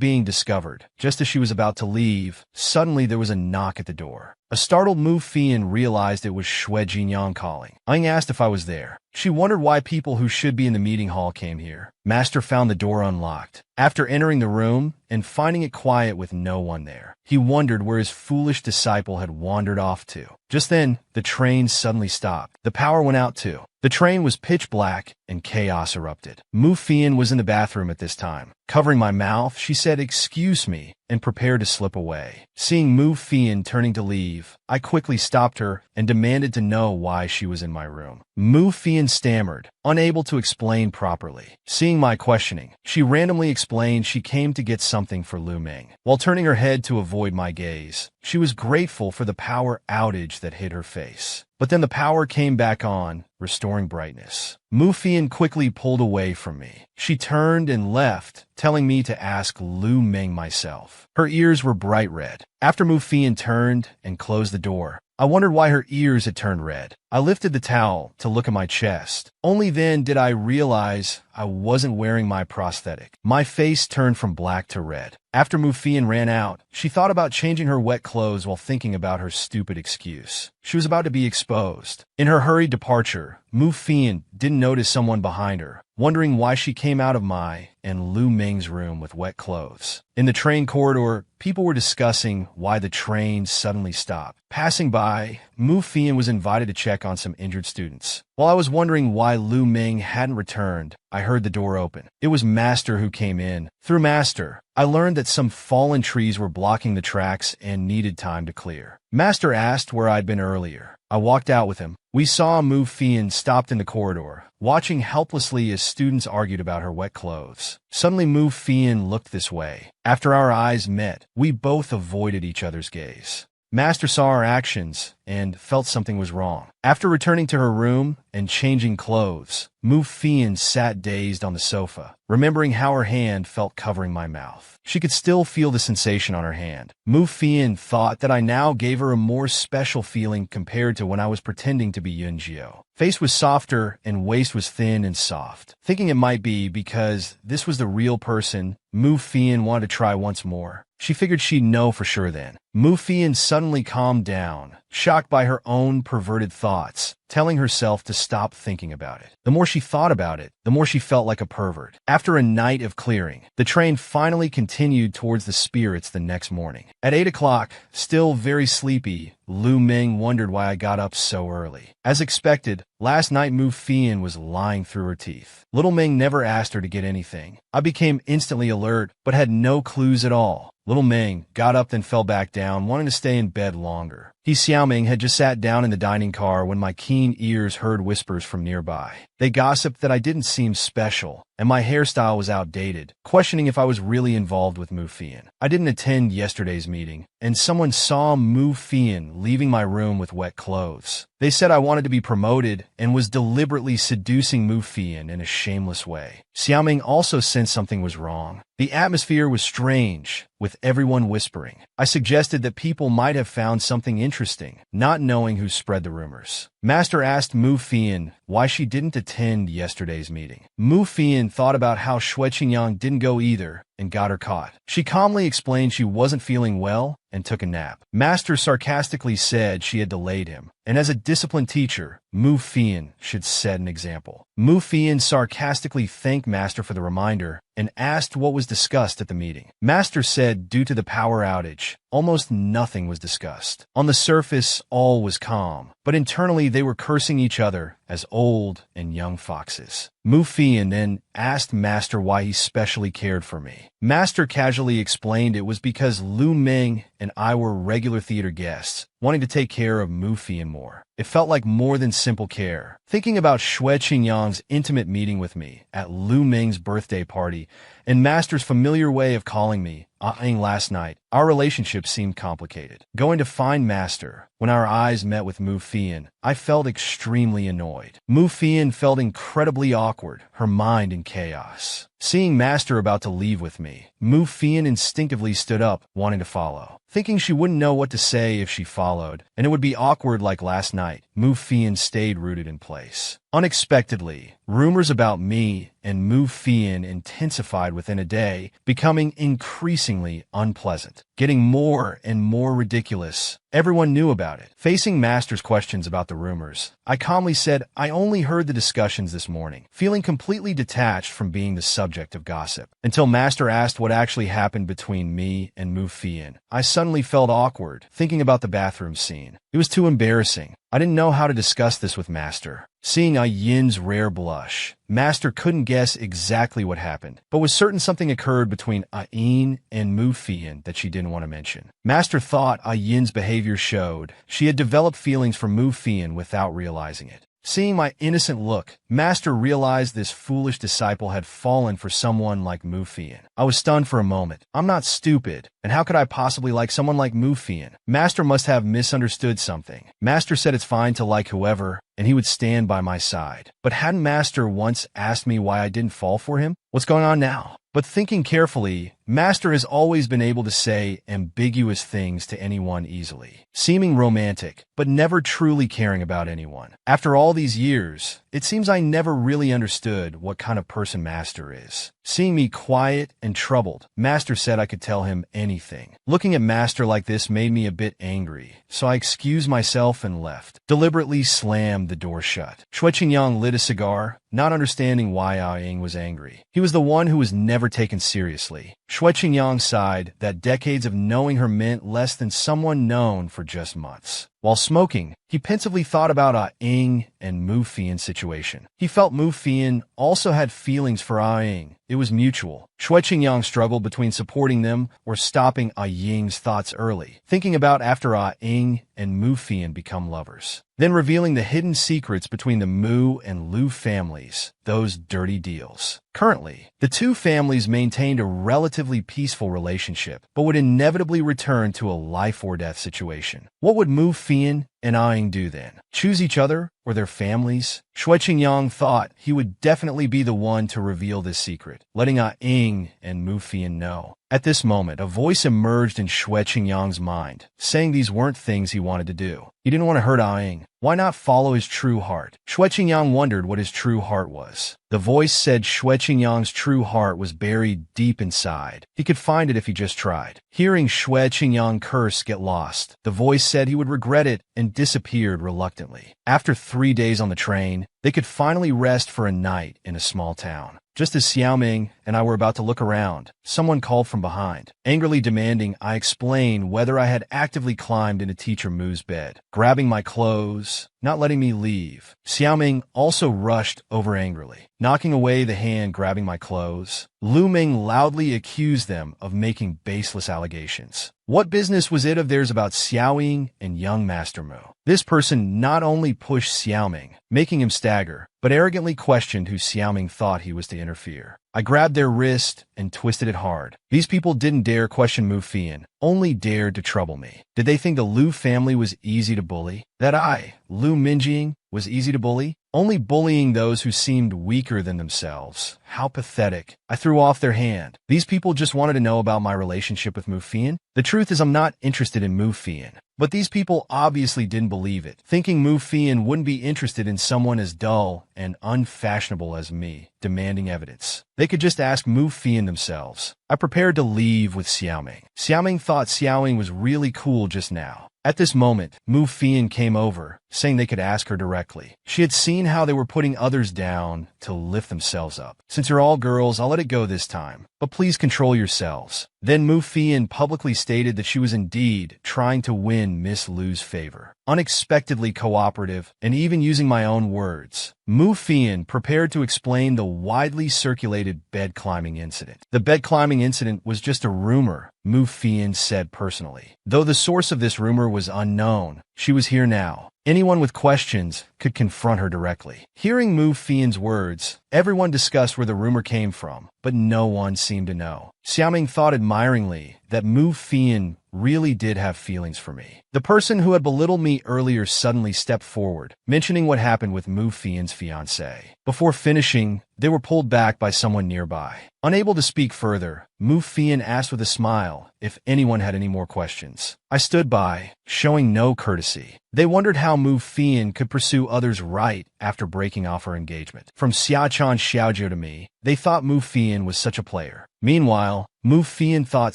Speaker 1: being discovered, just as she was about to leave, suddenly there was a knock at the door. A startled Mu Fian realized it was Shui Jinyang calling. I asked if I was there. She wondered why people who should be in the meeting hall came here. Master found the door unlocked. After entering the room and finding it quiet with no one there, he wondered where his foolish disciple had wandered off to. Just then, the train suddenly stopped. The power went out too. The train was pitch black and chaos erupted. Mu Fian was in the bathroom at this time. Covering my mouth, she said, "Excuse me," and prepared to slip away. Seeing Mu Fian turning to leave, I quickly stopped her and demanded to know why she was in my room. Mu Fian stammered, unable to explain properly. Seeing my questioning, she randomly explained she came to get something for Lu Meng. While turning her head to avoid my gaze, she was grateful for the power outage that hit her face. But then the power came back on, restoring brightness. Mu Fian quickly pulled away from me. She turned and left, telling me to ask Lu Meng myself. Her ears were bright red. After Mu Fian turned and closed the door, I wondered why her ears had turned red. I lifted the towel to look at my chest. Only then did I realize I wasn't wearing my prosthetic. My face turned from black to red. After Mu Fian ran out, she thought about changing her wet clothes while thinking about her stupid excuse. She was about to be exposed. In her hurried departure, Mu Fian didn't notice someone behind her, wondering why she came out of my and Lu Meng's room with wet clothes. In the train corridor, people were discussing why the train suddenly stopped. Passing by, Mu Fian was invited to check on some injured students. While I was wondering why Lu Meng hadn't returned, I heard the door open. It was Master who came in. Through Master, I learned that some fallen trees were blocking the tracks and needed time to clear. Master asked where I'd been earlier. I walked out with him. We saw Mu Fian stopped in the corridor, watching helplessly as students argued about her wet clothes. Suddenly Mu Fian looked this way. After our eyes met, we both avoided each other's gaze. Master saw our actions and felt something was wrong. After returning to her room and changing clothes, Mu Fian sat dazed on the sofa, remembering how her hand felt covering my mouth. She could still feel the sensation on her hand. Mu Fian thought that I now gave her a more special feeling compared to when I was pretending to be Yunjio. Face was softer and waist was thin and soft. Thinking it might be because this was the real person, Mu Fian wanted to try once more. She figured she'd know for sure then. Mu Fian suddenly calmed down shocked by her own perverted thoughts, telling herself to stop thinking about it. The more she thought about it, the more she felt like a pervert. After a night of clearing, the train finally continued towards the spirits the next morning. At 8 o'clock, still very sleepy, Lu Ming wondered why I got up so early. As expected, last night Mu Fian was lying through her teeth. Little Ming never asked her to get anything. I became instantly alert, but had no clues at all. Little Ming got up then fell back down, wanting to stay in bed longer. He Xiaoming had just sat down in the dining car when my keen ears heard whispers from nearby. They gossiped that I didn't seem special, and my hairstyle was outdated, questioning if I was really involved with Mu Fian. I didn't attend yesterday's meeting, and someone saw Mu Fian leaving my room with wet clothes. They said I wanted to be promoted and was deliberately seducing Mu Fian in a shameless way. Xiaoming also sensed something was wrong. The atmosphere was strange, with everyone whispering. I suggested that people might have found something interesting, not knowing who spread the rumors. Master asked Mu Fian why she didn't attend yesterday's meeting. Mu Fian thought about how Shui Qingyang didn't go either and got her caught. She calmly explained she wasn't feeling well and took a nap. Master sarcastically said she had delayed him, and as a disciplined teacher, Mu Fian should set an example. Mu Fian sarcastically thanked Master for the reminder and asked what was discussed at the meeting. Master said due to the power outage, almost nothing was discussed. On the surface, all was calm, but internally they were cursing each other as old and young foxes. Mu Fian then asked Master why he specially cared for me. Master casually explained it was because Lu Ming and I were regular theater guests, wanting to take care of Mu Fian more. It felt like more than simple care. Thinking about Shui Qingyang's intimate meeting with me at Lu Ming's birthday party and Master's familiar way of calling me Ah-ing last night, our relationship seemed complicated. Going to find Master, when our eyes met with Mu Fian, I felt extremely annoyed. Mu Fian felt incredibly awkward, her mind in chaos. Seeing Master about to leave with me, Mu Fian instinctively stood up, wanting to follow. Thinking she wouldn't know what to say if she followed, and it would be awkward like last night, Mu Fian stayed rooted in place. Unexpectedly, rumors about me and Mu Fian intensified within a day, becoming increasingly unpleasant, getting more and more ridiculous. Everyone knew about it. Facing Master's questions about the rumors, I calmly said I only heard the discussions this morning, feeling completely detached from being the subject of gossip. Until Master asked what actually happened between me and Mu Fian, I suddenly felt awkward, thinking about the bathroom scene. It was too embarrassing. I didn't know how to discuss this with Master. Seeing Yin's rare blush, Master couldn't guess exactly what happened, but was certain something occurred between Yin and Mu Fian that she didn't want to mention. Master thought Yin's behavior showed she had developed feelings for Mu Fian without realizing it. Seeing my innocent look, Master realized this foolish disciple had fallen for someone like Mu Fian. I was stunned for a moment. I'm not stupid, and how could I possibly like someone like Mu Fian? Master must have misunderstood something. Master said it's fine to like whoever, and he would stand by my side. But hadn't Master once asked me why I didn't fall for him? What's going on now? But thinking carefully, Master has always been able to say ambiguous things to anyone easily, seeming romantic, but never truly caring about anyone. After all these years, it seems I never really understood what kind of person Master is. Seeing me quiet and troubled, Master said I could tell him anything. Looking at Master like this made me a bit angry, so I excused myself and left, deliberately slammed the door shut. Shui Qingyang lit a cigar, not understanding why Ying was angry. He was the one who was never taken seriously. Shui Qingyang sighed that decades of knowing her meant less than someone known for just months. While smoking, he pensively thought about Ying and Mu Fian's situation. He felt Mu Fian also had feelings for Ying. It was mutual. Shui Qingyang struggled between supporting them or stopping Ying's thoughts early, thinking about after Ying and Mu Fian become lovers. Then revealing the hidden secrets between the Mu and Lu families, those dirty deals. Currently, the two families maintained a relatively peaceful relationship, but would inevitably return to a life or death situation. What would Mu Fian and Ying do then? Choose each other or their families? Shui Qingyang thought he would definitely be the one to reveal this secret, letting Ying and Mu Fian know. At this moment, a voice emerged in Shui Qingyang's mind, saying these weren't things he wanted to do. He didn't want to hurt Ying. Why not follow his true heart? Shui Qingyang wondered what his true heart was. The voice said Shui Qingyang's true heart was buried deep inside. He could find it if he just tried. Hearing Shui Qingyang curse get lost, the voice said he would regret it and disappeared reluctantly. After 3 days on the train, they could finally rest for a night in a small town. Just as Xiaoming and I were about to look around, someone called from behind, angrily demanding I explain whether I had actively climbed into Teacher Mu's bed, grabbing my clothes, not letting me leave. Xiaoming also rushed over angrily, knocking away the hand grabbing my clothes. Lu Ming loudly accused them of making baseless allegations. What business was it of theirs about Xiaoying and young Master Mu? This person not only pushed Xiaoming, making him stagger, but arrogantly questioned who Xiaoming thought he was to interfere. I grabbed their wrist and twisted it hard. These people didn't dare question Mu Fian, only dared to trouble me. Did they think the Lu family was easy to bully? That I, Lu Minjing, was easy to bully? Only bullying those who seemed weaker than themselves. How pathetic. I threw off their hand. These people just wanted to know about my relationship with Mu Fian. The truth is I'm not interested in Mu Fian. But these people obviously didn't believe it, thinking Mu Fian wouldn't be interested in someone as dull and unfashionable as me, demanding evidence. They could just ask Mu Fian themselves. I prepared to leave with Xiaoming. Xiaoming thought Xiaoying was really cool just now. At this moment, Mu Fian came over, saying they could ask her directly. She had seen how they were putting others down to lift themselves up. Since you're all girls, I'll let it go this time, but please control yourselves. Then Mu Fian publicly stated that she was indeed trying to win Miss Lu's favor. Unexpectedly cooperative, and even using my own words, Mu Fian prepared to explain the widely circulated bed climbing incident. The bed climbing incident was just a rumor, Mu Fian said personally. Though the source of this rumor was unknown, she was here now. Anyone with questions could confront her directly. Hearing Mu Fian's words, everyone discussed where the rumor came from, but no one seemed to know. Xiaoming thought admiringly that Mu Fian really did have feelings for me. The person who had belittled me earlier suddenly stepped forward, mentioning what happened with Mu Fian's fiancée. Before finishing, they were pulled back by someone nearby. Unable to speak further, Mu Fian asked with a smile if anyone had any more questions. I stood by, showing no courtesy. They wondered how Mu Fian could pursue others right after breaking off her engagement. From Xiachan Xiaojiu to me, they thought Mu Fian was such a player. Meanwhile, Mu Fian thought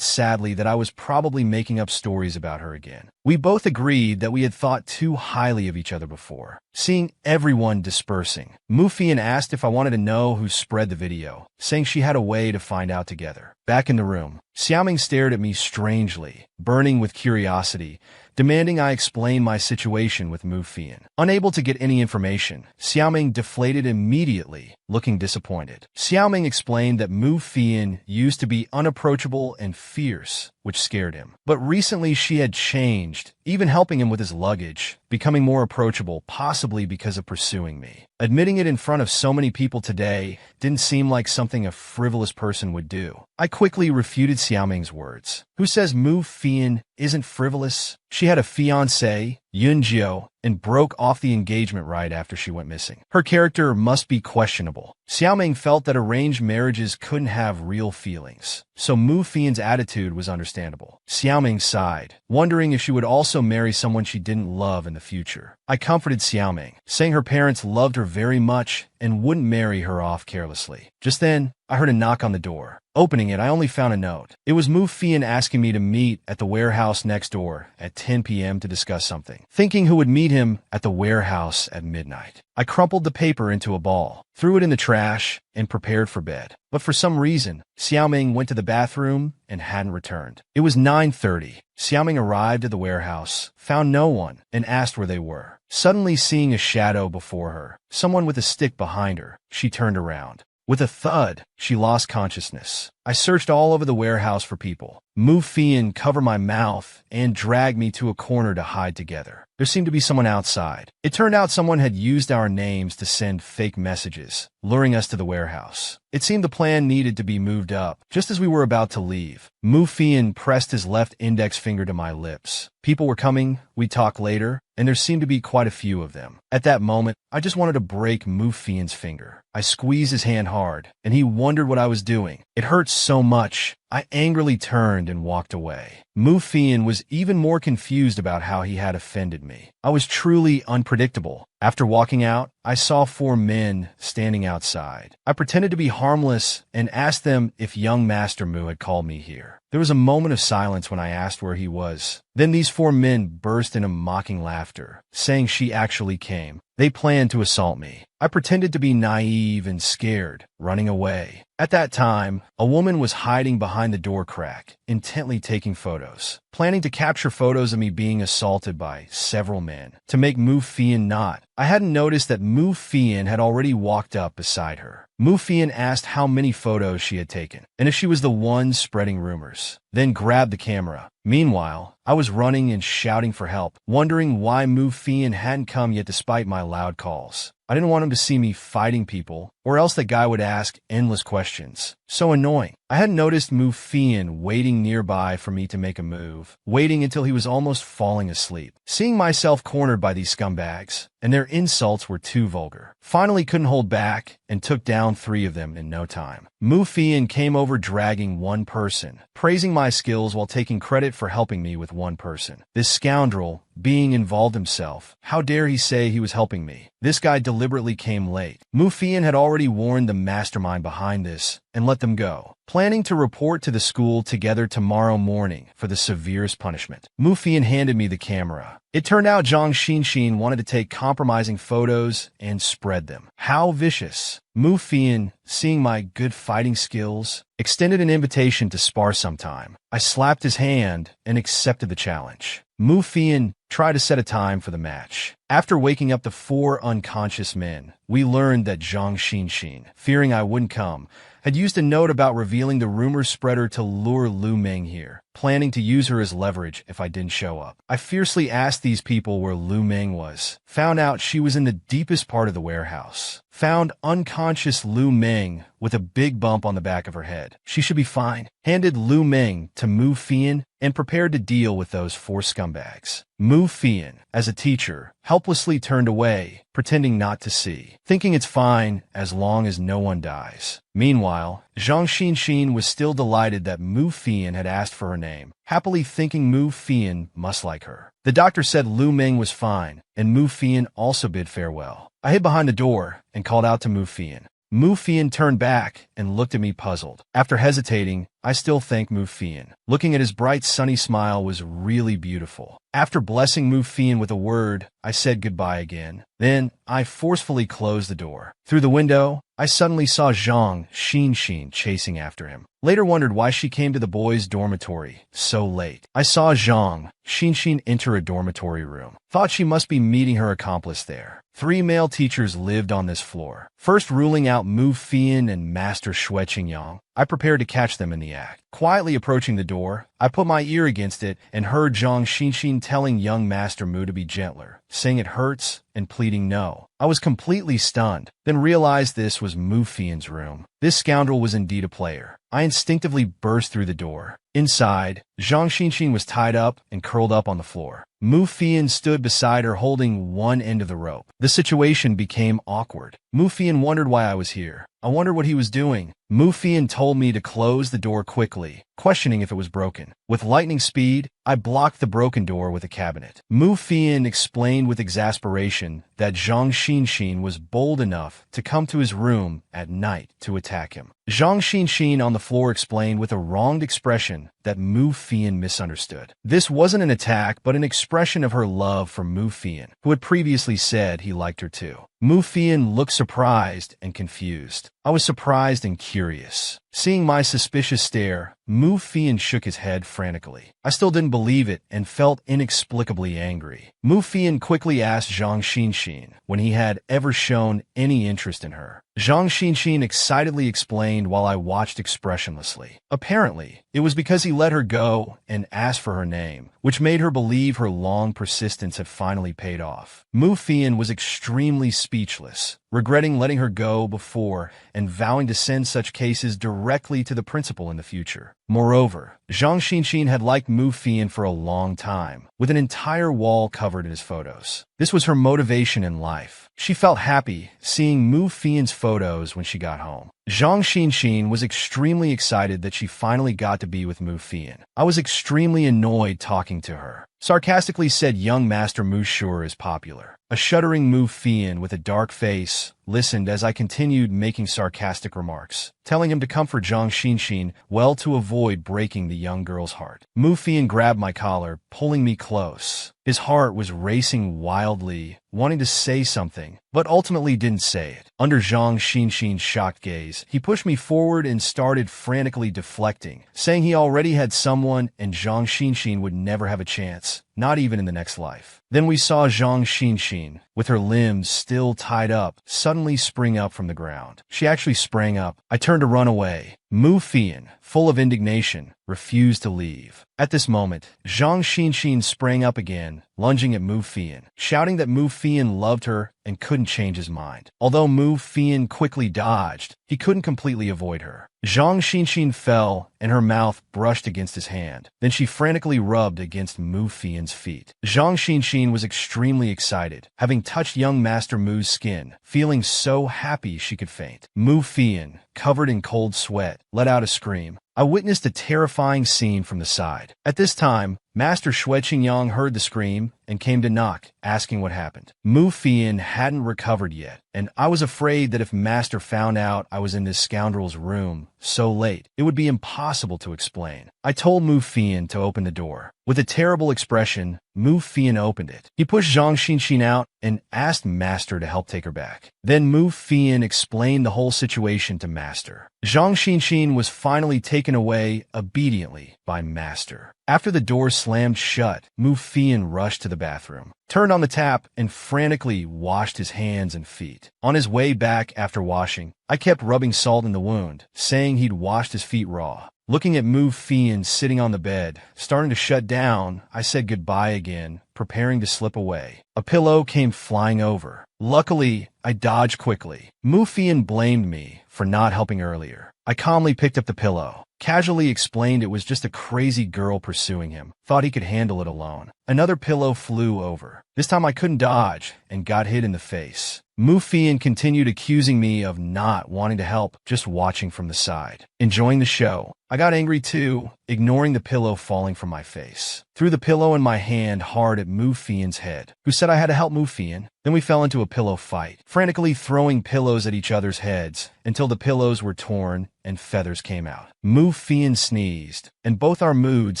Speaker 1: sadly that I was probably making up stories about her again. We both agreed that we had thought too highly of each other before. Seeing everyone dispersing, Mu Fian asked if I wanted to know who spread the video, saying she had a way to find out together. Back in the room, Xiaoming stared at me strangely, burning with curiosity, demanding I explain my situation with Mu Fian. Unable to get any information, Xiaoming deflated immediately, looking disappointed. Xiaoming explained that Mu Fian used to be unapproachable and fierce, which scared him. But recently she had changed, even helping him with his luggage, becoming more approachable, possibly because of pursuing me. Admitting it in front of so many people today didn't seem like something a frivolous person would do. I quickly refuted Xiaoming's words. Who says Mu Fian isn't frivolous? She had a fiancé, Yunjiu, and broke off the engagement right after she went missing. Her character must be questionable. Xiaoming felt that arranged marriages couldn't have real feelings, so Mu Fian's attitude was understandable. Xiaoming sighed, wondering if she would also marry someone she didn't love in the future. I comforted Xiaoming, saying her parents loved her very much and wouldn't marry her off carelessly. Just then, I heard a knock on the door. Opening it, I only found a note. It was Mu Fian asking me to meet at the warehouse next door at 10 p.m. to discuss something, thinking who would meet him at the warehouse at midnight. I crumpled the paper into a ball, threw it in the trash, and prepared for bed. But for some reason, Xiaoming went to the bathroom and hadn't returned. It was 9:30. Xiaoming arrived at the warehouse, found no one, and asked where they were. Suddenly seeing a shadow before her, someone with a stick behind her, she turned around. With a thud, she lost consciousness. I searched all over the warehouse for people. Mu Fian covered my mouth and dragged me to a corner to hide together. There seemed to be someone outside. It turned out someone had used our names to send fake messages, luring us to the warehouse. It seemed the plan needed to be moved up. Just as we were about to leave, Mu Fian pressed his left index finger to my lips. People were coming, we'd talk later. and there seemed to be quite a few of them. At that moment, I just wanted to break Mu Fian's finger. I squeezed his hand hard, and he wondered what I was doing. It hurt so much, I angrily turned and walked away. Mu Fian was even more confused about how he had offended me. I was truly unpredictable. After walking out, I saw 4 men standing outside. I pretended to be harmless and asked them if young Master Mu had called me here. There was a moment of silence when I asked where he was. Then these 4 men burst into mocking laughter, saying she actually came. They planned to assault me. I pretended to be naive and scared, running away. At that time, a woman was hiding behind the door crack, intently taking photos, planning to capture photos of me being assaulted by several men. To make Mu Fian not, I hadn't noticed that Mu Fian had already walked up beside her. Mu Fian asked how many photos she had taken, and if she was the one spreading rumors, then grabbed the camera. Meanwhile, I was running and shouting for help, wondering why Mu Fian hadn't come yet despite my loud calls. I didn't want him to see me fighting people, or else that guy would ask endless questions. So annoying. I hadn't noticed Mu Fian waiting nearby for me to make a move, waiting until he was almost falling asleep. Seeing myself cornered by these scumbags, and their insults were too vulgar. Finally couldn't hold back, and took down 3 of them in no time. Mu Fian came over dragging 1 person, praising my skills while taking credit for helping me with 1 person. This scoundrel, being involved himself, how dare he say he was helping me? This guy deliberately came late. Mu Fian had already warned the mastermind behind this, and let them go, planning to report to the school together tomorrow morning for the severest punishment. Mu Fian handed me the camera. It turned out Zhang Xinxin wanted to take compromising photos and spread them. How vicious. Mu Fian, seeing my good fighting skills, extended an invitation to spar sometime. I slapped his hand and accepted the challenge. Mu Fian tried to set a time for the match. After waking up the 4 unconscious men, we learned that Zhang Xinxin, fearing I wouldn't come, had used a note about revealing the rumor spreader to lure Lu Meng here, planning to use her as leverage if I didn't show up. I fiercely asked these people where Lu Meng was. Found out she was in the deepest part of the warehouse. Found unconscious Lu Meng with a big bump on the back of her head. She should be fine. Handed Lu Meng to Mu Fian and prepared to deal with those 4 scumbags. Mu Fian, as a teacher, helplessly turned away, pretending not to see, thinking it's fine as long as no one dies. Meanwhile, Zhang Xinxin was still delighted that Mu Fian had asked for her name, happily thinking Mu Fian must like her. The doctor said Lu Meng was fine, and Mu Fian also bid farewell. I hid behind the door and called out to Mu Fian. Mu Fian turned back and looked at me puzzled. After hesitating, I still thanked Mu Fian. Looking at his bright, sunny smile was really beautiful. After blessing Mu Fian with a word, I said goodbye again. Then, I forcefully closed the door. Through the window, I suddenly saw Zhang Xinxin chasing after him. Later wondered why she came to the boys' dormitory so late. I saw Zhang Xinxin enter a dormitory room. Thought she must be meeting her accomplice there. 3 male teachers lived on this floor. First ruling out Mu Fian and Master Xue Qingyang, I prepared to catch them in the act. Quietly approaching the door, I put my ear against it and heard Zhang Xinxin telling young Master Mu to be gentler, saying it hurts and pleading no. I was completely stunned, then realized this was Mu Fian's room. This scoundrel was indeed a player. I instinctively burst through the door. Inside, Zhang Xinxin was tied up and curled up on the floor. Mu Fian stood beside her holding one end of the rope. The situation became awkward. Mu Fian wondered why I was here. I wondered what he was doing. Mu Fian told me to close the door quickly, questioning if it was broken. With lightning speed, I blocked the broken door with a cabinet. Mu Fian explained with exasperation that Zhang Xinxin was bold enough to come to his room at night to attack him. Zhang Xinxin on the floor explained with a wronged expression that Mu Fian misunderstood. This wasn't an attack, but an expression of her love for Mu Fian, who had previously said he liked her too. Mu Fian looked surprised and confused. I was surprised and curious. Seeing my suspicious stare, Mu Fian shook his head frantically. I still didn't believe it and felt inexplicably angry. Mu Fian quickly asked Zhang Xinxin when he had ever shown any interest in her. Zhang Xinxin excitedly explained while I watched expressionlessly. Apparently, it was because he let her go and asked for her name, which made her believe her long persistence had finally paid off. Mu Fian was extremely speechless, regretting letting her go before and vowing to send such cases directly to the principal in the future. Moreover, Zhang Xinxin had liked Mu Fian for a long time, with an entire wall covered in his photos. This was her motivation in life. She felt happy seeing Mu Fian's photos when she got home. Zhang Xinxin was extremely excited that she finally got to be with Mu Fian. I was extremely annoyed talking to her. Sarcastically said young Master Mu sure is popular. A shuddering Mu Fian with a dark face listened as I continued making sarcastic remarks, telling him to comfort Zhang Xinxin well to avoid breaking the young girl's heart. Mu Fian grabbed my collar, pulling me close. His heart was racing wildly, wanting to say something, but ultimately didn't say it. Under Zhang Xinxin's shocked gaze, he pushed me forward and started frantically deflecting, saying he already had someone and Zhang Xinxin would never have a chance, not even in the next life. Then we saw Zhang Xinxin, with her limbs still tied up, suddenly spring up from the ground. She actually sprang up. I turned to run away. Mu Fian, full of indignation, refused to leave. At this moment, Zhang Xinxin sprang up again, lunging at Mu Fian, shouting that Mu Fian loved her and couldn't change his mind. Although Mu Fian quickly dodged, he couldn't completely avoid her. Zhang Xinxin fell, and her mouth brushed against his hand. Then she frantically rubbed against Mu Fian's feet. Zhang Xinxin was extremely excited, having touched young Master Mu's skin, feeling so happy she could faint. Mu Fian, covered in cold sweat, let out a scream. I witnessed a terrifying scene from the side. At this time, Master Xue Qingyang heard the scream and came to knock, asking what happened. Mu Fian hadn't recovered yet, and I was afraid that if Master found out I was in this scoundrel's room so late, it would be impossible to explain. I told Mu Fian to open the door. With a terrible expression, Mu Fian opened it. He pushed Zhang Xinxin out and asked Master to help take her back. Then Mu Fian explained the whole situation to Master. Zhang Xinxin was finally taken away obediently by Master. After the door slammed shut, Mu Fian rushed to the bathroom, turned on the tap, and frantically washed his hands and feet. On his way back after washing, I kept rubbing salt in the wound, saying he'd washed his feet raw. Looking at Mu Fian sitting on the bed, starting to shut down, I said goodbye again, preparing to slip away. A pillow came flying over. Luckily, I dodged quickly. Mu Fian blamed me for not helping earlier. I calmly picked up the pillow, casually explained it was just a crazy girl pursuing him, thought he could handle it alone. Another pillow flew over. This time I couldn't dodge and got hit in the face. Mu Fian continued accusing me of not wanting to help, just watching from the side. Enjoying the show, I got angry too, ignoring the pillow falling from my face. Threw the pillow in my hand hard at Mu Fian's head, who said I had to help Mu Fian. Then we fell into a pillow fight, frantically throwing pillows at each other's heads until the pillows were torn and feathers came out. Mu Fian sneezed, and both our moods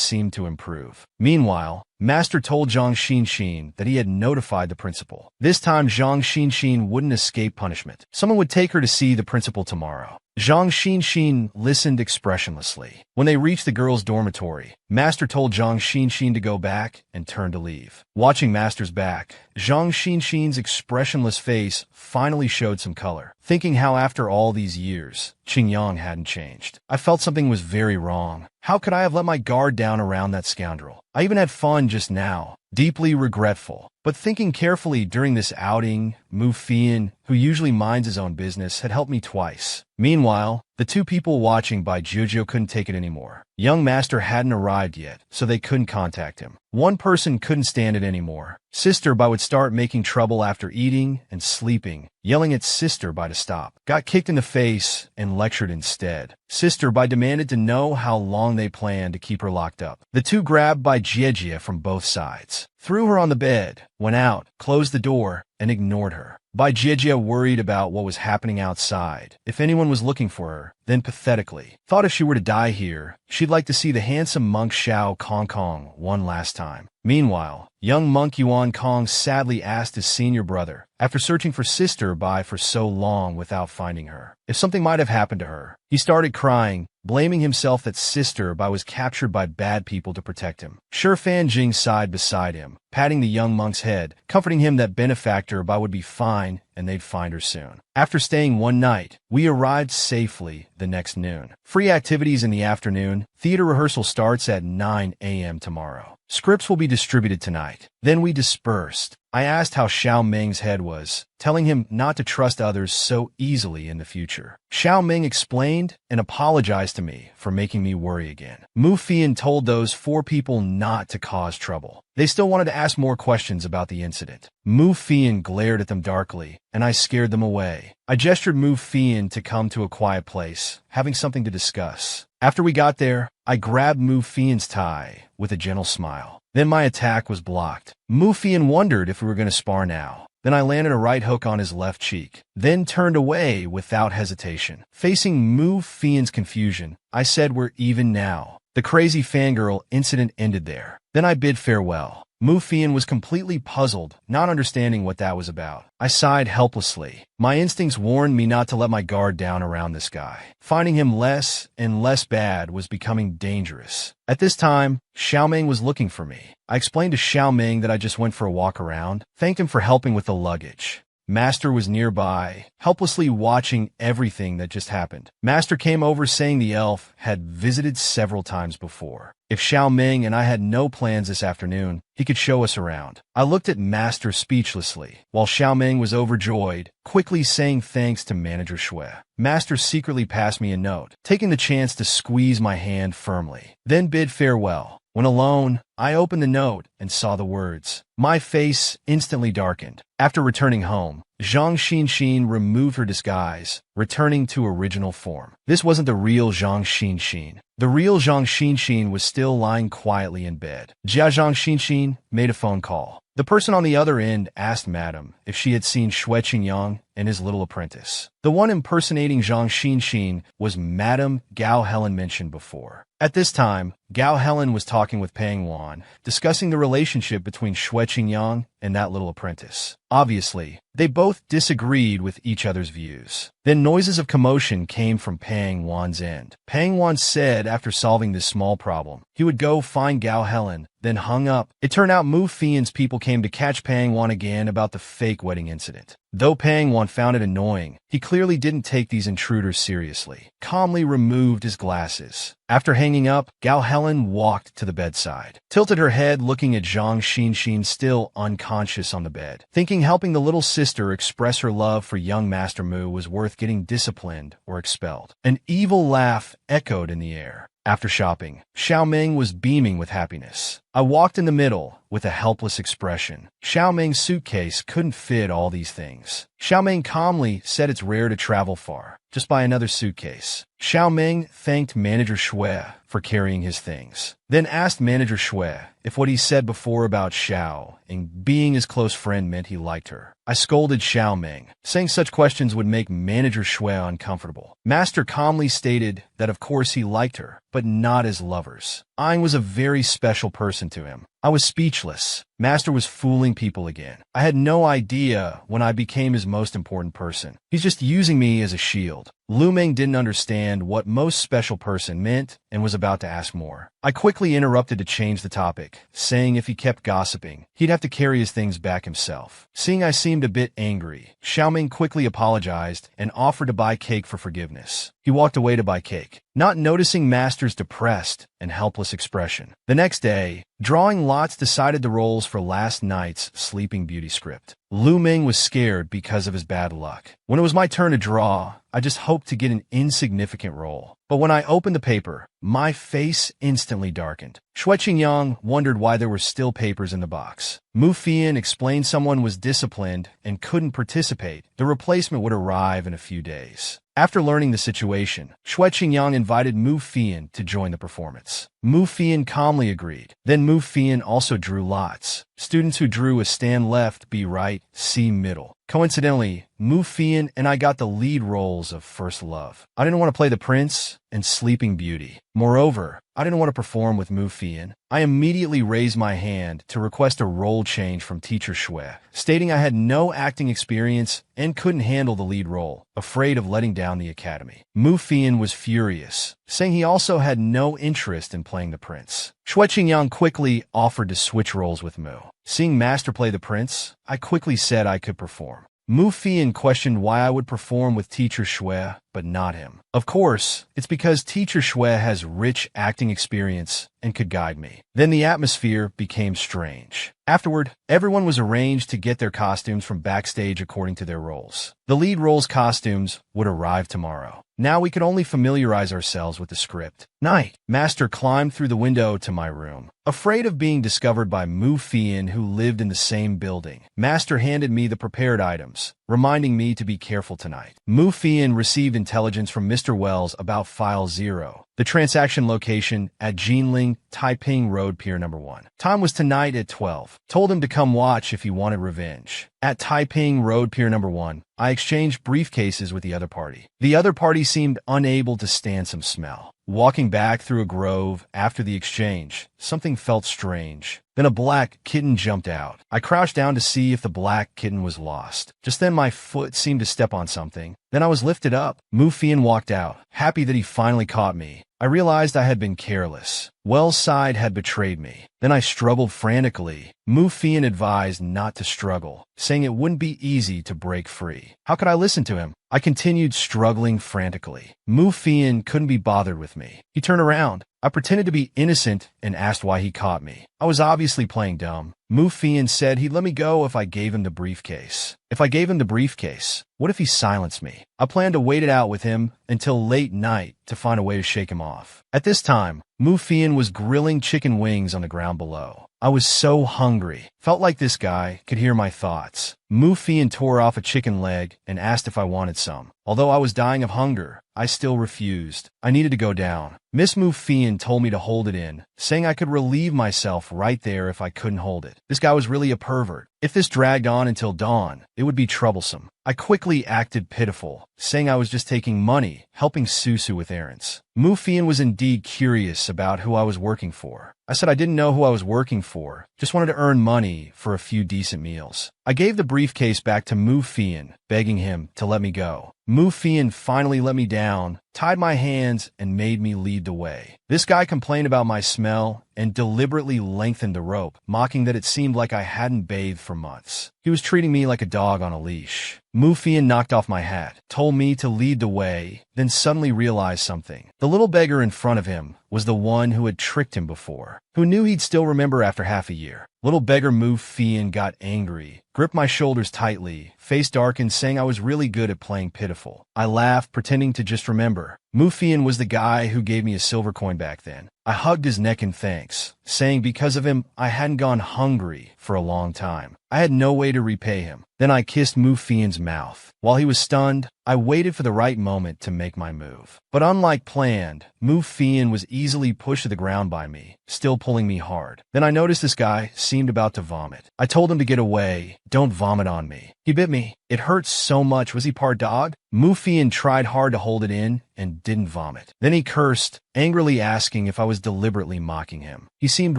Speaker 1: seemed to improve. Meanwhile, Master told Zhang Xinxin that he had notified the principal. This time Zhang Xinxin wouldn't escape punishment. Someone would take her to see the principal tomorrow. Zhang Xinxin listened expressionlessly. When they reached the girls' dormitory, Master told Zhang Xinxin to go back and turn to leave. Watching Master's back, Zhang Xinxin's expressionless face finally showed some color, thinking how after all these years, Qingyang hadn't changed. I felt something was very wrong. How could I have let my guard down around that scoundrel? I even had fun just now, deeply regretful. But thinking carefully during this outing, Mu Fian, who usually minds his own business, had helped me twice. Meanwhile, the two people watching by Jiuzhou couldn't take it anymore. Young Master hadn't arrived yet, so they couldn't contact him. One person couldn't stand it anymore. Sister Bai would start making trouble after eating and sleeping, yelling at Sister Bai to stop. Got kicked in the face and lectured instead. Sister Bai demanded to know how long they planned to keep her locked up. The two grabbed Bai Jiejie from both sides, threw her on the bed, went out, closed the door, and ignored her. Bai Jiejie worried about what was happening outside. If anyone was looking for her, then pathetically thought if she were to die here, she'd like to see the handsome monk Xiao Kong Kong one last time. Meanwhile, young monk Yuan Kong sadly asked his senior brother, after searching for Sister Bai for so long without finding her, if something might have happened to her. He started crying, blaming himself that Sister Bai was captured by bad people to protect him. Shifan Jing sighed beside him, patting the young monk's head, comforting him that benefactor Bai would be fine and they'd find her soon. After staying one night, we arrived safely the next noon. Free activities in the afternoon. Theater rehearsal starts at 9 a.m. tomorrow. Scripts will be distributed tonight. Then we dispersed. I asked how Xiao Ming's head was, telling him not to trust others so easily in the future. Xiao Ming explained and apologized to me for making me worry again. Mu Fian told those 4 people not to cause trouble. They still wanted to ask more questions about the incident. Mu Fian glared at them darkly, and I scared them away. I gestured Mu Fian to come to a quiet place, having something to discuss. After we got there, I grabbed Mu Fian's tie with a gentle smile. Then my attack was blocked. Mu Fian wondered if we were going to spar now. Then I landed a right hook on his left cheek, then turned away without hesitation. Facing Mu Fian's confusion, I said we're even now. The crazy fangirl incident ended there. Then I bid farewell. Mu Fian was completely puzzled, not understanding what that was about. I sighed helplessly. My instincts warned me not to let my guard down around this guy. Finding him less and less bad was becoming dangerous. At this time, Xiao Ming was looking for me. I explained to Xiao Ming that I just went for a walk around, thanked him for helping with the luggage. Master was nearby, helplessly watching everything that just happened. Master came over saying the elf had visited several times before. If Xiao Ming and I had no plans this afternoon, he could show us around. I looked at Master speechlessly, while Xiao Ming was overjoyed, quickly saying thanks to Manager Shui. Master secretly passed me a note, taking the chance to squeeze my hand firmly, then bid farewell. When alone, I opened the note and saw the words. My face instantly darkened. After returning home, Zhang Xinxin removed her disguise, returning to original form. This wasn't the real Zhang Xinxin. The real Zhang Xinxin was still lying quietly in bed. Zhang Xinxin made a phone call. The person on the other end asked Madam if she had seen Shui Qingyang and his little apprentice. The one impersonating Zhang Xinxin was Madam Gao Helen mentioned before. At this time, Gao Helen was talking with Pang Wan, discussing the relationship between Shui Qingyang and that little apprentice. Obviously, they both disagreed with each other's views. Then noises of commotion came from Pang Wan's end. Pang Wan said after solving this small problem, he would go find Gao Helen, then hung up. It turned out Mu Fian's people came to catch Pang Wan again about the fake wedding incident. Though Pang Wan found it annoying, he clearly didn't take these intruders seriously. Calmly removed his glasses. After hanging up, Gao Helen walked to the bedside, tilted her head looking at Zhang Xinxin still unconscious on the bed, thinking helping the little sister express her love for young Master Mu was worth getting disciplined or expelled. An evil laugh echoed in the air. After shopping, Xiao Ming was beaming with happiness. I walked in the middle with a helpless expression. Xiao Ming's suitcase couldn't fit all these things. Xiao Ming calmly said it's rare to travel far. Just buy another suitcase. Xiao Ming thanked Manager Shui for carrying his things, then asked Manager Shui if what he said before about Xiao and being his close friend meant he liked her. I scolded Xiao Ming, saying such questions would make Manager Shui uncomfortable. Master calmly stated that of course he liked her, but not as lovers. Aang was a very special person to him. I was speechless. Master was fooling people again. I had no idea when I became his most important person. He's just using me as a shield. Lu Meng didn't understand what most special person meant and was about to ask more. I quickly interrupted to change the topic, saying if he kept gossiping, he'd have to carry his things back himself. Seeing I seemed a bit angry, Xiao Ming quickly apologized and offered to buy cake for forgiveness. He walked away to buy cake, not noticing Master's depressed and helpless expression. The next day, drawing lots decided the roles for last night's Sleeping Beauty script. Lu Ming was scared because of his bad luck. When it was my turn to draw, I just hoped to get an insignificant role. But when I opened the paper, my face instantly darkened. Shui Qingyang wondered why there were still papers in the box. Mu Fian explained someone was disciplined and couldn't participate. The replacement would arrive in a few days. After learning the situation, Shui Qingyang invited Mu Fian to join the performance. Mu Fian calmly agreed. Then Mu Fian also drew lots. Students who drew a stand left, B right, C middle. Coincidentally, Mu Fian and I got the lead roles of First Love. I didn't want to play the prince and Sleeping Beauty. Moreover, I didn't want to perform with Mu Fian. I immediately raised my hand to request a role change from teacher Shui, stating I had no acting experience and couldn't handle the lead role, afraid of letting down the academy. Mu Fian was furious, saying he also had no interest in playing the prince. Shui Qingyang quickly offered to switch roles with Mu. Seeing Master play the prince, I quickly said I could perform. Mu Fian questioned why I would perform with teacher Shui, but not him. Of course, it's because teacher Shui has rich acting experience and could guide me. Then the atmosphere became strange. Afterward, everyone was arranged to get their costumes from backstage according to their roles. The lead role's costumes would arrive tomorrow. Now we could only familiarize ourselves with the script. Night. Master climbed through the window to my room. Afraid of being discovered by Mu Fian, who lived in the same building, Master handed me the prepared items, reminding me to be careful tonight. Mu Fian received intelligence from Mr. Wells about File 0, the transaction location at Jinling, Taiping Road, Pier Number 1. Time was tonight at 12. Told him to come watch if he wanted revenge. At Taiping Road, Pier Number 1, I exchanged briefcases with the other party. The other party seemed unable to stand some smell. Walking back through a grove after the exchange, something felt strange. Then a black kitten jumped out. I crouched down to see if the black kitten was lost. Just then my foot seemed to step on something. Then I was lifted up. Mu Fian walked out, happy that he finally caught me. I realized I had been careless. Wells' side had betrayed me. Then I struggled frantically. Mu Fian advised not to struggle, saying it wouldn't be easy to break free. How could I listen to him? I continued struggling frantically. Mu Fian couldn't be bothered with me. He turned around. I pretended to be innocent and asked why he caught me. I was obviously playing dumb. Mu Fian said he'd let me go if I gave him the briefcase. If I gave him the briefcase, what if he silenced me? I planned to wait it out with him until late night to find a way to shake him off. At this time, Mu Fian was grilling chicken wings on the ground below. I was so hungry. Felt like this guy could hear my thoughts. Mu Fian tore off a chicken leg and asked if I wanted some. Although I was dying of hunger, I still refused. I needed to go down. Miss Mu Fian told me to hold it in, saying I could relieve myself right there if I couldn't hold it. This guy was really a pervert. If this dragged on until dawn, it would be troublesome. I quickly acted pitiful, saying I was just taking money, helping Susu with errands. Mu Fian was indeed curious about who I was working for. I said I didn't know who I was working for, just wanted to earn money for a few decent meals. I gave the briefcase back to Mu Fian, begging him to let me go. Mu Fian finally let me down, tied my hands, and made me lead the way. This guy complained about my smell and deliberately lengthened the rope, mocking that it seemed like I hadn't bathed for months. He was treating me like a dog on a leash. Mu Fian knocked off my hat, told me to lead the way, then suddenly realized something. The little beggar in front of him was the one who had tricked him before, who knew he'd still remember after half a year. Little beggar Mu Fian got angry, gripped my shoulders tightly, face darkened, saying I was really good at playing pitiful. I laughed, pretending to just remember. Mu Fian was the guy who gave me a silver coin back then. I hugged his neck in thanks, saying because of him, I hadn't gone hungry for a long time. I had no way to repay him. Then I kissed Mu Fian's mouth. While he was stunned, I waited for the right moment to make my move. But unlike planned, Mu Fian was easily pushed to the ground by me, still pulling me hard. Then I noticed this guy seemed about to vomit. I told him to get away. Don't vomit on me. He bit me. It hurt so much. Was he part dog? Mu Fian tried hard to hold it in and didn't vomit. Then he cursed, angrily asking if I was deliberately mocking him. He seemed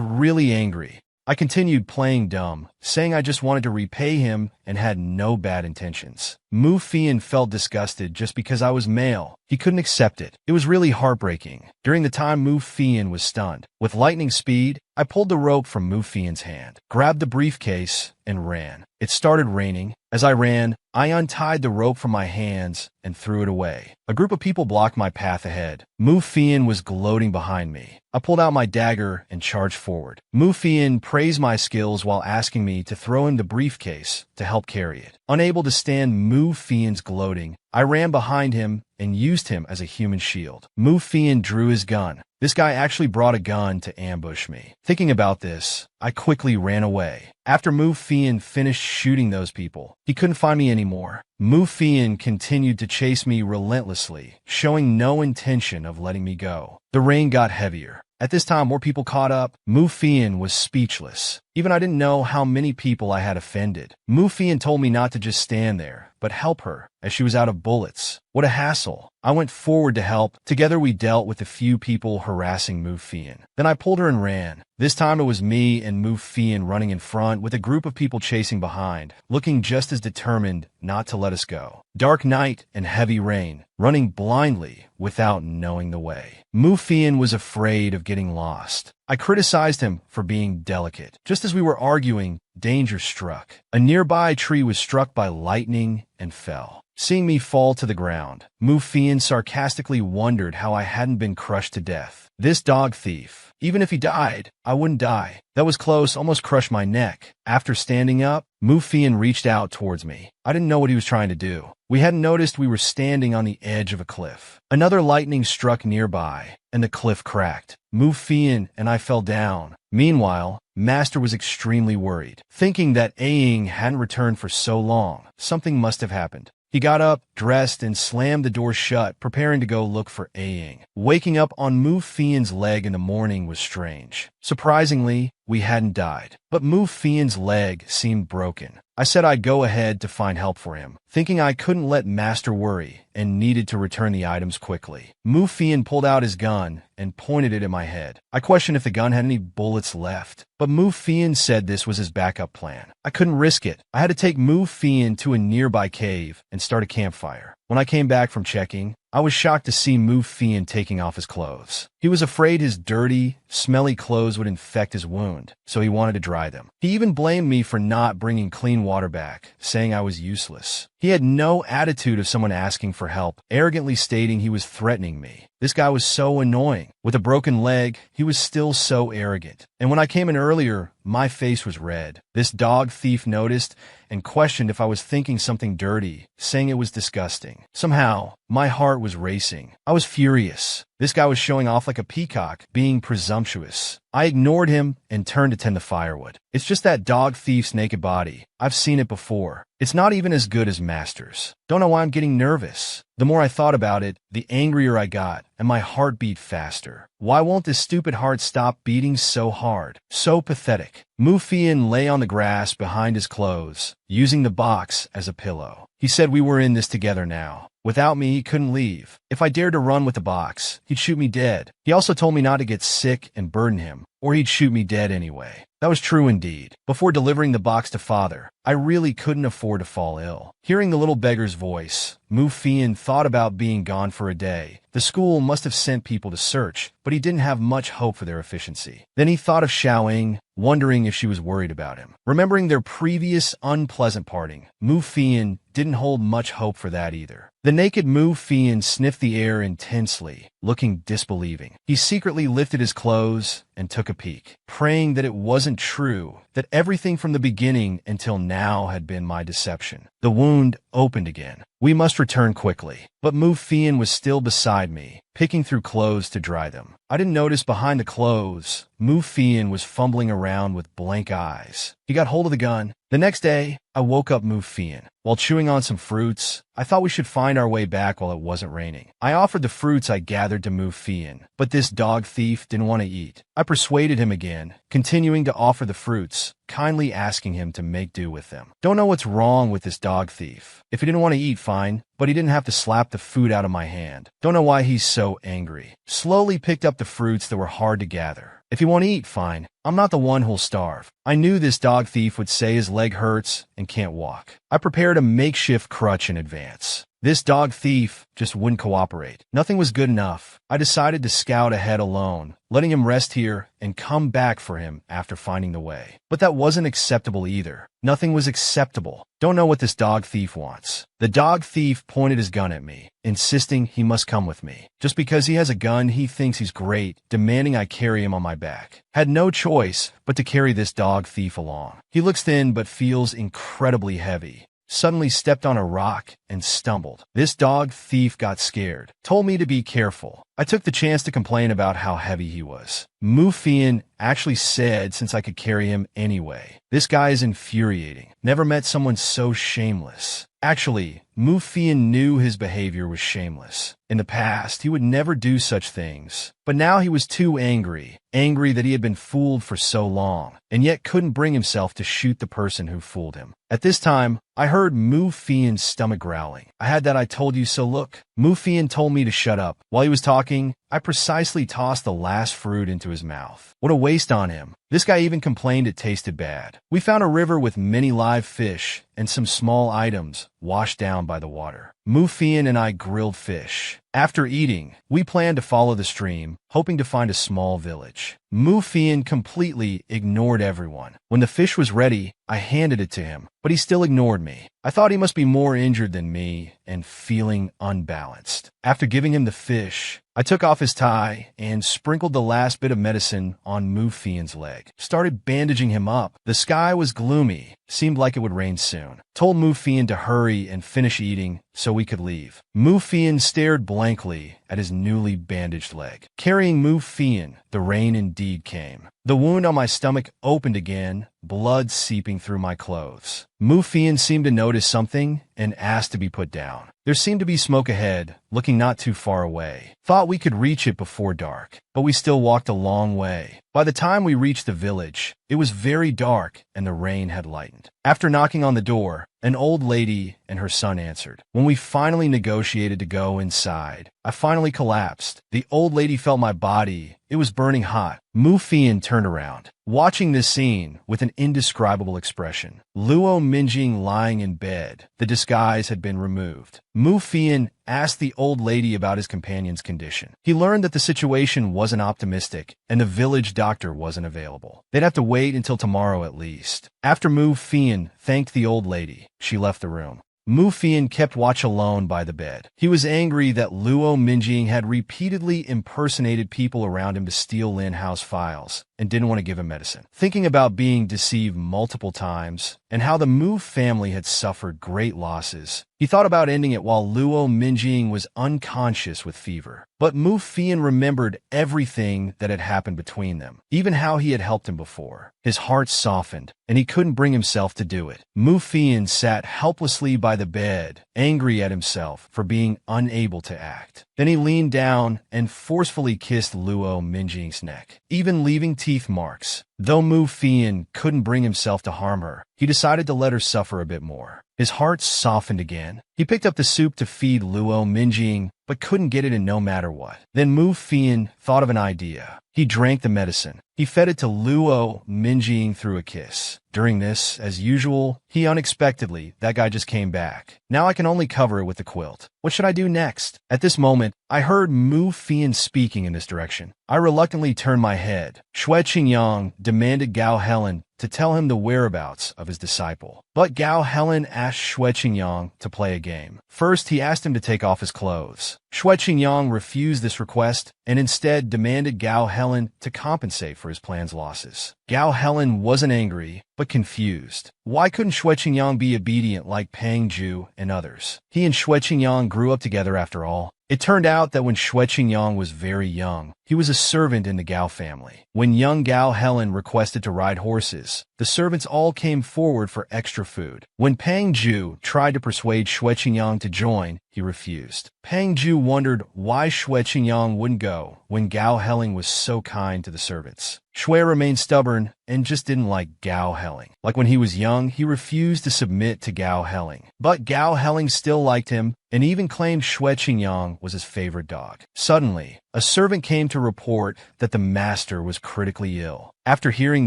Speaker 1: really angry. I continued playing dumb, saying I just wanted to repay him and had no bad intentions. Mu Fian felt disgusted just because I was male. He couldn't accept it. It was really heartbreaking. During the time Mu Fian was stunned, with lightning speed, I pulled the rope from Mu Fian's hand, grabbed the briefcase, and ran. It started raining. As I ran, I untied the rope from my hands and threw it away. A group of people blocked my path ahead. Mu Fian was gloating behind me. I pulled out my dagger and charged forward. Mu Fian praised my skills while asking me to throw him the briefcase to help carry it. Unable to stand Mu Fian's gloating, I ran behind him and used him as a human shield. Mu Fian drew his gun. This guy actually brought a gun to ambush me. Thinking about this, I quickly ran away. After Mu Fian finished shooting those people, he couldn't find me anymore. Mu Fian continued to chase me relentlessly, showing no intention of letting me go. The rain got heavier. At this time, more people caught up. Mu Fian was speechless. Even I didn't know how many people I had offended. Mu Fian told me not to just stand there, but help her, as she was out of bullets. What a hassle. I went forward to help. Together we dealt with the few people harassing Mu Fian. Then I pulled her and ran. This time it was me and Mu Fian running in front with a group of people chasing behind, looking just as determined not to let us go. Dark night and heavy rain, running blindly without knowing the way. Mu Fian was afraid of getting lost. I criticized him for being delicate. Just as we were arguing, danger struck. A nearby tree was struck by lightning and fell. Seeing me fall to the ground, Mu Fian sarcastically wondered how I hadn't been crushed to death. This dog thief, even if he died, I wouldn't die. That was close, almost crushed my neck. After standing up, Mu Fian reached out towards me. I didn't know what he was trying to do. We hadn't noticed we were standing on the edge of a cliff. Another lightning struck nearby, and the cliff cracked. Mu Fian and I fell down. Meanwhile, Master was extremely worried, thinking that Aang hadn't returned for so long. Something must have happened. He got up, dressed, and slammed the door shut, preparing to go look for Aang. Waking up on Mu Fian's leg in the morning was strange. Surprisingly, we hadn't died, but Mu Fian's leg seemed broken. I said I'd go ahead to find help for him, thinking I couldn't let Master worry and needed to return the items quickly. Mu Fian pulled out his gun and pointed it at my head. I questioned if the gun had any bullets left, but Mu Fian said this was his backup plan. I couldn't risk it. I had to take Mu Fian to a nearby cave and start a campfire. When I came back from checking, I was shocked to see Mu Fian taking off his clothes. He was afraid his dirty, smelly clothes would infect his wound, so he wanted to dry them. He even blamed me for not bringing clean water back, saying I was useless. He had no attitude of someone asking for help, arrogantly stating he was threatening me. This guy was so annoying. With a broken leg, he was still so arrogant. And when I came in earlier, my face was red. This dog thief noticed and questioned if I was thinking something dirty, saying it was disgusting. Somehow, my heart was racing. I was furious. This guy was showing off like a peacock, being presumptuous. I ignored him and turned to tend the firewood. It's just that dog thief's naked body. I've seen it before. It's not even as good as Master's. Don't know why I'm getting nervous. The more I thought about it, the angrier I got, and my heart beat faster. Why won't this stupid heart stop beating so hard? So pathetic. Mu Fian lay on the grass behind his clothes, using the box as a pillow. He said we were in this together now. Without me, he couldn't leave. If I dared to run with the box, he'd shoot me dead. He also told me not to get sick and burden him, or he'd shoot me dead anyway. That was true indeed. Before delivering the box to Father, I really couldn't afford to fall ill. Hearing the little beggar's voice, Mu Fian thought about being gone for a day. The school must have sent people to search, but he didn't have much hope for their efficiency. Then he thought of Xiaoying, wondering if she was worried about him. Remembering their previous unpleasant parting, Mu Fian didn't hold much hope for that either. The naked Mu Fian sniffed the air intensely, looking disbelieving. He secretly lifted his clothes and took a peek, praying that it wasn't true, that everything from the beginning until now had been my deception. The wound opened again. We must return quickly. But Mu Fian was still beside me, picking through clothes to dry them. I didn't notice behind the clothes, Mu Fian was fumbling around with blank eyes. He got hold of the gun. The next day, I woke up Mu Fian. While chewing on some fruits, I thought we should find our way back while it wasn't raining. I offered the fruits I gathered to Mu Fian, but this dog thief didn't want to eat. I persuaded him again, continuing to offer the fruits, kindly asking him to make do with them. Don't know what's wrong with this dog thief. If he didn't want to eat, fine, but he didn't have to slap the food out of my hand. Don't know why he's so angry. Slowly picked up the fruits that were hard to gather. If you want to eat, fine. I'm not the one who'll starve. I knew this dog thief would say his leg hurts and can't walk. I prepared a makeshift crutch in advance. This dog thief just wouldn't cooperate. Nothing was good enough. I decided to scout ahead alone, letting him rest here and come back for him after finding the way. But that wasn't acceptable either. Nothing was acceptable. Don't know what this dog thief wants. The dog thief pointed his gun at me, insisting he must come with me. Just because he has a gun, he thinks he's great, demanding I carry him on my back. Had no choice but to carry this dog thief along. He looks thin but feels incredibly heavy. Suddenly stepped on a rock and stumbled. This dog thief got scared, told me to be careful. I took the chance to complain about how heavy he was. Mu Fian actually said since I could carry him anyway. This guy is infuriating. Never met someone so shameless. Actually, Mu Fian knew his behavior was shameless. In the past, he would never do such things. But now he was too angry that he had been fooled for so long, and yet couldn't bring himself to shoot the person who fooled him. At this time, I heard Mu Fian's stomach growling. I had that I told you so look. Mu Fian told me to shut up. While he was talking, I precisely tossed the last fruit into his mouth. What a waste on him. This guy even complained it tasted bad. We found a river with many live fish and some small items washed down by the water. Mu Fian and I grilled fish. After eating, we planned to follow the stream, hoping to find a small village. Mu Fian completely ignored everyone. When the fish was ready, I handed it to him, but he still ignored me. I thought he must be more injured than me and feeling unbalanced. After giving him the fish, I took off his tie and sprinkled the last bit of medicine on Mu Fian's leg. Started bandaging him up. The sky was gloomy. Seemed like it would rain soon. Told Mu Fian to hurry and finish eating so we could leave. Mu Fian stared blankly at his newly bandaged leg. Carrying Mu Fian, the rain indeed came. The wound on my stomach opened again, blood seeping through my clothes. Mu Fian seemed to notice something and asked to be put down. There seemed to be smoke ahead, looking not too far away. Thought we could reach it before dark, but we still walked a long way. By the time we reached the village, it was very dark and the rain had lightened. After knocking on the door, an old lady and her son answered. When we finally negotiated to go inside, I finally collapsed. The old lady felt my body. It was burning hot. Mu Fian turned around, watching this scene with an indescribable expression. Luo Minjing lying in bed. The disguise had been removed. Mu Fian asked the old lady about his companion's condition. He learned that the situation wasn't optimistic and the village doctor wasn't available. They'd have to wait until tomorrow at least. After Mu Fian thanked the old lady, she left the room. Mu Fian kept watch alone by the bed. He was angry that Luo Minjing had repeatedly impersonated people around him to steal in-house files and didn't want to give him medicine. Thinking about being deceived multiple times and how the Mu family had suffered great losses, he thought about ending it while Luo Minjing was unconscious with fever. But Mu Fian remembered everything that had happened between them, even how he had helped him before. His heart softened, and he couldn't bring himself to do it. Mu Fian sat helplessly by the bed, angry at himself for being unable to act. Then he leaned down and forcefully kissed Luo Minjing's neck, even leaving teeth marks. Though Mu Fian couldn't bring himself to harm her, he decided to let her suffer a bit more. His heart softened again. He picked up the soup to feed Luo Minjing, but couldn't get it in no matter what. Then Mu Fian thought of an idea. He drank the medicine. He fed it to Luo Minjing through a kiss. During this, as usual, that guy just came back. Now I can only cover it with the quilt. What should I do next? At this moment, I heard Mu Fian speaking in this direction. I reluctantly turned my head. Xue Qingyang demanded Gao Helen to tell him the whereabouts of his disciple. But Gao Helen asked Xue Qingyang to play a game. First, he asked him to take off his clothes. Xue Qingyang refused this request and instead demanded Gao Helen to compensate for his plan's losses. Gao Helen wasn't angry, but confused. Why couldn't Xue Qingyang be obedient like Pang Zhu and others? He and Xue Qingyang grew up together after all. It turned out that when Xue Qingyang was very young, he was a servant in the Gao family. When young Gao Helen requested to ride horses, the servants all came forward for extra food. When Pang Zhu tried to persuade Xue Qingyang to join, he refused. Pang Zhu wondered why Xue Qingyang wouldn't go when Gao Helen was so kind to the servants. Xue remained stubborn and just didn't like Gao Helen. Like when he was young, he refused to submit to Gao Helen. But Gao Helen still liked him and even claimed Xue Qingyang was his favorite dog. Suddenly, a servant came to report that the master was critically ill. After hearing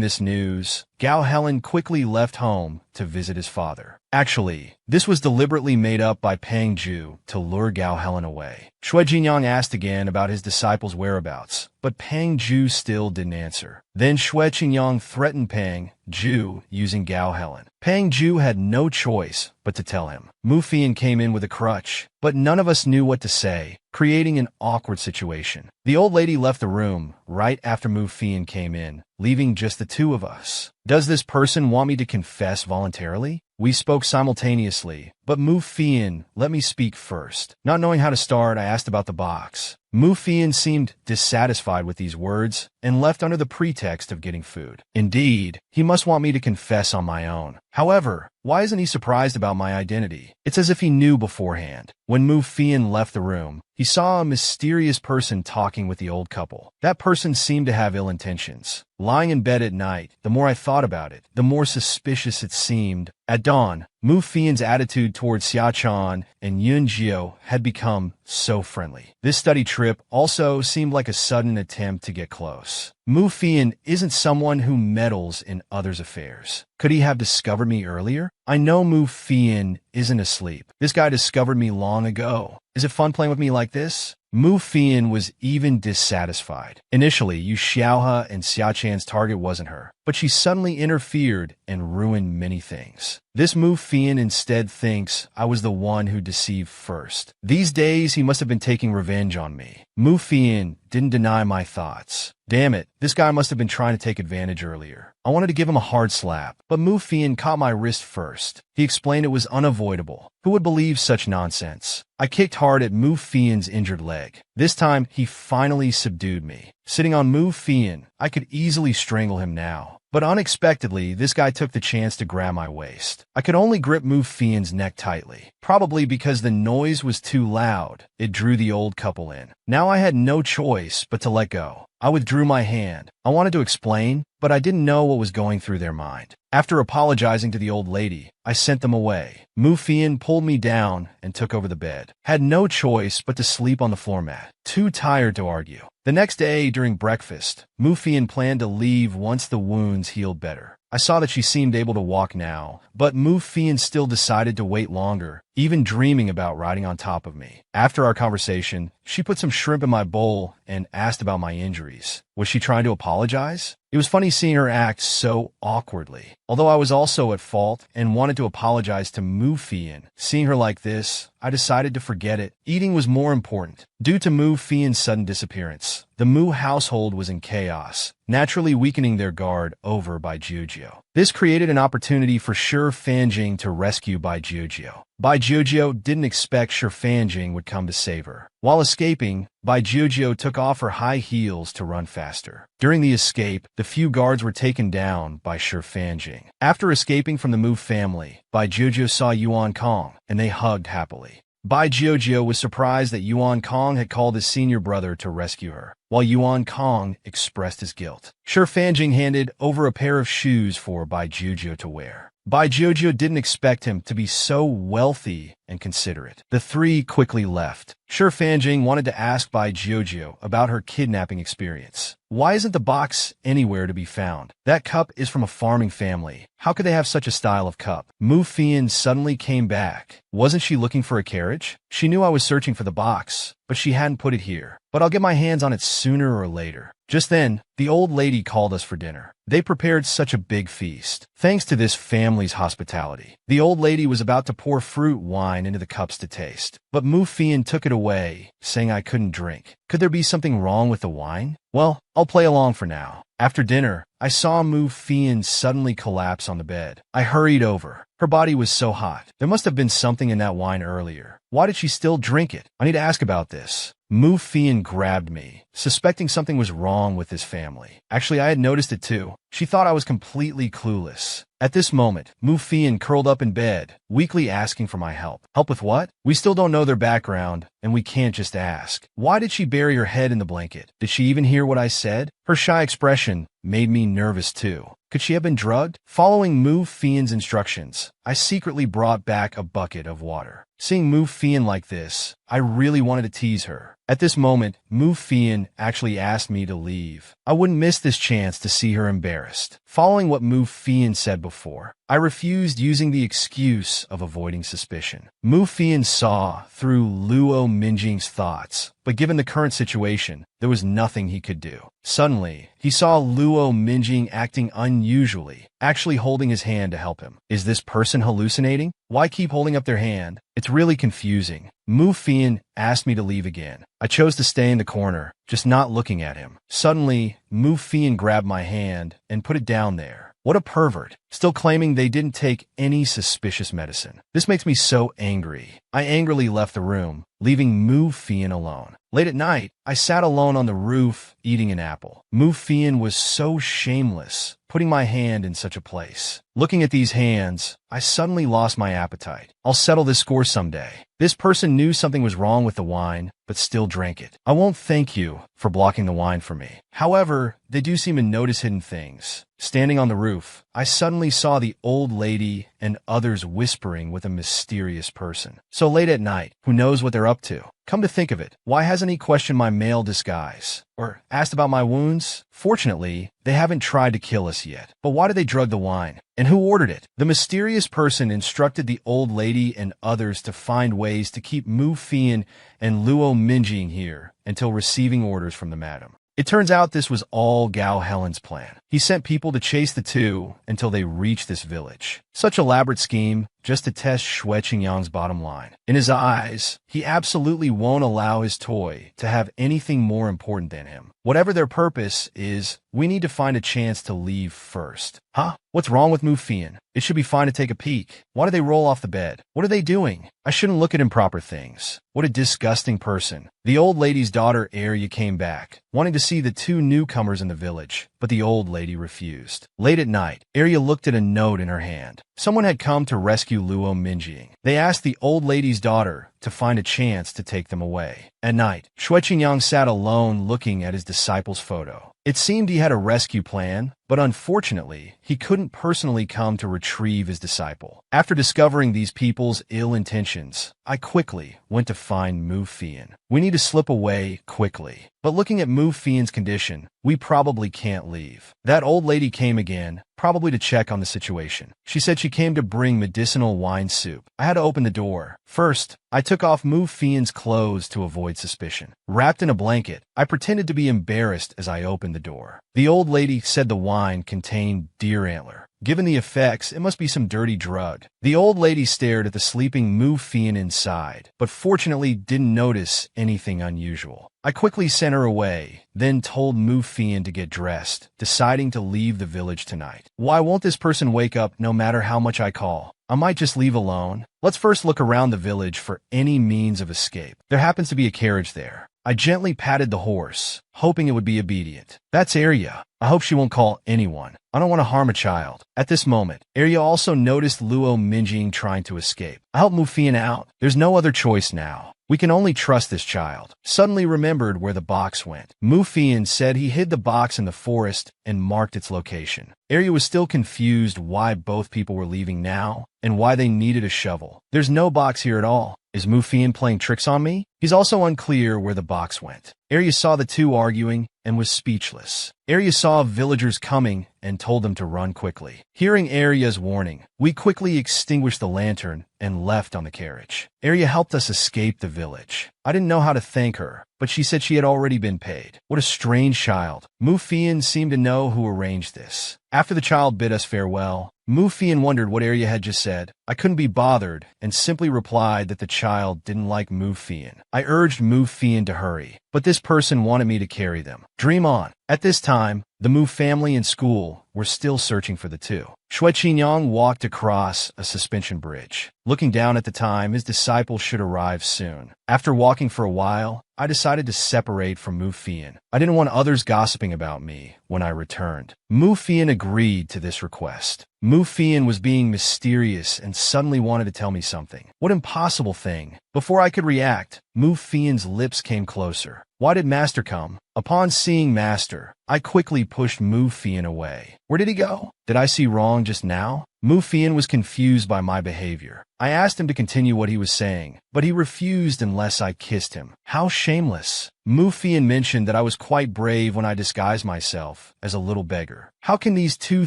Speaker 1: this news, Gao Helen quickly left home to visit his father. Actually, this was deliberately made up by Pang Zhu to lure Gao Helen away. Xue Qingyang asked again about his disciple's whereabouts, but Pang Zhu still didn't answer. Then Xue Qingyang threatened Pang Zhu using Gao Helen. Pang Zhu had no choice but to tell him. Mu Fian came in with a crutch, but none of us knew what to say, creating an awkward situation. The old lady left the room right after Mu Fian came in, leaving just the two of us. Does this person want me to confess voluntarily? We spoke simultaneously, But Mu Fian let me speak first. Not knowing how to start, I asked about the box. Mu Fian seemed dissatisfied with these words and left under the pretext of getting food. Indeed, he must want me to confess on my own. However, why isn't he surprised about my identity? It's as if he knew beforehand. When Mu Fian left the room, he saw a mysterious person talking with the old couple. That person seemed to have ill intentions. Lying in bed at night, the more I thought about it, the more suspicious it seemed. At dawn, Mu Fian's attitude towards Xiachan and Yunjiao had become so friendly. This study trip also seemed like a sudden attempt to get close. Mu Fian isn't someone who meddles in others' affairs. Could he have discovered me earlier? I know Mu Fian isn't asleep. This guy discovered me long ago. Is it fun playing with me like this? Mu Fian was even dissatisfied. Initially, Yu Xiaohe and Xiachan's target wasn't her, but she suddenly interfered and ruined many things. This Mu Fian instead thinks I was the one who deceived first. These days, he must have been taking revenge on me. Mu Fian didn't deny my thoughts. Damn it, this guy must have been trying to take advantage earlier. I wanted to give him a hard slap, but Mu Fian caught my wrist first. He explained it was unavoidable. Who would believe such nonsense? I kicked hard at Mu Fian's injured leg. This time, he finally subdued me. Sitting on Mu Fian, I could easily strangle him now. But unexpectedly, this guy took the chance to grab my waist. I could only grip Mu Fian's neck tightly. Probably because the noise was too loud, it drew the old couple in. Now I had no choice but to let go. I withdrew my hand. I wanted to explain, but I didn't know what was going through their mind. After apologizing to the old lady, I sent them away. Mu Fian pulled me down and took over the bed. Had no choice but to sleep on the floor mat. Too tired to argue. The next day, during breakfast, Mu Fian planned to leave once the wounds healed better. I saw that she seemed able to walk now, but Mu Fian still decided to wait longer, even dreaming about riding on top of me. After our conversation, she put some shrimp in my bowl and asked about my injuries. Was she trying to apologize? It was funny seeing her act so awkwardly. Although I was also at fault and wanted to apologize to Mu Fian, seeing her like this, I decided to forget it. Eating was more important. Due to Mu Fian's sudden disappearance, the Mu household was in chaos, naturally weakening their guard over Bai Jiujiu. This created an opportunity for Shi Fanjing to rescue Bai Jiujiu. Bai Jiujiu didn't expect Shi Fanjing would come to save her. While escaping, Bai Jiujiu took off her high heels to run faster. During the escape, the few guards were taken down by Shi Fanjing. After escaping from the Mu family, Bai Jiujiu saw Yuan Kong, and they hugged happily. Bai Jiujiu was surprised that Yuan Kong had called his senior brother to rescue her, while Yuan Kong expressed his guilt. Shi Fanjing handed over a pair of shoes for Bai Jiujiu to wear. Bai Jiujiu didn't expect him to be so wealthy and considerate. The three quickly left. Shi Fanjing wanted to ask Bai Jiujiu about her kidnapping experience. Why isn't the box anywhere to be found? That cup is from a farming family. How could they have such a style of cup? Mu Fian suddenly came back. Wasn't she looking for a carriage? She knew I was searching for the box, but she hadn't put it here. But I'll get my hands on it sooner or later. Just then, the old lady called us for dinner. They prepared such a big feast, thanks to this family's hospitality. The old lady was about to pour fruit wine into the cups to taste, but Mu Fian took it away, saying I couldn't drink. Could there be something wrong with the wine? Well, I'll play along for now. After dinner, I saw Mu Fian suddenly collapse on the bed. I hurried over. Her body was so hot. There must have been something in that wine earlier. Why did she still drink it? I need to ask about this. Mu Fian grabbed me, suspecting something was wrong with this family. Actually, I had noticed it too. She thought I was completely clueless. At this moment, Mu Fian curled up in bed, weakly asking for my help. Help with what? We still don't know their background, and we can't just ask. Why did she bury her head in the blanket? Did she even hear what I said? Her shy expression made me nervous too. Could she have been drugged? Following Mu Fian's instructions, I secretly brought back a bucket of water. Seeing Mu Fian like this, I really wanted to tease her. At this moment, Mu Fian actually asked me to leave. I wouldn't miss this chance to see her embarrassed. Following what Mu Fian said before, I refused using the excuse of avoiding suspicion. Mu Fian saw through Luo Minjing's thoughts, but given the current situation, there was nothing he could do. Suddenly, he saw Luo Minjing acting unusually, actually holding his hand to help him. Is this person hallucinating? Why keep holding up their hand? It's really confusing. Mu Fian asked me to leave again. I chose to stay in the corner, just not looking at him. Suddenly, Mu Fian grabbed my hand and put it down there. What a pervert. Still claiming they didn't take any suspicious medicine. This makes me so angry. I angrily left the room, leaving Mu Fian alone. Late at night, I sat alone on the roof, eating an apple. Mu Fian was so shameless, putting my hand in such a place. Looking at these hands, I suddenly lost my appetite. I'll settle this score someday. This person knew something was wrong with the wine, but still drank it. I won't thank you for blocking the wine for me. However, they do seem to notice hidden things. Standing on the roof, I suddenly saw the old lady and others whispering with a mysterious person. So late at night, who knows what they're up to? Come to think of it, why hasn't he questioned my male disguise? Or asked about my wounds? Fortunately, they haven't tried to kill us yet. But why did they drug the wine? And who ordered it? The mysterious person instructed the old lady and others to find ways to keep Mu Fian and Luo Minjing here until receiving orders from the madam. It turns out this was all Gao Helen's plan. He sent people to chase the two until they reached this village. Such elaborate scheme, just to test Xue Qingyang's bottom line. In his eyes, he absolutely won't allow his toy to have anything more important than him. Whatever their purpose is, we need to find a chance to leave first. Huh? What's wrong with Mu Fian? It should be fine to take a peek. Why do they roll off the bed? What are they doing? I shouldn't look at improper things. What a disgusting person. The old lady's daughter Arya came back, wanting to see the two newcomers in the village, but the old lady refused. Late at night, Arya looked at a note in her hand. Someone had come to rescue Luo Minjing. They asked the old lady's daughter to find a chance to take them away. At night, Xue Qingyang sat alone looking at his disciple's photo. It seemed he had a rescue plan, but unfortunately, he couldn't personally come to retrieve his disciple. After discovering these people's ill intentions, I quickly went to find Mu Fian. We need to slip away quickly. But looking at Mu Fian's condition, we probably can't leave. That old lady came again, probably to check on the situation. She said she came to bring medicinal wine soup. I had to open the door. First, I took off Mu Fian's clothes to avoid suspicion. Wrapped in a blanket, I pretended to be embarrassed as I opened the door. The old lady said the wine contained deer antler. Given the effects, it must be some dirty drug. The old lady stared at the sleeping Mu Fian inside, but fortunately didn't notice anything unusual. I quickly sent her away, then told Mu Fian to get dressed, deciding to leave the village tonight. Why won't this person wake up no matter how much I call? I might just leave alone. Let's first look around the village for any means of escape. There happens to be a carriage there. I gently patted the horse, hoping it would be obedient. That's Arya. I hope she won't call anyone. I don't want to harm a child. At this moment, Arya also noticed Luo Minjing trying to escape. I helped Mu Fian out. There's no other choice now. We can only trust this child. Suddenly remembered where the box went. Mu Fian said he hid the box in the forest and marked its location. Arya was still confused why both people were leaving now and why they needed a shovel. There's no box here at all. Is Mu Fian playing tricks on me? He's also unclear where the box went. Arya saw the two arguing and was speechless. Arya saw villagers coming and told them to run quickly. Hearing Arya's warning, we quickly extinguished the lantern and left on the carriage. Arya helped us escape the village. I didn't know how to thank her, but she said she had already been paid. What a strange child. Mu Fian seemed to know who arranged this. After the child bid us farewell, Mu Fian wondered what Arya had just said. I couldn't be bothered and simply replied that the child didn't like Mu Fian. I urged Mu Fian to hurry, but this person wanted me to carry them. Dream on. At this time, the Mu family and school were still searching for the two. Xue Qingyang walked across a suspension bridge. Looking down at the time, his disciple should arrive soon. After walking for a while, I decided to separate from Mu Fian. I didn't want others gossiping about me when I returned. Mu Fian agreed to this request. Mu Fian was being mysterious and suddenly wanted to tell me something. What impossible thing? Before I could react, Mu Fian's lips came closer. Why did Master come? Upon seeing Master, I quickly pushed Mu Fian away. Where did he go? Did I see wrong just now? Mu Fian was confused by my behavior. I asked him to continue what he was saying, but he refused unless I kissed him. How shameless. Mu Fian mentioned that I was quite brave when I disguised myself as a little beggar. How can these two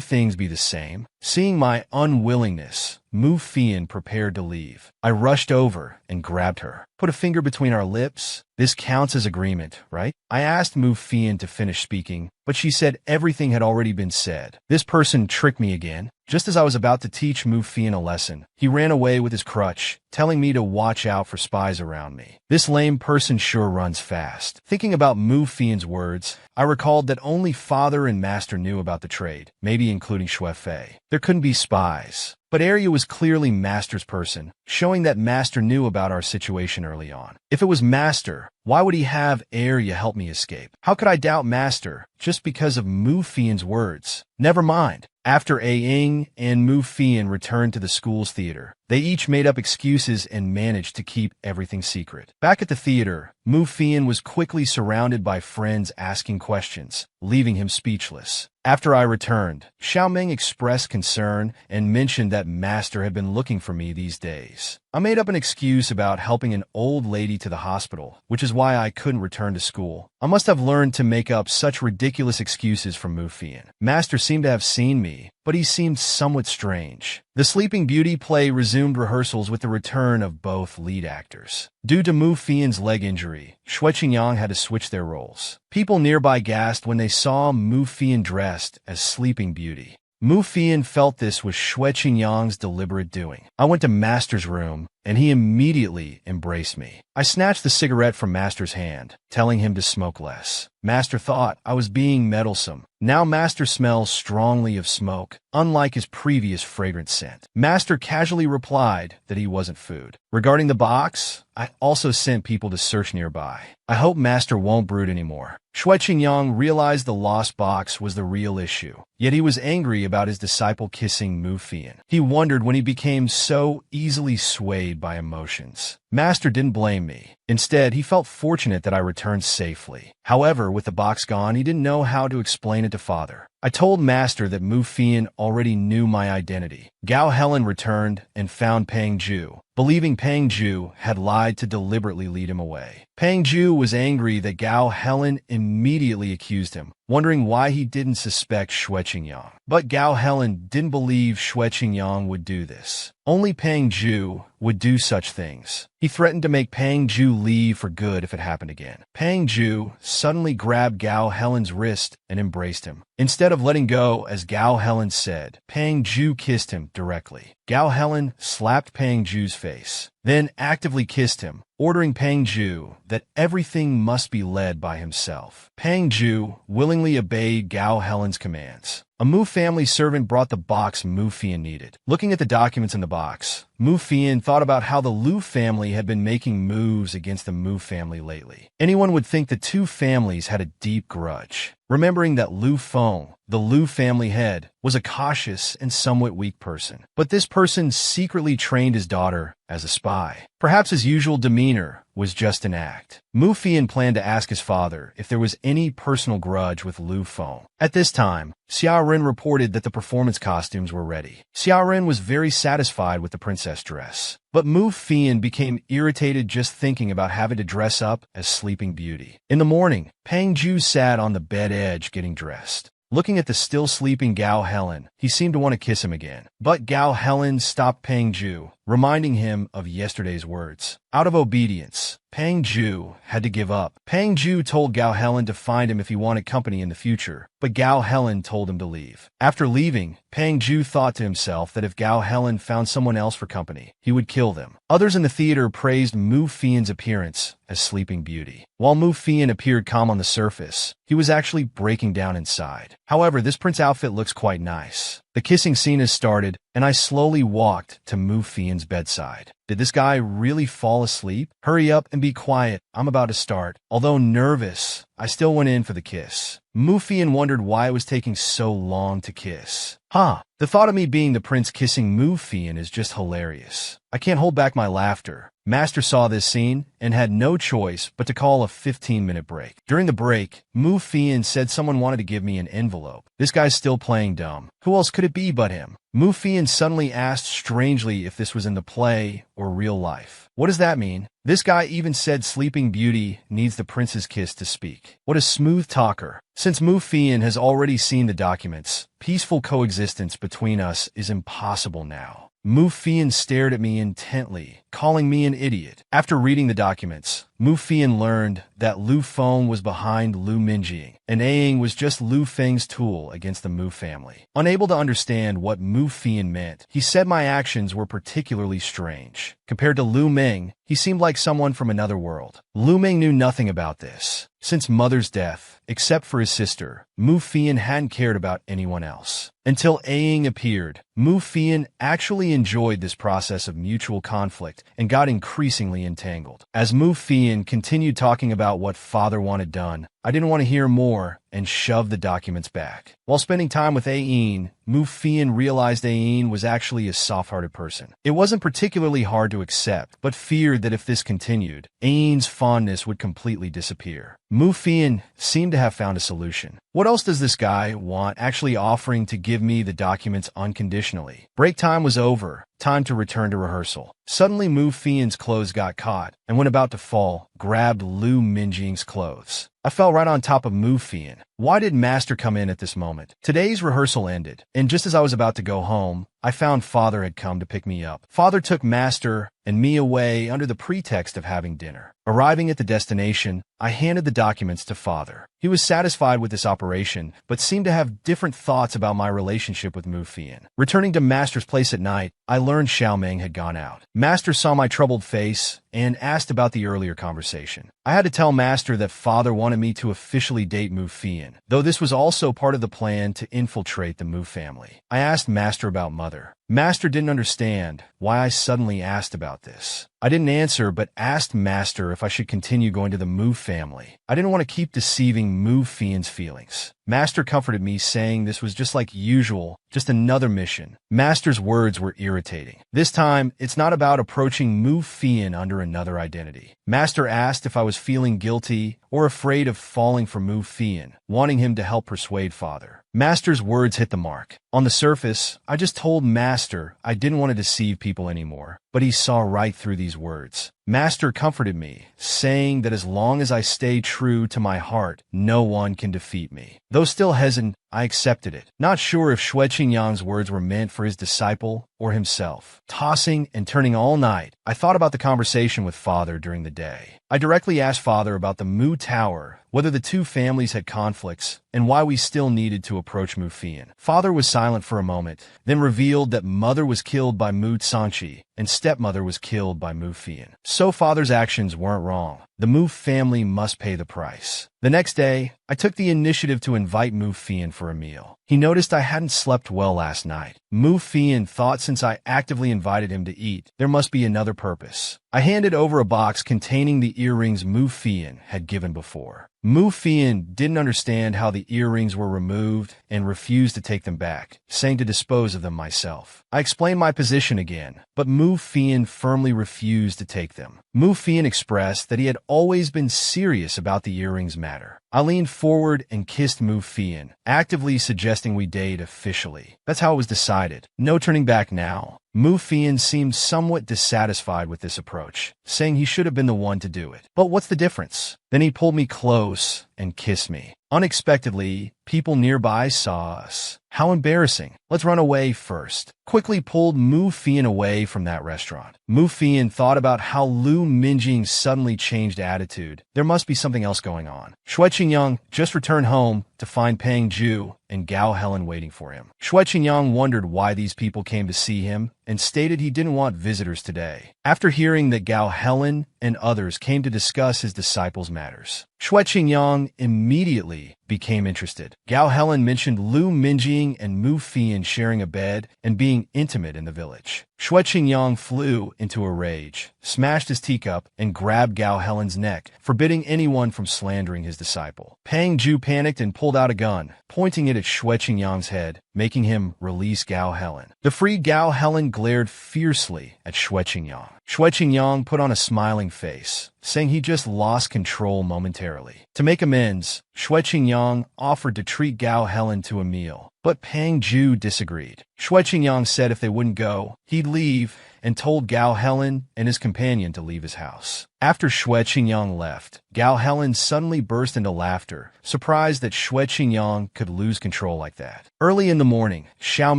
Speaker 1: things be the same? Seeing my unwillingness, Mu Fian prepared to leave. I rushed over and grabbed her. Put a finger between our lips. This counts as agreement, right? I asked Mu Fian to finish speaking, but she said everything had already been said. This person tricked me again. Just as I was about to teach Mu Fian a lesson, he ran away with his crutch, telling me to watch out for spies around me. This lame person sure runs fast. Thinking about Mu Fian's words, I recalled that only father and master knew about the trade, maybe including Shui Fei. There couldn't be spies. But Arya was clearly Master's person, showing that Master knew about our situation early on. If it was Master, why would he have Arya help me escape? How could I doubt Master just because of Mu Fian's words? Never mind. After Ying and Mu Fian returned to the school's theater, they each made up excuses and managed to keep everything secret. Back at the theater, Mu Fian was quickly surrounded by friends asking questions, leaving him speechless. After I returned, Xiaoming expressed concern and mentioned that Master had been looking for me these days. I made up an excuse about helping an old lady to the hospital, which is why I couldn't return to school. I must have learned to make up such ridiculous excuses from Mu Fian. Master seemed to have seen me, but he seemed somewhat strange. The Sleeping Beauty play resumed rehearsals with the return of both lead actors. Due to Mu Fian's leg injury, Shui Qingyang had to switch their roles. People nearby gasped when they saw Mu Fian dressed as Sleeping Beauty. Mu Fian felt this was Shui Qingyang's deliberate doing. I went to Master's room, and he immediately embraced me. I snatched the cigarette from Master's hand, telling him to smoke less. Master thought I was being meddlesome. Now Master smells strongly of smoke, unlike his previous fragrant scent. Master casually replied that he wasn't food. Regarding the box, I also sent people to search nearby. I hope Master won't brood anymore. Shui Qingyang realized the lost box was the real issue, yet he was angry about his disciple kissing Mu Fian. He wondered when he became so easily swayed by emotions. Master didn't blame me. Instead, he felt fortunate that I returned safely. However, with the box gone, he didn't know how to explain it to Father. I told Master that Mu Fian already knew my identity. Gao Helen returned and found Pang Ju, believing Pang Ju had lied to deliberately lead him away. Pang Ju was angry that Gao Helen immediately accused him, wondering why he didn't suspect Shui Qingyang. But Gao Helen didn't believe Shui Qingyang would do this. Only Pang Ju would do such things. He threatened to make Pang Ju leave for good if it happened again. Pang Ju suddenly grabbed Gao Helen's wrist and embraced him. Instead of letting go, as Gao Helen said, Pang Ju kissed him directly. Gao Helen slapped Pang Ju's face, then actively kissed him, ordering Pang Ju that everything must be led by himself. Pang Ju willingly obeyed Gao Helen's commands. A Mu family servant brought the box Mu Fian needed. Looking at the documents in the box, Mu Fian thought about how the Lu family had been making moves against the Mu family lately. Anyone would think the two families had a deep grudge. Remembering that Lu Feng, the Lu family head, was a cautious and somewhat weak person. But this person secretly trained his daughter as a spy. Perhaps his usual demeanor was just an act. Mu Fian planned to ask his father if there was any personal grudge with Lu Feng. At this time, Xiao Ren reported that the performance costumes were ready. Xiao Ren was very satisfied with the princess dress. But Mu Fian became irritated just thinking about having to dress up as Sleeping Beauty. In the morning, Pang Ju sat on the bed edge getting dressed. Looking at the still sleeping Gao Helen, he seemed to want to kiss him again. But Gao Helen stopped Pang Ju, reminding him of yesterday's words. Out of obedience, Pang Ju had to give up. Pang Ju told Gao Helen to find him if he wanted company in the future, but Gao Helen told him to leave. After leaving, Pang Ju thought to himself that if Gao Helen found someone else for company, he would kill them. Others in the theater praised Mu Fian's appearance as Sleeping Beauty. While Mu Fian appeared calm on the surface, he was actually breaking down inside. However, this prince outfit looks quite nice. The kissing scene has started, and I slowly walked to Mu Fian's bedside. Did this guy really fall asleep? Hurry up and be quiet. I'm about to start. Although nervous, I still went in for the kiss. Mu Fian wondered why it was taking so long to kiss. The thought of me being the prince kissing Mu Fian is just hilarious. I can't hold back my laughter. Master saw this scene and had no choice but to call a 15-minute break. During the break, Mu Fian said someone wanted to give me an envelope. This guy's still playing dumb. Who else could it be but him? Mu Fian suddenly asked strangely if this was in the play or real life. What does that mean? This guy even said Sleeping Beauty needs the prince's kiss to speak. What a smooth talker. Since Mu Fian has already seen the documents, peaceful coexistence between us is impossible now. Mu Fian stared at me intently, calling me an idiot. After reading the documents, Mu Fian learned that Lu Feng was behind Lu Minjing, and Aang was just Lu Feng's tool against the Mu family. Unable to understand what Mu Fian meant, he said my actions were particularly strange. Compared to Lu Ming, he seemed like someone from another world. Lu Ming knew nothing about this. Since Mother's death, except for his sister, Mu Fian hadn't cared about anyone else. Until Aang appeared, Mu Fian actually enjoyed this process of mutual conflict and got increasingly entangled. As Mu Fian continued talking about what father wanted done, I didn't want to hear more and shoved the documents back. While spending time with Aang, Mu Fian realized Aang was actually a soft-hearted person. It wasn't particularly hard to accept, but feared that if this continued, Aang's fondness would completely disappear. Mu Fian seemed to have found a solution. What else does this guy want, actually offering to give me the documents unconditionally? Break time was over. Time to return to rehearsal. Suddenly Mu Fian's clothes got caught, and when about to fall, grabbed Lu Minjing's clothes. I fell right on top of Mu Fian. Why did Master come in at this moment? Today's rehearsal ended, and just as I was about to go home, I found Father had come to pick me up. Father took Master and me away under the pretext of having dinner. Arriving at the destination, I handed the documents to Father. He was satisfied with this operation, but seemed to have different thoughts about my relationship with Mu Fian. Returning to Master's place at night, I learned Xiao Meng had gone out. Master saw my troubled face and asked about the earlier conversation. I had to tell Master that Father wanted me to officially date Mu Fian, though this was also part of the plan to infiltrate the Mu family. I asked Master about Mother. Master didn't understand why I suddenly asked about this. I didn't answer, but asked Master if I should continue going to the Mu family. I didn't want to keep deceiving Mu Fian's feelings. Master comforted me, saying this was just like usual, just another mission. Master's words were irritating. This time, it's not about approaching Mu Fian under another identity. Master asked if I was feeling guilty or afraid of falling for Mu Fian, wanting him to help persuade Father. Master's words hit the mark. On the surface, I just told Master I didn't want to deceive people anymore, but he saw right through these words. Master comforted me, saying that as long as I stay true to my heart, no one can defeat me. Though still hesitant, I accepted it, not sure if Xue Qingyang's words were meant for his disciple or himself. Tossing and turning all night, I thought about the conversation with Father during the day. I directly asked Father about the Mu Tower, whether the two families had conflicts, and why we still needed to approach Mu Fian. Father was silent for a moment, then revealed that Mother was killed by Mu Sanqi, and stepmother was killed by Mu Fian. So Father's actions weren't wrong. The Mu family must pay the price. The next day, I took the initiative to invite Mu Fian for a meal. He noticed I hadn't slept well last night. Mu Fian thought since I actively invited him to eat, there must be another purpose. I handed over a box containing the earrings Mu Fian had given before. Mu Fian didn't understand how the earrings were removed and refused to take them back, saying to dispose of them myself. I explained my position again, but Mu Fian firmly refused to take them. Mu Fian expressed that he had always been serious about the earrings matter. I leaned forward and kissed Mu Fian, actively suggesting we date officially. That's how it was decided. No turning back now. Mu Fian seemed somewhat dissatisfied with this approach, saying he should have been the one to do it. But what's the difference? Then he pulled me close and kissed me. Unexpectedly, people nearby saw us. How embarrassing. Let's run away first. Quickly pulled Mu Fian away from that restaurant. Mu Fian thought about how Lu Minjing suddenly changed attitude. There must be something else going on. Xue Qingyang just returned home to find Peng Ju and Gao Helen waiting for him. Xue Qingyang wondered why these people came to see him and stated he didn't want visitors today. After hearing that Gao Helen and others came to discuss his disciples' matters, Xue Qingyang immediately became interested. Gao Helen mentioned Lu Minjing and Mu Fian sharing a bed and being intimate in the village. Xue Qingyang flew into a rage, smashed his teacup, and grabbed Gao Helen's neck, forbidding anyone from slandering his disciple. Peng Ju panicked and pulled out a gun, pointing it at Xue Qingyang's head, making him release Gao Helen. The freed Gao Helen glared fiercely at Xue Qingyang. Xue Qingyang put on a smiling face, saying he just lost control momentarily. To make amends, Xue Qingyang offered to treat Gao Helen to a meal, but Peng Ju disagreed. Xue Qingyang said if they wouldn't go, he'd leave, and told Gao Helen and his companion to leave his house. After Xue Qingyang left, Gao Helen suddenly burst into laughter, surprised that Xue Qingyang could lose control like that. Early in the morning, Xiao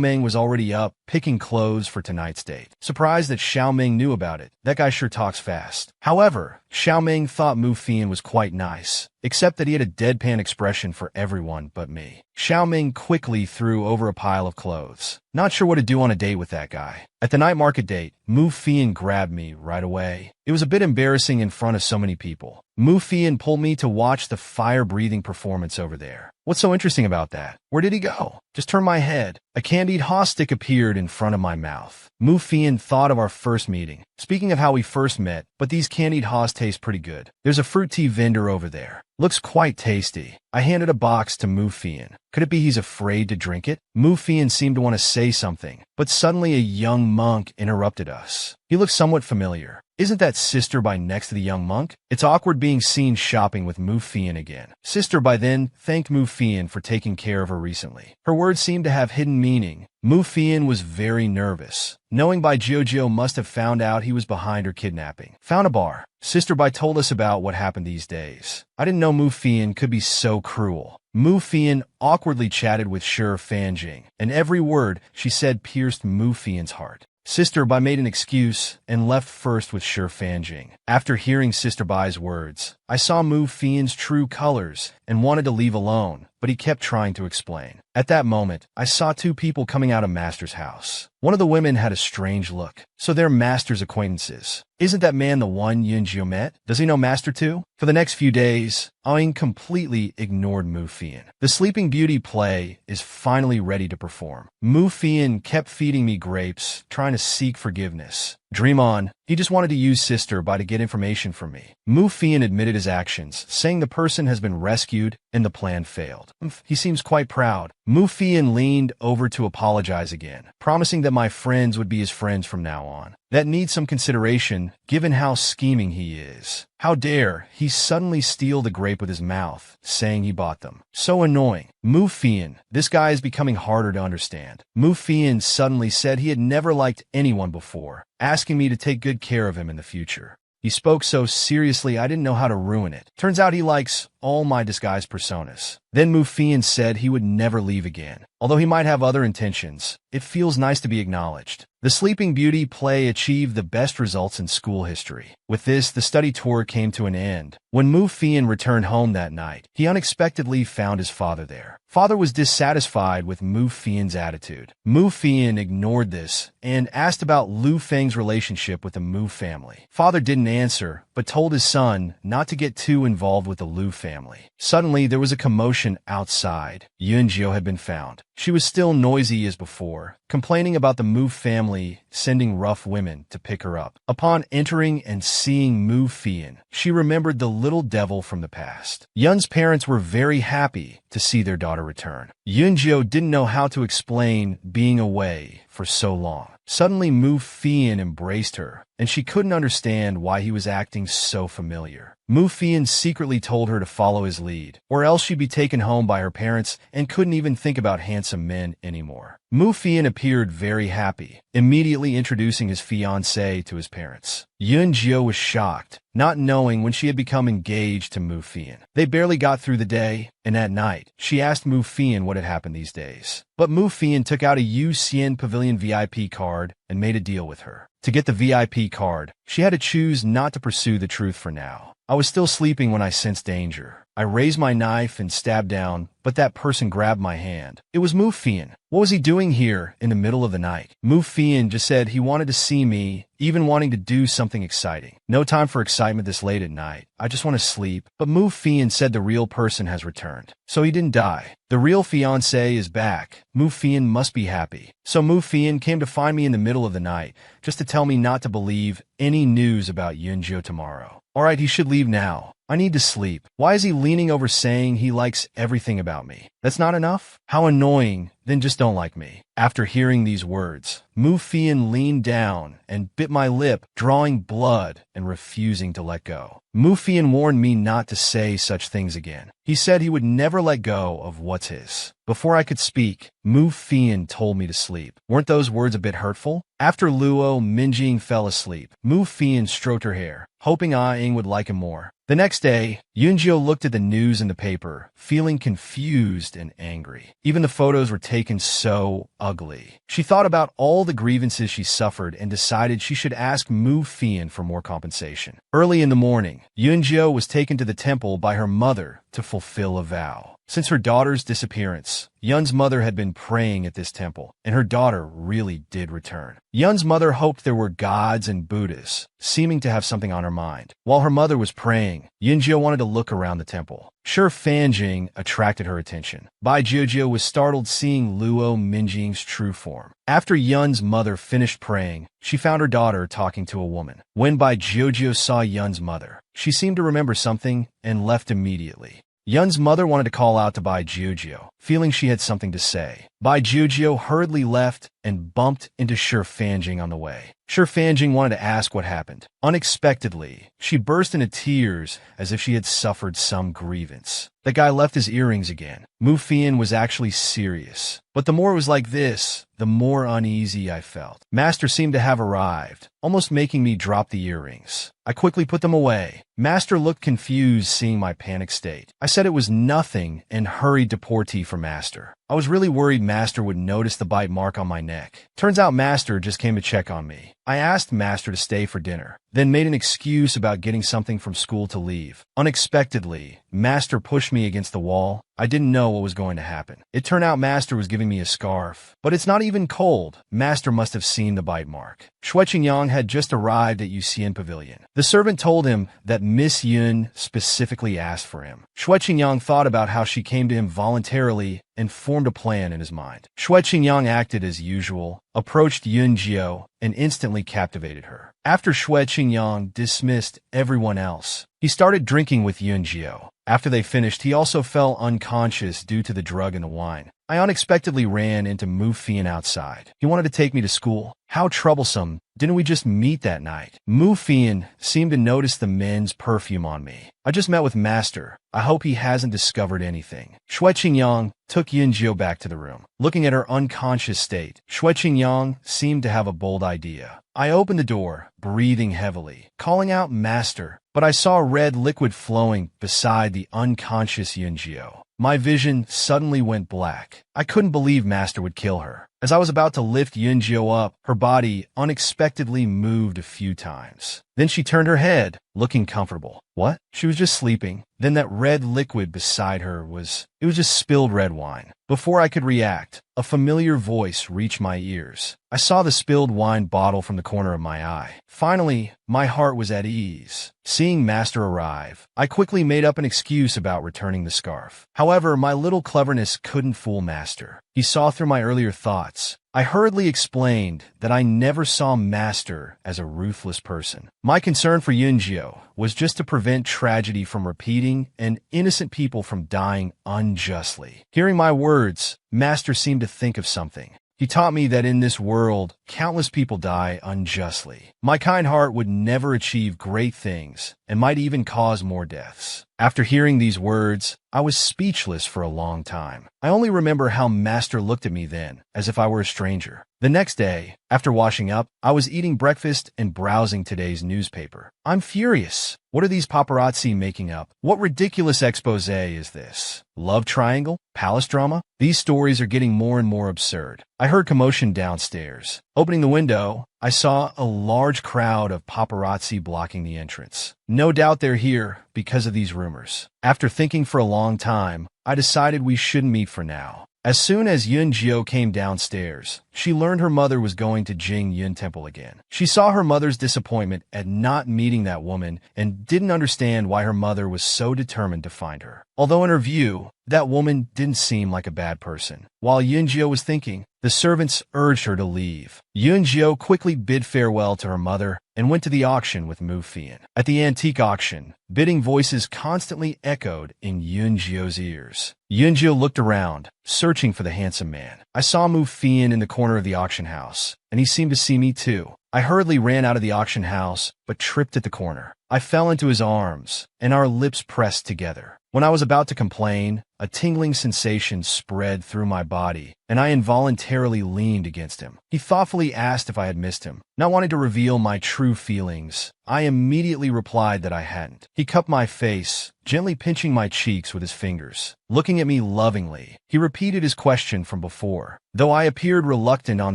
Speaker 1: Ming was already up, picking clothes for tonight's date. Surprised that Xiao Ming knew about it. That guy sure talks fast. However, Xiao Ming thought Mu Fian was quite nice, except that he had a deadpan expression for everyone but me. Xiao Ming quickly threw over a pile of clothes. Not sure what to do on a date with that guy. At the night market date, Mu Fian grabbed me right away. It was a bit embarrassing in front of so many people. Mu Fian pulled me to watch the fire-breathing performance over there. What's so interesting about that? Where did he go? Just turned my head. A candied haw stick appeared in front of my mouth. Mu Fian thought of our first meeting. Speaking of how we first met, but these candied haws taste pretty good. There's a fruit tea vendor over there. Looks quite tasty. I handed a box to Mu Fian. Could it be he's afraid to drink it? Mu Fian seemed to want to say something, but suddenly a young monk interrupted us. He looked somewhat familiar. Isn't that Sister Bai next to the young monk? It's awkward being seen shopping with Mu Fian again. Sister Bai then thanked Mu Fian for taking care of her recently. Her words seemed to have hidden meaning. Mu Fian was very nervous, knowing Bai Jiujio must have found out he was behind her kidnapping. Found a bar. Sister Bai told us about what happened these days. I didn't know Mu Fian could be so cruel. Mu Fian awkwardly chatted with Shi Fanjing, and every word she said pierced Mu Fian's heart. Sister Bai made an excuse and left first with Shi Fanjing. After hearing Sister Bai's words, I saw Mu Fian's true colors and wanted to leave alone, but he kept trying to explain. At that moment, I saw two people coming out of Master's house. One of the women had a strange look. So they're Master's acquaintances. Isn't that man the one Yunjio met? Does he know Master too? For the next few days, Aing completely ignored Mu Fian. The Sleeping Beauty play is finally ready to perform. Mu Fian kept feeding me grapes, trying to seek forgiveness. Dream on. He just wanted to use Sister Bai to get information from me. Mu Fian admitted his actions, saying the person has been rescued and the plan failed. He seems quite proud. Mu Fian leaned over to apologize again, promising that my friends would be his friends from now on. That needs some consideration, given how scheming he is. How dare he suddenly steal the grape with his mouth, saying he bought them. So annoying. Mu Fian, this guy is becoming harder to understand. Mu Fian suddenly said he had never liked anyone before, asking me to take good care of him in the future. He spoke so seriously I didn't know how to ruin it. Turns out he likes all my disguised personas. Then Mu Fian said he would never leave again. Although he might have other intentions, it feels nice to be acknowledged. The Sleeping Beauty play achieved the best results in school history. With this, the study tour came to an end. When Mu Fian returned home that night, he unexpectedly found his father there. Father was dissatisfied with Mu Fian's attitude. Mu Fian ignored this and asked about Lu Feng's relationship with the Mu family. Father didn't answer, but told his son not to get too involved with the Lu family. Suddenly, there was a commotion outside. Yunjio had been found. She was still noisy as before, complaining about the Mu family sending rough women to pick her up. Upon entering and seeing Mu Fian, she remembered the little devil from the past. Yun's parents were very happy to see their daughter return. Yunjio didn't know how to explain being away for so long. Suddenly, Mu Fian embraced her, and she couldn't understand why he was acting so familiar. Mu Fian secretly told her to follow his lead, or else she'd be taken home by her parents and couldn't even think about handsome men anymore. Mu Fian appeared very happy, immediately introducing his fiancée to his parents. Yunjio was shocked, not knowing when she had become engaged to Mu Fian. They barely got through the day, and at night, she asked Mu Fian what had happened these days. But Mu Fian took out a Yu Xian Pavilion VIP card and made a deal with her. To get the VIP card, she had to choose not to pursue the truth for now. I was still sleeping when I sensed danger. I raised my knife and stabbed down, but that person grabbed my hand. It was Mu Fian. What was he doing here in the middle of the night? Mu Fian just said he wanted to see me, even wanting to do something exciting. No time for excitement this late at night. I just want to sleep. But Mu Fian said the real person has returned. So he didn't die. The real fiancé is back. Mu Fian must be happy. So Mu Fian came to find me in the middle of the night, just to tell me not to believe any news about Yunjio tomorrow. Alright, he should leave now. I need to sleep. Why is he leaning over saying he likes everything about me? That's not enough? How annoying then just don't like me. After hearing these words, Mu Fian leaned down and bit my lip, drawing blood and refusing to let go. Mu Fian warned me not to say such things again. He said he would never let go of what's his. Before I could speak, Mu Fian told me to sleep. Weren't those words a bit hurtful? After Luo Minjing fell asleep, Mu Fian stroked her hair, hoping Ah Ing would like him more. The next day, Yunjiu looked at the news in the paper, feeling confused and angry. Even the photos were taken so ugly. She thought about all the grievances she suffered and decided she should ask Mu Fian for more compensation. Early in the morning, Yunjiu was taken to the temple by her mother to fulfill a vow. Since her daughter's disappearance, Yun's mother had been praying at this temple, and her daughter really did return. Yun's mother hoped there were gods and Buddhas, seeming to have something on her mind. While her mother was praying, Yunjiu wanted to look around the temple. Shi Fanjing attracted her attention. Bai Jiujiu was startled seeing Luo Minjing's true form. After Yun's mother finished praying, she found her daughter talking to a woman. When Bai Jiujiu saw Yun's mother, she seemed to remember something and left immediately. Yun's mother wanted to call out to Bai Jiujiu, feeling she had something to say. Bai Jiujiu hurriedly left and bumped into Shi Fanjing on the way. Shi Fanjing wanted to ask what happened. Unexpectedly, she burst into tears as if she had suffered some grievance. The guy left his earrings again. Mu Fian was actually serious. But the more it was like this, the more uneasy I felt. Master seemed to have arrived, almost making me drop the earrings. I quickly put them away. Master looked confused seeing my panic state. I said it was nothing and hurried to pour tea for Master. I was really worried Master would notice the bite mark on my neck. Turns out Master just came to check on me. I asked Master to stay for dinner, then made an excuse about getting something from school to leave. Unexpectedly, Master pushed me against the wall. I didn't know what was going to happen. It turned out Master was giving me a scarf. But it's not even cold. Master must have seen the bite mark. Shui Qingyang had just arrived at Yuxian Pavilion. The servant told him that Miss Yun specifically asked for him. Shui Qingyang thought about how she came to him voluntarily and formed a plan in his mind. Shui Qingyang acted as usual, approached Yunjiu, and instantly captivated her. After Shui Qingyang dismissed everyone else, he started drinking with Yunjiu. After they finished, he also fell unconscious due to the drug in the wine. I unexpectedly ran into Mu Fian outside. He wanted to take me to school. How troublesome. Didn't we just meet that night? Mu Fian seemed to notice the men's perfume on me. I just met with Master. I hope he hasn't discovered anything. Shui Qingyang took Yunjiu back to the room. Looking at her unconscious state, Shui Qingyang seemed to have a bold idea. I opened the door, breathing heavily, calling out Master, but I saw red liquid flowing beside the unconscious Yunjiu. My vision suddenly went black. I couldn't believe Master would kill her. As I was about to lift Yunjiu up, her body unexpectedly moved a few times. Then she turned her head, looking comfortable. What? She was just sleeping. Then that red liquid beside her was just spilled red wine. Before I could react, a familiar voice reached my ears. I saw the spilled wine bottle from the corner of my eye. Finally, my heart was at ease. Seeing Master arrive, I quickly made up an excuse about returning the scarf. However, my little cleverness couldn't fool Master. He saw through my earlier thoughts. I hurriedly explained that I never saw Master as a ruthless person. My concern for Yunjiu was just to prevent tragedy from repeating and innocent people from dying unjustly. Hearing my words, Master seemed to think of something. He taught me that in this world, countless people die unjustly. My kind heart would never achieve great things and might even cause more deaths. After hearing these words, I was speechless for a long time. I only remember how Master looked at me then, as if I were a stranger. The next day, after washing up, I was eating breakfast and browsing today's newspaper. I'm furious. What are these paparazzi making up? What ridiculous expose is this? Love triangle? Palace drama? These stories are getting more and more absurd. I heard commotion downstairs. Opening the window, I saw a large crowd of paparazzi blocking the entrance. No doubt they're here because of these rumors. After thinking for a long time, I decided we shouldn't meet for now. As soon as Yunjiu came downstairs, she learned her mother was going to Jing Yun Temple again. She saw her mother's disappointment at not meeting that woman and didn't understand why her mother was so determined to find her. Although in her view, that woman didn't seem like a bad person. While Yunjiu was thinking, The servants urged her to leave. Yoonjio quickly bid farewell to her mother and went to the auction with Mu Fian. At the antique auction, bidding voices constantly echoed in Yoonjio's ears. Yoonjio looked around, searching for the handsome man. I saw Mu Fian in the corner of the auction house, and he seemed to see me too. I hurriedly ran out of the auction house, but tripped at the corner. I fell into his arms, and our lips pressed together. When I was about to complain, a tingling sensation spread through my body, and I involuntarily leaned against him. He thoughtfully asked if I had missed him. Not wanting to reveal my true feelings, I immediately replied that I hadn't. He cupped my face, gently pinching my cheeks with his fingers. Looking at me lovingly, he repeated his question from before. Though I appeared reluctant on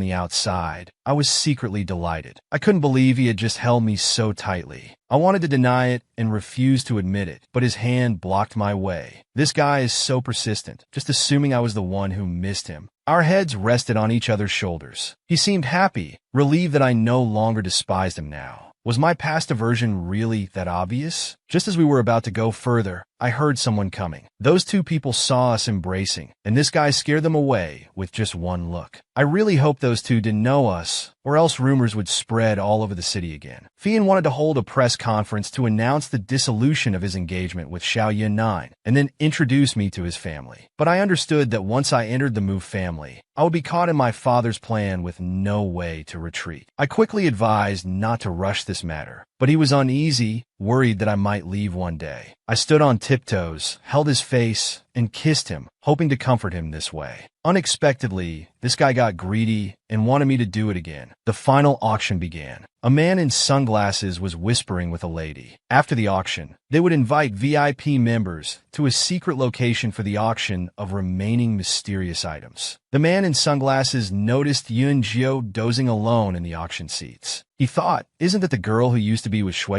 Speaker 1: the outside, I was secretly delighted. I couldn't believe he had just held me so tightly. I wanted to deny it and refuse to admit it, but his hand blocked my way. This guy is so persistent, just assuming I was the one who missed him. Our heads rested on each other's shoulders. He seemed happy, relieved that I no longer despised him now. Was my past aversion really that obvious? Just as we were about to go further, I heard someone coming. Those two people saw us embracing, and this guy scared them away with just one look. I really hope those two didn't know us, or else rumors would spread all over the city again. Fian wanted to hold a press conference to announce the dissolution of his engagement with Xiao Yin-9, and then introduce me to his family. But I understood that once I entered the Mu family, I would be caught in my father's plan with no way to retreat. I quickly advised not to rush this matter, but he was uneasy, worried that I might leave one day. I stood on tiptoes, held his face, and kissed him, hoping to comfort him this way. Unexpectedly, this guy got greedy and wanted me to do it again. The final auction began. A man in sunglasses was whispering with a lady. After the auction, they would invite VIP members to a secret location for the auction of remaining mysterious items. The man in sunglasses noticed Yoonjio dozing alone in the auction seats. He thought, isn't that the girl who used to be with Shue?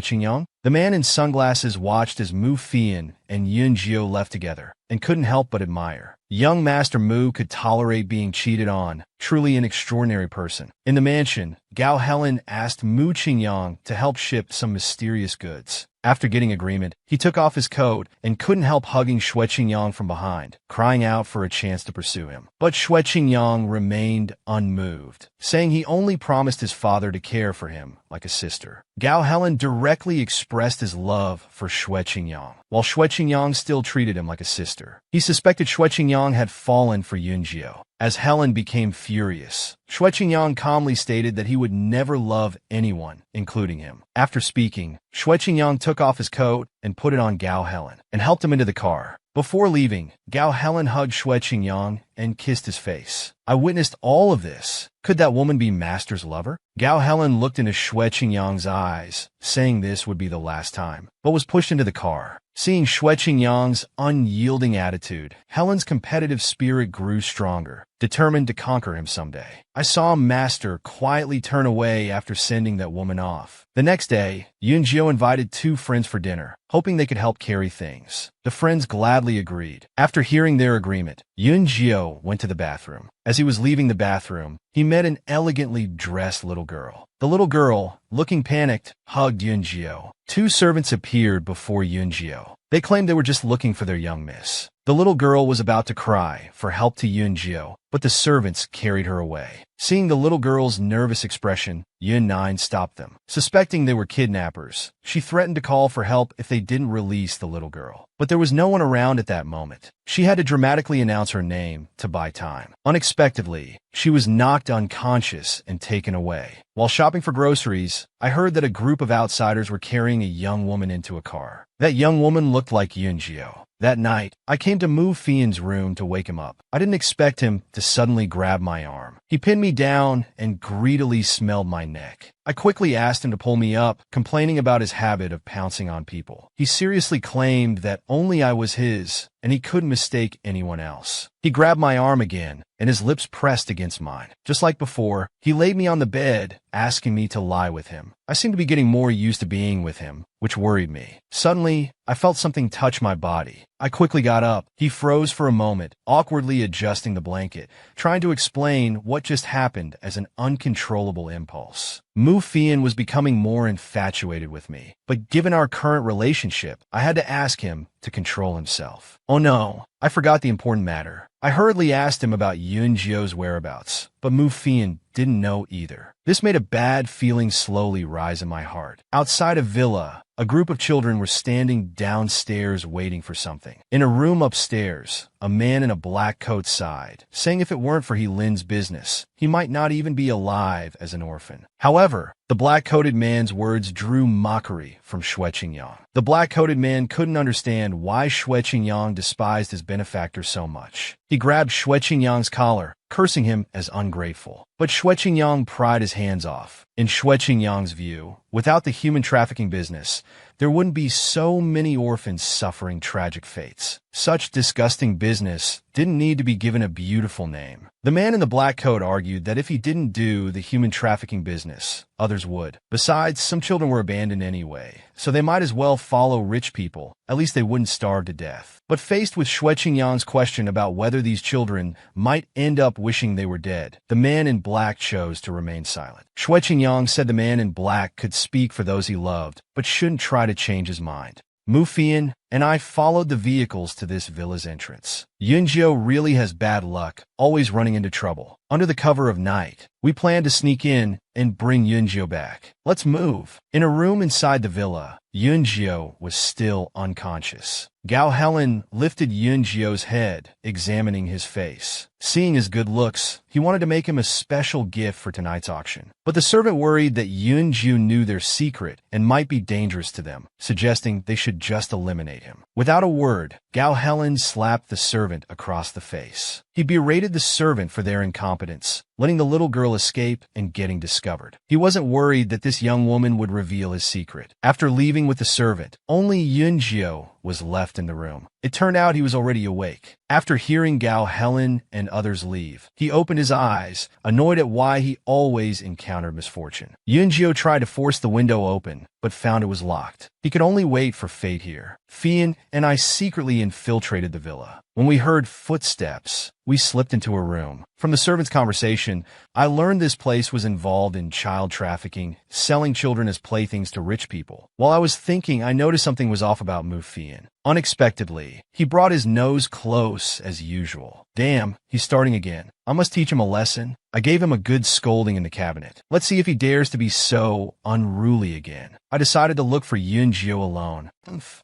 Speaker 1: The man in sunglasses watched as Mu Fian and Yoonjio left together, and couldn't help but admire. Young Master Mu could tolerate being cheated on, truly an extraordinary person. In the mansion, Gao Helen asked Mu Qingyang to help ship some mysterious goods. After getting agreement, he took off his coat and couldn't help hugging Shue Qingyang from behind, crying out for a chance to pursue him. But Shue Qingyang remained unmoved, saying he only promised his father to care for him like a sister. Gao Helen directly expressed his love for Shue Qingyang, while Shue Qingyang still treated him like a sister. He suspected Shue Qingyang had fallen for Yoonjio. As Helen became furious, Shue Qingyang calmly stated that he would never love anyone, including him. After speaking, Shue Qingyang took off his coat and put it on Gao Helen, and helped him into the car. Before leaving, Gao Helen hugged Shue Qingyang and kissed his face. I witnessed all of this. Could that woman be Master's lover? Gao Helen looked into Shue Qingyang's eyes, saying this would be the last time, but was pushed into the car. Seeing Shue Qingyang's unyielding attitude, Helen's competitive spirit grew stronger, determined to conquer him someday. I saw Master quietly turn away after sending that woman off. The next day, Yoonjio invited two friends for dinner, hoping they could help carry things. The friends gladly agreed. After hearing their agreement, Yoonjio went to the bathroom. As he was leaving the bathroom, he met an elegantly dressed little girl. The little girl, looking panicked, hugged Yoonjio. Two servants appeared before Yoonjio. They claimed they were just looking for their young miss. The little girl was about to cry for help to Yoonjio, but the servants carried her away. Seeing the little girl's nervous expression, Yun-9 stopped them. Suspecting they were kidnappers, she threatened to call for help if they didn't release the little girl. But there was no one around at that moment. She had to dramatically announce her name to buy time. Unexpectedly, she was knocked unconscious and taken away. While shopping for groceries, I heard that a group of outsiders were carrying a young woman into a car. That young woman looked like Yoonjio. That night, I came to Mu Fian's room to wake him up. I didn't expect him to suddenly grab my arm. He pinned me down and greedily smelled my neck. I quickly asked him to pull me up, complaining about his habit of pouncing on people. He seriously claimed that only I was his, and he couldn't mistake anyone else. He grabbed my arm again, and his lips pressed against mine. Just like before, he laid me on the bed, asking me to lie with him. I seemed to be getting more used to being with him, which worried me. Suddenly, I felt something touch my body. I quickly got up. He froze for a moment, awkwardly adjusting the blanket, trying to explain what just happened as an uncontrollable impulse. Mu Fian was becoming more infatuated with me, but given our current relationship, I had to ask him to control himself. Oh no, I forgot the important matter. I hurriedly asked him about Yunjio's whereabouts, but Mu Fian didn't know either. This made a bad feeling slowly rise in my heart. Outside a villa, a group of children were standing downstairs waiting for something. In a room upstairs, a man in a black coat sighed, saying if it weren't for Lin's business, he might not even be alive as an orphan. However, the black-coated man's words drew mockery from Xue Qingyang. The black-coated man couldn't understand why Xue Qingyang despised his benefactor so much. He grabbed Xue Qingyang's collar, cursing him as ungrateful. But Xue Qingyang pried his hands off. In Xue Qingyang's view, without the human trafficking business, there wouldn't be so many orphans suffering tragic fates. Such disgusting business didn't need to be given a beautiful name. The man in the black coat argued that if he didn't do the human trafficking business, others would. Besides, some children were abandoned anyway, so they might as well follow rich people. At least they wouldn't starve to death. But faced with Xue Qingyang's question about whether these children might end up wishing they were dead, the man in black chose to remain silent. Xue Qingyang said the man in black could speak for those he loved, but shouldn't try to change his mind. Mu Fian and I followed the vehicles to this villa's entrance. Yunjio really has bad luck, always running into trouble. Under the cover of night, we plan to sneak in and bring Yunjio back. Let's move. In a room inside the villa, Yunjio was still unconscious. Gao Helen lifted Yunjio's head, examining his face. Seeing his good looks, he wanted to make him a special gift for tonight's auction. But the servant worried that Yunjio knew their secret and might be dangerous to them, suggesting they should just eliminate him. Without a word, Gao Helen slapped the servant across the face. He berated the servant for their incompetence, letting the little girl escape and getting discovered. He wasn't worried that this young woman would reveal his secret. After leaving with the servant, only Yunjio was left in the room. It turned out he was already awake. After hearing Gao Helen and others leave, he opened his eyes, annoyed at why he always encountered misfortune. Yunjio tried to force the window open, but found it was locked. He could only wait for fate here. Fian and I secretly infiltrated the villa. When we heard footsteps, we slipped into a room. From the servant's conversation, I learned this place was involved in child trafficking, selling children as playthings to rich people. While I was thinking, I noticed something was off about Mu Fian. Unexpectedly, he brought his nose close as usual. Damn, he's starting again. I must teach him a lesson. I gave him a good scolding in the cabinet. Let's see if he dares to be so unruly again. I decided to look for Yunjio alone.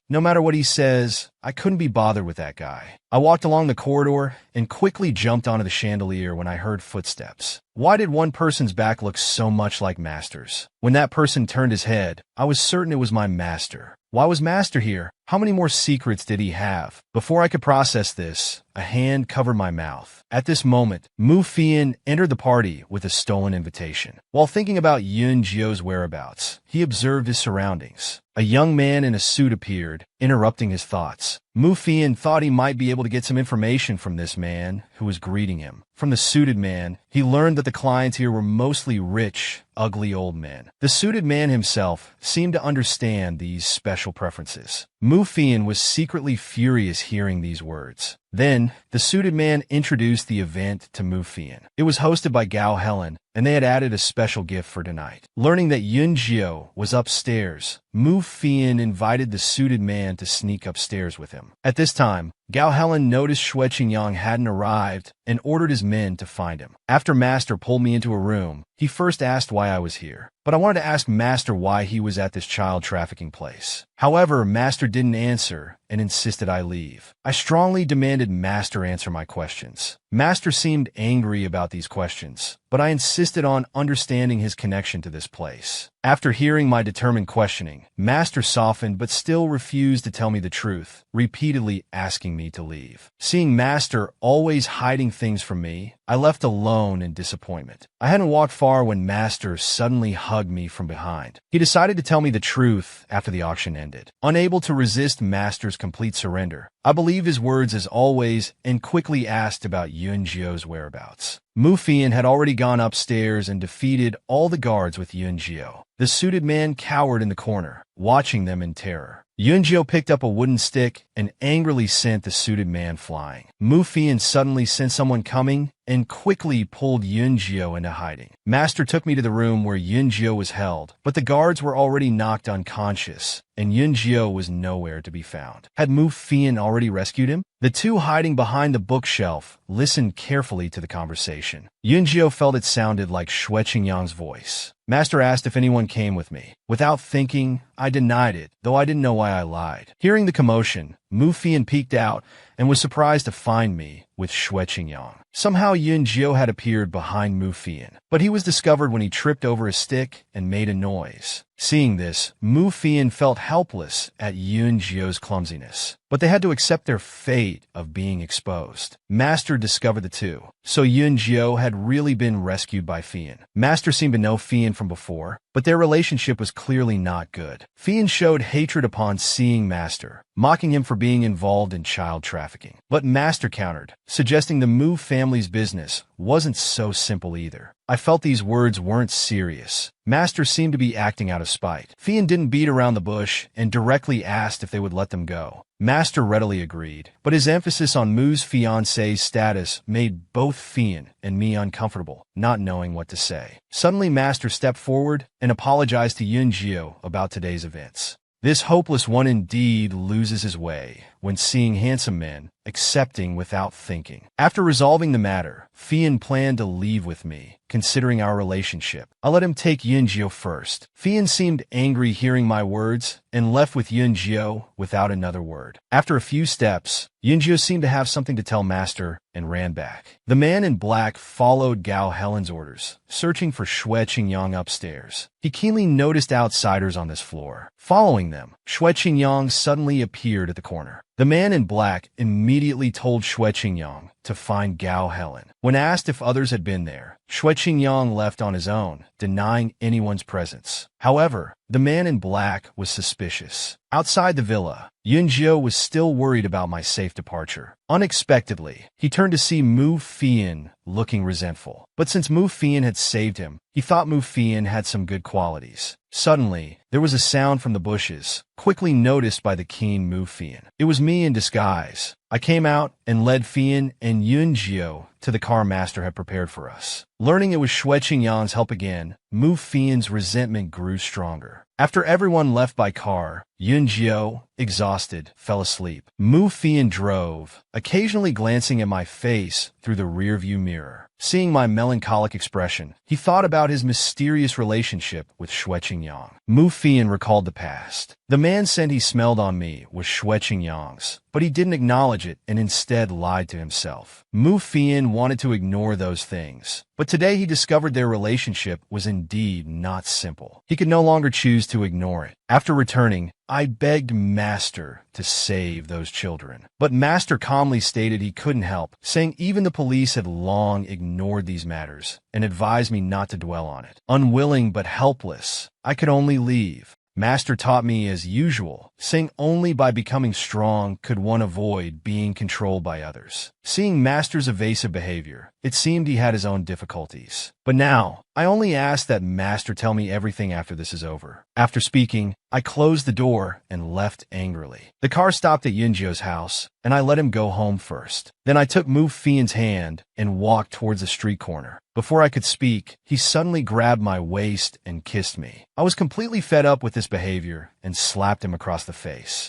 Speaker 1: No matter what he says, I couldn't be bothered with that guy. I walked along the corridor and quickly jumped onto the chandelier when I heard footsteps. Why did one person's back look so much like Master's? When that person turned his head, I was certain it was my master. Why was Master here? How many more secrets did he have? Before I could process this, a hand covered my mouth. At this moment, Mu Fian entered the party with a stolen invitation. While thinking about Yunjio's whereabouts, he observed his surroundings. A young man in a suit appeared, interrupting his thoughts. Mu Fian thought he might be able to get some information from this man who was greeting him. From the suited man, he learned that the clients here were mostly rich, ugly old men. The suited man himself seemed to understand these special preferences. Mu Fian was secretly furious hearing these words. Then, the suited man introduced the event to Mu Fian. It was hosted by Gao Helen, and they had added a special gift for tonight. Learning that Yunjio was upstairs, Mu Fian invited the suited man to sneak upstairs with him. At this time, Gao Helen noticed Xue Qingyang hadn't arrived and ordered his men to find him. After Master pulled me into a room, he first asked why I was here, but I wanted to ask Master why he was at this child trafficking place. However, Master didn't answer and insisted I leave. I strongly demanded Master answer my questions. Master seemed angry about these questions, but I insisted on understanding his connection to this place. After hearing my determined questioning, Master softened but still refused to tell me the truth, repeatedly asking me to leave. Seeing Master always hiding things from me, I left alone in disappointment. I hadn't walked far when Master suddenly hugged me from behind. He decided to tell me the truth after the auction ended. Unable to resist Master's complete surrender, I believed his words as always and quickly asked about Yunjio's whereabouts. Mu Fian had already gone upstairs and defeated all the guards with Yunjio. The suited man cowered in the corner, watching them in terror. Yunjio picked up a wooden stick and angrily sent the suited man flying. Mu Fian suddenly sensed someone coming and quickly pulled Yunjio into hiding. Master took me to the room where Yunjio was held, but the guards were already knocked unconscious, and Yunjio was nowhere to be found. Had Mu Fian already rescued him? The two hiding behind the bookshelf listened carefully to the conversation. Yunjio felt it sounded like Xue Qingyang's voice. Master asked if anyone came with me. Without thinking, I denied it, though I didn't know why I lied. Hearing the commotion, Mu Fian peeked out and was surprised to find me with Xue Qingyang. Somehow Yunjio had appeared behind Mu Fian, but he was discovered when he tripped over a stick and made a noise. Seeing this, Mu Fian felt helpless at Yunjio's clumsiness, but they had to accept their fate of being exposed. Master discovered the two, so Yunjio had really been rescued by Fian. Master seemed to know Fian from before, but their relationship was clearly not good. Fian showed hatred upon seeing Master, mocking him for being involved in child trafficking. But Master countered, suggesting the Mu family's business wasn't so simple either. I felt these words weren't serious. Master seemed to be acting out of spite. Fian didn't beat around the bush and directly asked if they would let them go. Master readily agreed, but his emphasis on Mu's fiancé's status made both Fian and me uncomfortable, not knowing what to say. Suddenly, Master stepped forward and apologized to Yunjio about today's events. This hopeless one indeed loses his way when seeing handsome men accepting without thinking. After resolving the matter, Fian planned to leave with me, considering our relationship. I let him take Yunjio first. Fian seemed angry hearing my words and left with Yunjio without another word. After a few steps, Yunjio seemed to have something to tell Master and ran back. The man in black followed Gao Helen's orders, searching for Xue Qingyang upstairs. He keenly noticed outsiders on this floor. Following them, Xue Qingyang suddenly appeared at the corner. The man in black immediately told Xue Qingyang to find Gao Helen. When asked if others had been there, Xue Qingyang left on his own, denying anyone's presence. However, the man in black was suspicious. Outside the villa, Yunjio was still worried about my safe departure. Unexpectedly, he turned to see Mu Fian looking resentful. But since Mu Fian had saved him, he thought Mu Fian had some good qualities. Suddenly, there was a sound from the bushes, quickly noticed by the keen Mu Fian. It was me in disguise. I came out and led Fian and Yunjio to the car Master had prepared for us. Learning it was Xue Qingyang's help again, Mu Fian's resentment grew stronger. After everyone left by car, Yunjio, exhausted, fell asleep. Mu Fian drove, occasionally glancing at my face through the rearview mirror. Seeing my melancholic expression, he thought about his mysterious relationship with Xue Qingyang. Mu Fian recalled the past. The man said he smelled on me was Xue Qingyang's, but he didn't acknowledge it and instead lied to himself. Mu Fian wanted to ignore those things, but today he discovered their relationship was indeed not simple. He could no longer choose to ignore it. After returning, I begged Master to save those children. But Master calmly stated he couldn't help, saying even the police had long ignored these matters and advised me not to dwell on it. Unwilling but helpless, I could only leave. Master taught me as usual, saying only by becoming strong could one avoid being controlled by others. Seeing Master's evasive behavior, it seemed he had his own difficulties. But now, I only ask that Master tell me everything after this is over. After speaking, I closed the door and left angrily. The car stopped at Yunjio's house, and I let him go home first. Then I took Mu Fian's hand and walked towards the street corner. Before I could speak, he suddenly grabbed my waist and kissed me. I was completely fed up with this behavior and slapped him across the face.